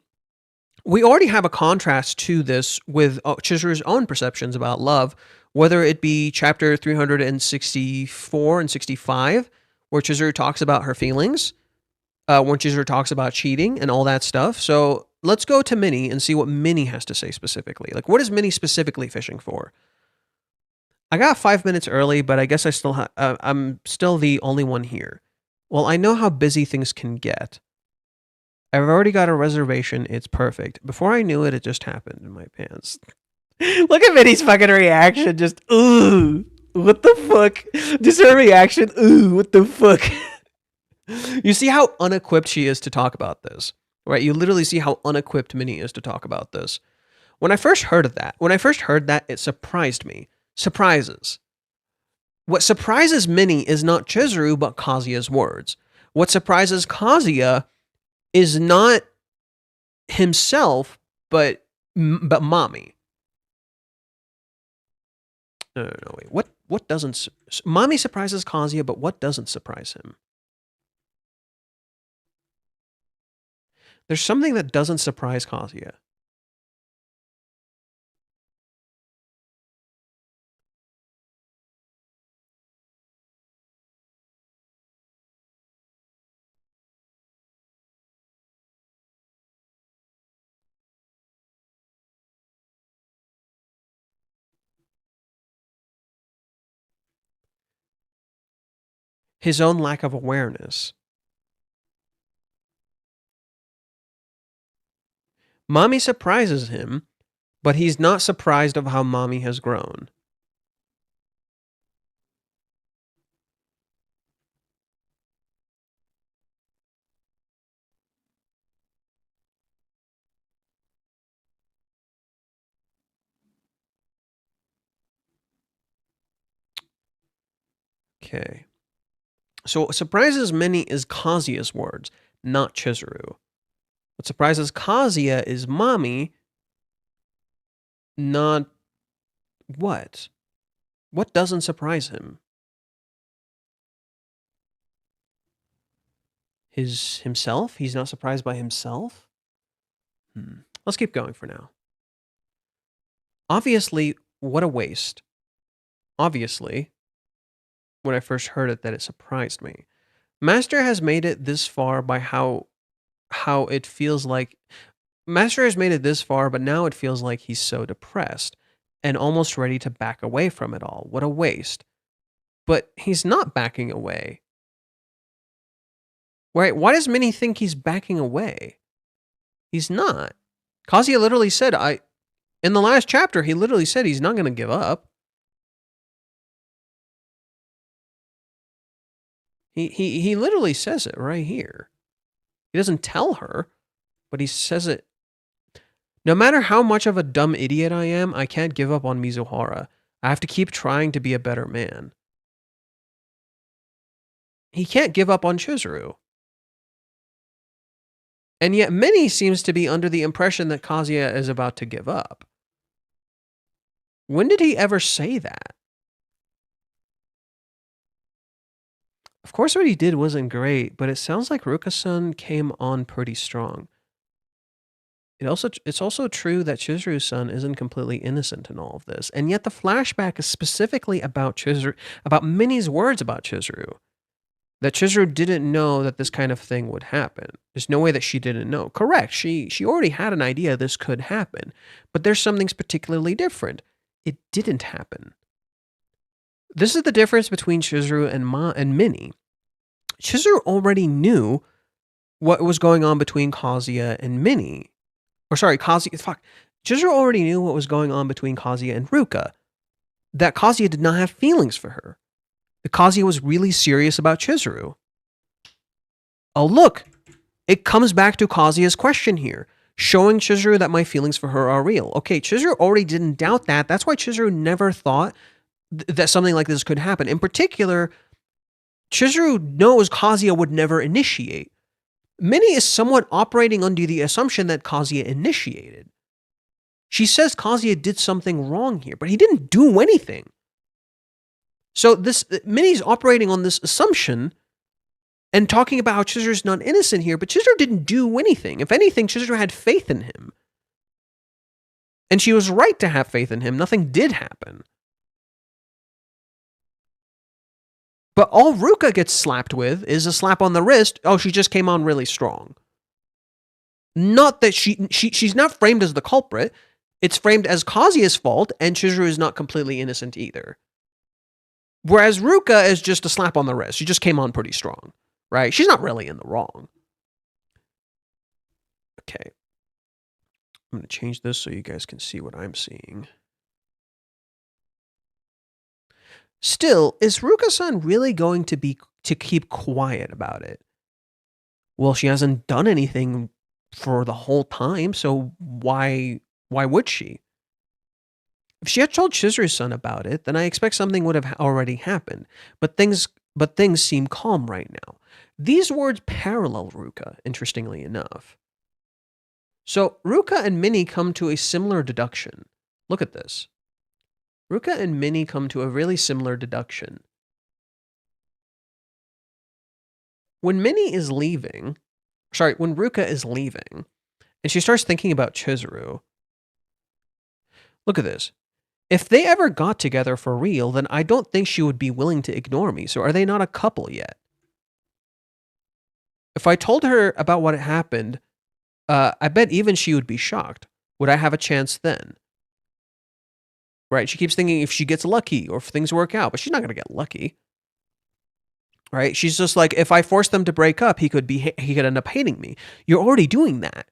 we already have a contrast to this with Chizuru's own perceptions about love, whether it be chapter 364 and 65, where Chizuru talks about her feelings, when Chizuru talks about cheating and all that stuff. So let's go to Minnie and see what Minnie has to say specifically. Like, what is Minnie specifically fishing for? I got 5 minutes early, but I guess I'm still the only one here. Well, I know how busy things can get. I've already got a reservation. It's perfect. Before I knew it, it just happened in my pants. Look at Minnie's fucking reaction. Just, ooh, what the fuck? Just her reaction. Ooh, what the fuck? You see how unequipped she is to talk about this, right? You literally see how unequipped Minnie is to talk about this. When I first heard that, it surprised me. Surprises. What surprises Minnie is not Chizuru, but Kazuya's words. What surprises Kazuya is not himself, but Mommy. No, wait. What doesn't... Mommy surprises Kazuya, but what doesn't surprise him? There's something that doesn't surprise Kazuya. His own lack of awareness. Mommy surprises him, but he's not surprised of how Mommy has grown. Okay. So what surprises Minnie is Kazuya's words, not Chizuru. What surprises Kazuya is Mommy, not what? What doesn't surprise him? Himself? He's not surprised by himself? Let's keep going for now. Obviously, what a waste. Obviously, when I first heard it, that it surprised me. Master has made it this far by how it feels like... Master has made it this far, but now it feels like he's so depressed and almost ready to back away from it all. What a waste. But he's not backing away. Right? Why does Minnie think he's backing away? He's not. Kazuya literally said, in the last chapter, he literally said he's not going to give up. He literally says it right here. He doesn't tell her, but he says it. No matter how much of a dumb idiot I am, I can't give up on Mizuhara. I have to keep trying to be a better man. He can't give up on Chizuru. And yet Minnie seems to be under the impression that Kazuya is about to give up. When did he ever say that? Of course, what he did wasn't great, but it sounds like Ruka-san came on pretty strong. It's also true that Chizuru-san isn't completely innocent in all of this, and yet the flashback is specifically about Chizuru, about Minnie's words about Chizuru. That Chizuru didn't know that this kind of thing would happen. There's no way that she didn't know. Correct, she already had an idea this could happen, but there's something particularly different. It didn't happen. This is the difference between Chizuru and Minnie. Chizuru already knew what was going on between Kazuya and Minnie. Chizuru already knew what was going on between Kazuya and Ruka. That Kazuya did not have feelings for her. That Kazuya was really serious about Chizuru. Oh, look. It comes back to Kazuya's question here. Showing Chizuru that my feelings for her are real. Okay, Chizuru already didn't doubt that. That's why Chizuru never thought that something like this could happen. In particular, Chizuru knows Kazuya would never initiate. Minnie is somewhat operating under the assumption that Kazuya initiated. She says Kazuya did something wrong here, but he didn't do anything. So Minnie's operating on this assumption and talking about how Chizuru's not innocent here, but Chizuru didn't do anything. If anything, Chizuru had faith in him. And she was right to have faith in him. Nothing did happen. But all Ruka gets slapped with is a slap on the wrist. Oh, she just came on really strong. Not that she's not framed as the culprit. It's framed as Kazuya's fault, and Chizuru is not completely innocent either. Whereas Ruka is just a slap on the wrist. She just came on pretty strong, right? She's not really in the wrong. Okay. I'm going to change this so you guys can see what I'm seeing. Still, is Ruka-san really going to keep quiet about it? Well, she hasn't done anything for the whole time, so why would she? If she had told Chizuru-san about it, then I expect something would have already happened. But things seem calm right now. These words parallel Ruka, interestingly enough. So Ruka and Minnie come to a similar deduction. Look at this. Ruka and Minnie come to a really similar deduction. When Ruka is leaving, and she starts thinking about Chizuru, look at this. If they ever got together for real, then I don't think she would be willing to ignore me, so are they not a couple yet? If I told her about what had happened, I bet even she would be shocked. Would I have a chance then? Right? She keeps thinking if she gets lucky or if things work out, but she's not going to get lucky. Right? She's just like, if I force them to break up, he could end up hating me. You're already doing that.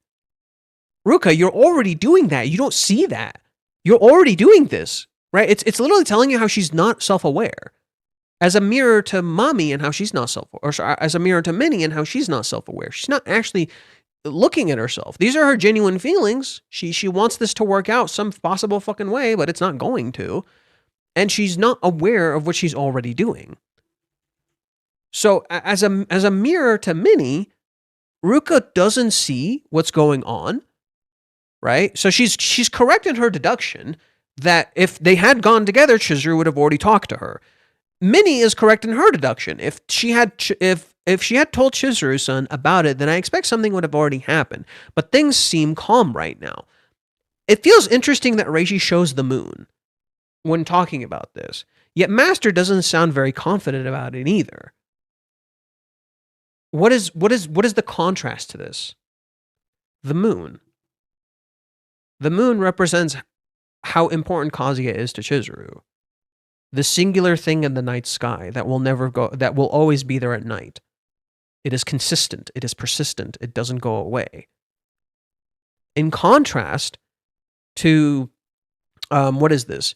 Ruka, you're already doing that. You don't see that. You're already doing this. Right? It's literally telling you how she's not self-aware. As a mirror to Mommy and how she's not as a mirror to Minnie and how she's not self-aware. She's not actually looking at herself. These are her genuine feelings. She wants this to work out some possible fucking way, but it's not going to. And she's not aware of what she's already doing. So as a mirror to Minnie, Ruka doesn't see what's going on, right? So she's correct in her deduction that if they had gone together, Chizuru would have already talked to her. Minnie is correct in her deduction. If she had told Chizuru-san about it, then I expect something would have already happened. But things seem calm right now. It feels interesting that Reishi shows the moon when talking about this. Yet Master doesn't sound very confident about it either. What is the contrast to this? The moon. The moon represents how important Kazuya is to Chizuru. The singular thing in the night sky that will always be there at night. It is consistent. It is persistent. It doesn't go away. In contrast to, what is this?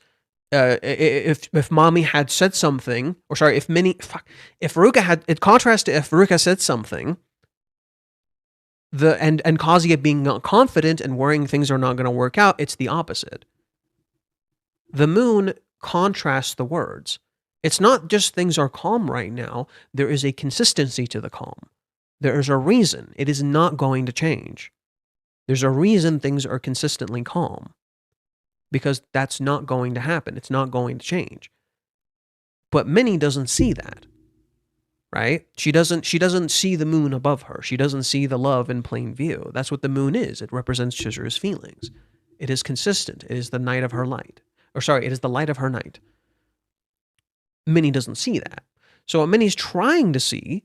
If Mommy had said something, if Ruka had, in contrast to if Ruka said something, and Kazuya being not confident and worrying things are not going to work out, it's the opposite. The moon contrasts the words. It's not just things are calm right now. There is a consistency to the calm. There's a reason. It is not going to change. There's a reason things are consistently calm. Because that's not going to happen. It's not going to change. But Minnie doesn't see that. Right? She doesn't see the moon above her. She doesn't see the love in plain view. That's what the moon is. It represents Chizuru's feelings. It is consistent. It is the night of her light. It is the light of her night. Minnie doesn't see that. So what Minnie's trying to see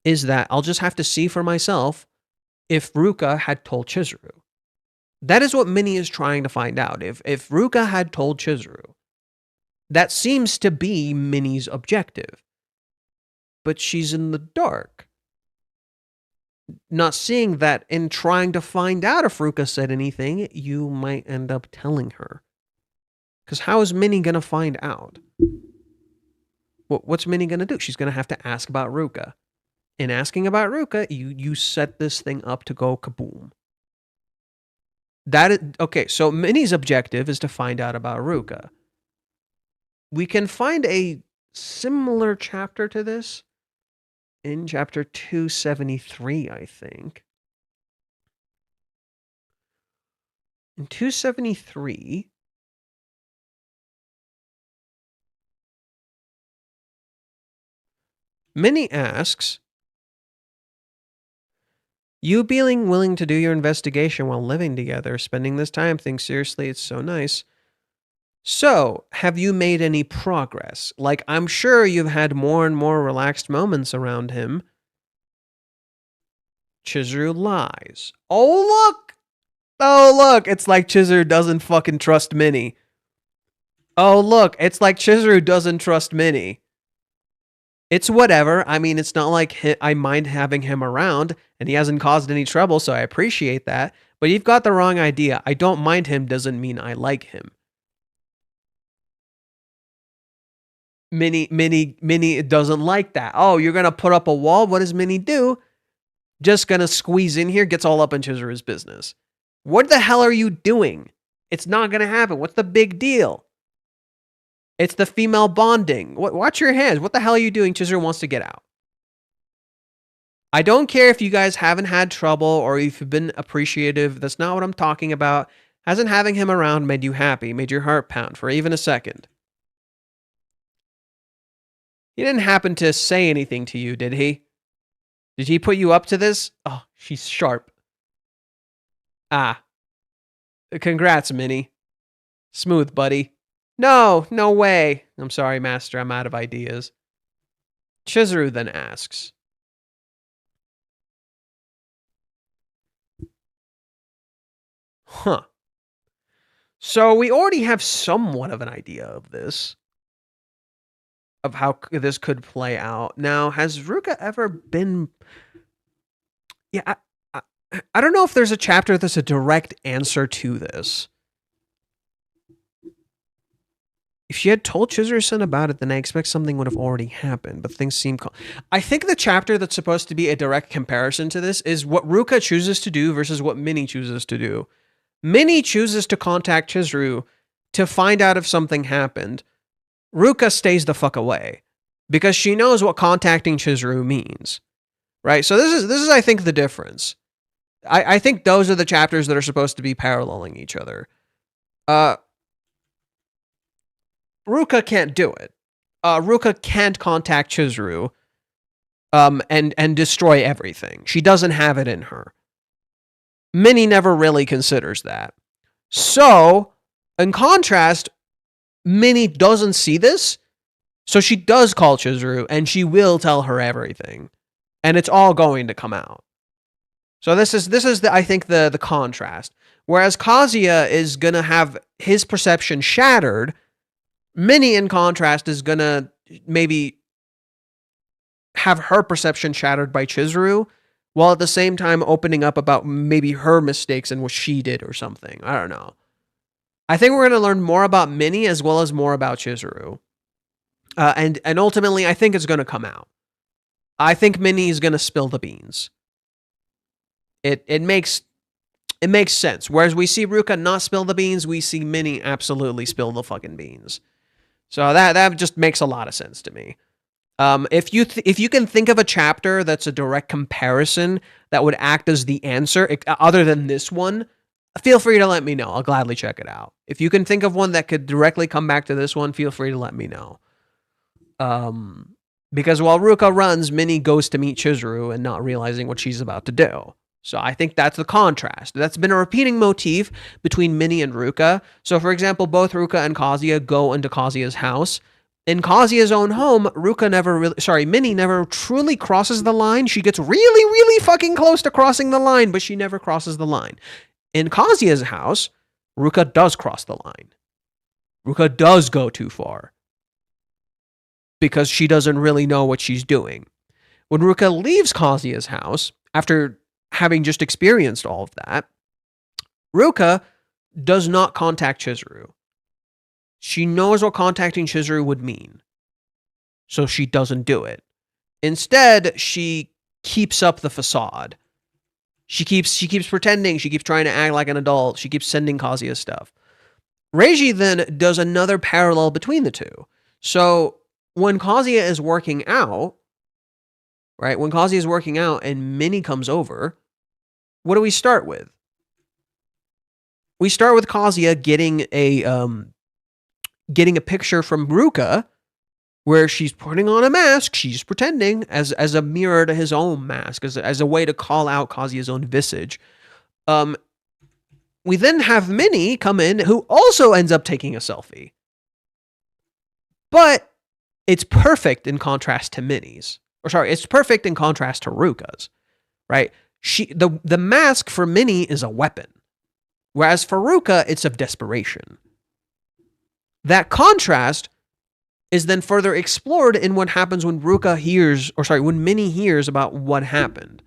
is that I'll just have to see for myself if Ruka had told Chizuru. That is what Minnie is trying to find out. If Ruka had told Chizuru, that seems to be Minnie's objective. But she's in the dark. Not seeing that in trying to find out if Ruka said anything, you might end up telling her. Because how is Minnie going to find out? What's Minnie going to do? She's going to have to ask about Ruka. In asking about Ruka, you set this thing up to go kaboom. Okay, so Minnie's objective is to find out about Ruka. We can find a similar chapter to this in chapter 273, I think. In 273, Minnie asks, you being willing to do your investigation while living together, spending this time, think seriously, it's so nice. So, have you made any progress? Like, I'm sure you've had more and more relaxed moments around him. Chizuru lies. Oh, look! It's like Chizuru doesn't fucking trust Minnie. Oh, look, it's like Chizuru doesn't trust Minnie. It's whatever. I mean, it's not like I mind having him around, and he hasn't caused any trouble, so I appreciate that. But you've got the wrong idea. I don't mind him doesn't mean I like him. Minnie doesn't like that. Oh, you're going to put up a wall? What does Minnie do? Just going to squeeze in here, gets all up in Chizuru's business. What the hell are you doing? It's not going to happen. What's the big deal? It's the female bonding. Watch your hands. What the hell are you doing? Chizuru wants to get out. I don't care if you guys haven't had trouble or if you've been appreciative. That's not what I'm talking about. Hasn't having him around made you happy, made your heart pound for even a second? He didn't happen to say anything to you, did he? Did he put you up to this? Oh, she's sharp. Ah. Congrats, Minnie. Smooth, buddy. No way. I'm sorry, Master. I'm out of ideas. Chizuru then asks, huh. So we already have somewhat of an idea of this. Of how this could play out. Now, has Ruka ever been... Yeah, I don't know if there's a chapter that's a direct answer to this. If she had told Chizuru-san about it, then I expect something would have already happened, but things seem... I think the chapter that's supposed to be a direct comparison to this is what Ruka chooses to do versus what Minnie chooses to do. Minnie chooses to contact Chizuru to find out if something happened. Ruka stays the fuck away because she knows what contacting Chizuru means, right? So this is I think the difference. I think those are the chapters that are supposed to be paralleling each other. Ruka can't do it. Ruka can't contact Chizuru and destroy everything. She doesn't have it in her. Minnie never really considers that. So, in contrast, Minnie doesn't see this, so she does call Chizuru, and she will tell her everything, and it's all going to come out. So this is I think the contrast. Whereas Kazuya is gonna have his perception shattered, Minnie, in contrast, is gonna maybe have her perception shattered by Chizuru, while at the same time opening up about maybe her mistakes and what she did or something. I don't know. I think we're going to learn more about Minnie as well as more about Chizuru. And ultimately, I think it's going to come out. I think Minnie is going to spill the beans. It makes sense. Whereas we see Ruka not spill the beans, we see Minnie absolutely spill the fucking beans. So that just makes a lot of sense to me. If you can think of a chapter that's a direct comparison that would act as the answer, other than this one, feel free to let me know. I'll gladly check it out. If you can think of one that could directly come back to this one, feel free to let me know. Because while Ruka runs, Minnie goes to meet Chizuru and not realizing what she's about to do. So I think that's the contrast. That's been a repeating motif between Minnie and Ruka. So for example, both Ruka and Kazuya go into Kazuya's house. In Kazuya's own home, Minnie never truly crosses the line. She gets really, really fucking close to crossing the line, but she never crosses the line. In Kazuya's house, Ruka does cross the line. Ruka does go too far. Because she doesn't really know what she's doing. When Ruka leaves Kazuya's house, after having just experienced all of that, Ruka does not contact Chizuru. She knows what contacting Chizuru would mean. So she doesn't do it. Instead, she keeps up the facade. She keeps pretending. She keeps trying to act like an adult. She keeps sending Kazuya stuff. Reiji then does another parallel between the two. So when Kazuya is working out, right? When Kazuya is working out and Minnie comes over, what do we start with? We start with Kazuya getting a picture from Ruka where she's putting on a mask. She's pretending as a mirror to his own mask, as a way to call out Kazuya's own visage. We then have Minnie come in, who also ends up taking a selfie. But it's perfect in contrast to Minnie's. It's perfect in contrast to Ruka's, right? The mask for Minnie is a weapon, whereas for Ruka, it's of desperation. That contrast is then further explored in what happens when when Minnie hears about what happened.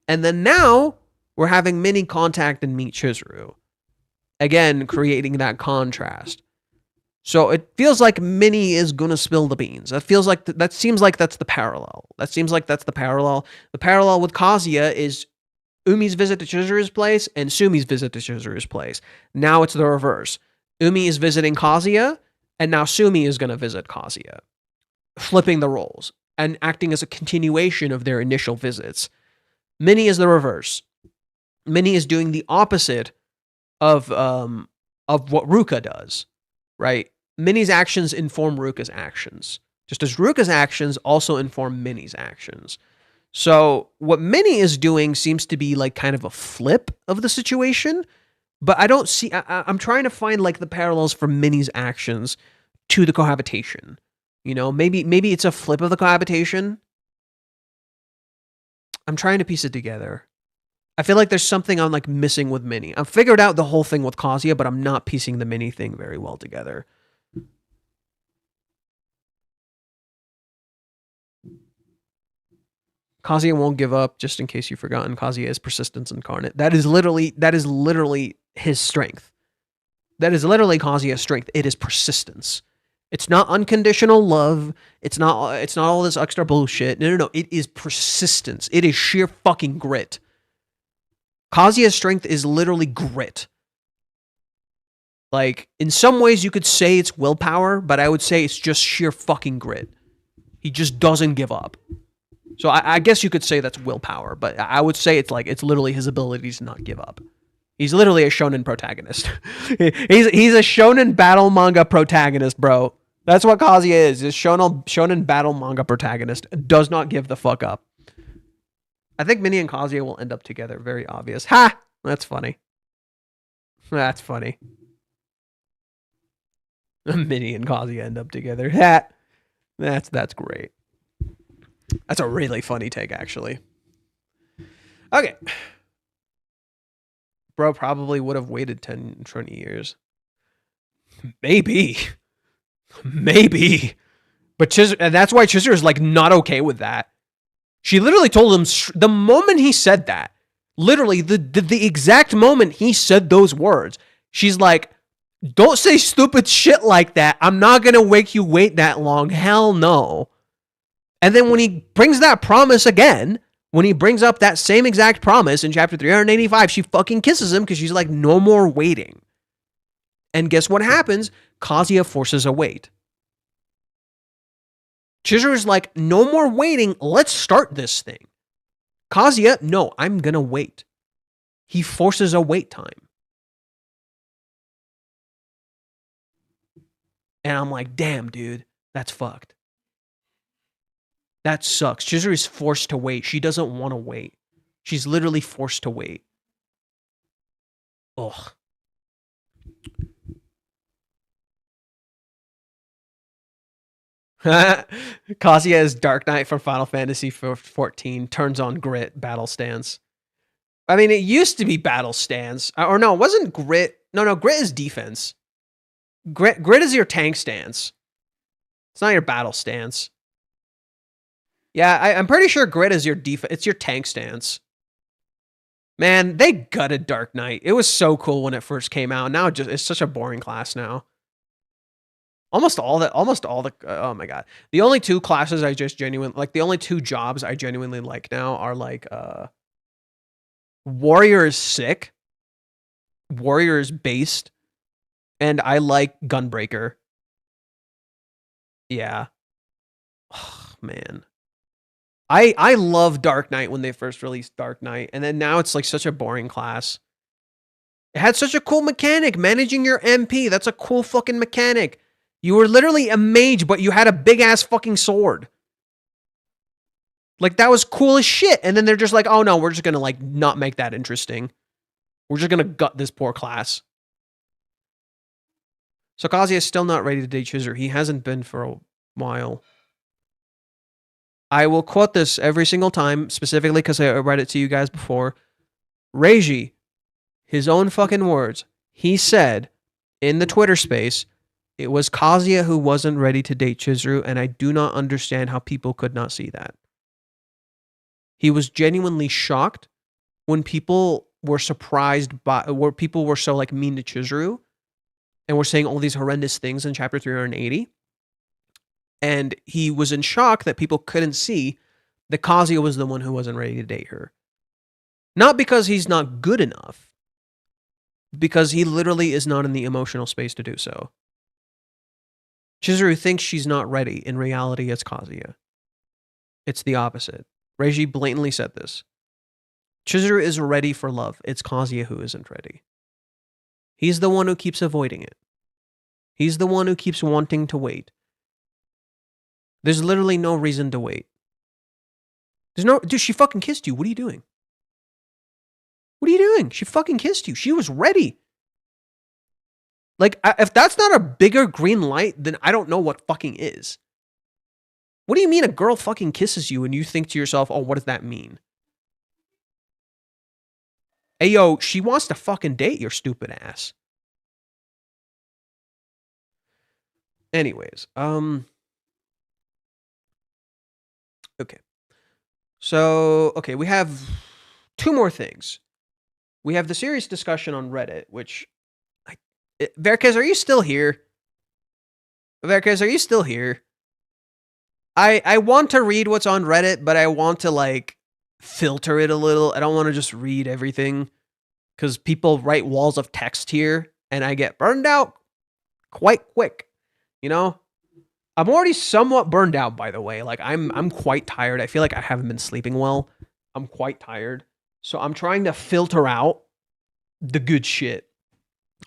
And then now, we're having Minnie contact and meet Chizuru. Again, creating that contrast. So it feels like Minnie is going to spill the beans. That seems like that's the parallel. The parallel with Kazuya is Umi's visit to Chizuru's place and Sumi's visit to Chizuru's place. Now it's the reverse. Umi is visiting Kazuya, and now Sumi is going to visit Kazuya. Flipping the roles and acting as a continuation of their initial visits. Minnie is the reverse. Minnie is doing the opposite of what Ruka does, right? Minnie's actions inform Ruka's actions, just as Ruka's actions also inform Minnie's actions. So what Minnie is doing seems to be like kind of a flip of the situation, but I don't see. I'm trying to find like the parallels from Minnie's actions to the cohabitation. You know, maybe it's a flip of the cohabitation. I'm trying to piece it together. I feel like there's something I'm like missing with Minnie. I've figured out the whole thing with Kazuya, but I'm not piecing the Minnie thing very well together. Kazuya won't give up, just in case you've forgotten. Kazuya is persistence incarnate. That is literally his strength. That is literally Kazuya's strength. It is persistence. It's not unconditional love. It's not all this extra bullshit. No. It is persistence. It is sheer fucking grit. Kazuya's strength is literally grit. Like, in some ways you could say it's willpower, but I would say it's just sheer fucking grit. He just doesn't give up. So I guess you could say that's willpower, but I would say it's literally his ability to not give up. He's literally a shonen protagonist. he's a shonen battle manga protagonist, bro. That's what Kazuya is. He's a shonen battle manga protagonist. Does not give the fuck up. I think Minnie and Kazuya will end up together. Very obvious. Ha! That's funny. That's funny. Minnie and Kazuya end up together. That's great. That's a really funny take, actually. Okay. Bro probably would have waited 10, 20 years. Maybe. But that's why Chizuru is like not okay with that. She literally told him the moment he said that, literally the exact moment he said those words, she's like, don't say stupid shit like that. I'm not going to make you wait that long. Hell no. And then when he brings that promise again, when he brings up that same exact promise in chapter 385, she fucking kisses him because she's like, no more waiting. And guess what happens? Kazuya forces a wait. Chizuru's like, no more waiting. Let's start this thing. Kazuya, no, I'm gonna wait. He forces a wait time. And I'm like, damn, dude, that's fucked. That sucks. Chizuru's forced to wait. She doesn't want to wait. She's literally forced to wait. Ugh. Kazuya's Dark Knight from Final Fantasy XIV turns on Grit battle stance. I mean, it used to be battle stance. Or no, it wasn't Grit. No, Grit is defense. Grit is your tank stance. It's not your battle stance. Yeah, I'm pretty sure Grit is your defense. It's your tank stance. Man, they gutted Dark Knight. It was so cool when it first came out. Now it's such a boring class now. Almost all the oh my god. The only two classes I just the only two jobs I genuinely like now are like Warrior is sick. Warrior is based. And I like Gunbreaker. Yeah. Oh, man. I love Dark Knight when they first released Dark Knight, and then now it's like such a boring class. It had such a cool mechanic, managing your MP. That's a cool fucking mechanic. You were literally a mage, but you had a big ass fucking sword. Like, that was cool as shit. And then they're just like, oh no, we're just gonna like not make that interesting. We're just gonna gut this poor class. So Kazuya is still not ready to date Chizuru. He hasn't been for a while. I will quote this every single time, specifically because I read it to you guys before. Reiji, his own fucking words, he said in the Twitter space, it was Kazuya who wasn't ready to date Chizuru, and I do not understand how people could not see that. He was genuinely shocked when people were surprised by, where people were so like mean to Chizuru, and were saying all these horrendous things in chapter 380. And he was in shock that people couldn't see that Kazuya was the one who wasn't ready to date her. Not because he's not good enough, because he literally is not in the emotional space to do so. Chizuru thinks she's not ready. In reality, it's Kazuya. It's the opposite. Reiji blatantly said this. Chizuru is ready for love. It's Kazuya who isn't ready. He's the one who keeps avoiding it. He's the one who keeps wanting to wait. There's literally no reason to wait. Dude, she fucking kissed you. What are you doing? What are you doing? She fucking kissed you. She was ready. Like, if that's not a bigger green light, then I don't know what fucking is. What do you mean a girl fucking kisses you and you think to yourself, oh, what does that mean? Hey, yo, she wants to fucking date your stupid ass. Anyways, okay. So, okay, we have two more things. We have the serious discussion on Reddit, which... Varicus, are you still here? Varicus, are you still here? I want to read what's on Reddit, but I want to, like, filter it a little. I don't want to just read everything, because people write walls of text here, and I get burned out quite quick, you know? I'm already somewhat burned out, by the way. Like, I'm quite tired. I feel like I haven't been sleeping well. I'm quite tired. So I'm trying to filter out the good shit.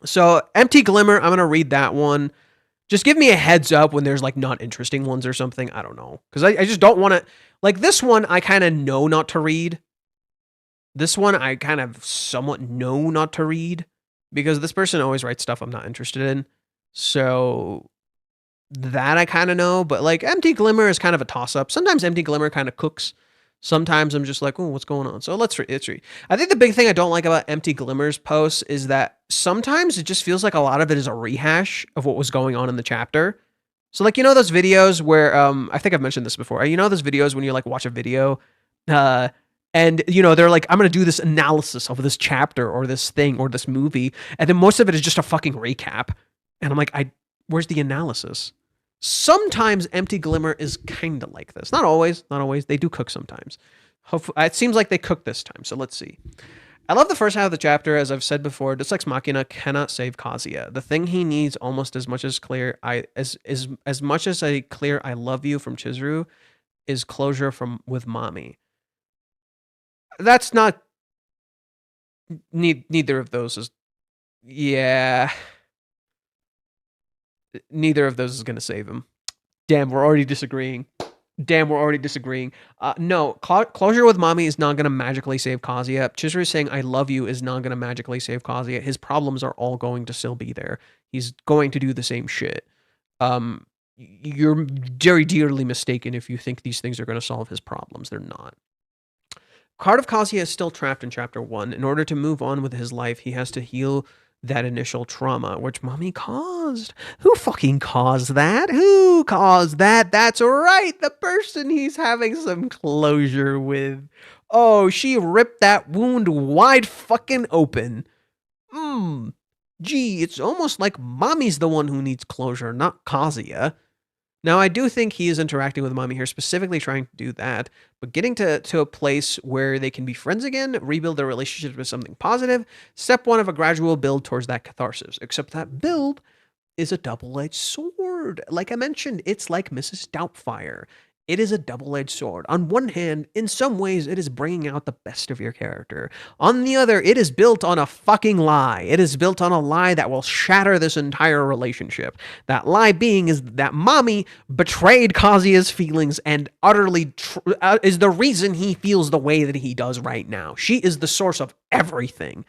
So, Empty Glimmer, I'm going to read that one. Just give me a heads up when there's, like, not interesting ones or something. I don't know. Because I just don't want to... Like, this one, I kind of know not to read. This one, I kind of somewhat know not to read. Because this person always writes stuff I'm not interested in. So, that I kind of know. But, like, Empty Glimmer is kind of a toss-up. Sometimes Empty Glimmer kind of cooks. Sometimes I'm just like, oh, what's going on? So let's read. I think the big thing I don't like about Empty Glimmer's posts is that sometimes it just feels like a lot of it is a rehash of what was going on in the chapter. So, like, you know those videos where, I think I've mentioned this before. You know those videos when you, like, watch a video, and, you know, they're like, I'm going to do this analysis of this chapter or this thing or this movie, and then most of it is just a fucking recap. And I'm like, where's the analysis? Sometimes Empty Glimmer is kind of like this. Not always. They do cook sometimes. Hopefully, it seems like they cook this time, so let's see. I love the first half of the chapter. As I've said before, Deus Ex Machina cannot save Kazuya. The thing he needs almost as much as much as a clear "I love you" from Chizuru is closure from with mommy. That's not. Neither of those is. Yeah. Neither of those is gonna save him. Damn, we're already disagreeing. No, closure with mommy is not going to magically save Kazuya. Chizuru saying I love you is not going to magically save Kazuya. His problems are all going to still be there. He's going to do the same shit. You're very dearly mistaken if you think these things are going to solve his problems. They're not. Heart of Kazuya is still trapped in chapter 1. In order to move on with his life, he has to heal that initial trauma, which mommy caused. Who fucking caused that? Who caused that? That's right, the person he's having some closure with. Oh, she ripped that wound wide fucking open. Gee, it's almost like mommy's the one who needs closure, not Kazuya. Now, I do think he is interacting with mommy here, specifically trying to do that, but getting to a place where they can be friends again, rebuild their relationship with something positive, step one of a gradual build towards that catharsis. Except that build is a double-edged sword. Like I mentioned, it's like Mrs. Doubtfire. It is a double-edged sword. On one hand, in some ways, it is bringing out the best of your character. On the other, it is built on a fucking lie. It is built on a lie that will shatter this entire relationship. That lie being is that mommy betrayed Kazuya's feelings and utterly is the reason he feels the way that he does right now. She is the source of everything.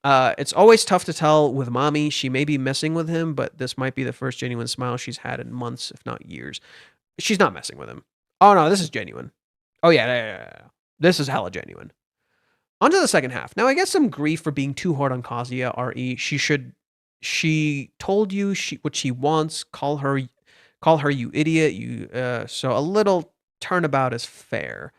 It's always tough to tell with mommy. She may be messing with him, but this might be the first genuine smile she's had in months, if not years. She's not messing with him. Oh no, this is genuine. Oh yeah. This is hella genuine. On to the second half. Now I get some grief for being too hard on Kazuya, RE. She told you what she wants. Call her you idiot. So a little turnabout is fair.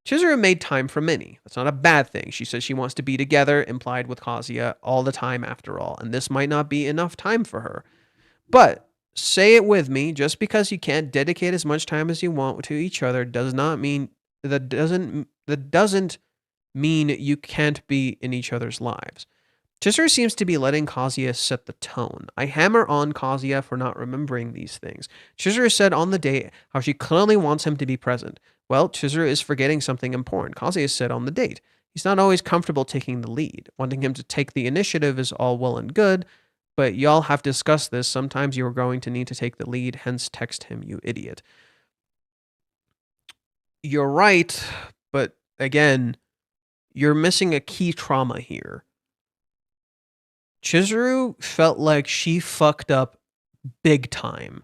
Chizuru made time for Minnie. That's not a bad thing. She says she wants to be together, implied with Kazuya, all the time after all. And this might not be enough time for her. But say it with me, just because you can't dedicate as much time as you want to each other doesn't mean you can't be in each other's lives. Chizuru seems to be letting Kazuya set the tone. I hammer on Kazuya for not remembering these things. Chizuru said on the date how she clearly wants him to be present. Well, Chizuru is forgetting something important. Kazuya said on the date he's not always comfortable taking the lead. Wanting him to take the initiative is all well and good, but y'all have discussed this. Sometimes you are going to need to take the lead, hence text him, you idiot. You're right, but again, you're missing a key trauma here. Chizuru felt like she fucked up big time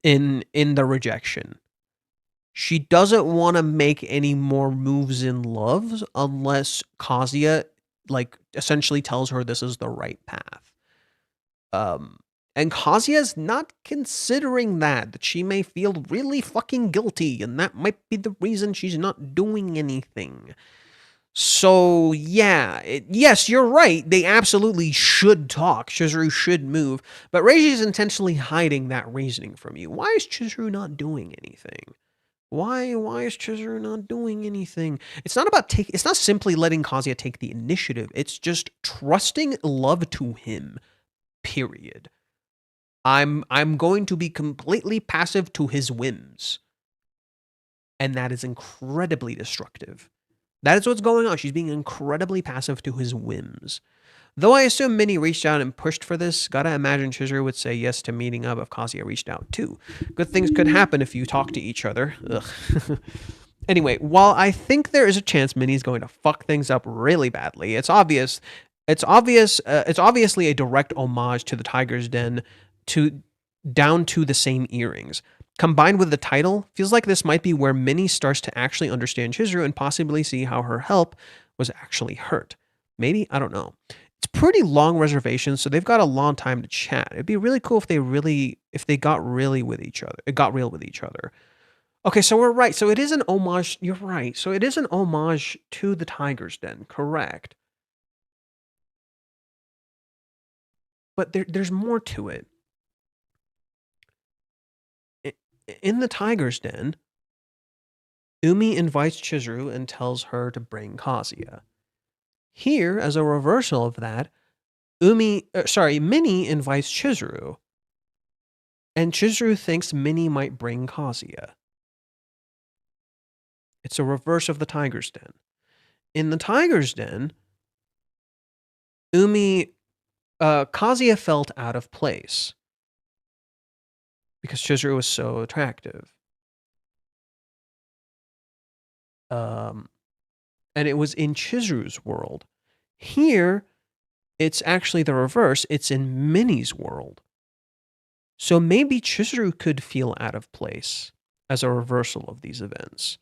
in the rejection. She doesn't want to make any more moves in love unless Kazuya essentially tells her this is the right path. And Kazuya's not considering that she may feel really fucking guilty, and that might be the reason she's not doing anything. So, yeah, yes, you're right. They absolutely should talk. Chizuru should move, but Reiji is intentionally hiding that reasoning from you. Why is Chizuru not doing anything? Why is Chizuru not doing anything? It's not simply letting Kazuya take the initiative. It's just trusting love to him. Period. I'm going to be completely passive to his whims. And that is incredibly destructive. That is what's going on. She's being incredibly passive to his whims. Though I assume Minnie reached out and pushed for this, gotta imagine Chizuru would say yes to meeting up if Kazuya reached out too. Good things could happen if you talk to each other. Ugh. Anyway, while I think there is a chance Minnie's going to fuck things up really badly, it's obviously a direct homage to the Tiger's Den, down to the same earrings. Combined with the title, feels like this might be where Minnie starts to actually understand Chizuru and possibly see how her help was actually hurt. Maybe, I don't know. It's pretty long reservations, so they've got a long time to chat. It'd be really cool if they got real with each other. Okay, so we're right. So it is an homage. You're right. So it is an homage to the Tiger's Den, correct? But there's more to it. In the Tiger's Den, Umi invites Chizuru and tells her to bring Kazuya. Here, as a reversal of that, Minnie invites Chizuru, and Chizuru thinks Minnie might bring Kazuya. It's a reverse of the Tiger's Den. In the Tiger's Den, Kazuya felt out of place because Chizuru was so attractive. And it was in Chizuru's world. Here, it's actually the reverse. It's in Minnie's world. So maybe Chizuru could feel out of place as a reversal of these events.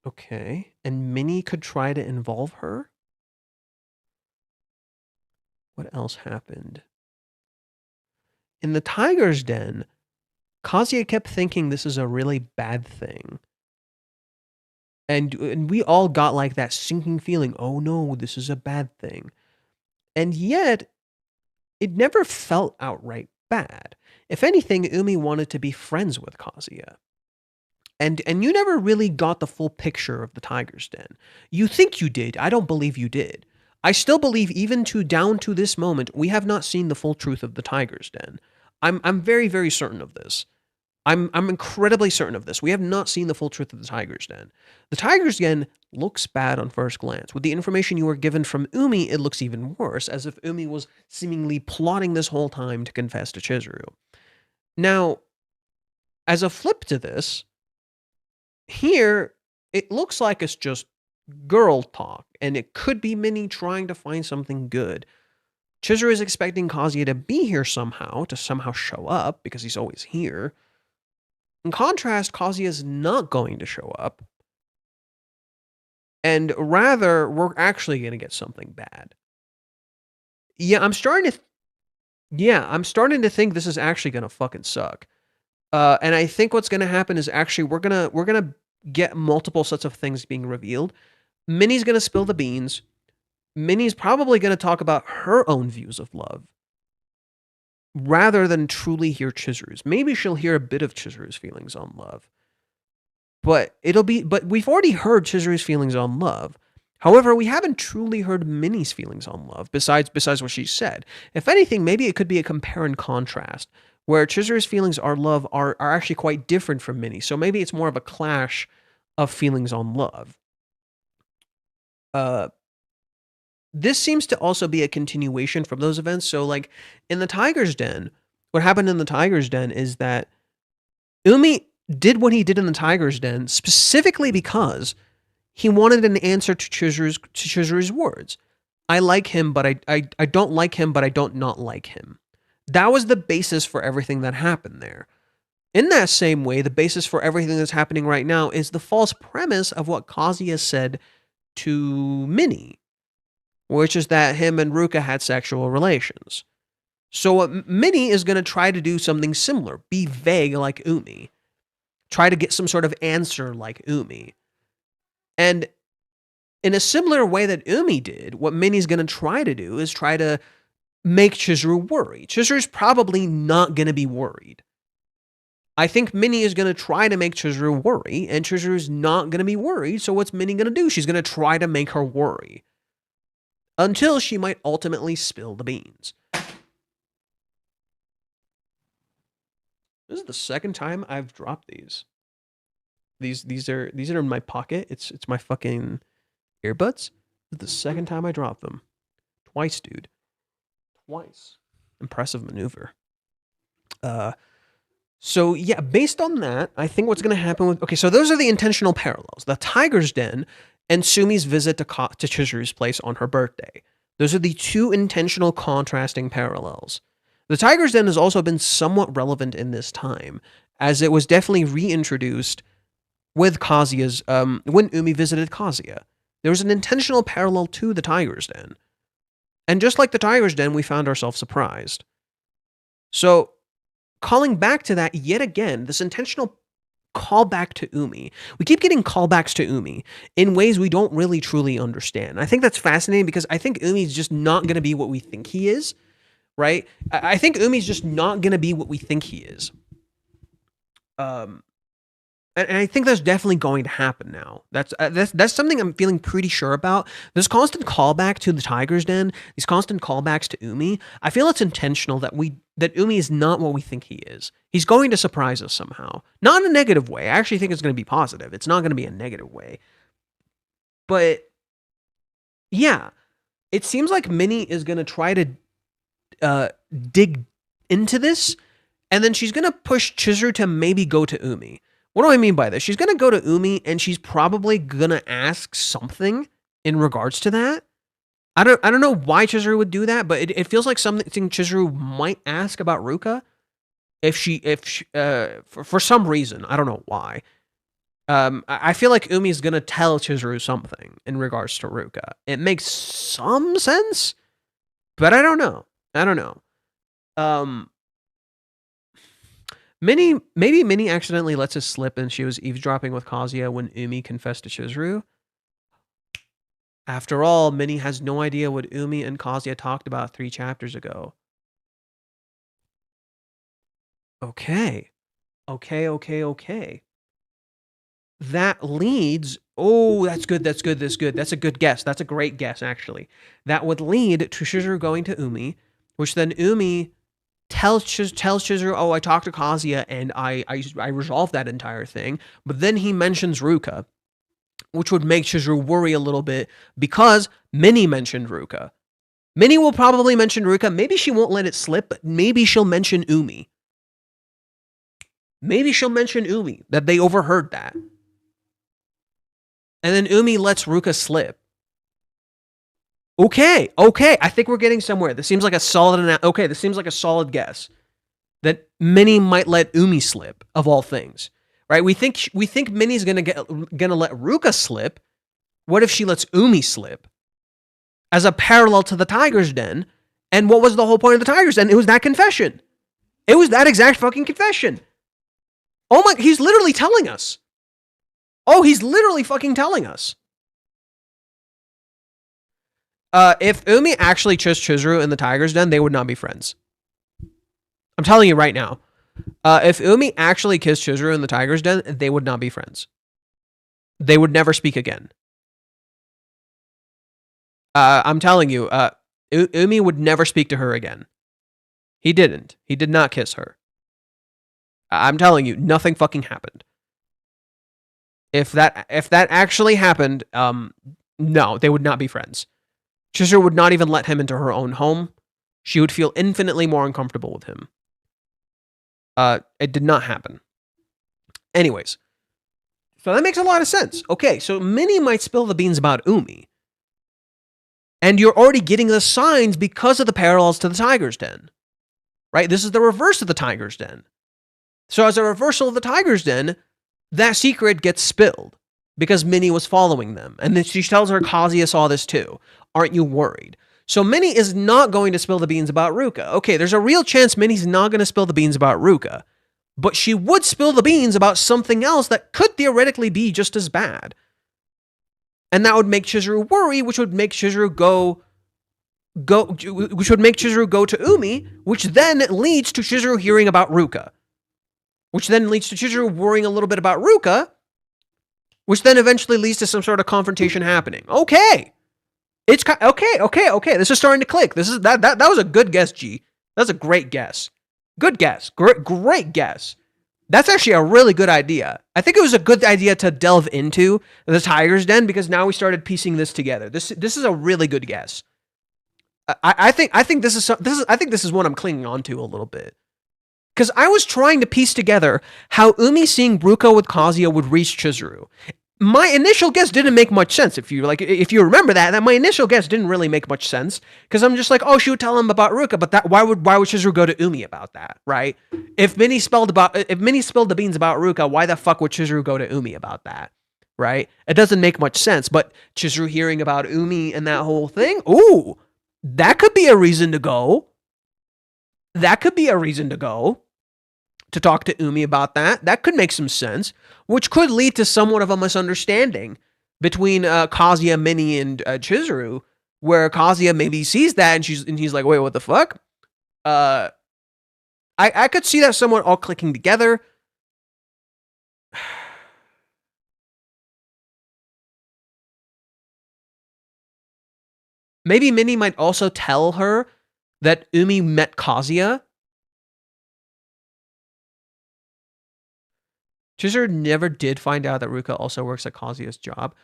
Okay. And Minnie could try to involve her? What else happened? In the Tiger's Den, Kazuya kept thinking this is a really bad thing. And we all got like that sinking feeling, oh no, this is a bad thing. And yet, it never felt outright bad. If anything, Umi wanted to be friends with Kazuya. And you never really got the full picture of the Tiger's Den. You think you did. I don't believe you did. I still believe even down to this moment, we have not seen the full truth of the Tiger's Den. I'm very, very certain of this. I'm incredibly certain of this. We have not seen the full truth of the Tiger's Den. The Tiger's Den looks bad on first glance. With the information you were given from Umi, it looks even worse, as if Umi was seemingly plotting this whole time to confess to Chizuru. Now, as a flip to this, here, it looks like it's just girl talk, and it could be Minnie trying to find something good. Chizuru is expecting Kazuya to be here somehow, to somehow show up, because he's always here. In contrast, Kazuya is not going to show up. And rather, we're actually going to get something bad. I'm starting to think this is actually going to fucking suck. And I think what's going to happen is actually we're gonna get multiple sets of things being revealed. Minnie's going to spill the beans. Minnie's probably going to talk about her own views of love, rather than truly hear Chizuru's. Maybe she'll hear a bit of Chizuru's feelings on love. But we've already heard Chizuru's feelings on love. However, we haven't truly heard Minnie's feelings on love, besides what she said. If anything, maybe it could be a compare and contrast, where Chizuru's feelings on love are actually quite different from Minnie. So maybe it's more of a clash of feelings on love. This seems to also be a continuation from those events. So, like, in the Tiger's Den, what happened in the Tiger's Den is that Umi did what he did in the Tiger's Den specifically because he wanted an answer to Chizuru's words. I like him, but I don't like him, but I don't not like him. That was the basis for everything that happened there. In that same way, the basis for everything that's happening right now is the false premise of what Kazuya said to Minnie, which is that him and Ruka had sexual relations. So Minnie is going to try to do something similar, be vague like Umi, try to get some sort of answer like Umi. And in a similar way that Umi did, what Minnie's going to try to do is try to make Chizuru worry. Chizuru's probably not going to be worried. I think Minnie is going to try to make Chizuru worry, and Chizuru's not going to be worried, so what's Minnie going to do? She's going to try to make her worry. Until she might ultimately spill the beans. This is the second time I've dropped these. These are in my pocket. It's my fucking earbuds. This is the second time I dropped them. Twice, dude. Twice. Impressive maneuver. So yeah, based on that, I think what's going to happen with... Okay, so those are the intentional parallels. The Tiger's Den and Sumi's visit to Chizuru's place on her birthday. Those are the two intentional contrasting parallels. The Tiger's Den has also been somewhat relevant in this time, as it was definitely reintroduced with Kazuya's... when Umi visited Kazuya. There was an intentional parallel to the Tiger's Den. And just like the Tiger's Den, we found ourselves surprised. So, calling back to that yet again, this intentional callback to Umi. We keep getting callbacks to Umi in ways we don't really truly understand. I think that's fascinating because I think Umi's just not going to be what we think he is, right? I think Umi's just not going to be what we think he is. And and I think that's definitely going to happen now. That's something I'm feeling pretty sure about. This constant callback to the Tiger's Den, these constant callbacks to Umi. I feel it's intentional that Umi is not what we think he is. He's going to surprise us somehow, not in a negative way. I actually think it's going to be positive. It's not going to be a negative way. But yeah, it seems like Minnie is going to try to dig into this, and then she's going to push Chizuru to maybe go to Umi. What do I mean by this? She's going to go to Umi, and she's probably going to ask something in regards to that. I don't know why Chizuru would do that, but it feels like something Chizuru might ask about Ruka for some reason. I don't know why. I feel like Umi is going to tell Chizuru something in regards to Ruka. It makes some sense, but I don't know. Maybe Minnie accidentally lets us slip and she was eavesdropping with Kazuya when Umi confessed to Chizuru. After all, Minnie has no idea what Umi and Kazuya talked about 3 chapters ago. Okay. That leads... Oh, that's good. That's a good guess. That's a great guess, actually. That would lead to Chizuru going to Umi, which then Umi tells Chizuru, oh, I talked to Kazuya and I resolved that entire thing. But then he mentions Ruka, which would make Chizuru worry a little bit because Minnie mentioned Ruka. Minnie will probably mention Ruka. Maybe she won't let it slip, but maybe she'll mention Umi. That they overheard that. And then Umi lets Ruka slip. Okay. I think we're getting somewhere. This seems like a solid guess. That Minnie might let Umi slip, of all things. Right? We think Minnie's gonna let Ruka slip. What if she lets Umi slip? As a parallel to the Tiger's Den. And what was the whole point of the Tiger's Den? It was that confession. It was that exact fucking confession. Oh my, he's literally telling us. Oh, he's literally fucking telling us. If Umi actually kissed Chizuru in the Tiger's Den, they would not be friends. I'm telling you right now. If Umi actually kissed Chizuru in the Tiger's Den, they would not be friends. They would never speak again. I'm telling you, Umi would never speak to her again. He didn't. He did not kiss her. I'm telling you, nothing fucking happened. If that actually happened, no, they would not be friends. Chizuru would not even let him into her own home. She would feel infinitely more uncomfortable with him. It did not happen. Anyways, so that makes a lot of sense. Okay, so Minnie might spill the beans about Umi. And you're already getting the signs because of the parallels to the Tiger's Den. Right? This is the reverse of the Tiger's Den. So as a reversal of the Tiger's Den, that secret gets spilled because Minnie was following them. And then she tells her, Kazuya saw this too. Aren't you worried? So Minnie is not going to spill the beans about Ruka. Okay, there's a real chance Minnie's not going to spill the beans about Ruka. But she would spill the beans about something else that could theoretically be just as bad. And that would make Chizuru worry, which would make Chizuru go to Umi, which then leads to Chizuru hearing about Ruka. Which then leads to Chizuru worrying a little bit about Ruka, which then eventually leads to some sort of confrontation happening. Okay. Okay. This is starting to click. That was a good guess, G. That's a great guess. Good guess. Great guess. That's actually a really good idea. I think it was a good idea to delve into the Tiger's Den because now we started piecing this together. This is a really good guess. I think this is what I'm clinging on to a little bit. Because I was trying to piece together how Umi seeing Ruka with Kazuya would reach Chizuru. My initial guess didn't make much sense. If you remember that my initial guess didn't really make much sense. Because I'm just like, oh, she would tell him about Ruka, but why would Chizuru go to Umi about that, right? If Minnie spilled the beans about Ruka, why the fuck would Chizuru go to Umi about that, right? It doesn't make much sense. But Chizuru hearing about Umi and that whole thing, ooh, that could be a reason to go. To talk to Umi about that. That could make some sense, which could lead to somewhat of a misunderstanding between Kazuya, Minnie, and Chizuru, where Kazuya maybe sees that and he's like, wait, what the fuck? I could see that somewhat all clicking together. Maybe Minnie might also tell her that Umi met Kazuya. Chizuru never did find out that Ruka also works at Kazuya's job.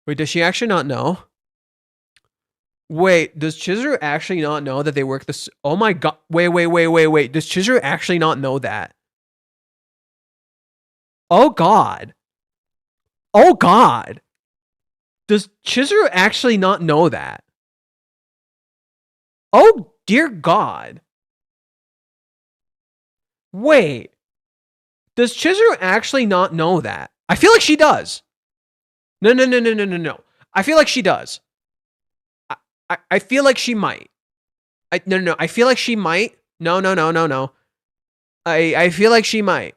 Wait, does she actually not know? Wait, does Chizuru actually not know that they work this? Oh my god. Wait. Does Chizuru actually not know that? Oh god. Oh god. Does Chizuru actually not know that? Oh dear god. Wait. Does Chizuru actually not know that? I feel like she does. No. I feel like she does. I feel like she might. No. I feel like she might. No. I feel like she might.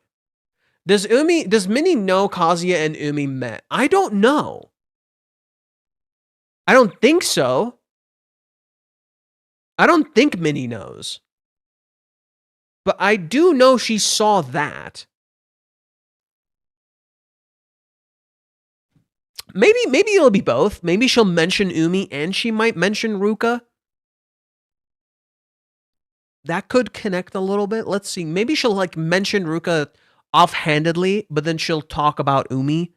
Does Minnie know Kazuya and Umi met? I don't know. I don't think so. I don't think Minnie knows. But I do know she saw that. Maybe it'll be both. Maybe she'll mention Umi and she might mention Ruka. That could connect a little bit. Let's see. Maybe she'll like mention Ruka offhandedly, but then she'll talk about Umi.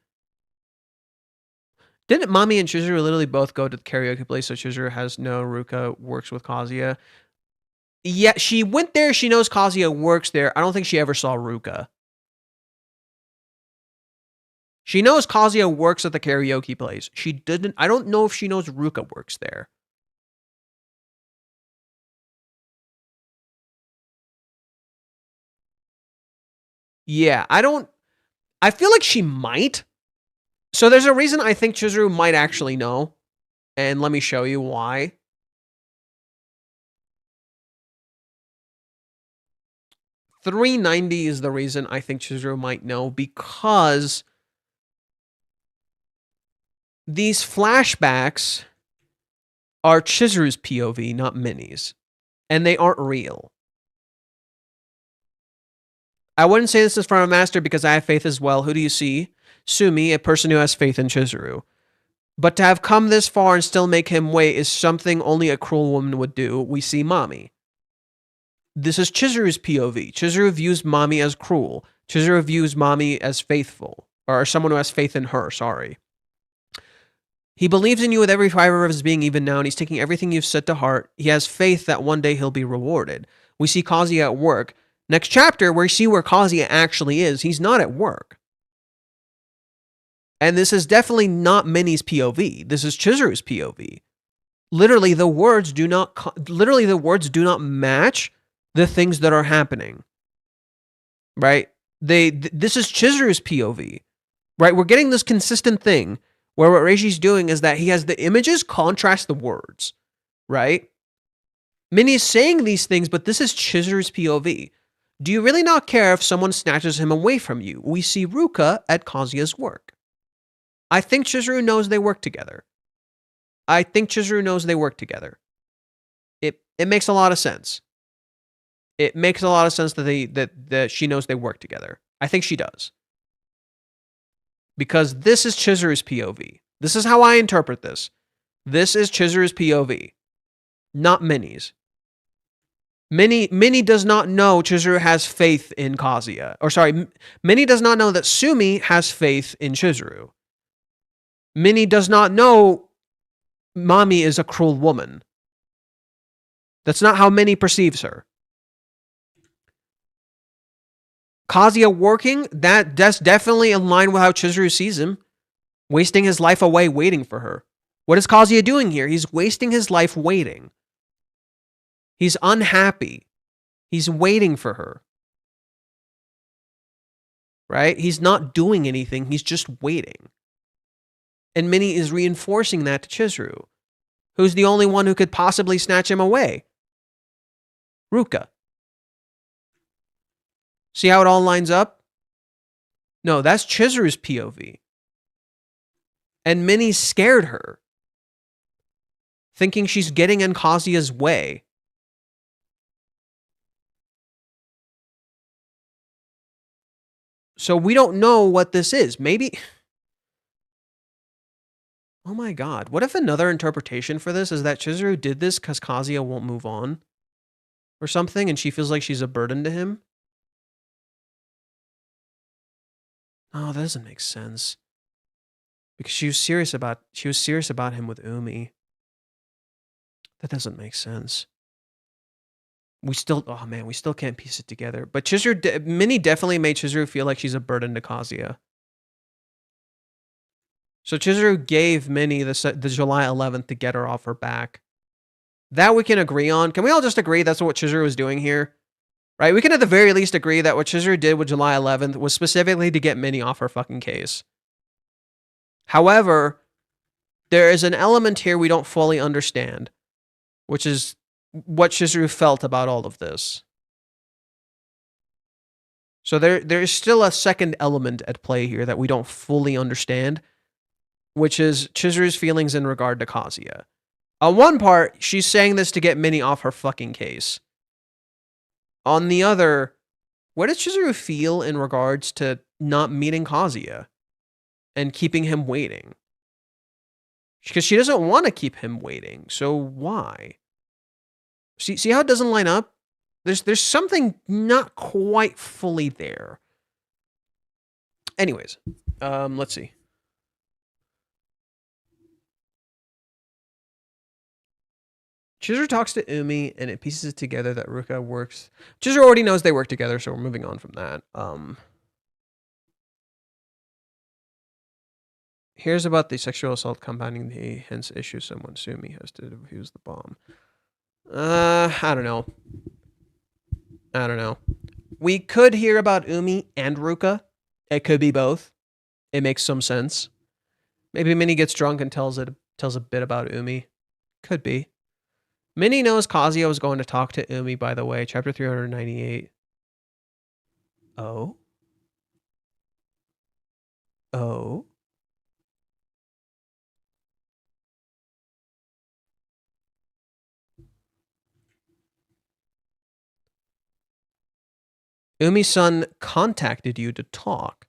Didn't Mami and Chizuru literally both go to the karaoke place so Chizuru has no Ruka works with Kazuya? Yeah, she went there. She knows Kazuya works there. I don't think she ever saw Ruka. She knows Kazuya works at the karaoke place. She didn't. I don't know if she knows Ruka works there. Yeah, I feel like she might. So there's a reason I think Chizuru might actually know. And let me show you why. $390 is the reason I think Chizuru might know, because these flashbacks are Chizuru's POV, not Minnie's. And they aren't real. I wouldn't say this is from a master because I have faith as well. Who do you see? Sumi, a person who has faith in Chizuru. But to have come this far and still make him wait is something only a cruel woman would do. We see Mami. This is Chizuru's POV. Chizuru views Mami as cruel. Chizuru views Mami as faithful. Or someone who has faith in her, sorry. He believes in you with every fiber of his being even now, and he's taking everything you've said to heart. He has faith that one day he'll be rewarded. We see Kazuya at work. Next chapter, we see where Kazuya actually is. He's not at work. And this is definitely not Minnie's POV. This is Chizuru's POV. Literally, the words do not match the things that are happening. Right? This is Chizuru's POV. Right? We're getting this consistent thing where what Reishi's doing is that he has the images contrast the words. Right? Minnie is saying these things, but this is Chizuru's POV. Do you really not care if someone snatches him away from you? We see Ruka at Kazuya's work. I think Chizuru knows they work together. It makes a lot of sense. It makes a lot of sense that she knows they work together. I think she does. Because this is Chizuru's POV. This is how I interpret this. This is Chizuru's POV, not Minnie's. Minnie does not know Chizuru has faith in Kazuya. Or sorry, Minnie does not know that Sumi has faith in Chizuru. Minnie does not know Mami is a cruel woman. That's not how Minnie perceives her. Kazuya working, that's definitely in line with how Chizuru sees him. Wasting his life away waiting for her. What is Kazuya doing here? He's wasting his life waiting. He's unhappy. He's waiting for her. Right? He's not doing anything. He's just waiting. And Minnie is reinforcing that to Chizuru, who's the only one who could possibly snatch him away. Ruka. See how it all lines up? No, that's Chizuru's POV. And Minnie scared her, thinking she's getting in Kazuya's way. So we don't know what this is. Maybe... Oh my god. What if another interpretation for this is that Chizuru did this because Kazuya won't move on? Or something, and she feels like she's a burden to him? Oh, that doesn't make sense. Because she was serious about him with Umi. That doesn't make sense. We still can't piece it together. But Chizuru, Minnie definitely made Chizuru feel like she's a burden to Kazuya. So Chizuru gave Minnie the July 11th to get her off her back. That we can agree on. Can we all just agree that's what Chizuru was doing here? Right? We can at the very least agree that what Chizuru did with July 11th was specifically to get Minnie off her fucking case. However, there is an element here we don't fully understand, which is what Chizuru felt about all of this. So there is still a second element at play here that we don't fully understand, which is Chizuru's feelings in regard to Kazuya. On one part, she's saying this to get Minnie off her fucking case. On the other, what does Chizuru feel in regards to not meeting Kazuya and keeping him waiting? Because she doesn't want to keep him waiting, so why? See how it doesn't line up? There's something not quite fully there. Anyways, let's see. Chizuru talks to Umi, and it pieces it together that Ruka works. Chizuru already knows they work together, so we're moving on from that. Here's about the sexual assault compounding the hence issue someone Sumi has to defuse the bomb. I don't know. We could hear about Umi and Ruka. It could be both. It makes some sense. Maybe Minnie gets drunk and tells a bit about Umi. Could be. Minnie knows Kazuya was going to talk to Umi, by the way. Chapter 398. Oh? Umi-san contacted you to talk.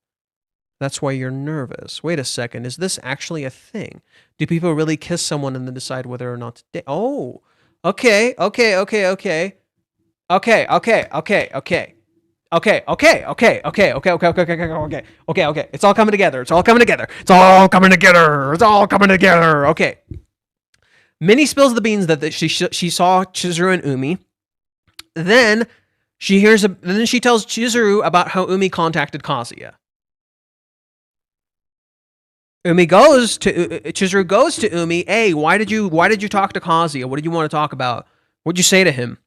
That's why you're nervous. Wait a second. Is this actually a thing? Do people really kiss someone and then decide whether or not to date? Oh, okay. It's all coming together. Okay. Minnie spills the beans that she saw Chizuru and Umi. Then she tells Chizuru about how Umi contacted Kazuya. Chizuru goes to Umi. Hey, why did you talk to Kazuya? What did you want to talk about? What'd you say to him?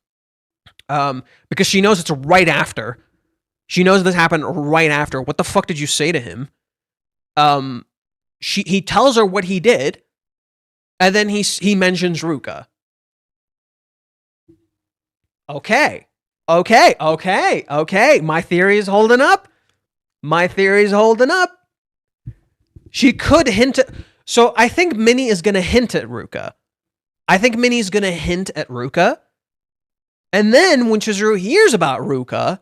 Because she knows it's right after. She knows this happened right after. What the fuck did you say to him? He tells her what he did, and then he mentions Ruka. Okay. My theory is holding up. She could hint at... So I think Minnie is going to hint at Ruka. And then when Chizuru hears about Ruka,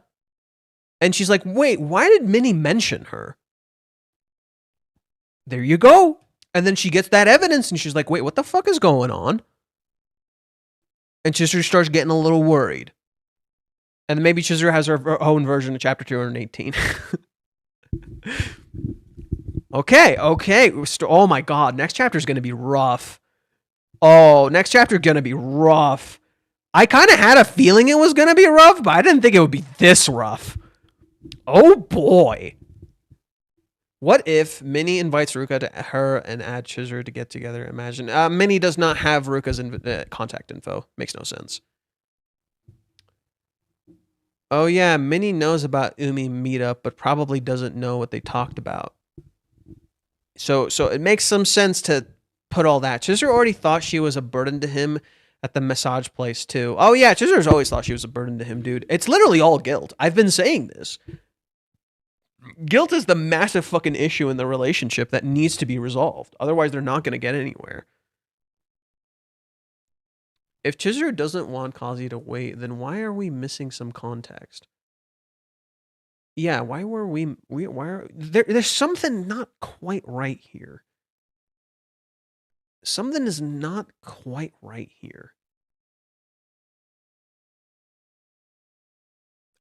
and she's like, wait, why did Minnie mention her? There you go. And then she gets that evidence, and she's like, wait, what the fuck is going on? And Chizuru starts getting a little worried. And maybe Chizuru has her own version of chapter 218. Okay. Oh my god, next chapter is going to be rough. I kind of had a feeling it was going to be rough, but I didn't think it would be this rough. Oh boy. What if Minnie invites Ruka to her and add Chizuru to get together? Imagine. Minnie does not have Ruka's contact info. Makes no sense. Oh yeah, Minnie knows about Umi meetup, but probably doesn't know what they talked about. So it makes some sense to put all that. Chizuru already thought she was a burden to him at the massage place too. Oh yeah, Chizuru's always thought she was a burden to him, dude. It's literally all guilt. I've been saying this. Guilt is the massive fucking issue in the relationship that needs to be resolved. Otherwise, they're not going to get anywhere. If Chizuru doesn't want Kazuya to wait, then why are we missing some context? Yeah, why were there's something not quite right here. something is not quite right here.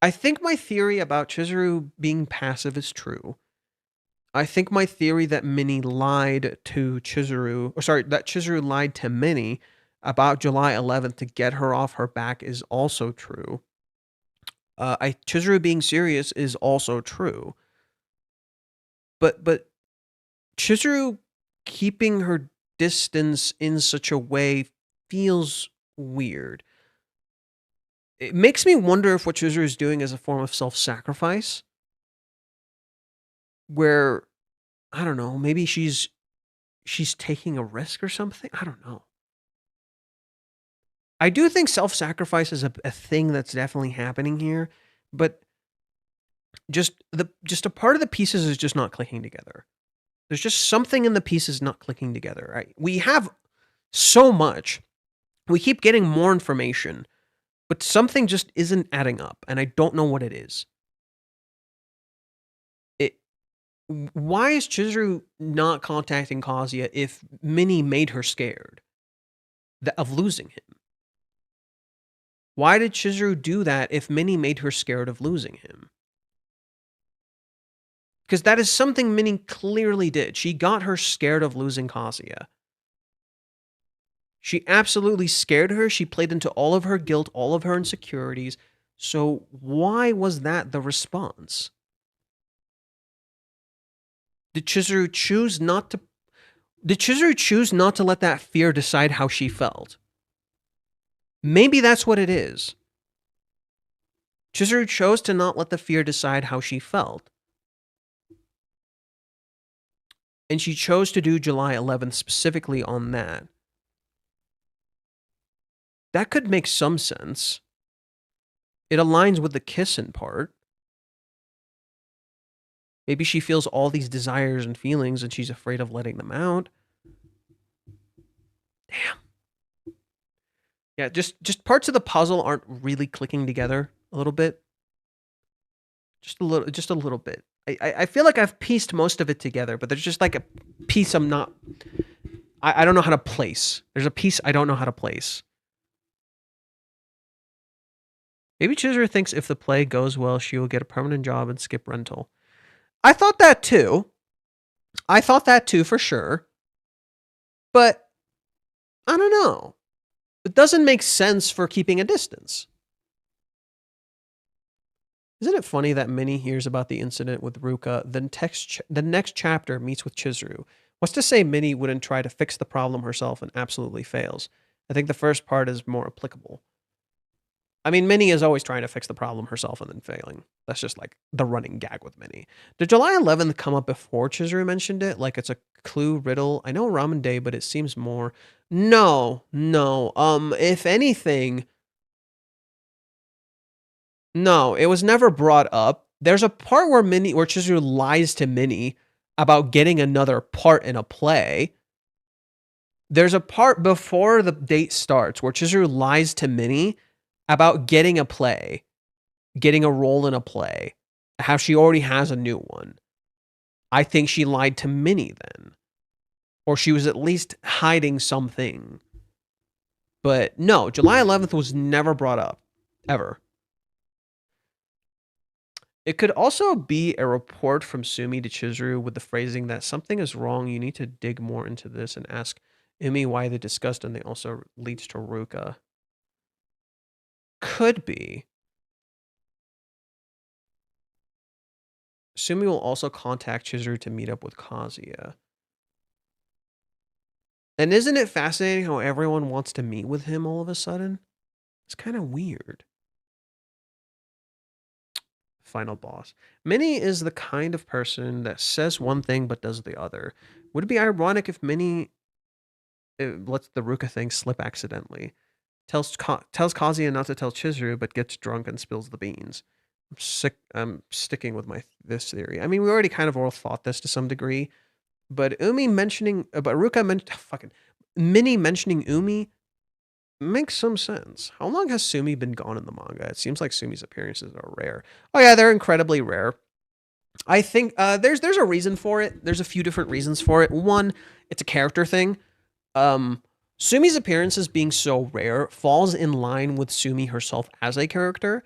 I think my theory about Chizuru being passive is true. I think my theory that Minnie lied to Chizuru, or sorry, that Chizuru lied to Minnie about July 11th to get her off her back is also true. Chizuru being serious is also true. But Chizuru keeping her distance in such a way feels weird. It makes me wonder if what Chizuru is doing is a form of self-sacrifice, where I don't know, maybe she's taking a risk or something. I don't know. I do think self-sacrifice is a thing that's definitely happening here, but just a part of the pieces is just not clicking together. There's just something in the pieces not clicking together. Right? We have so much. We keep getting more information, but something just isn't adding up, and I don't know what it is. Why is Chizuru not contacting Kazuya if Minnie made her scared of losing him? Why did Chizuru do that if Minnie made her scared of losing him? Because that is something Minnie clearly did. She got her scared of losing Kazuya. She absolutely scared her. She played into all of her guilt, all of her insecurities. So why was that the response? Did Chizuru choose not to let that fear decide how she felt? Maybe that's what it is. Chizuru chose to not let the fear decide how she felt. And she chose to do July 11th specifically on that. That could make some sense. It aligns with the kissing part. Maybe she feels all these desires and feelings and she's afraid of letting them out. Damn. Yeah, just parts of the puzzle aren't really clicking together a little bit. Just a little bit. I feel like I've pieced most of it together, but there's just like a piece I don't know how to place. There's a piece I don't know how to place. Maybe Chizuru thinks if the play goes well, she will get a permanent job and skip rental. I thought that too. For sure. But I don't know. It doesn't make sense for keeping a distance. Isn't it funny that Minnie hears about the incident with Ruka, then the next chapter meets with Chizuru? What's to say Minnie wouldn't try to fix the problem herself and absolutely fails? I think the first part is more applicable. I mean, Minnie is always trying to fix the problem herself and then failing. That's just like the running gag with Minnie. Did July 11th come up before Chizuru mentioned it? Like it's a clue riddle? I know Ramen Day, but it seems more... No. If anything... No, it was never brought up. There's a part where Chizuru lies to Minnie about getting another part in a play. There's a part before the date starts where Chizuru lies to Minnie about getting a play, getting a role in a play, how she already has a new one. I think she lied to Minnie then. Or she was at least hiding something. But no, July 11th was never brought up. Ever. It could also be a report from Sumi to Chizuru with the phrasing that something is wrong, you need to dig more into this and ask Umi why they discussed and they also leads to Ruka. Could be. Sumi will also contact Chizuru to meet up with Kazuya. And isn't it fascinating how everyone wants to meet with him all of a sudden? It's kind of weird. Final boss. Minnie is the kind of person that says one thing but does the other. Would it be ironic if Minnie lets the Ruka thing slip accidentally? Tells Kazuya not to tell Chizuru, but gets drunk and spills the beans. I'm sticking with this theory. I mean, we already kind of all thought this to some degree, but Minnie mentioning Umi makes some sense. How long has Sumi been gone in the manga? It seems like Sumi's appearances are rare. Oh yeah, they're incredibly rare. I think there's a reason for it. There's a few different reasons for it. One, it's a character thing. Sumi's appearances being so rare falls in line with Sumi herself as a character,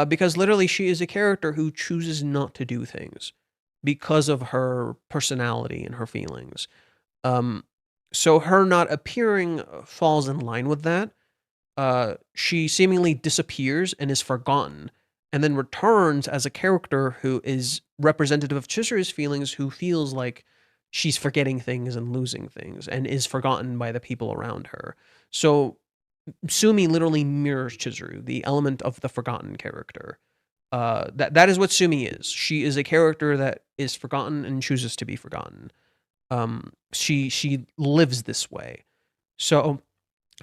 because literally she is a character who chooses not to do things because of her personality and her feelings. So her not appearing falls in line with that. She seemingly disappears and is forgotten, and then returns as a character who is representative of Chizuru's feelings, who feels like she's forgetting things and losing things and is forgotten by the people around her. So Sumi literally mirrors Chizuru, the element of the forgotten character. That is what Sumi is. She is a character that is forgotten and chooses to be forgotten. She lives this way. So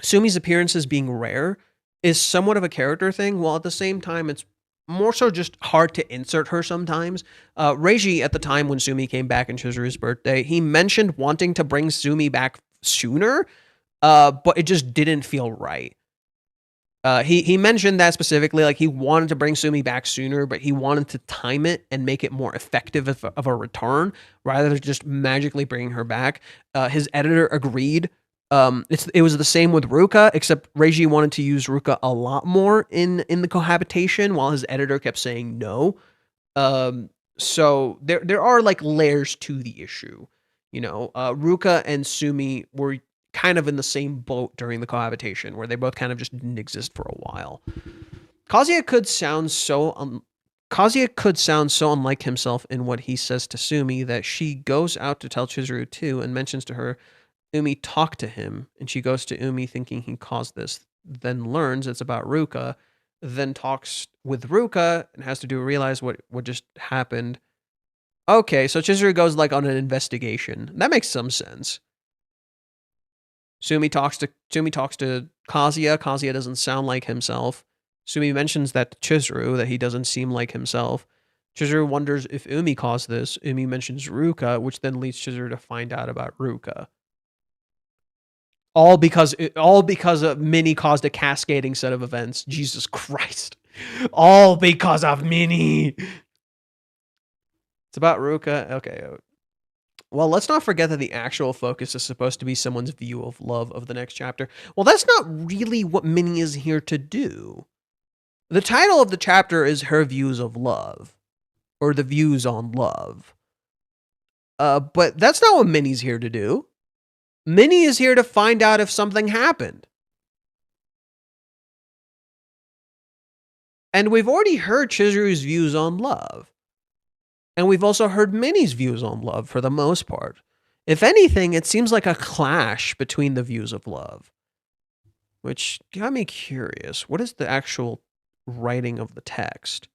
Sumi's appearances being rare is somewhat of a character thing, while at the same time it's more so just hard to insert her sometimes. Reiji, at the time when Sumi came back in Chizuru's birthday, he mentioned wanting to bring Sumi back sooner, but it just didn't feel right. He mentioned that specifically, like he wanted to bring Sumi back sooner, but he wanted to time it and make it more effective of a return rather than just magically bringing her back. His editor agreed. It was the same with Ruka, except Reiji wanted to use Ruka a lot more in the cohabitation, while his editor kept saying no. So there are like layers to the issue. You know, Ruka and Sumi were kind of in the same boat during the cohabitation, where they both kind of just didn't exist for a while. Kazuya could sound so unlike himself in what he says to Sumi that she goes out to tell Chizuru too, and mentions to her, Umi talked to him, and she goes to Umi thinking he caused this, then learns it's about Ruka, then talks with Ruka and has to realize what just happened. Okay, so Chizuru goes like on an investigation. That makes some sense. Sumi talks to Kazuya. Kazuya doesn't sound like himself. Sumi mentions that to Chizuru, that he doesn't seem like himself. Chizuru wonders if Umi caused this. Umi mentions Ruka, which then leads Chizuru to find out about Ruka. All because Minnie caused a cascading set of events. Jesus Christ. All because of Minnie. It's about Ruka. Okay. Well, let's not forget that the actual focus is supposed to be someone's view of love of the next chapter. Well, that's not really what Minnie is here to do. The title of the chapter is Her Views of Love, or The Views on Love. But that's not what Minnie's here to do. Minnie is here to find out if something happened. And we've already heard Chizuru's views on love. And we've also heard Minnie's views on love for the most part. If anything, it seems like a clash between the views of love. Which got me curious. What is the actual writing of the text?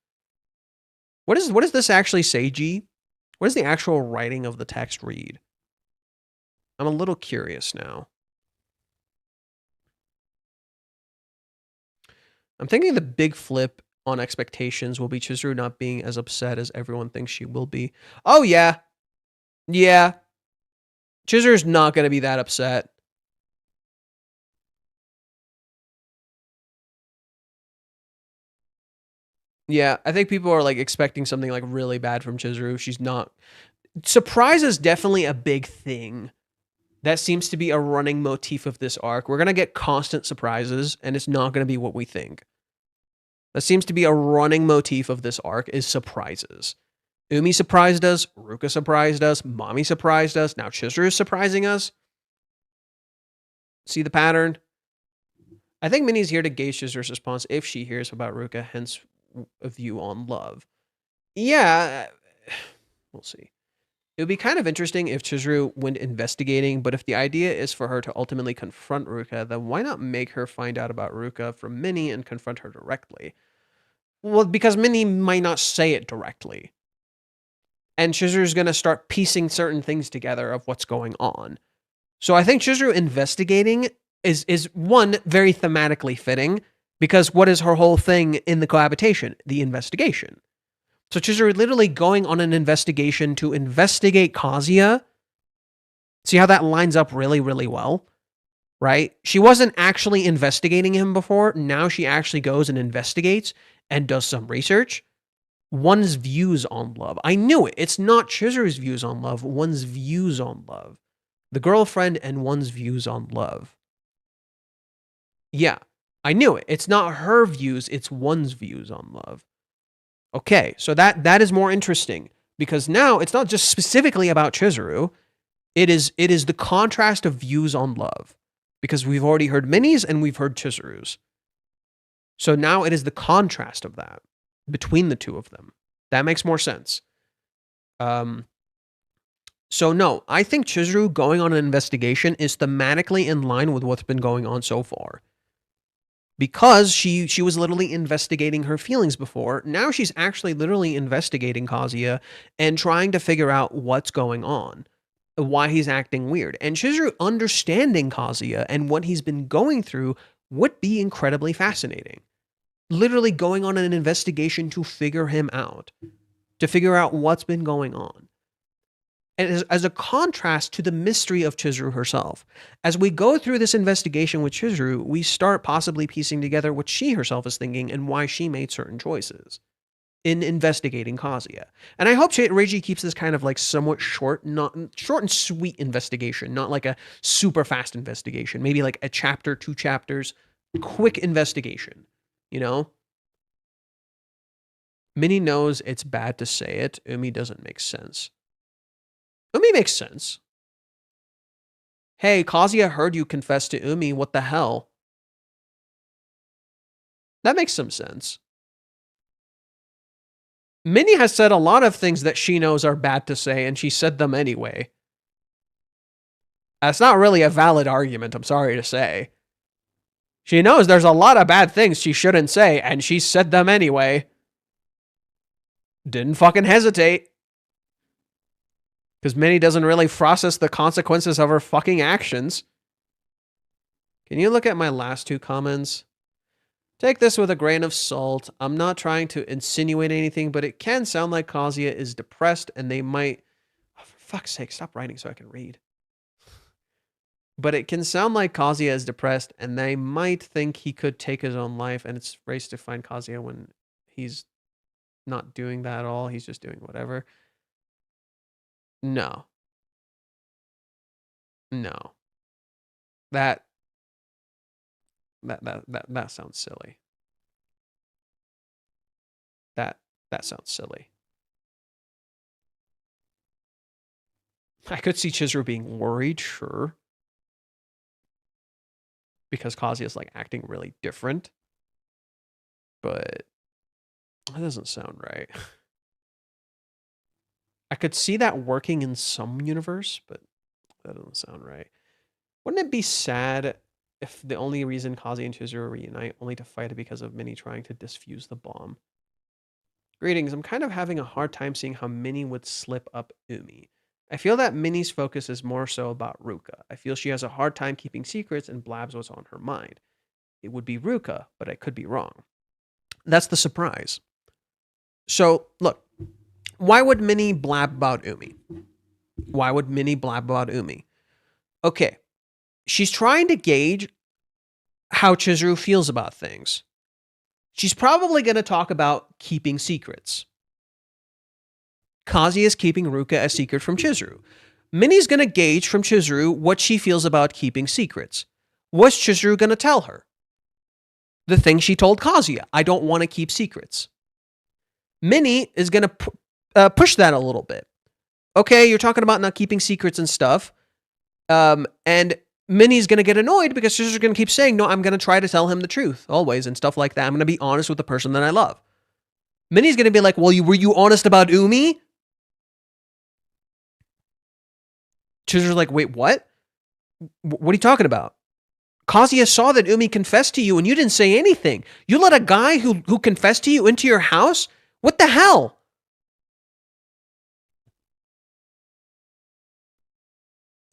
What does this actually say, G? What does the actual writing of the text read? I'm a little curious now. I'm thinking the big flip on expectations will be Chizuru not being as upset as everyone thinks she will be. Oh, yeah. Yeah. Chizuru's not going to be that upset. Yeah, I think people are like expecting something like really bad from Chizuru. She's not. Surprise is definitely a big thing. That seems to be a running motif of this arc. We're going to get constant surprises, and it's not going to be what we think. That seems to be a running motif of this arc, is surprises. Umi surprised us, Ruka surprised us, Mommy surprised us, now Chizuru is surprising us. See the pattern? I think Minnie's here to gauge Chizuru's response if she hears about Ruka, hence a view on love. Yeah, we'll see. It would be kind of interesting if Chizuru went investigating, but if the idea is for her to ultimately confront Ruka, then why not make her find out about Ruka from Minnie and confront her directly? Well, because Minnie might not say it directly. And Chizuru's going to start piecing certain things together of what's going on. So I think Chizuru investigating is one, very thematically fitting, because what is her whole thing in the cohabitation? The investigation. So Chizuru literally going on an investigation to investigate Kazuya. See how that lines up really, really well, right? She wasn't actually investigating him before. Now she actually goes and investigates and does some research. One's views on love. I knew it. It's not Chizuru's views on love. One's views on love. The girlfriend and one's views on love. Yeah, I knew it. It's not her views, it's one's views on love. Okay, so that is more interesting because now it's not just specifically about Chizuru. It is the contrast of views on love because we've already heard Minnie's and we've heard Chizuru's. So now it is the contrast of that between the two of them. That makes more sense. So no, I think Chizuru going on an investigation is thematically in line with what's been going on so far. Because she was literally investigating her feelings before, now she's actually literally investigating Kazuya and trying to figure out what's going on, why he's acting weird. And Chizuru understanding Kazuya and what he's been going through would be incredibly fascinating. Literally going on an investigation to figure him out, to figure out what's been going on. And as a contrast to the mystery of Chizuru herself, as we go through this investigation with Chizuru, we start possibly piecing together what she herself is thinking and why she made certain choices in investigating Kazuya. And I hope Reiji keeps this kind of like somewhat short, not short and sweet investigation, not like a super fast investigation. Maybe like a chapter, 2 chapters, quick investigation, you know? Minnie knows it's bad to say it. Umi doesn't make sense. Umi makes sense. Hey, Kazuya heard you confess to Umi. What the hell? That makes some sense. Minnie has said a lot of things that she knows are bad to say, and she said them anyway. That's not really a valid argument, I'm sorry to say. She knows there's a lot of bad things she shouldn't say, and she said them anyway. Didn't fucking hesitate. Because Minnie doesn't really process the consequences of her fucking actions. Can you look at my last 2 comments? Take this with a grain of salt. I'm not trying to insinuate anything, but it can sound like Kazuya is depressed and they might... Oh, for fuck's sake, stop writing so I can read. But it can sound like Kazuya is depressed and they might think he could take his own life, and it's race to find Kazuya when he's not doing that at all. He's just doing whatever. No. That sounds silly. That sounds silly. I could see Chizuru being worried, sure. Because Kazuya's like acting really different. But that doesn't sound right. I could see that working in some universe, but that doesn't sound right. Wouldn't it be sad if the only reason Kazuya and Chizuru reunite only to fight because of Minnie trying to disfuse the bomb? Greetings, I'm kind of having a hard time seeing how Minnie would slip up Umi. I feel that Minnie's focus is more so about Ruka. I feel she has a hard time keeping secrets and blabs what's on her mind. It would be Ruka, but I could be wrong. That's the surprise. So, look. Why would Minnie blab about Umi? Why would Minnie blab about Umi? Okay. She's trying to gauge how Chizuru feels about things. She's probably going to talk about keeping secrets. Kazuya is keeping Ruka a secret from Chizuru. Minnie's going to gauge from Chizuru what she feels about keeping secrets. What's Chizuru going to tell her? The thing she told Kazuya, I don't want to keep secrets. Minnie is going to push that a little bit. Okay, you're talking about not keeping secrets and stuff. And Minnie's going to get annoyed because Chizuru's going to keep saying, no, I'm going to try to tell him the truth always and stuff like that. I'm going to be honest with the person that I love. Minnie's going to be like, well, were you honest about Umi? Chizuru's like, wait, what? What are you talking about? Kazuya saw that Umi confessed to you and you didn't say anything. You let a guy who confessed to you into your house? What the hell?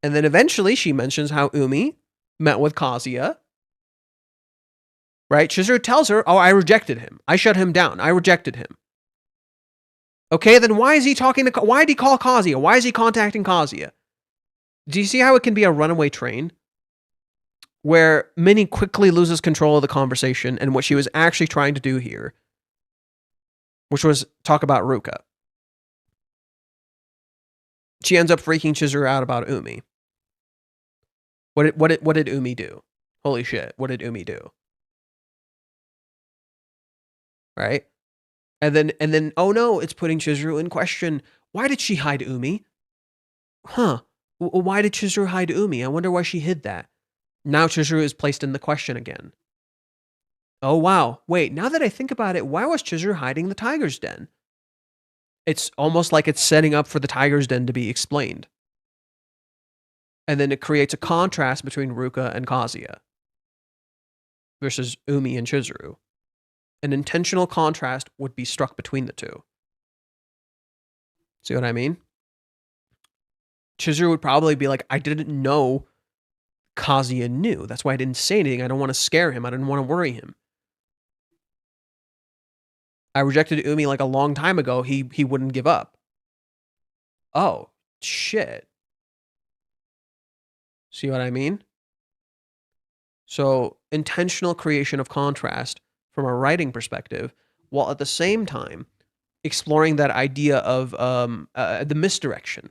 And then eventually she mentions how Umi met with Kazuya. Right? Chizuru tells her, oh, I rejected him. I shut him down. I rejected him. Okay, then why is he talking to... Why did he call Kazuya? Why is he contacting Kazuya? Do you see how it can be a runaway train? Where Minnie quickly loses control of the conversation and what she was actually trying to do here, which was talk about Ruka. She ends up freaking Chizuru out about Umi. What did Umi do? Holy shit! What did Umi do? Right? And then oh no, it's putting Chizuru in question. Why did she hide Umi? Huh? Why did Chizuru hide Umi? I wonder why she hid that. Now Chizuru is placed in the question again. Oh wow! Wait, now that I think about it, why was Chizuru hiding the tiger's den? It's almost like it's setting up for the tiger's den to be explained. And then it creates a contrast between Ruka and Kazuya versus Umi and Chizuru. An intentional contrast would be struck between the two. See what I mean? Chizuru would probably be like, I didn't know Kazuya knew. That's why I didn't say anything. I don't want to scare him. I didn't want to worry him. I rejected Umi like a long time ago. He wouldn't give up. Oh, shit. See what I mean? So, intentional creation of contrast from a writing perspective, while at the same time exploring that idea of the misdirection.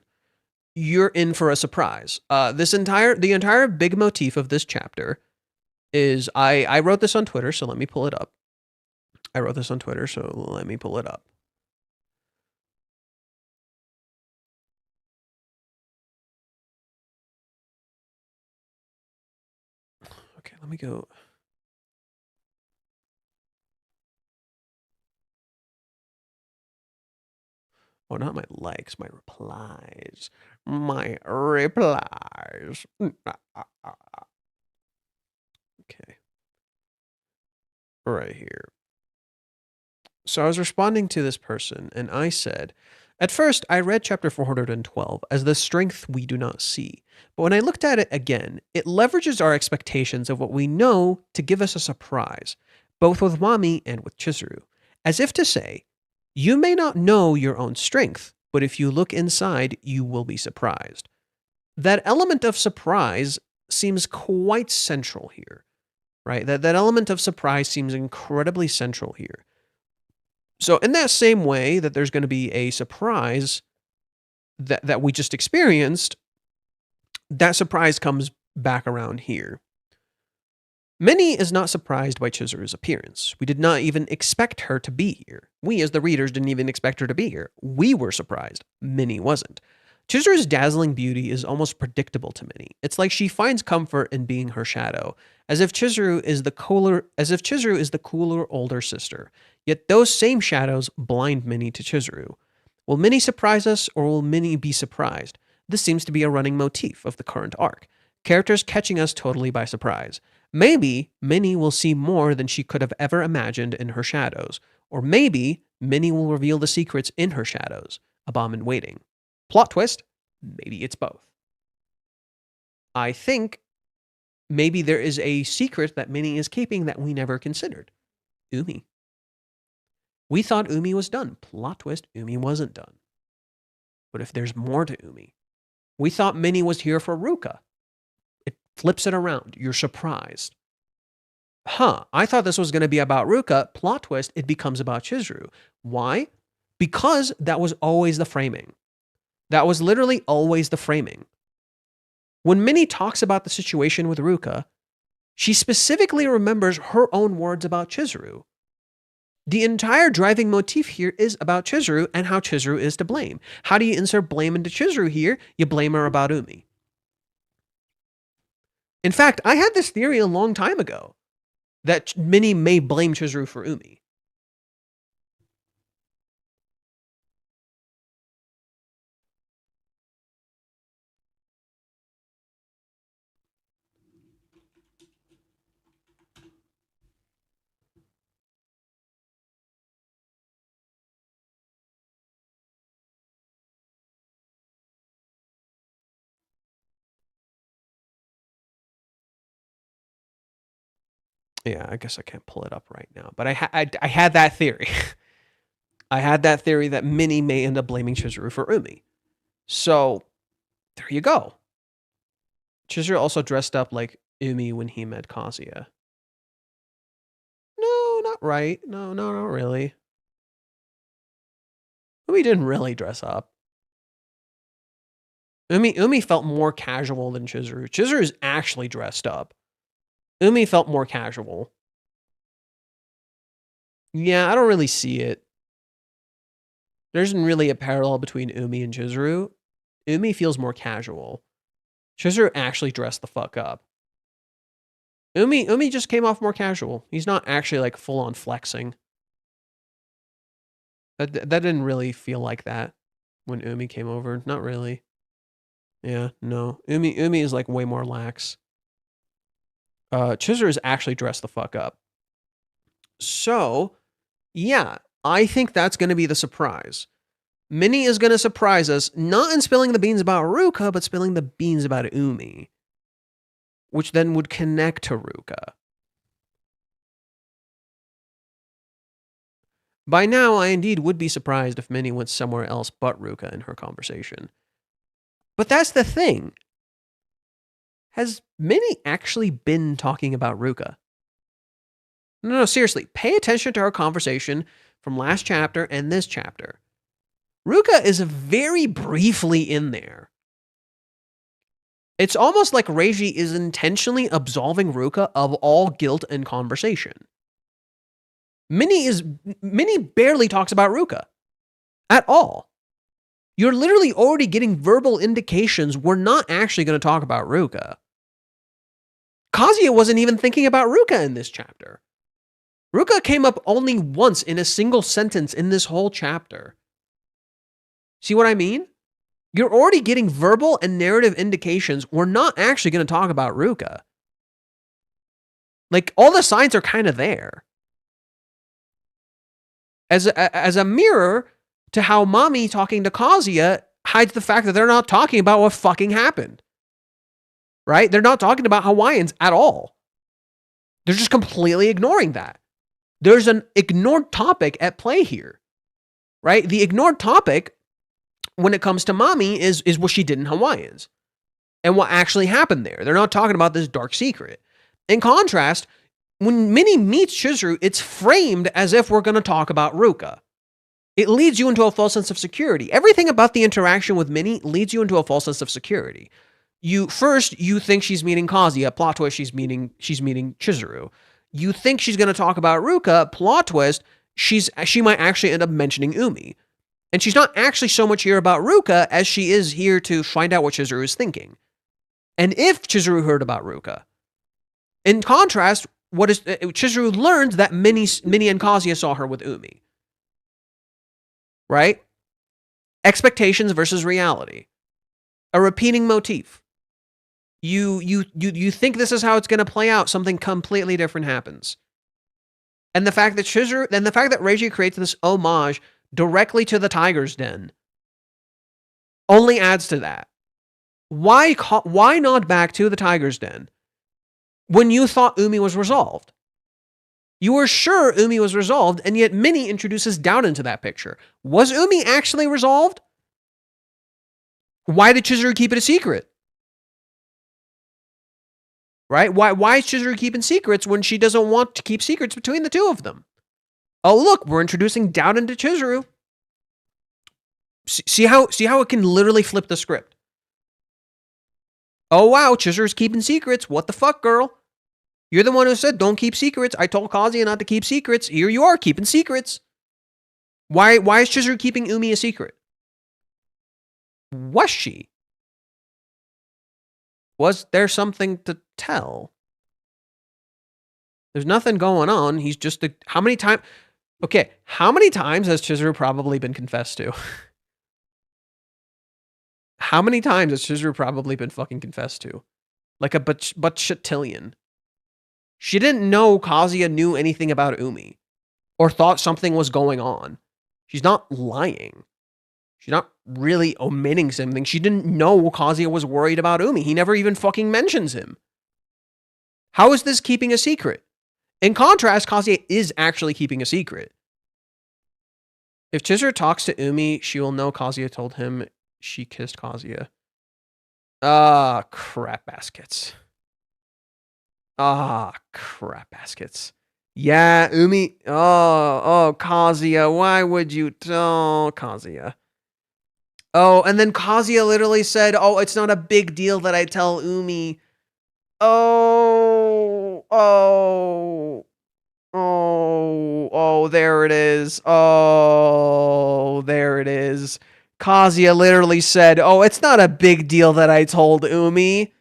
You're in for a surprise. The entire big motif of this chapter is I wrote this on Twitter, so let me pull it up. Okay, let me go. Oh, not my likes, my replies. My replies. Okay. Right here. So I was responding to this person, and I said, at first, I read chapter 412 as the strength we do not see. But when I looked at it again, it leverages our expectations of what we know to give us a surprise, both with Wami and with Chizuru. As if to say, you may not know your own strength, but if you look inside, you will be surprised. That element of surprise seems quite central here, right? That element of surprise seems incredibly central here. So in that same way that there's going to be a surprise that we just experienced, that surprise comes back around here. Minnie is not surprised by Chizuru's appearance. We did not even expect her to be here. We, as the readers, didn't even expect her to be here. We were surprised. Minnie wasn't. Chizuru's dazzling beauty is almost predictable to Minnie. It's like she finds comfort in being her shadow, as if Chizuru is the cooler older sister. Yet those same shadows blind Minnie to Chizuru. Will Minnie surprise us, or will Minnie be surprised? This seems to be a running motif of the current arc. Characters catching us totally by surprise. Maybe Minnie will see more than she could have ever imagined in her shadows. Or maybe Minnie will reveal the secrets in her shadows. A bomb in waiting. Plot twist, maybe it's both. I think maybe there is a secret that Minnie is keeping that we never considered. Umi. We thought Umi was done. Plot twist, Umi wasn't done. But if there's more to Umi, we thought Minnie was here for Ruka. It flips it around. You're surprised. I thought this was going to be about Ruka. Plot twist, it becomes about Chizuru. Why? Because that was always the framing. That was literally always the framing. When Minnie talks about the situation with Ruka, she specifically remembers her own words about Chizuru. The entire driving motif here is about Chizuru and how Chizuru is to blame. How do you insert blame into Chizuru here? You blame her about Umi. In fact, I had this theory a long time ago that Minnie may blame Chizuru for Umi. Yeah, I guess I can't pull it up right now. But I had that theory. I had that theory that Minnie may end up blaming Chizuru for Umi. So, there you go. Chizuru also dressed up like Umi when he met Kazuya. No, not right. No, not really. Umi didn't really dress up. Umi felt more casual than Chizuru. Chizuru is actually dressed up. Umi felt more casual. Yeah, I don't really see it. There isn't really a parallel between Umi and Chizuru. Umi feels more casual. Chizuru actually dressed the fuck up. Umi just came off more casual. He's not actually like full on flexing. That didn't really feel like that when Umi came over. Not really. Yeah, no. Umi is like way more lax. Chizuru is actually dressed the fuck up. So, yeah, I think that's going to be the surprise. Minnie is going to surprise us, not in spilling the beans about Ruka, but spilling the beans about Umi, which then would connect to Ruka. By now, I indeed would be surprised if Minnie went somewhere else but Ruka in her conversation. But that's the thing. Has Minnie actually been talking about Ruka? No, seriously, pay attention to our conversation from last chapter and this chapter. Ruka is very briefly in there. It's almost like Reiji is intentionally absolving Ruka of all guilt and conversation. Minnie barely talks about Ruka at all. You're literally already getting verbal indications we're not actually going to talk about Ruka. Kazuya wasn't even thinking about Ruka in this chapter. Ruka came up only once in a single sentence in this whole chapter. See what I mean? You're already getting verbal and narrative indications we're not actually going to talk about Ruka. Like, all the signs are kind of there. As a mirror to how Mami talking to Kazuya hides the fact that they're not talking about what fucking happened. Right? They're not talking about Hawaiians at all. They're just completely ignoring that. There's an ignored topic at play here. Right? The ignored topic when it comes to Mami is what she did in Hawaiians and what actually happened there. They're not talking about this dark secret. In contrast, when Minnie meets Chizuru, it's framed as if we're going to talk about Ruka. It leads you into a false sense of security. Everything about the interaction with Minnie leads you into a false sense of security. You think she's meeting Kazuya, plot twist she's meeting Chizuru. You think she's going to talk about Ruka, plot twist she might actually end up mentioning Umi. And she's not actually so much here about Ruka as she is here to find out what Chizuru is thinking. And if Chizuru heard about Ruka. In contrast, Chizuru learned that Minnie and Kazuya saw her with Umi. Right? Expectations versus reality. A repeating motif. You think this is how it's going to play out. Something completely different happens. And the fact that Reiji creates this homage directly to the Tiger's Den only adds to that. Why nod back to the Tiger's Den when you thought Umi was resolved? You were sure Umi was resolved, and yet Minnie introduces doubt into that picture. Was Umi actually resolved? Why did Chizuru keep it a secret? Right? Why is Chizuru keeping secrets when she doesn't want to keep secrets between the two of them? Oh, look, we're introducing doubt into Chizuru. See how it can literally flip the script. Oh, wow, Chizuru's keeping secrets. What the fuck, girl? You're the one who said, don't keep secrets. I told Kazuya not to keep secrets. Here you are, keeping secrets. Why is Chizuru keeping Umi a secret? Was she? Was there something to tell? There's nothing going on. He's just how many times has Chizuru probably been confessed to? How many times has Chizuru probably been fucking confessed to? Like a bajillion. She didn't know Kazuya knew anything about Umi or thought something was going on. She's not lying. She's not really omitting something. She didn't know Kazuya was worried about Umi. He never even fucking mentions him. How is this keeping a secret? In contrast, Kazuya is actually keeping a secret. If Chizuru talks to Umi, she will know Kazuya told him she kissed Kazuya. Crap baskets. Crap baskets. Yeah, Umi. Oh, Kazuya. Why would you? Oh, Kazuya. Oh, and then Kazuya literally said, "Oh, it's not a big deal that I tell Umi." Oh, there it is. Oh, there it is. Kazuya literally said, "Oh, it's not a big deal that I told Umi."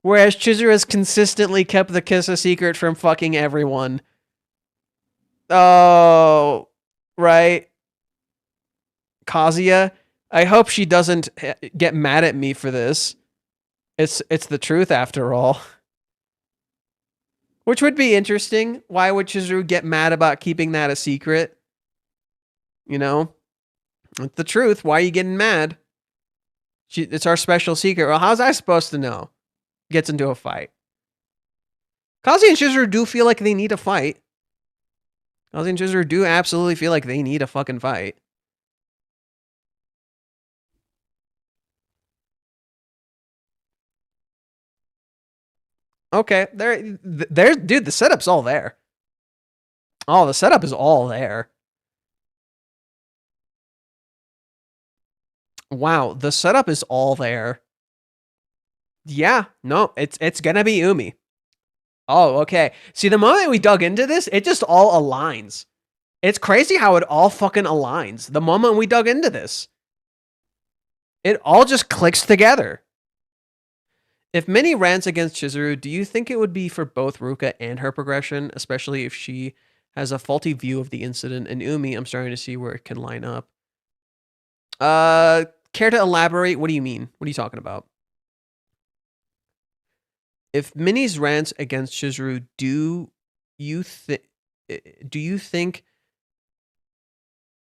Whereas Chizuru has consistently kept the kiss a secret from fucking everyone. Oh, right. Kazuya, I hope she doesn't get mad at me for this. It's the truth after all. Which would be interesting. Why would Chizuru get mad about keeping that a secret? You know? It's the truth. Why are you getting mad? It's our special secret. Well, how's I supposed to know? Gets into a fight. Kazuya and Chizuru do feel like they need a fight. Kazuya and Chizuru do absolutely feel like they need a fucking fight. Okay, there's dude, the setup's all there. Oh, the setup is all there. Wow, the setup is all there. Yeah, no, it's gonna be Umi. Oh, okay. See, the moment we dug into this, it just all aligns. It's crazy how it all fucking aligns. The moment we dug into this, it all just clicks together. If Minnie rants against Chizuru, do you think it would be for both Ruka and her progression, especially if she has a faulty view of the incident? And Umi, I'm starting to see where it can line up. Care to elaborate? What do you mean? What are you talking about? If Minnie's rants against Chizuru, do you think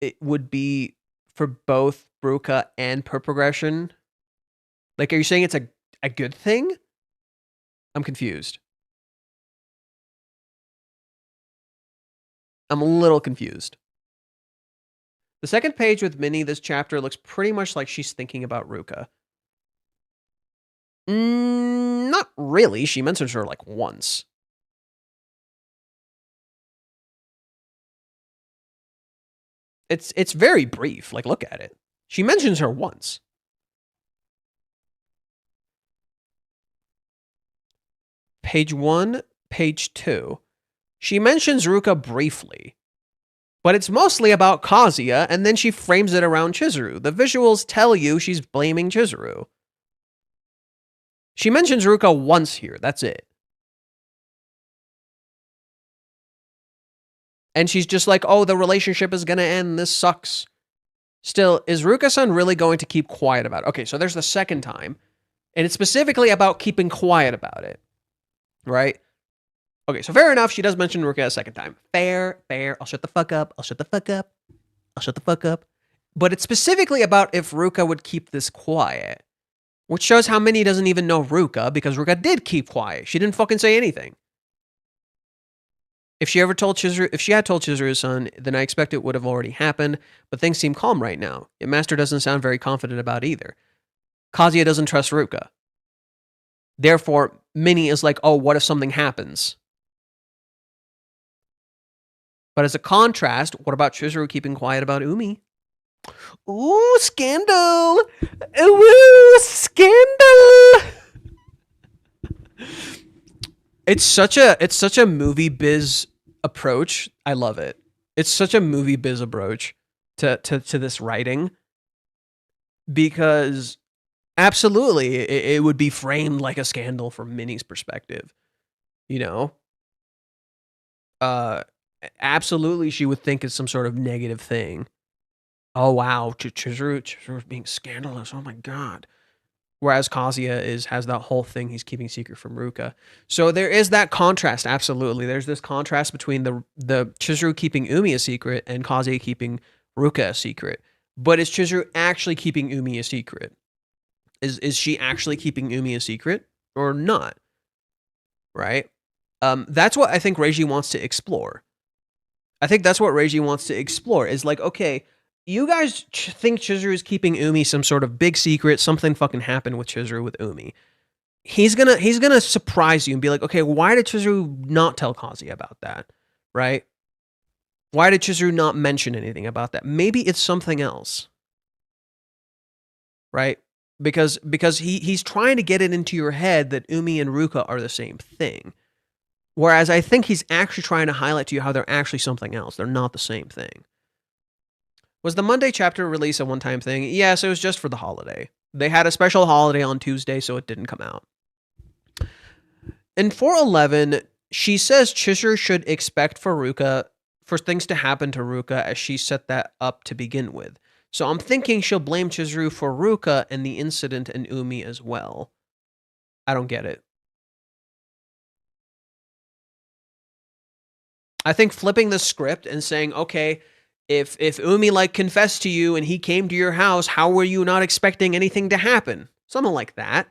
it would be for both Ruka and per progression? Like, are you saying it's a good thing? I'm confused. I'm a little confused. The second page with Minnie, this chapter looks pretty much like she's thinking about Ruka. Not really. She mentions her like once. It's very brief. Like, look at it. She mentions her once. Page 1, page 2. She mentions Ruka briefly, but it's mostly about Kazuya, and then she frames it around Chizuru. The visuals tell you she's blaming Chizuru. She mentions Ruka once here. That's it. And she's just like, oh, the relationship is going to end. This sucks. Still, is Ruka-san really going to keep quiet about it? Okay, so there's the second time. And it's specifically about keeping quiet about it. Right? Okay, so fair enough. She does mention Ruka a second time. Fair. I'll shut the fuck up. But it's specifically about if Ruka would keep this quiet. Which shows how Minnie doesn't even know Ruka, because Ruka did keep quiet. She didn't fucking say anything. If she had told Chizuru-san, then I expect it would have already happened, but things seem calm right now. Yet Master doesn't sound very confident about either. Kazuya doesn't trust Ruka. Therefore, Minnie is like, oh, what if something happens? But as a contrast, what about Chizuru keeping quiet about Umi? Ooh, scandal! Ooh, scandal! It's such a movie biz approach. I love it. It's such a movie biz approach to this writing, because absolutely it would be framed like a scandal from Minnie's perspective. You know, absolutely she would think it's some sort of negative thing. Oh wow, Chizuru's being scandalous. Oh my god. Whereas Kazuya has that whole thing he's keeping secret from Ruka. So there is that contrast, absolutely. There's this contrast between the Chizuru keeping Umi a secret and Kazuya keeping Ruka a secret. But is Chizuru actually keeping Umi a secret? Is she actually keeping Umi a secret or not? Right? That's what I think Reiji wants to explore. Is like, okay, you guys think Chizuru is keeping Umi some sort of big secret. Something fucking happened with Chizuru with Umi. He's gonna surprise you and be like, okay, why did Chizuru not tell Kazuya about that? Right? Why did Chizuru not mention anything about that? Maybe it's something else. right? Because he's trying to get it into your head that Umi and Ruka are the same thing. Whereas I think he's actually trying to highlight to you how they're actually something else. They're not the same thing. Was the Monday chapter release a one-time thing? Yes, it was just for the holiday. They had a special holiday on Tuesday, so it didn't come out. In 411, she says Chizuru should expect for things to happen to Ruka as she set that up to begin with. So I'm thinking she'll blame Chizuru for Ruka and the incident and Umi as well. I don't get it. I think flipping the script and saying, okay, if Umi confessed to you and he came to your house, how were you not expecting anything to happen? Something like that.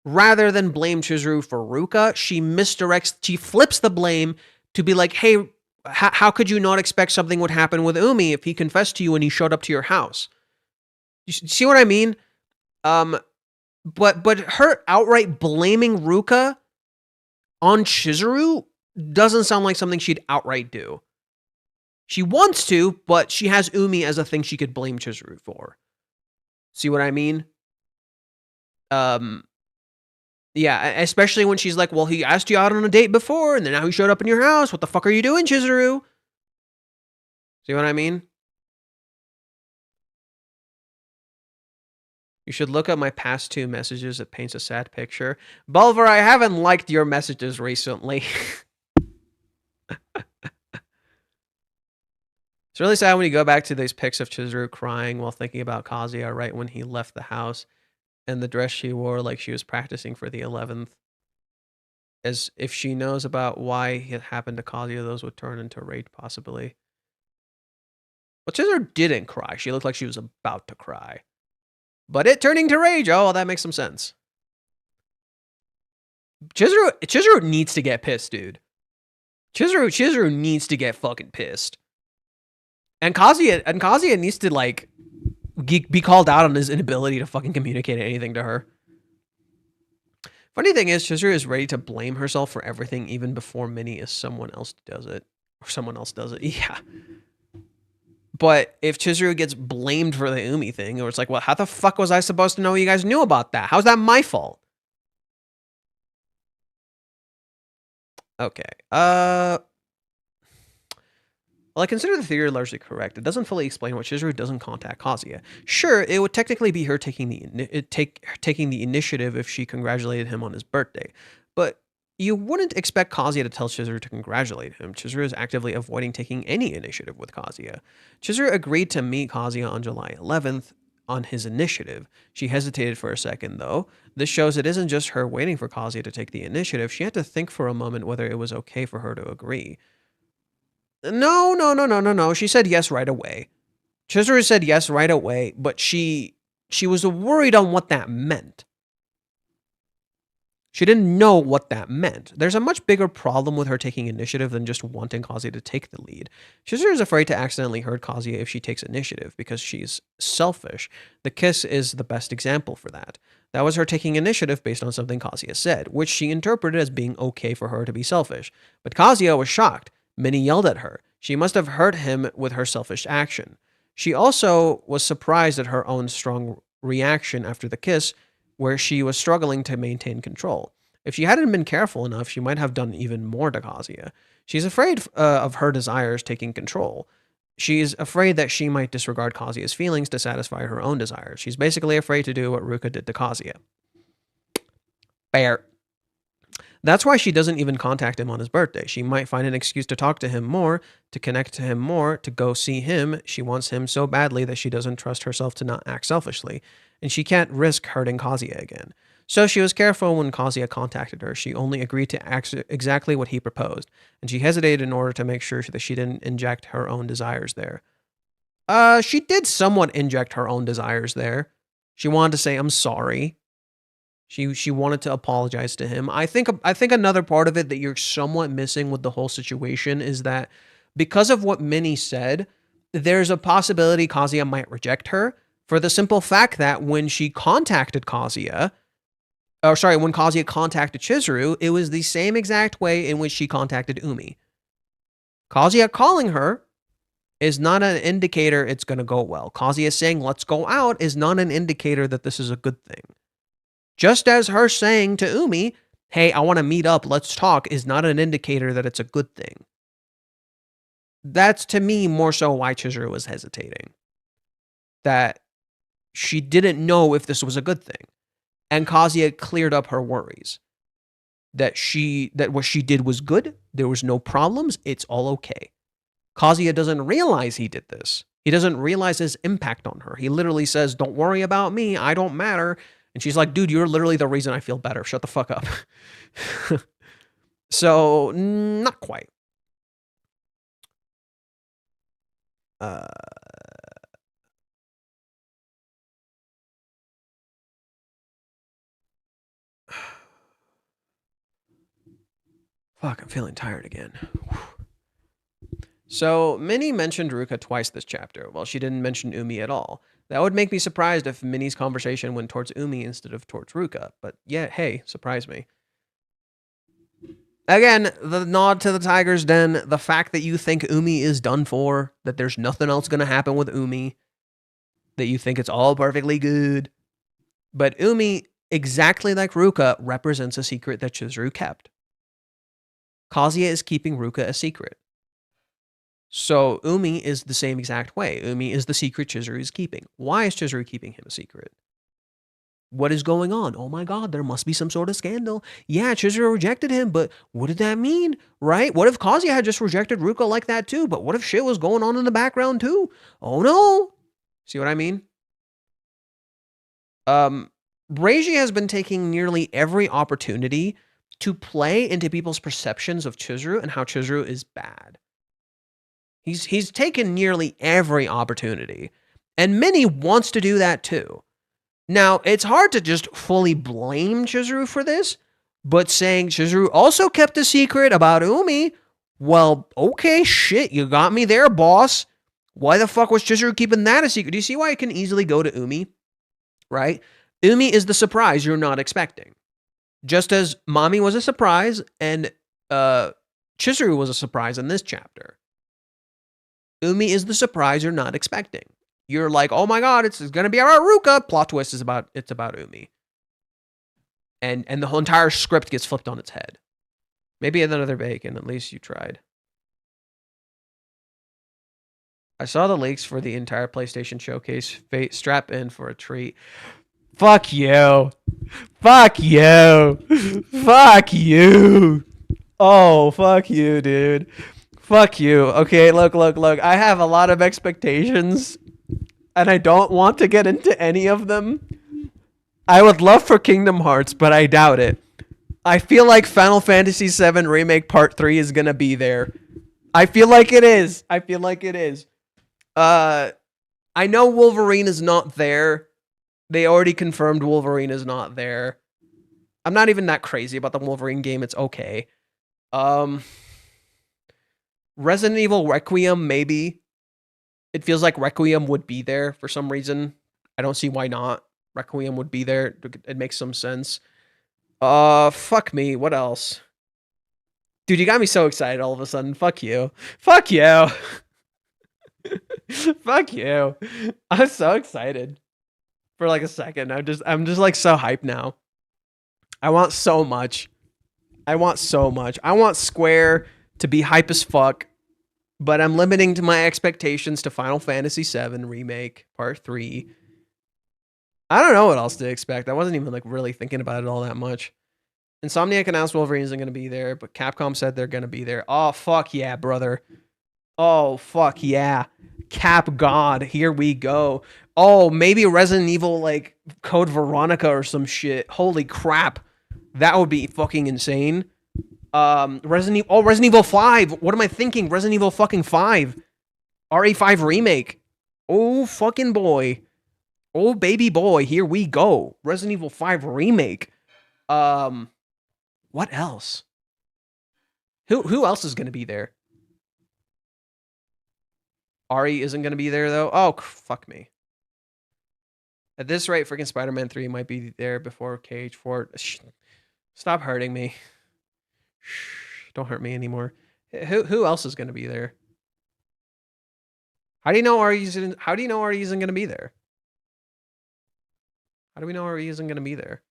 Rather than blame Chizuru for Ruka, she flips the blame to be like, hey, how could you not expect something would happen with Umi if he confessed to you and he showed up to your house? You see what I mean? But her outright blaming Ruka on Chizuru doesn't sound like something she'd outright do. She wants to, but she has Umi as a thing she could blame Chizuru for. See what I mean? Yeah, especially when she's like, well, he asked you out on a date before, and then now he showed up in your house. What the fuck are you doing, Chizuru? See what I mean? You should look at my past 2 messages. It paints a sad picture. Bulver, I haven't liked your messages recently. It's really sad when you go back to these pics of Chizuru crying while thinking about Kazuya right when he left the house, and the dress she wore like she was practicing for the 11th. As if she knows about why it happened to Kazuya, those would turn into rage possibly. Well, Chizuru didn't cry. She looked like she was about to cry. But it turning to rage, oh, that makes some sense. Chizuru needs to get pissed, dude. Chizuru needs to get fucking pissed. And Kazuya needs to, be called out on his inability to fucking communicate anything to her. Funny thing is, Chizuru is ready to blame herself for everything even before Minnie is someone else does it. Or someone else does it, yeah. But if Chizuru gets blamed for the Umi thing, or it's like, well, how the fuck was I supposed to know you guys knew about that? How's that my fault? Okay. Well, I consider the theory largely correct. It doesn't fully explain why Chizuru doesn't contact Kazuya. Sure, it would technically be her taking the initiative if she congratulated him on his birthday, but you wouldn't expect Kazuya to tell Chizuru to congratulate him. Chizuru is actively avoiding taking any initiative with Kazuya. Chizuru agreed to meet Kazuya on July 11th on his initiative. She hesitated for a second, though. This shows it isn't just her waiting for Kazuya to take the initiative. She had to think for a moment whether it was okay for her to agree. No. She said yes right away. Chizuru said yes right away, but she was worried on what that meant. She didn't know what that meant. There's a much bigger problem with her taking initiative than just wanting Kazuya to take the lead. Chizuru is afraid to accidentally hurt Kazuya if she takes initiative because she's selfish. The kiss is the best example for that. That was her taking initiative based on something Kazuya said, which she interpreted as being okay for her to be selfish. But Kazuya was shocked. Minnie yelled at her. She must have hurt him with her selfish action. She also was surprised at her own strong reaction after the kiss, where she was struggling to maintain control. If she hadn't been careful enough, she might have done even more to Kazuya. She's afraid of her desires taking control. She's afraid that she might disregard Kazuya's feelings to satisfy her own desires. She's basically afraid to do what Ruka did to Kazuya. Fair. That's why she doesn't even contact him on his birthday. She might find an excuse to talk to him more, to connect to him more, to go see him. She wants him so badly that she doesn't trust herself to not act selfishly, and she can't risk hurting Kazuya again. So she was careful when Kazuya contacted her. She only agreed to act exactly what he proposed, and she hesitated in order to make sure that she didn't inject her own desires there. She did somewhat inject her own desires there. She wanted to say, I'm sorry. She wanted to apologize to him. I think another part of it that you're somewhat missing with the whole situation is that because of what Minnie said, there's a possibility Kazuya might reject her for the simple fact that when she contacted Kazuya, when Kazuya contacted Chizuru, it was the same exact way in which she contacted Umi. Kazuya calling her is not an indicator it's going to go well. Kazuya saying, let's go out, is not an indicator that this is a good thing. Just as her saying to Umi, hey, I want to meet up, let's talk, is not an indicator that it's a good thing. That's, to me, more so why Chizuru was hesitating. That she didn't know if this was a good thing. And Kazuya cleared up her worries. That what she did was good, there was no problems, it's all okay. Kazuya doesn't realize he did this. He doesn't realize his impact on her. He literally says, don't worry about me, I don't matter. And she's like, dude, you're literally the reason I feel better. Shut the fuck up. So, not quite. Fuck, I'm feeling tired again. So, Minnie mentioned Ruka twice this chapter, while she didn't mention Umi at all. That would make me surprised if Minnie's conversation went towards Umi instead of towards Ruka. But yeah, hey, surprise me. Again, the nod to the Tiger's Den, the fact that you think Umi is done for, that there's nothing else going to happen with Umi, that you think it's all perfectly good. But Umi, exactly like Ruka, represents a secret that Chizuru kept. Kazuya is keeping Ruka a secret. So Umi is the same exact way. Umi is the secret Chizuru is keeping. Why is Chizuru keeping him a secret? What is going on? Oh my god, there must be some sort of scandal. Yeah, Chizuru rejected him, but what did that mean? Right? What if Kazuya had just rejected Ruka like that too? But what if shit was going on in the background too? Oh no! See what I mean? Reiji has been taking nearly every opportunity to play into people's perceptions of Chizuru and how Chizuru is bad. He's taken nearly every opportunity. And Minnie wants to do that too. Now, it's hard to just fully blame Chizuru for this, but saying Chizuru also kept a secret about Umi, well, okay, shit, you got me there, boss. Why the fuck was Chizuru keeping that a secret? Do you see why I can easily go to Umi? Right? Umi is the surprise you're not expecting. Just as Mommy was a surprise and Chizuru was a surprise in this chapter. Umi is the surprise you're not expecting. You're like, oh my god, it's going to be about Ruka. Plot twist is about Umi. And the whole entire script gets flipped on its head. Maybe another bacon. At least you tried. I saw the leaks for the entire PlayStation Showcase. Strap in for a treat. Fuck you. Fuck you. Fuck you. Oh, fuck you, dude. Fuck you. Okay, look. I have a lot of expectations, and I don't want to get into any of them. I would love for Kingdom Hearts, but I doubt it. I feel like Final Fantasy VII Remake Part 3 is going to be there. I feel like it is. I know Wolverine is not there. They already confirmed Wolverine is not there. I'm not even that crazy about the Wolverine game. It's okay. Resident Evil Requiem, maybe. It feels like Requiem would be there for some reason. I don't see why not. Requiem would be there. It makes some sense. Fuck me. What else? Dude, you got me so excited all of a sudden. Fuck you. Fuck you. Fuck you. I'm so excited. For like a second. I'm just like so hyped now. I want so much. I want Square to be hype as fuck, but I'm limiting to my expectations to Final Fantasy VII Remake Part 3. I don't know what else to expect. I wasn't even like really thinking about it all that much. Insomniac announced Wolverine isn't going to be there, but Capcom said they're going to be there. Oh, fuck yeah, brother. Oh, fuck yeah. Cap God, here we go. Oh, maybe Resident Evil like Code Veronica or some shit. Holy crap. That would be fucking insane. Resident Evil 5. What am I thinking? Resident Evil fucking 5. RE5 remake. Oh, fucking boy. Oh, baby boy. Here we go. Resident Evil 5 remake. What else? Who else is going to be there? Ari isn't going to be there, though. Oh, fuck me. At this rate, freaking Spider-Man 3 might be there before KH4. Stop hurting me. Shh, don't hurt me anymore. Who else is going to be there? How do you know RE isn't? How do you know RE isn't going to be there? How do we know RE isn't going to be there?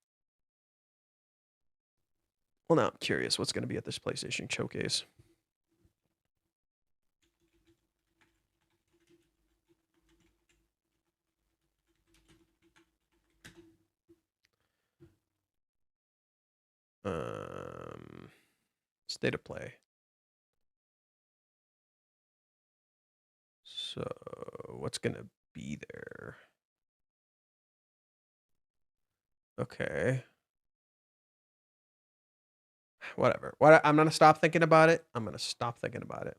Well, now I'm curious what's going to be at this PlayStation showcase. State of play. So, what's going to be there? Okay. Whatever. I'm going to stop thinking about it. I'm going to stop thinking about it.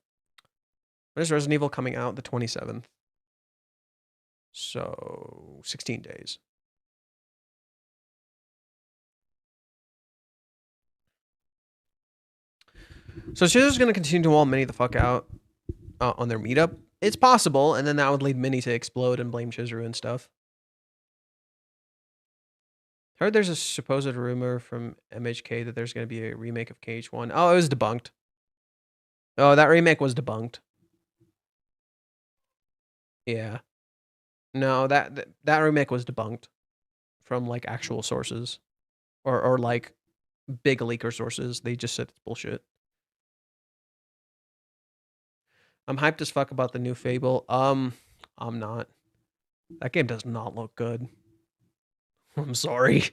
When is Resident Evil coming out? The 27th. So, 16 days. So Shizer's going to continue to wall Minnie the fuck out on their meetup. It's possible, and then that would lead Minnie to explode and blame Chizuru and stuff. Heard there's a supposed rumor from MHK that there's going to be a remake of KH1. Oh, it was debunked. Oh, that remake was debunked. Yeah. No, that remake was debunked from like actual sources or like big leaker sources. They just said it's bullshit. I'm hyped as fuck about the new Fable. I'm not. That game does not look good. I'm sorry.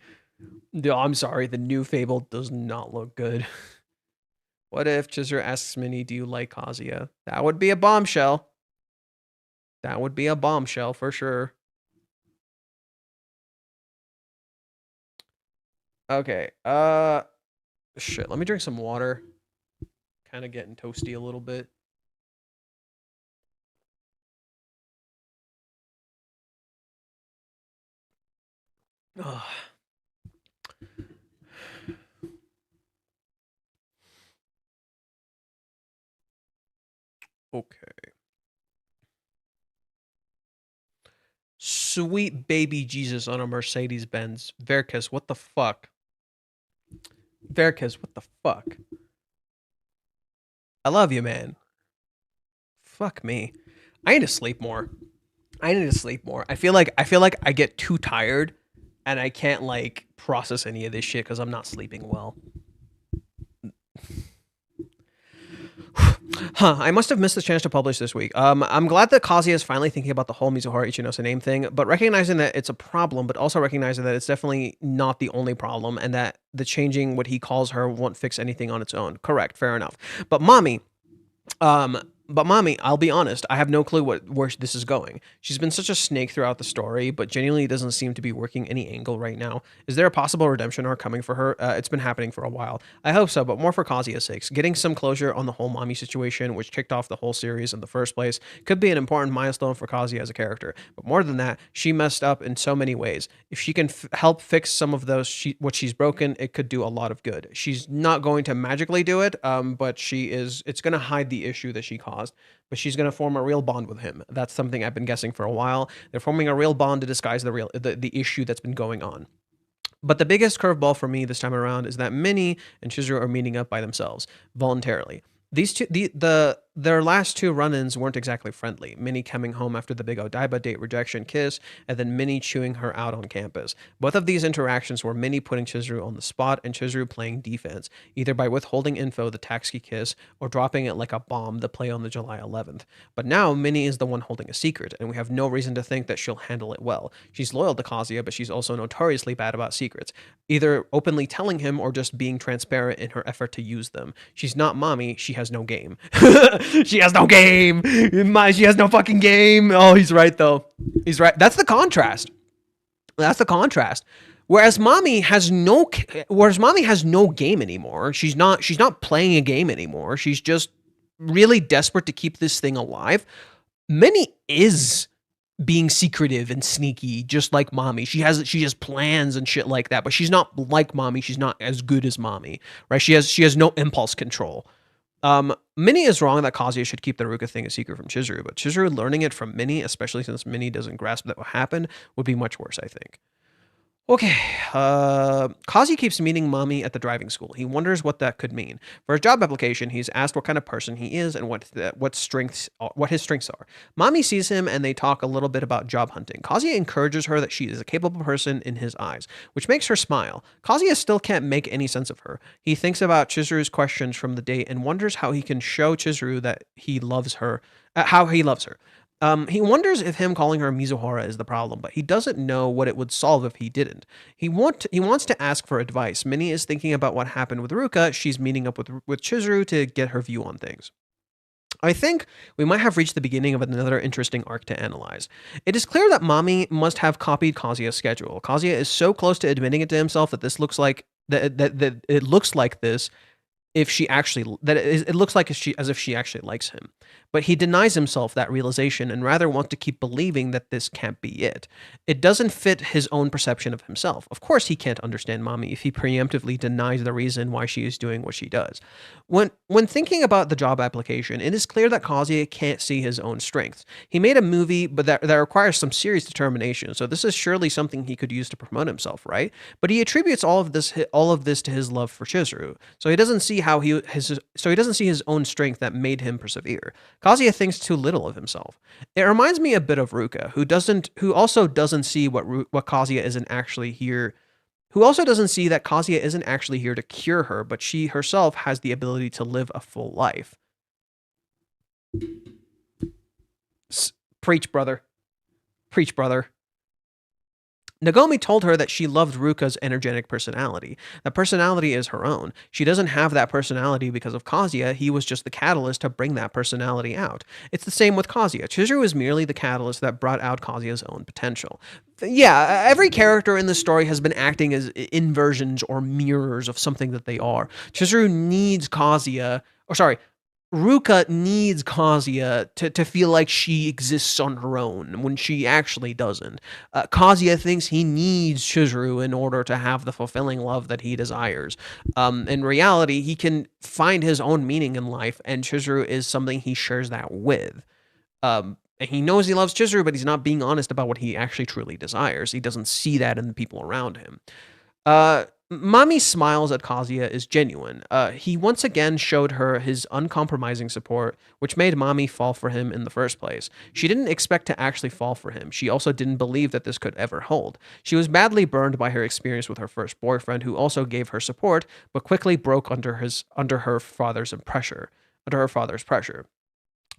No, I'm sorry. The new Fable does not look good. What if Chizuru asks Minnie, do you like Kazuya? That would be a bombshell. That would be a bombshell for sure. Okay. Shit. Let me drink some water. Kind of getting toasty a little bit. Ugh. Okay. Sweet baby Jesus on a Mercedes-Benz. Varicus, what the fuck? Varicus, what the fuck? I love you, man. Fuck me. I need to sleep more. I feel like I get too tired and I can't like process any of this shit because I'm not sleeping well. Huh, I must have missed the chance to publish this week. I'm glad that Kazuya is finally thinking about the whole Mizuhara Ichinose name thing, but recognizing that it's a problem, but also recognizing that it's definitely not the only problem and that the changing what he calls her won't fix anything on its own. Correct, fair enough. But mommy, I'll be honest, I have no clue where this is going. She's been such a snake throughout the story, but genuinely doesn't seem to be working any angle right now. Is there a possible redemption arc coming for her? It's been happening for a while. I hope so, but more for Kazuya's sakes. Getting some closure on the whole mommy situation, which kicked off the whole series in the first place, could be an important milestone for Kazuya as a character. But more than that, she messed up in so many ways. If she can help fix some of those, what she's broken, it could do a lot of good. She's not going to magically do it, but it's going to hide the issue that she caused. But she's going to form a real bond with him. That's something I've been guessing for a while. They're forming a real bond to disguise the issue that's been going on. But the biggest curveball for me this time around is that Minnie and Chizuru are meeting up by themselves voluntarily. These two, their last two run-ins weren't exactly friendly. Minnie coming home after the big Odaiba date rejection kiss, and then Minnie chewing her out on campus. Both of these interactions were Minnie putting Chizuru on the spot and Chizuru playing defense, either by withholding info, the Taxi kiss, or dropping it like a bomb, the play on the July 11th. But now Minnie is the one holding a secret, and we have no reason to think that she'll handle it well. She's loyal to Kazuya, but she's also notoriously bad about secrets, either openly telling him or just being transparent in her effort to use them. She's not mommy, she has no game. She has no game. She has no fucking game. Oh, he's right though. He's right. That's the contrast. Whereas mommy has no game anymore. She's not playing a game anymore. She's just really desperate to keep this thing alive. Minnie is being secretive and sneaky, just like mommy. She has plans and shit like that, but she's not like mommy. She's not as good as mommy, right? She has no impulse control. Minnie is wrong that Kazuya should keep the Ruka thing a secret from Chizuru, but Chizuru learning it from Minnie, especially since Minnie doesn't grasp that what happened, would be much worse, I think. Okay, Kazi keeps meeting Mommy at the driving school. He wonders what that could mean. For his job application, he's asked what kind of person he is and what his strengths are. Mommy sees him and they talk a little bit about job hunting. Kazuya encourages her that she is a capable person in his eyes, which makes her smile. Kazuya still can't make any sense of her. He thinks about Chizuru's questions from the date and wonders how he can show Chizuru that he loves her, how he loves her. He wonders if him calling her Mizuhara is the problem, but he doesn't know what it would solve if he didn't. He wants to ask for advice. Minnie is thinking about what happened with Ruka. She's meeting up with Chizuru to get her view on things. I think we might have reached the beginning of another interesting arc to analyze. It is clear that Mami must have copied Kazuya's schedule. Kazuya is so close to admitting it to himself that this looks like that it looks like this if she actually it looks like as if she actually likes him. But he denies himself that realization and rather wants to keep believing that this can't be it. It doesn't fit his own perception of himself. Of course he can't understand Mommy if he preemptively denies the reason why she is doing what she does. When thinking about the job application, it is clear that Kazuya can't see his own strengths. He made a movie but that requires some serious determination, so this is surely something he could use to promote himself, right? But he attributes all of this to his love for Chizuru. So he doesn't see his own strength that made him persevere. Kazuya thinks too little of himself. It reminds me a bit of Ruka, who also doesn't see what Kazuya isn't actually here. Who also doesn't see that Kazuya isn't actually here to cure her, but she herself has the ability to live a full life. Preach, brother. Preach, brother. Nagomi told her that she loved Ruka's energetic personality. That personality is her own. She doesn't have that personality because of Kazuya. He was just the catalyst to bring that personality out. It's the same with Kazuya. Chizuru is merely the catalyst that brought out Kazuya's own potential. Yeah, every character in the story has been acting as inversions or mirrors of something that they are. Chizuru needs Kazuya, or sorry, Ruka needs Kazuya to feel like she exists on her own when she actually doesn't. Kazuya thinks he needs Chizuru in order to have the fulfilling love that he desires. In reality, he can find his own meaning in life, and Chizuru is something he shares that with. And he knows he loves Chizuru, but he's not being honest about what he actually truly desires. He doesn't see that in the people around him. Mami smiles at Kazuya is genuine. He once again showed her his uncompromising support, which made Mami fall for him in the first place. She didn't expect to actually fall for him. She also didn't believe that this could ever hold. She was badly burned by her experience with her first boyfriend, who also gave her support, but quickly broke under her father's pressure.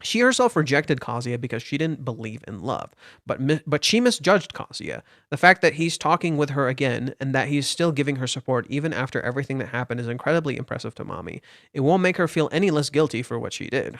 She herself rejected Kazuya because she didn't believe in love, but she misjudged Kazuya. The fact that he's talking with her again and that he's still giving her support even after everything that happened is incredibly impressive to Mami. It won't make her feel any less guilty for what she did.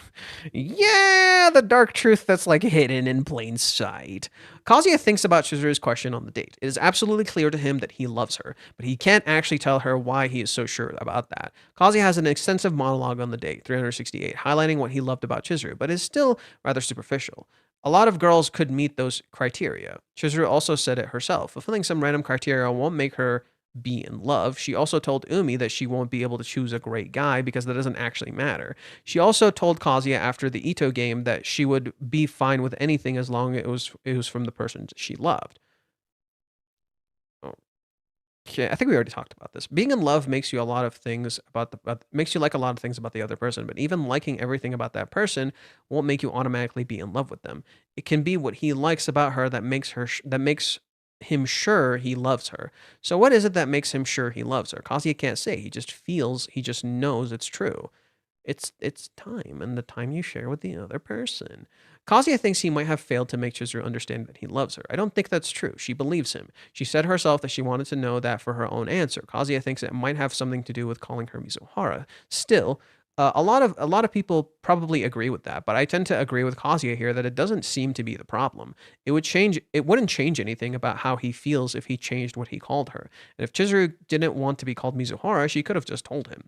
Yeah, the dark truth that's like hidden in plain sight. Kazuya thinks about Chizuru's question on the date. It is absolutely clear to him that he loves her, but he can't actually tell her why he is so sure about that. Kazuya has an extensive monologue on the date, 368, highlighting what he loved about Chizuru, but is still rather superficial. A lot of girls could meet those criteria. Chizuru also said it herself. Fulfilling some random criteria won't make her be in love. She also told Umi that she won't be able to choose a great guy because that doesn't actually matter. She also told Kazuya after the Ito game that she would be fine with anything as long as it was from the person she loved. Okay, I think we already talked about this. Being in love makes you a lot of things makes you like a lot of things about the other person, but even liking everything about that person won't make you automatically be in love with them. It can be what he likes about her that makes him sure he loves her. So what is it that makes him sure he loves her? Kazuya can't say. He just knows it's true. It's time, and the time you share with the other person. Kazuya thinks he might have failed to make Chizuru understand that he loves her. I don't think that's true. She believes him. She said herself that she wanted to know that for her own answer. Kazuya thinks it might have something to do with calling her Mizuhara. Still, a lot of people probably agree with that, but I tend to agree with Kazuya here that it doesn't seem to be the problem. It wouldn't change anything about how he feels if he changed what he called her. And if Chizuru didn't want to be called Mizuhara, she could have just told him.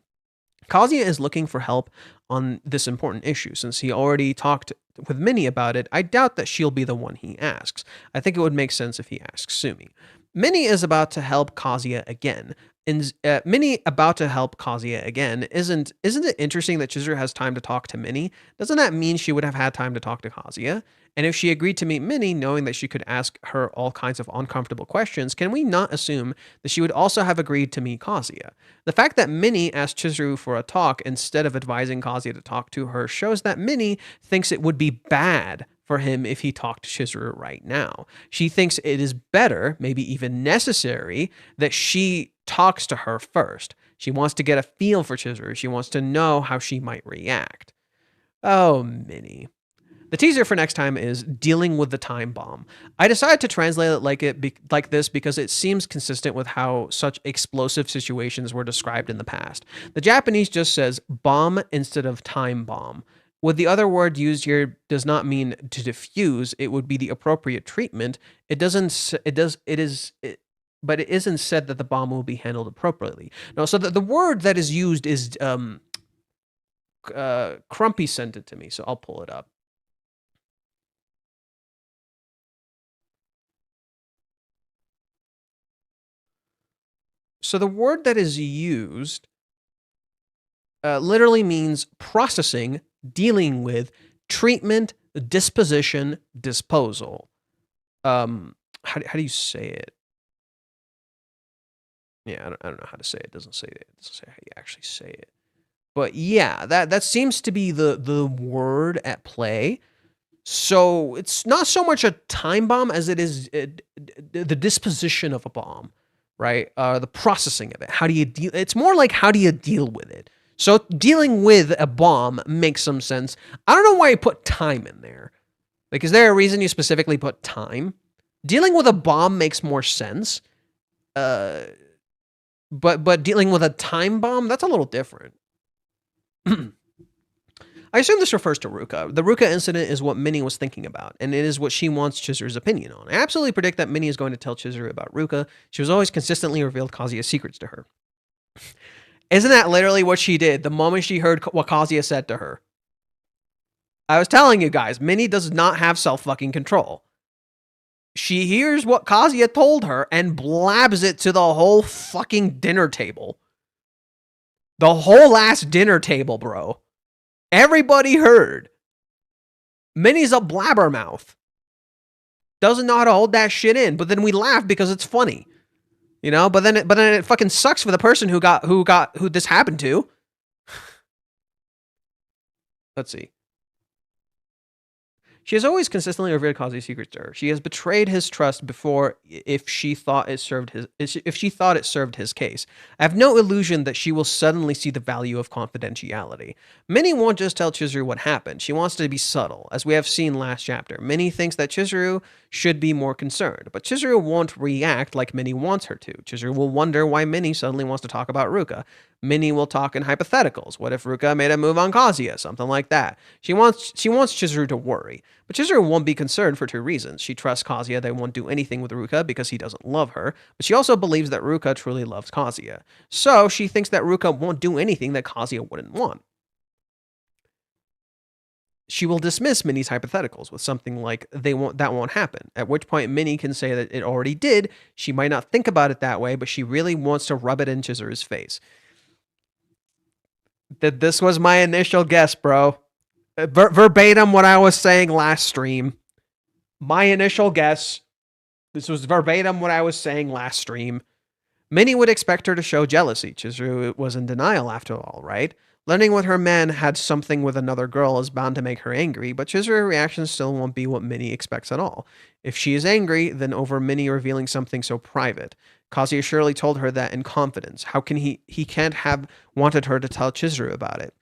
Kazuya is looking for help on this important issue. Since he already talked with Minnie about it, I doubt that she'll be the one he asks. I think it would make sense if he asks Sumi. Minnie is about to help Kazuya again. And Minnie about to help Kazuya again. Isn't it interesting that Chizuru has time to talk to Minnie? Doesn't that mean she would have had time to talk to Kazuya? And if she agreed to meet Minnie, knowing that she could ask her all kinds of uncomfortable questions, can we not assume that she would also have agreed to meet Kazuya? The fact that Minnie asked Chizuru for a talk instead of advising Kazuya to talk to her shows that Minnie thinks it would be bad for him if he talked to Chizuru right now. She thinks it is better, maybe even necessary, that she talks to her first. She wants to get a feel for Chizuru. She wants to know how she might react. Oh, Minnie. The teaser for next time is dealing with the time bomb. I decided to translate it like this because it seems consistent with how such explosive situations were described in the past. The Japanese just says bomb instead of time bomb. With the other word used here does not mean to diffuse. It would be the appropriate treatment. But it isn't said that the bomb will be handled appropriately. No, so the word that is used is Crumpy sent it to me, so I'll pull it up. So the word that is used literally means processing, dealing with, treatment, disposition, disposal. How do you say it? Yeah, I don't know how to say it. It doesn't say how you actually say it. But yeah, that seems to be the word at play. So it's not so much a time bomb as it is the disposition of a bomb, right? The processing of it. How do you deal? It's more like how do you deal with it? So dealing with a bomb makes some sense. I don't know why you put time in there. Like, is there a reason you specifically put time? Dealing with a bomb makes more sense. But dealing with a time bomb, that's a little different. I assume this refers to Ruka. The Ruka incident is what Minnie was thinking about, and it is what she wants Chizuru's opinion on. I absolutely predict that Minnie is going to tell Chizuru about Ruka. She was always consistently revealed Kazuya's secrets to her. Isn't that literally what she did the moment she heard what Kazuya said to her? I was telling you guys, Minnie does not have self-fucking control. She hears what Kazuya told her and blabs it to the whole fucking dinner table. The whole last dinner table, bro. Everybody heard. Minnie's a blabbermouth. Doesn't know how to hold that shit in, but then we laugh because it's funny. You know, but then it fucking sucks for the person who this happened to. Let's see. She has always consistently revealed Kazuya's secrets to her. She has betrayed his trust before if she thought it served his case. I have no illusion that she will suddenly see the value of confidentiality. Minnie won't just tell Chizuru what happened. She wants to be subtle, as we have seen last chapter. Minnie thinks that Chizuru should be more concerned, but Chizuru won't react like Minnie wants her to. Chizuru will wonder why Minnie suddenly wants to talk about Ruka. Minnie will talk in hypotheticals. What if Ruka made a move on Kazuya? Something like that. She wants Chizuru to worry. But Chizuru won't be concerned for two reasons. She trusts Kazuya they won't do anything with Ruka because he doesn't love her, but she also believes that Ruka truly loves Kazuya. So she thinks that Ruka won't do anything that Kazuya wouldn't want. She will dismiss Minnie's hypotheticals with something like that won't happen, at which point Minnie can say that it already did. She might not think about it that way, but she really wants to rub it in Chizuru's face. That this was my initial guess, bro. Verbatim what I was saying last stream. My initial guess. This was verbatim what I was saying last stream. Minnie would expect her to show jealousy. Chizuru was in denial after all, right? Learning what her man had something with another girl is bound to make her angry, but Chizuru's reaction still won't be what Minnie expects at all. If she is angry, then over Minnie revealing something so private. Kazuya surely told her that in confidence. How can he can't have wanted her to tell Chizuru about it.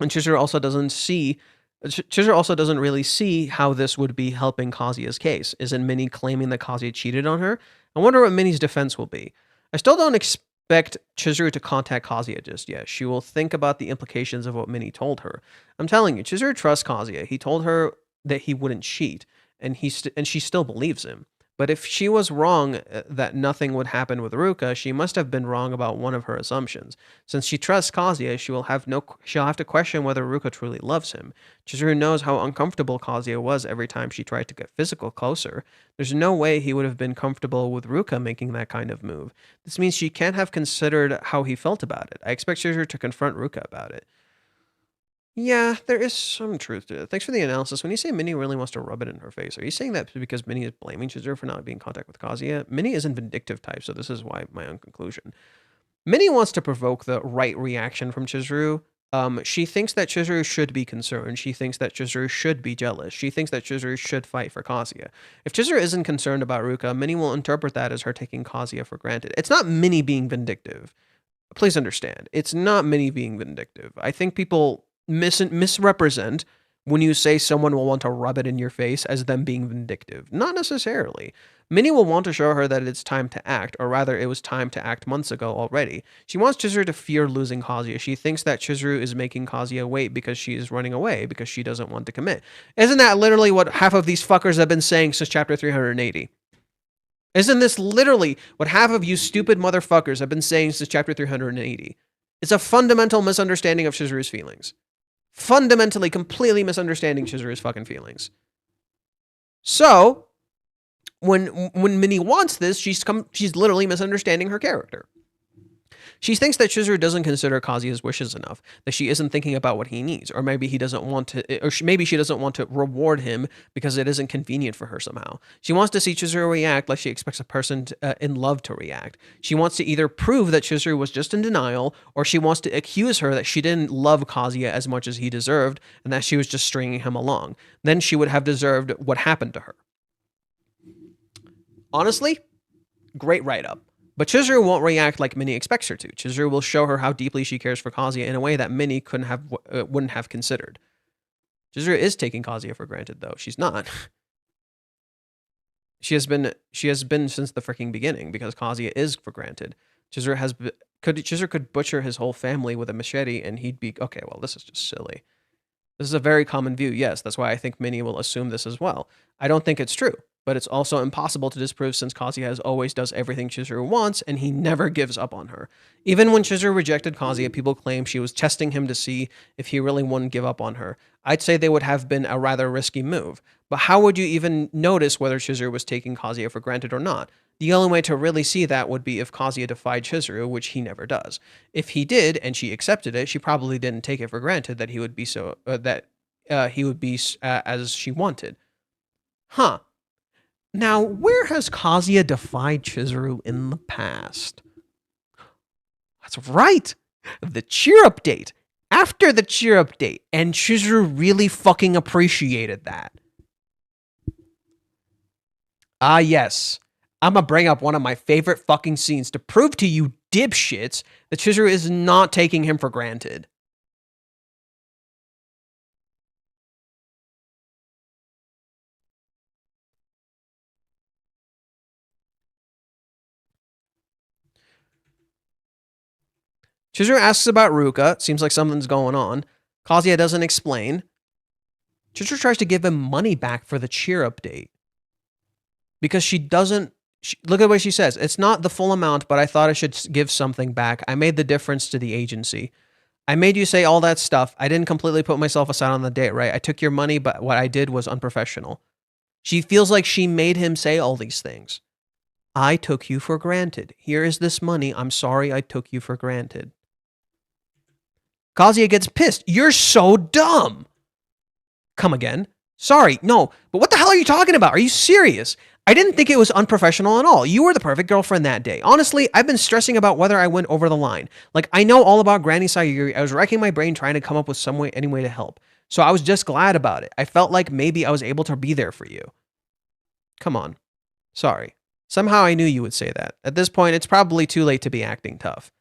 And Chizuru also doesn't really see how this would be helping Kazuya's case. Isn't Minnie claiming that Kazuya cheated on her? I wonder what Minnie's defense will be. I still don't expect Chizuru to contact Kazuya just yet. She will think about the implications of what Minnie told her. I'm telling you, Chizuru trusts Kazuya. He told her that he wouldn't cheat, and she still believes him. But if she was wrong that nothing would happen with Ruka, she must have been wrong about one of her assumptions. Since she trusts Kazuya, she'll have to question whether Ruka truly loves him. Chizuru knows how uncomfortable Kazuya was every time she tried to get physical closer. There's no way he would have been comfortable with Ruka making that kind of move. This means she can't have considered how he felt about it. I expect Chizuru to confront Ruka about it. Yeah, there is some truth to it. Thanks for the analysis. When you say Minnie really wants to rub it in her face, are you saying that because Minnie is blaming Chizuru for not being in contact with Kazuya? Minnie isn't vindictive type, so this is why my own conclusion. Minnie wants to provoke the right reaction from Chizuru. She thinks that Chizuru should be concerned. She thinks that Chizuru should be jealous. She thinks that Chizuru should fight for Kazuya. If Chizuru isn't concerned about Ruka, Minnie will interpret that as her taking Kazuya for granted. It's not Minnie being vindictive. Please understand. It's not Minnie being vindictive. I think people misrepresent when you say someone will want to rub it in your face as them being vindictive. Not necessarily. Minnie will want to show her that it's time to act, or rather, it was time to act months ago already. She wants Chizuru to fear losing Kazuya. She thinks that Chizuru is making Kazuya wait because she is running away, because she doesn't want to commit. Isn't that literally what half of these fuckers have been saying since chapter 380? Isn't this literally what half of you stupid motherfuckers have been saying since chapter 380? It's a fundamental misunderstanding of Chizuru's feelings. Fundamentally, completely misunderstanding Chizuru's fucking feelings. So, when Minnie wants this, she's literally misunderstanding her character. She thinks that Chizuru doesn't consider Kazuya's wishes enough, that she isn't thinking about what he needs, or maybe he doesn't want to, maybe she doesn't want to reward him because it isn't convenient for her somehow. She wants to see Chizuru react like she expects a person in love to react. She wants to either prove that Chizuru was just in denial, or she wants to accuse her that she didn't love Kazuya as much as he deserved, and that she was just stringing him along. Then she would have deserved what happened to her. Honestly, great write-up. But Chizuru won't react like Minnie expects her to. Chizuru will show her how deeply she cares for Kazuya in a way that Minnie wouldn't have considered. Chizuru is taking Kazuya for granted, though. She's not. She has been since the freaking beginning, because Kazuya is for granted. Chizuru could butcher his whole family with a machete, and he'd be okay. Well, this is just silly. This is a very common view. Yes, that's why I think Minnie will assume this as well. I don't think it's true. But it's also impossible to disprove since Kazuya always does everything Chizuru wants, and he never gives up on her. Even when Chizuru rejected Kazuya, people claim she was testing him to see if he really wouldn't give up on her. I'd say they would have been a rather risky move. But how would you even notice whether Chizuru was taking Kazuya for granted or not? The only way to really see that would be if Kazuya defied Chizuru, which he never does. If he did, and she accepted it, she probably didn't take it for granted that he would be as she wanted. Huh. Now, where has Kazuya defied Chizuru in the past? That's right. The cheer update. After the cheer update. And Chizuru really fucking appreciated that. Ah, yes. I'm gonna bring up one of my favorite fucking scenes to prove to you dipshits that Chizuru is not taking him for granted. Chizuru asks about Ruka. Seems like something's going on. Kazuya doesn't explain. Chizuru tries to give him money back for the cheer update. Because she doesn't... look at what she says. It's not the full amount, but I thought I should give something back. I made the difference to the agency. I made you say all that stuff. I didn't completely put myself aside on the date, right? I took your money, but what I did was unprofessional. She feels like she made him say all these things. I took you for granted. Here is this money. I'm sorry I took you for granted. Kazuya gets pissed. You're so dumb. Come again. Sorry, no. But what the hell are you talking about? Are you serious? I didn't think it was unprofessional at all. You were the perfect girlfriend that day. Honestly, I've been stressing about whether I went over the line. Like, I know all about Granny Sayuri. I was racking my brain trying to come up with any way to help. So I was just glad about it. I felt like maybe I was able to be there for you. Come on. Sorry. Somehow I knew you would say that. At this point, it's probably too late to be acting tough.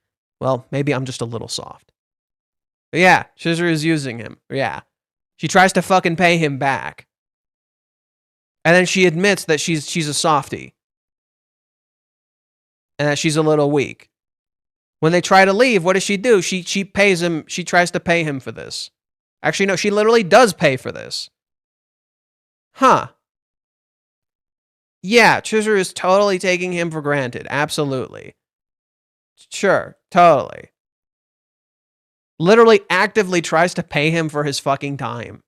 Well, maybe I'm just a little soft. But yeah, Chizuru is using him. Yeah. She tries to fucking pay him back. And then she admits that she's a softie. And that she's a little weak. When they try to leave, what does she do? She pays him, she tries to pay him for this. Actually, no, she literally does pay for this. Huh. Yeah, Chizuru is totally taking him for granted. Absolutely. Sure, totally. Literally actively tries to pay him for his fucking time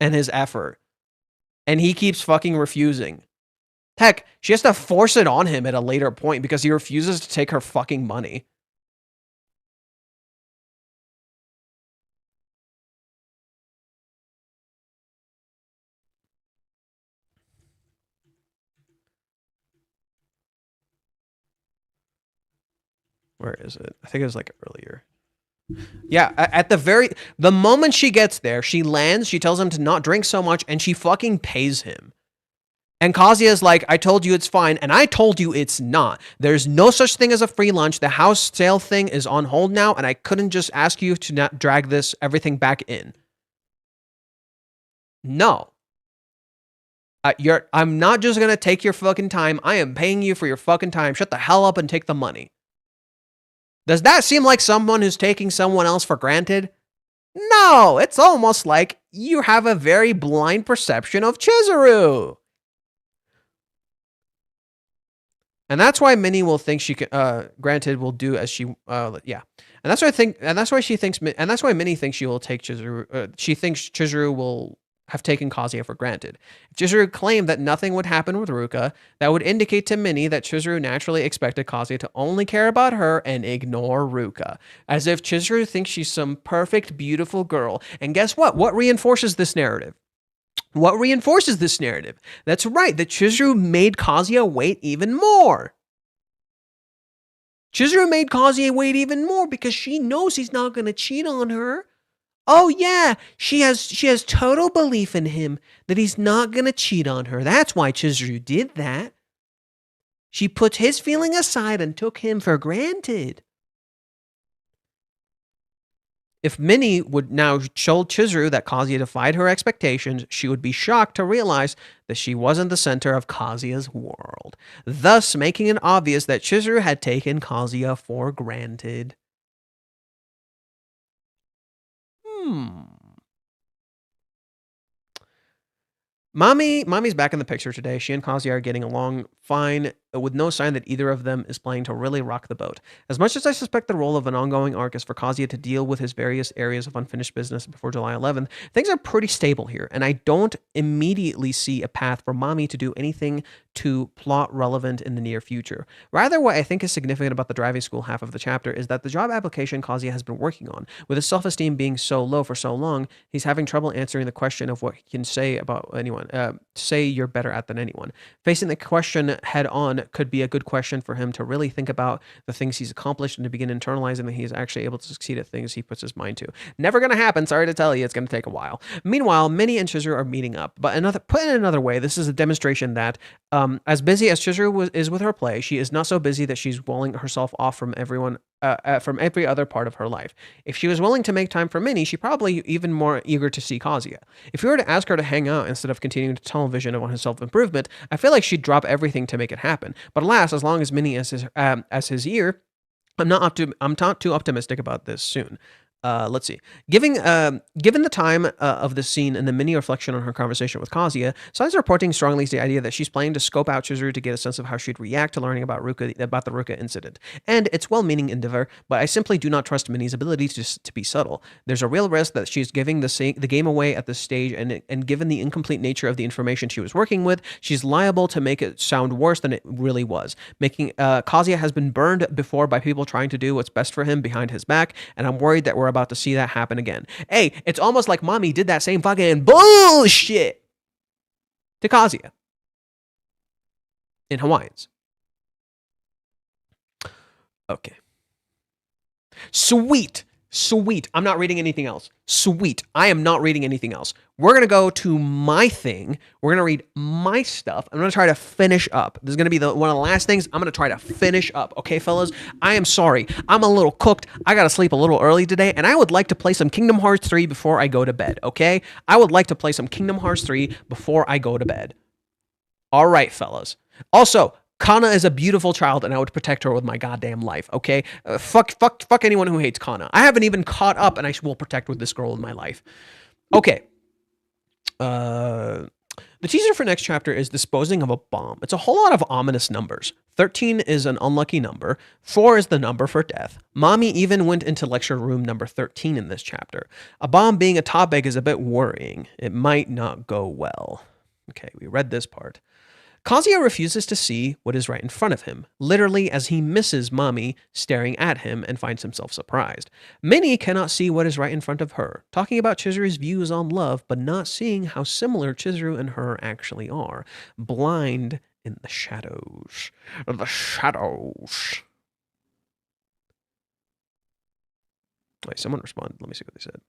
and his effort. And he keeps fucking refusing. Heck, she has to force it on him at a later point because he refuses to take her fucking money. Where is it? I think it was like earlier. Yeah, at the moment she gets there, she lands, she tells him to not drink so much, and she fucking pays him. And Kazuya's like, I told you it's fine, and I told you it's not. There's no such thing as a free lunch. The house sale thing is on hold now, and I couldn't just ask you to not drag everything back in. No. I'm not just gonna take your fucking time. I am paying you for your fucking time. Shut the hell up and take the money. Does that seem like someone who's taking someone else for granted? No, it's almost like you have a very blind perception of Chizuru. And that's why Minnie will think she can, granted, will do as she, yeah. And that's why Minnie thinks she will take Chizuru, she thinks Chizuru will have taken Kazuya for granted. If Chizuru claimed that nothing would happen with Ruka, that would indicate to Minnie that Chizuru naturally expected Kazuya to only care about her and ignore Ruka. As if Chizuru thinks she's some perfect, beautiful girl. And guess what? What reinforces this narrative? What reinforces this narrative? That's right, that Chizuru made Kazuya wait even more. Chizuru made Kazuya wait even more because she knows he's not going to cheat on her. Oh yeah, she has total belief in him that he's not going to cheat on her. That's why Chizuru did that. She put his feeling aside and took him for granted. If Minnie would now show Chizuru that Kazuya defied her expectations, she would be shocked to realize that she wasn't the center of Kazuya's world, thus making it obvious that Chizuru had taken Kazuya for granted. Mommy's back in the picture today. She and Kazuya are getting along fine, with no sign that either of them is planning to really rock the boat. As much as I suspect the role of an ongoing arc is for Kazuya to deal with his various areas of unfinished business before July 11th, things are pretty stable here, and I don't immediately see a path for Mommy to do anything to plot relevant in the near future. Rather, what I think is significant about the driving school half of the chapter is that the job application Kazuya has been working on, with his self-esteem being so low for so long, he's having trouble answering the question of what he can say about anyone. Say you're better at than anyone. Facing the question head on could be a good question for him to really think about the things he's accomplished and to begin internalizing that he is actually able to succeed at things he puts his mind to. Never going to happen. Sorry to tell you, it's going to take a while. Meanwhile, Minnie and Chizuru are meeting up. But put in another way, this is a demonstration that as busy as Chizuru is with her play, she is not so busy that she's walling herself off from everyone. From every other part of her life. If she was willing to make time for Minnie, she'd probably even more eager to see Kazuya. If we were to ask her to hang out instead of continuing to tunnel vision on his self-improvement, I feel like she'd drop everything to make it happen. But alas, as long as Minnie is his ear, I'm not too optimistic about this soon. Let's see. Given the time of the scene and the mini reflection on her conversation with Kazuya, signs are pointing strongly to the idea that she's planning to scope out Chizuru to get a sense of how she'd react to learning about the Ruka incident. And it's well-meaning endeavor, but I simply do not trust Minnie's ability to be subtle. There's a real risk that she's giving the game away at this stage, and given the incomplete nature of the information she was working with, she's liable to make it sound worse than it really was. Kazuya has been burned before by people trying to do what's best for him behind his back, and I'm worried that we're about to see that happen again. Hey, it's almost like Mommy did that same fucking bullshit to Kazuya in Hawaiians. Okay. Sweet. I'm not reading anything else. Sweet. I am not reading anything else. We're going to go to my thing. We're going to read my stuff. I'm going to try to finish up. This is going to be one of the last things I'm going to try to finish up. Okay, fellas? I am sorry. I'm a little cooked. I got to sleep a little early today, and I would like to play some Kingdom Hearts 3 before I go to bed, okay? I would like to play some Kingdom Hearts 3 before I go to bed. All right, fellas. Also, Kana is a beautiful child, and I would protect her with my goddamn life, okay? Fuck anyone who hates Kana. I haven't even caught up, and I will protect with this girl in my life. Okay. The teaser for next chapter is disposing of a bomb. It's a whole lot of ominous numbers. 13 is an unlucky number. 4 is the number for death. Mommy even went into lecture room number 13 in this chapter. A bomb being a topic is a bit worrying. It might not go well. Okay, we read this part. Kazuya refuses to see what is right in front of him, literally as he misses Mommy staring at him and finds himself surprised. Minnie cannot see what is right in front of her, talking about Chizuru's views on love, but not seeing how similar Chizuru and her actually are. Blind in the shadows. The shadows. Wait, someone responded. Let me see what they said.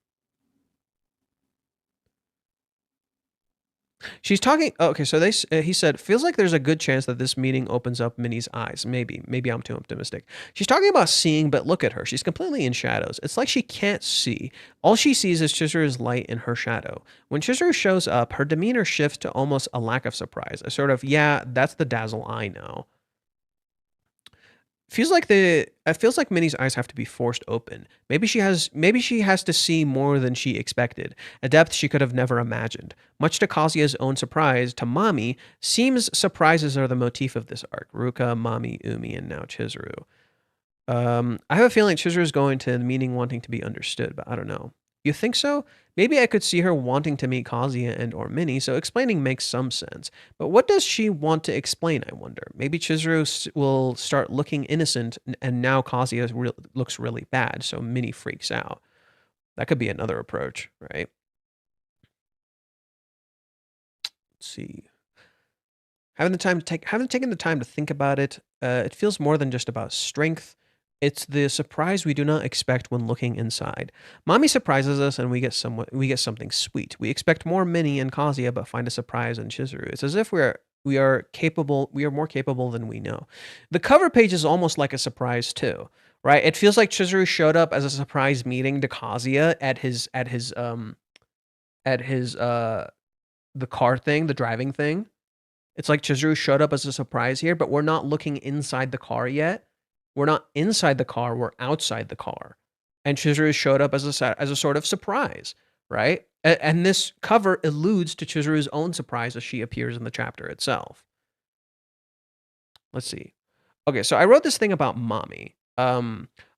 She's talking. Oh, okay, so he said, feels like there's a good chance that this meeting opens up Minnie's eyes. Maybe I'm too optimistic. She's talking about seeing, but look at her. She's completely in shadows. It's like she can't see. All she sees is Chizuru's light in her shadow. When Chizuru shows up, her demeanor shifts to almost a lack of surprise. A sort of, yeah, that's the Dazzle I know. It feels like Minnie's eyes have to be forced open. Maybe she has to see more than she expected, a depth she could have never imagined. Much to Kazuya's own surprise, to Mami, seems surprises are the motif of this arc. Ruka, Mami, Umi, and now Chizuru. I have a feeling Chizuru's going to the meeting wanting to be understood, but I don't know. You think so? Maybe I could see her wanting to meet Kazuya and or Minnie, so explaining makes some sense. But what does she want to explain, I wonder? Maybe Chizuru will start looking innocent, and now Kazuya looks really bad, so Minnie freaks out. That could be another approach, right? Let's see. Haven't taken the time to think about it. It feels more than just about strength. It's the surprise we do not expect when looking inside. Mommy surprises us and we get something sweet. We expect more Minnie and Kazuya, but find a surprise in Chizuru. It's as if we are more capable than we know. The cover page is almost like a surprise too, right? It feels like Chizuru showed up as a surprise meeting to Kazuya at his the car thing, the driving thing. It's like Chizuru showed up as a surprise here, but we're not looking inside the car yet. We're not inside the car, we're outside the car. And Chizuru showed up as a sort of surprise, right? And this cover alludes to Chizuru's own surprise as she appears in the chapter itself. Let's see. Okay, so I wrote this thing about Mommy.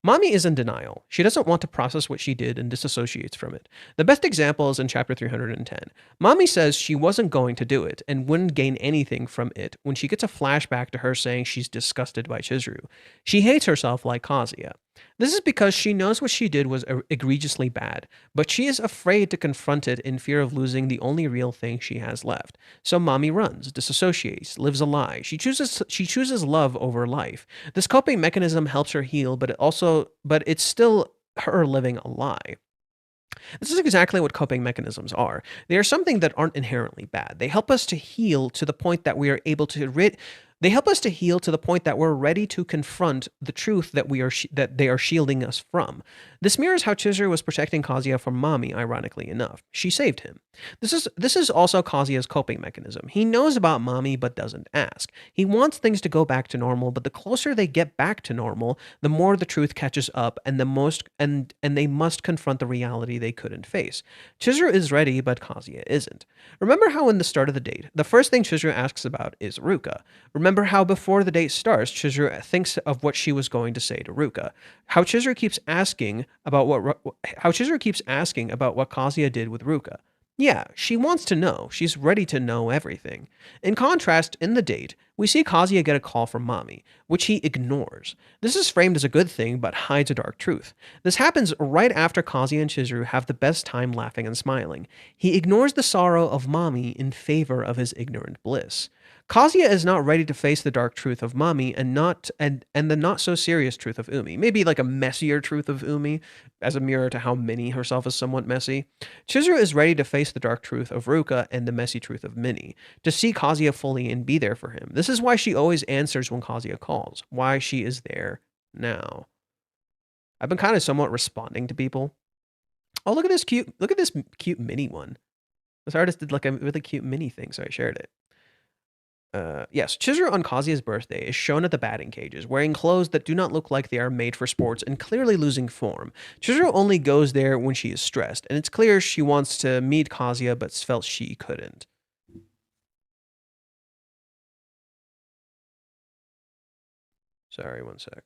Mommy is in denial. She doesn't want to process what she did and disassociates from it. The best example is in chapter 310. Mommy says she wasn't going to do it and wouldn't gain anything from it when she gets a flashback to her saying she's disgusted by Chizuru. She hates herself like Kazuya. This is because she knows what she did was egregiously bad, but she is afraid to confront it in fear of losing the only real thing she has left. So Mommy runs, disassociates, lives a lie. She chooses love over life. This coping mechanism helps her heal, but it's still her living a lie. This is exactly what coping mechanisms are. They are something that aren't inherently bad. They help us to heal to the point that we are able to They help us to heal to the point that we're ready to confront the truth that that they are shielding us from. This mirrors how Chizuru was protecting Kazuya from Mommy, ironically enough. She saved him. This is also Kazuya's coping mechanism. He knows about Mommy but doesn't ask. He wants things to go back to normal, but the closer they get back to normal, the more the truth catches up and they must confront the reality they couldn't face. Chizuru is ready, but Kazuya isn't. Remember how in the start of the date, the first thing Chizuru asks about is Ruka. Remember how before the date starts, Chizuru thinks of what she was going to say to Ruka. How Chizuru keeps asking about what Kazuya did with Ruka. Yeah, she wants to know. She's ready to know everything. In contrast, in the date, we see Kazuya get a call from Mommy, which he ignores. This is framed as a good thing, but hides a dark truth. This happens right after Kazuya and Chizuru have the best time laughing and smiling. He ignores the sorrow of Mommy in favor of his ignorant bliss. Kazuya is not ready to face the dark truth of Mommy and the not so serious truth of Umi. Maybe like a messier truth of Umi, as a mirror to how Minnie herself is somewhat messy. Chizuru is ready to face the dark truth of Ruka and the messy truth of Minnie, to see Kazuya fully and be there for him. This is why she always answers when Kazuya calls, why she is there now. I've been kind of somewhat responding to people. Oh, look at this cute mini one. This artist did like a really cute mini thing, so I shared it. Yes, Chizuru on Kazuya's birthday is shown at the batting cages, wearing clothes that do not look like they are made for sports and clearly losing form. Chizuru only goes there when she is stressed, and it's clear she wants to meet Kazuya but felt she couldn't. Sorry, one sec.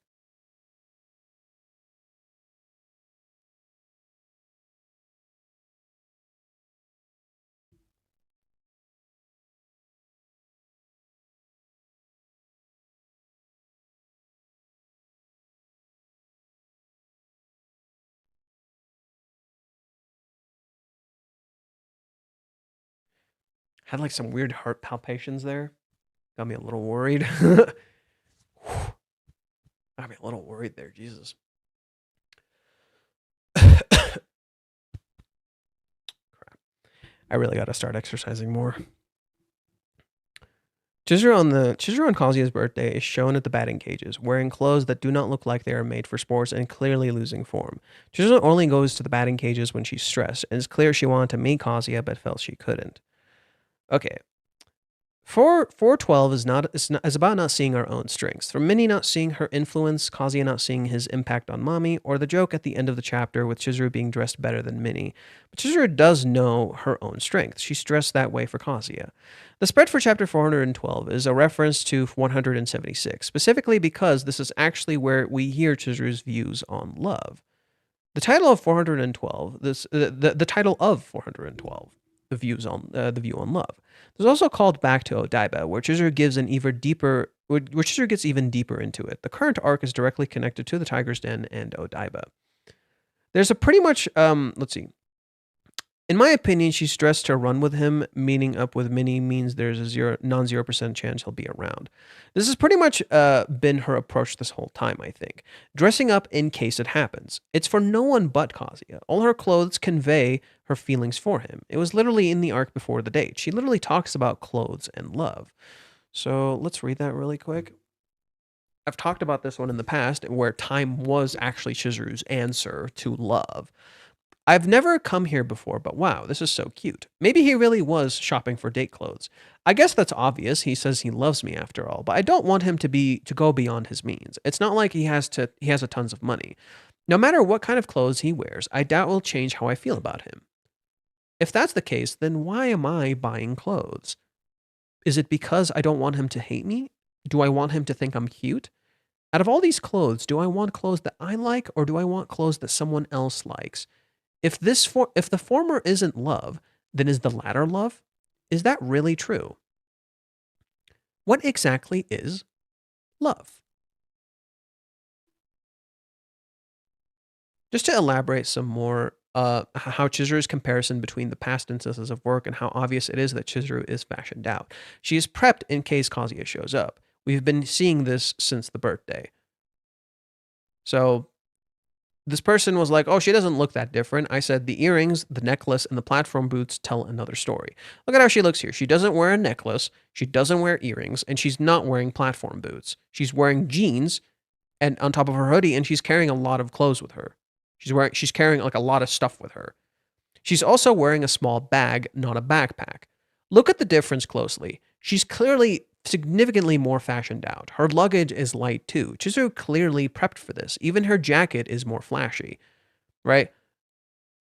Had like some weird heart palpitations there. Got me a little worried. Got me a little worried there, Jesus. Crap. I really got to start exercising more. Chizuru on Kazuya's birthday is shown at the batting cages, wearing clothes that do not look like they are made for sports and clearly losing form. Chizuru only goes to the batting cages when she's stressed, and it's clear she wanted to meet Kazuya but felt she couldn't. Okay. 412 is about not seeing our own strengths. From Minnie not seeing her influence, Kazuya not seeing his impact on Mommy, or the joke at the end of the chapter with Chizuru being dressed better than Minnie. But Chizuru does know her own strength. She's dressed that way for Kazuya. The spread for chapter 412 is a reference to 176, specifically because this is actually where we hear Chizuru's views on love. The title of 412, the title of 412, the view on love. There's also called back to Odaiba, where Chizuru gets even deeper into it. The current arc is directly connected to the Tiger's Den and Odaiba. There's a pretty much let's see. In my opinion, she's dressed to run with him. Meeting up with Minnie means there's a non-0% chance he'll be around. This has pretty much been her approach this whole time, I think. Dressing up in case it happens. It's for no one but Kazuya. All her clothes convey her feelings for him. It was literally in the arc before the date. She literally talks about clothes and love. So let's read that really quick. I've talked about this one in the past, where time was actually Chizuru's answer to love. I've never come here before, but wow, this is so cute. Maybe he really was shopping for date clothes. I guess that's obvious. He says he loves me after all, but I don't want him to go beyond his means. It's not like he has a tons of money. No matter what kind of clothes he wears, I doubt will change how I feel about him. If that's the case, then why am I buying clothes? Is it because I don't want him to hate me? Do I want him to think I'm cute? Out of all these clothes, do I want clothes that I like, or do I want clothes that someone else likes? If the former isn't love, then is the latter love? Is that really true? What exactly is love? Just to elaborate some more, how Chizuru's comparison between the past instances of work and how obvious it is that Chizuru is fashioned out. She is prepped in case Kazuya shows up. We've been seeing this since the birthday. So this person was like, oh, she doesn't look that different. I said the earrings, the necklace, and the platform boots tell another story. Look at how she looks here. She doesn't wear a necklace, she doesn't wear earrings, and she's not wearing platform boots. She's wearing jeans and on top of her hoodie, and she's carrying a lot of clothes with her. She's carrying like a lot of stuff with her. She's also wearing a small bag, not a backpack. Look at the difference closely. She's clearly significantly more fashioned out. Her luggage is light too. Chizuru clearly prepped for this. Even her jacket is more flashy, right?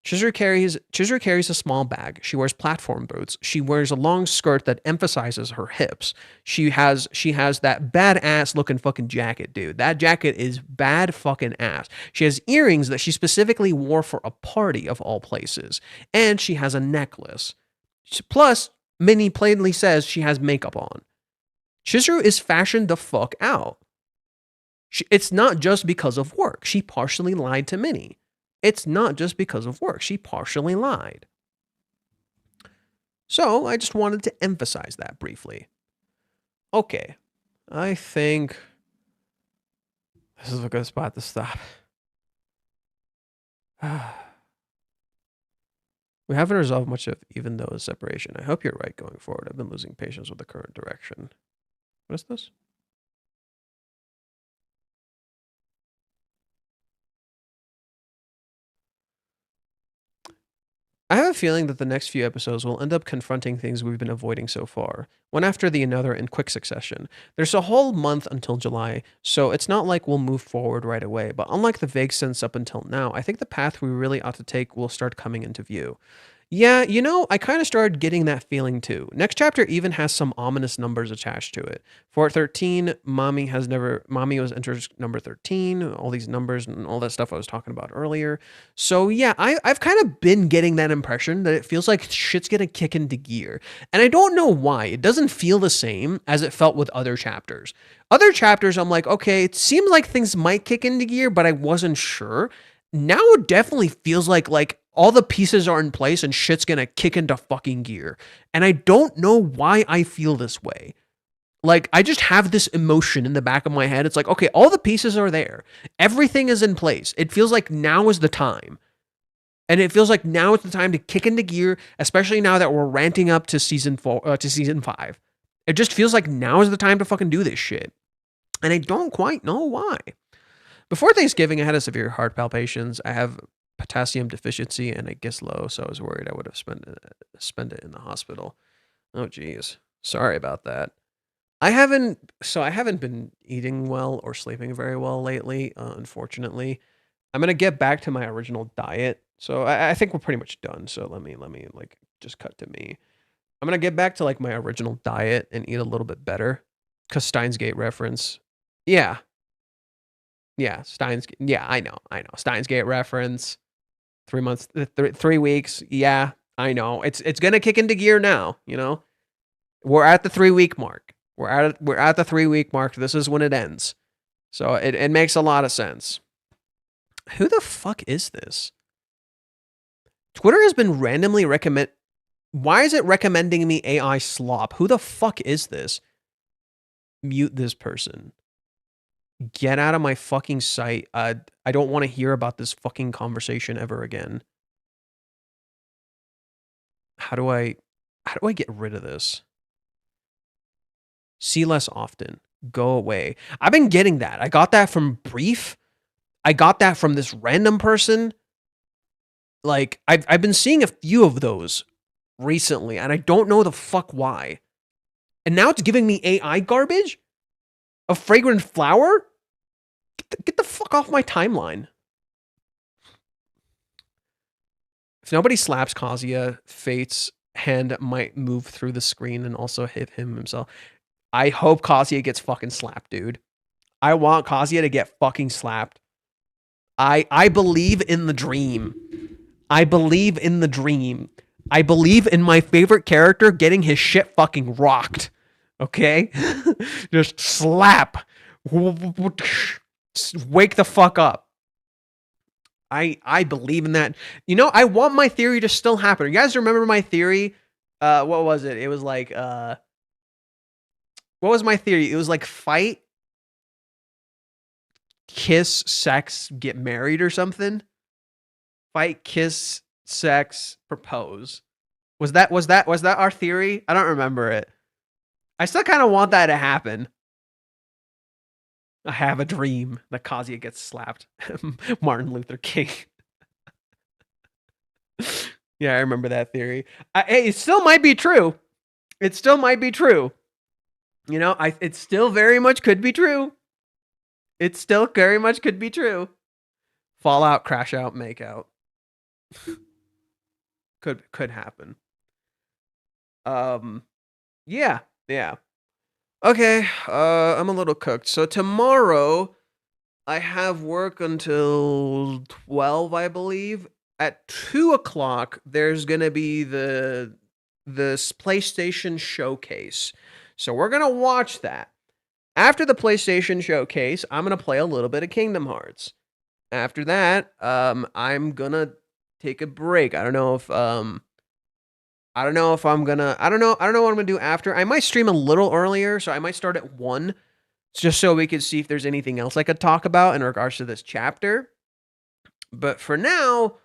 Chizuru carries a small bag. She wears platform boots. She wears a long skirt that emphasizes her hips. She has that badass looking fucking jacket, dude. That jacket is bad fucking ass. She has earrings that she specifically wore for a party of all places. And she has a necklace. Plus, Minnie plainly says she has makeup on. Chizuru is fashioned the fuck out. It's not just because of work. She partially lied to Minnie. It's not just because of work. She partially lied. So I just wanted to emphasize that briefly. Okay, I think this is a good spot to stop. We haven't resolved much of even though a separation. I hope you're right going forward. I've been losing patience with the current direction. What is this? I have a feeling that the next few episodes will end up confronting things we've been avoiding so far, one after the other in quick succession. There's a whole month until July, so it's not like we'll move forward right away, but unlike the vague sense up until now, I think the path we really ought to take will start coming into view. Yeah, you know, I kind of started getting that feeling too. Next chapter even has some ominous numbers attached to it. For 13, mommy was enters number 13, all these numbers and all that stuff I was talking about earlier. So yeah, I've kind of been getting that impression that it feels like shit's gonna kick into gear. And I don't know why. It doesn't feel the same as it felt with other chapters. Other chapters, I'm like, okay, it seems like things might kick into gear, but I wasn't sure. Now it definitely feels like all the pieces are in place and shit's gonna kick into fucking gear. And I don't know why I feel this way. Like, I just have this emotion in the back of my head. It's like, okay, all the pieces are there. Everything is in place. It feels like now is the time. And it feels like now is the time to kick into gear, especially now that we're ramping up to season 5. It just feels like now is the time to fucking do this shit. And I don't quite know why. Before Thanksgiving, I had a severe heart palpitations. I have potassium deficiency and it gets low, so I was worried I would have spent it in the hospital. Oh geez. Sorry about that. I haven't been eating well or sleeping very well lately, unfortunately. I'm gonna get back to my original diet. So I think we're pretty much done. So let me like just cut to me. I'm gonna get back to like my original diet and eat a little bit better. Cause Steins Gate reference. Yeah. Yeah. Yeah, I know. Steins Gate reference. 3 months, 3 weeks. Yeah, I know. It's gonna kick into gear now, you know? We're at the 3 week mark. We're at the 3 week mark. This is when it ends. So it makes a lot of sense. Who the fuck is this? Twitter has been randomly recommend. Why is it recommending me AI slop? Who the fuck is this? Mute this person. Get out of my fucking sight. I don't want to hear about this fucking conversation ever again. How do I get rid of this? See less often. Go away. I've been getting that. I got that from Brief. I got that from this random person. Like, I've been seeing a few of those recently, and I don't know the fuck why. And now it's giving me AI garbage? A fragrant flower? Get the fuck off my timeline. If nobody slaps Kazuya, Fate's hand might move through the screen and also hit him himself. I hope Kazuya gets fucking slapped, dude. I want Kazuya to get fucking slapped. I believe in the dream. I believe in the dream. I believe in my favorite character getting his shit fucking rocked. Okay? Just slap. Wake the fuck up. I believe in that. You know, I want my theory to still happen. You guys remember my theory? What was it? It was like what was my theory? It was like fight, kiss, sex, get married or something. Fight, kiss, sex, propose. Was that our theory? I don't remember it. I still kind of want that to happen. I have a dream that Kazuya gets slapped. Martin Luther King. Yeah, I remember that theory. It still might be true. It still might be true. You know, it still very much could be true. It still very much could be true. Fallout, crash out, make out. could happen. Yeah. Okay, I'm a little cooked. So tomorrow I have work until 12, I believe. At 2:00, there's gonna be this PlayStation showcase. So we're gonna watch that. After the PlayStation showcase, I'm gonna play a little bit of Kingdom Hearts. After that, I'm gonna take a break. I don't know if I'm gonna. I don't know what I'm gonna do after. I might stream a little earlier, so I might start at 1, just so we could see if there's anything else I could talk about in regards to this chapter. But for now,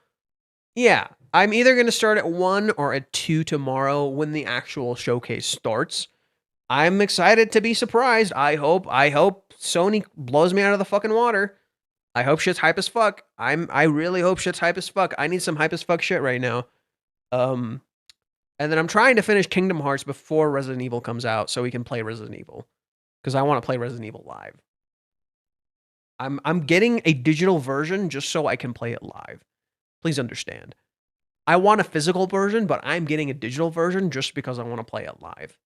yeah, I'm either gonna start at 1 or at 2 tomorrow when the actual showcase starts. I'm excited to be surprised. I hope Sony blows me out of the fucking water. I hope shit's hype as fuck. I really hope shit's hype as fuck. I need some hype as fuck shit right now. And then I'm trying to finish Kingdom Hearts before Resident Evil comes out so we can play Resident Evil. Because I want to play Resident Evil live. I'm getting a digital version just so I can play it live. Please understand. I want a physical version, but I'm getting a digital version just because I want to play it live.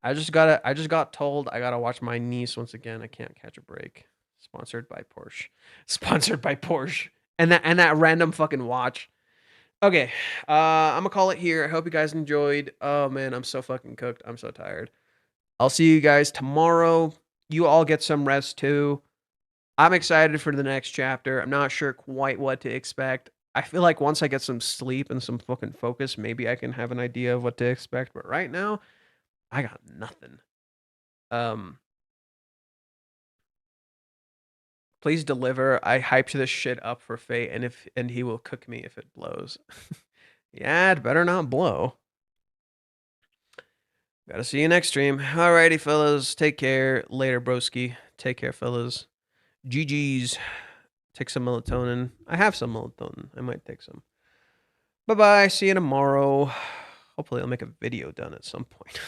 I just got told I gotta watch my niece once again. I can't catch a break. Sponsored by Porsche. Sponsored by Porsche. And that random fucking watch. Okay. I'm gonna call it here. I hope you guys enjoyed. Oh man, I'm so fucking cooked. I'm so tired. I'll see you guys tomorrow. You all get some rest too. I'm excited for the next chapter. I'm not sure quite what to expect. I feel like once I get some sleep and some fucking focus, maybe I can have an idea of what to expect. But right now, I got nothing. Please deliver. I hyped this shit up for Fate, and he will cook me if it blows. Yeah, it better not blow. Gotta see you next stream. Alrighty, fellas. Take care. Later, broski. Take care, fellas. GG's. Take some melatonin. I have some melatonin. I might take some. Bye-bye. See you tomorrow. Hopefully I'll make a video done at some point.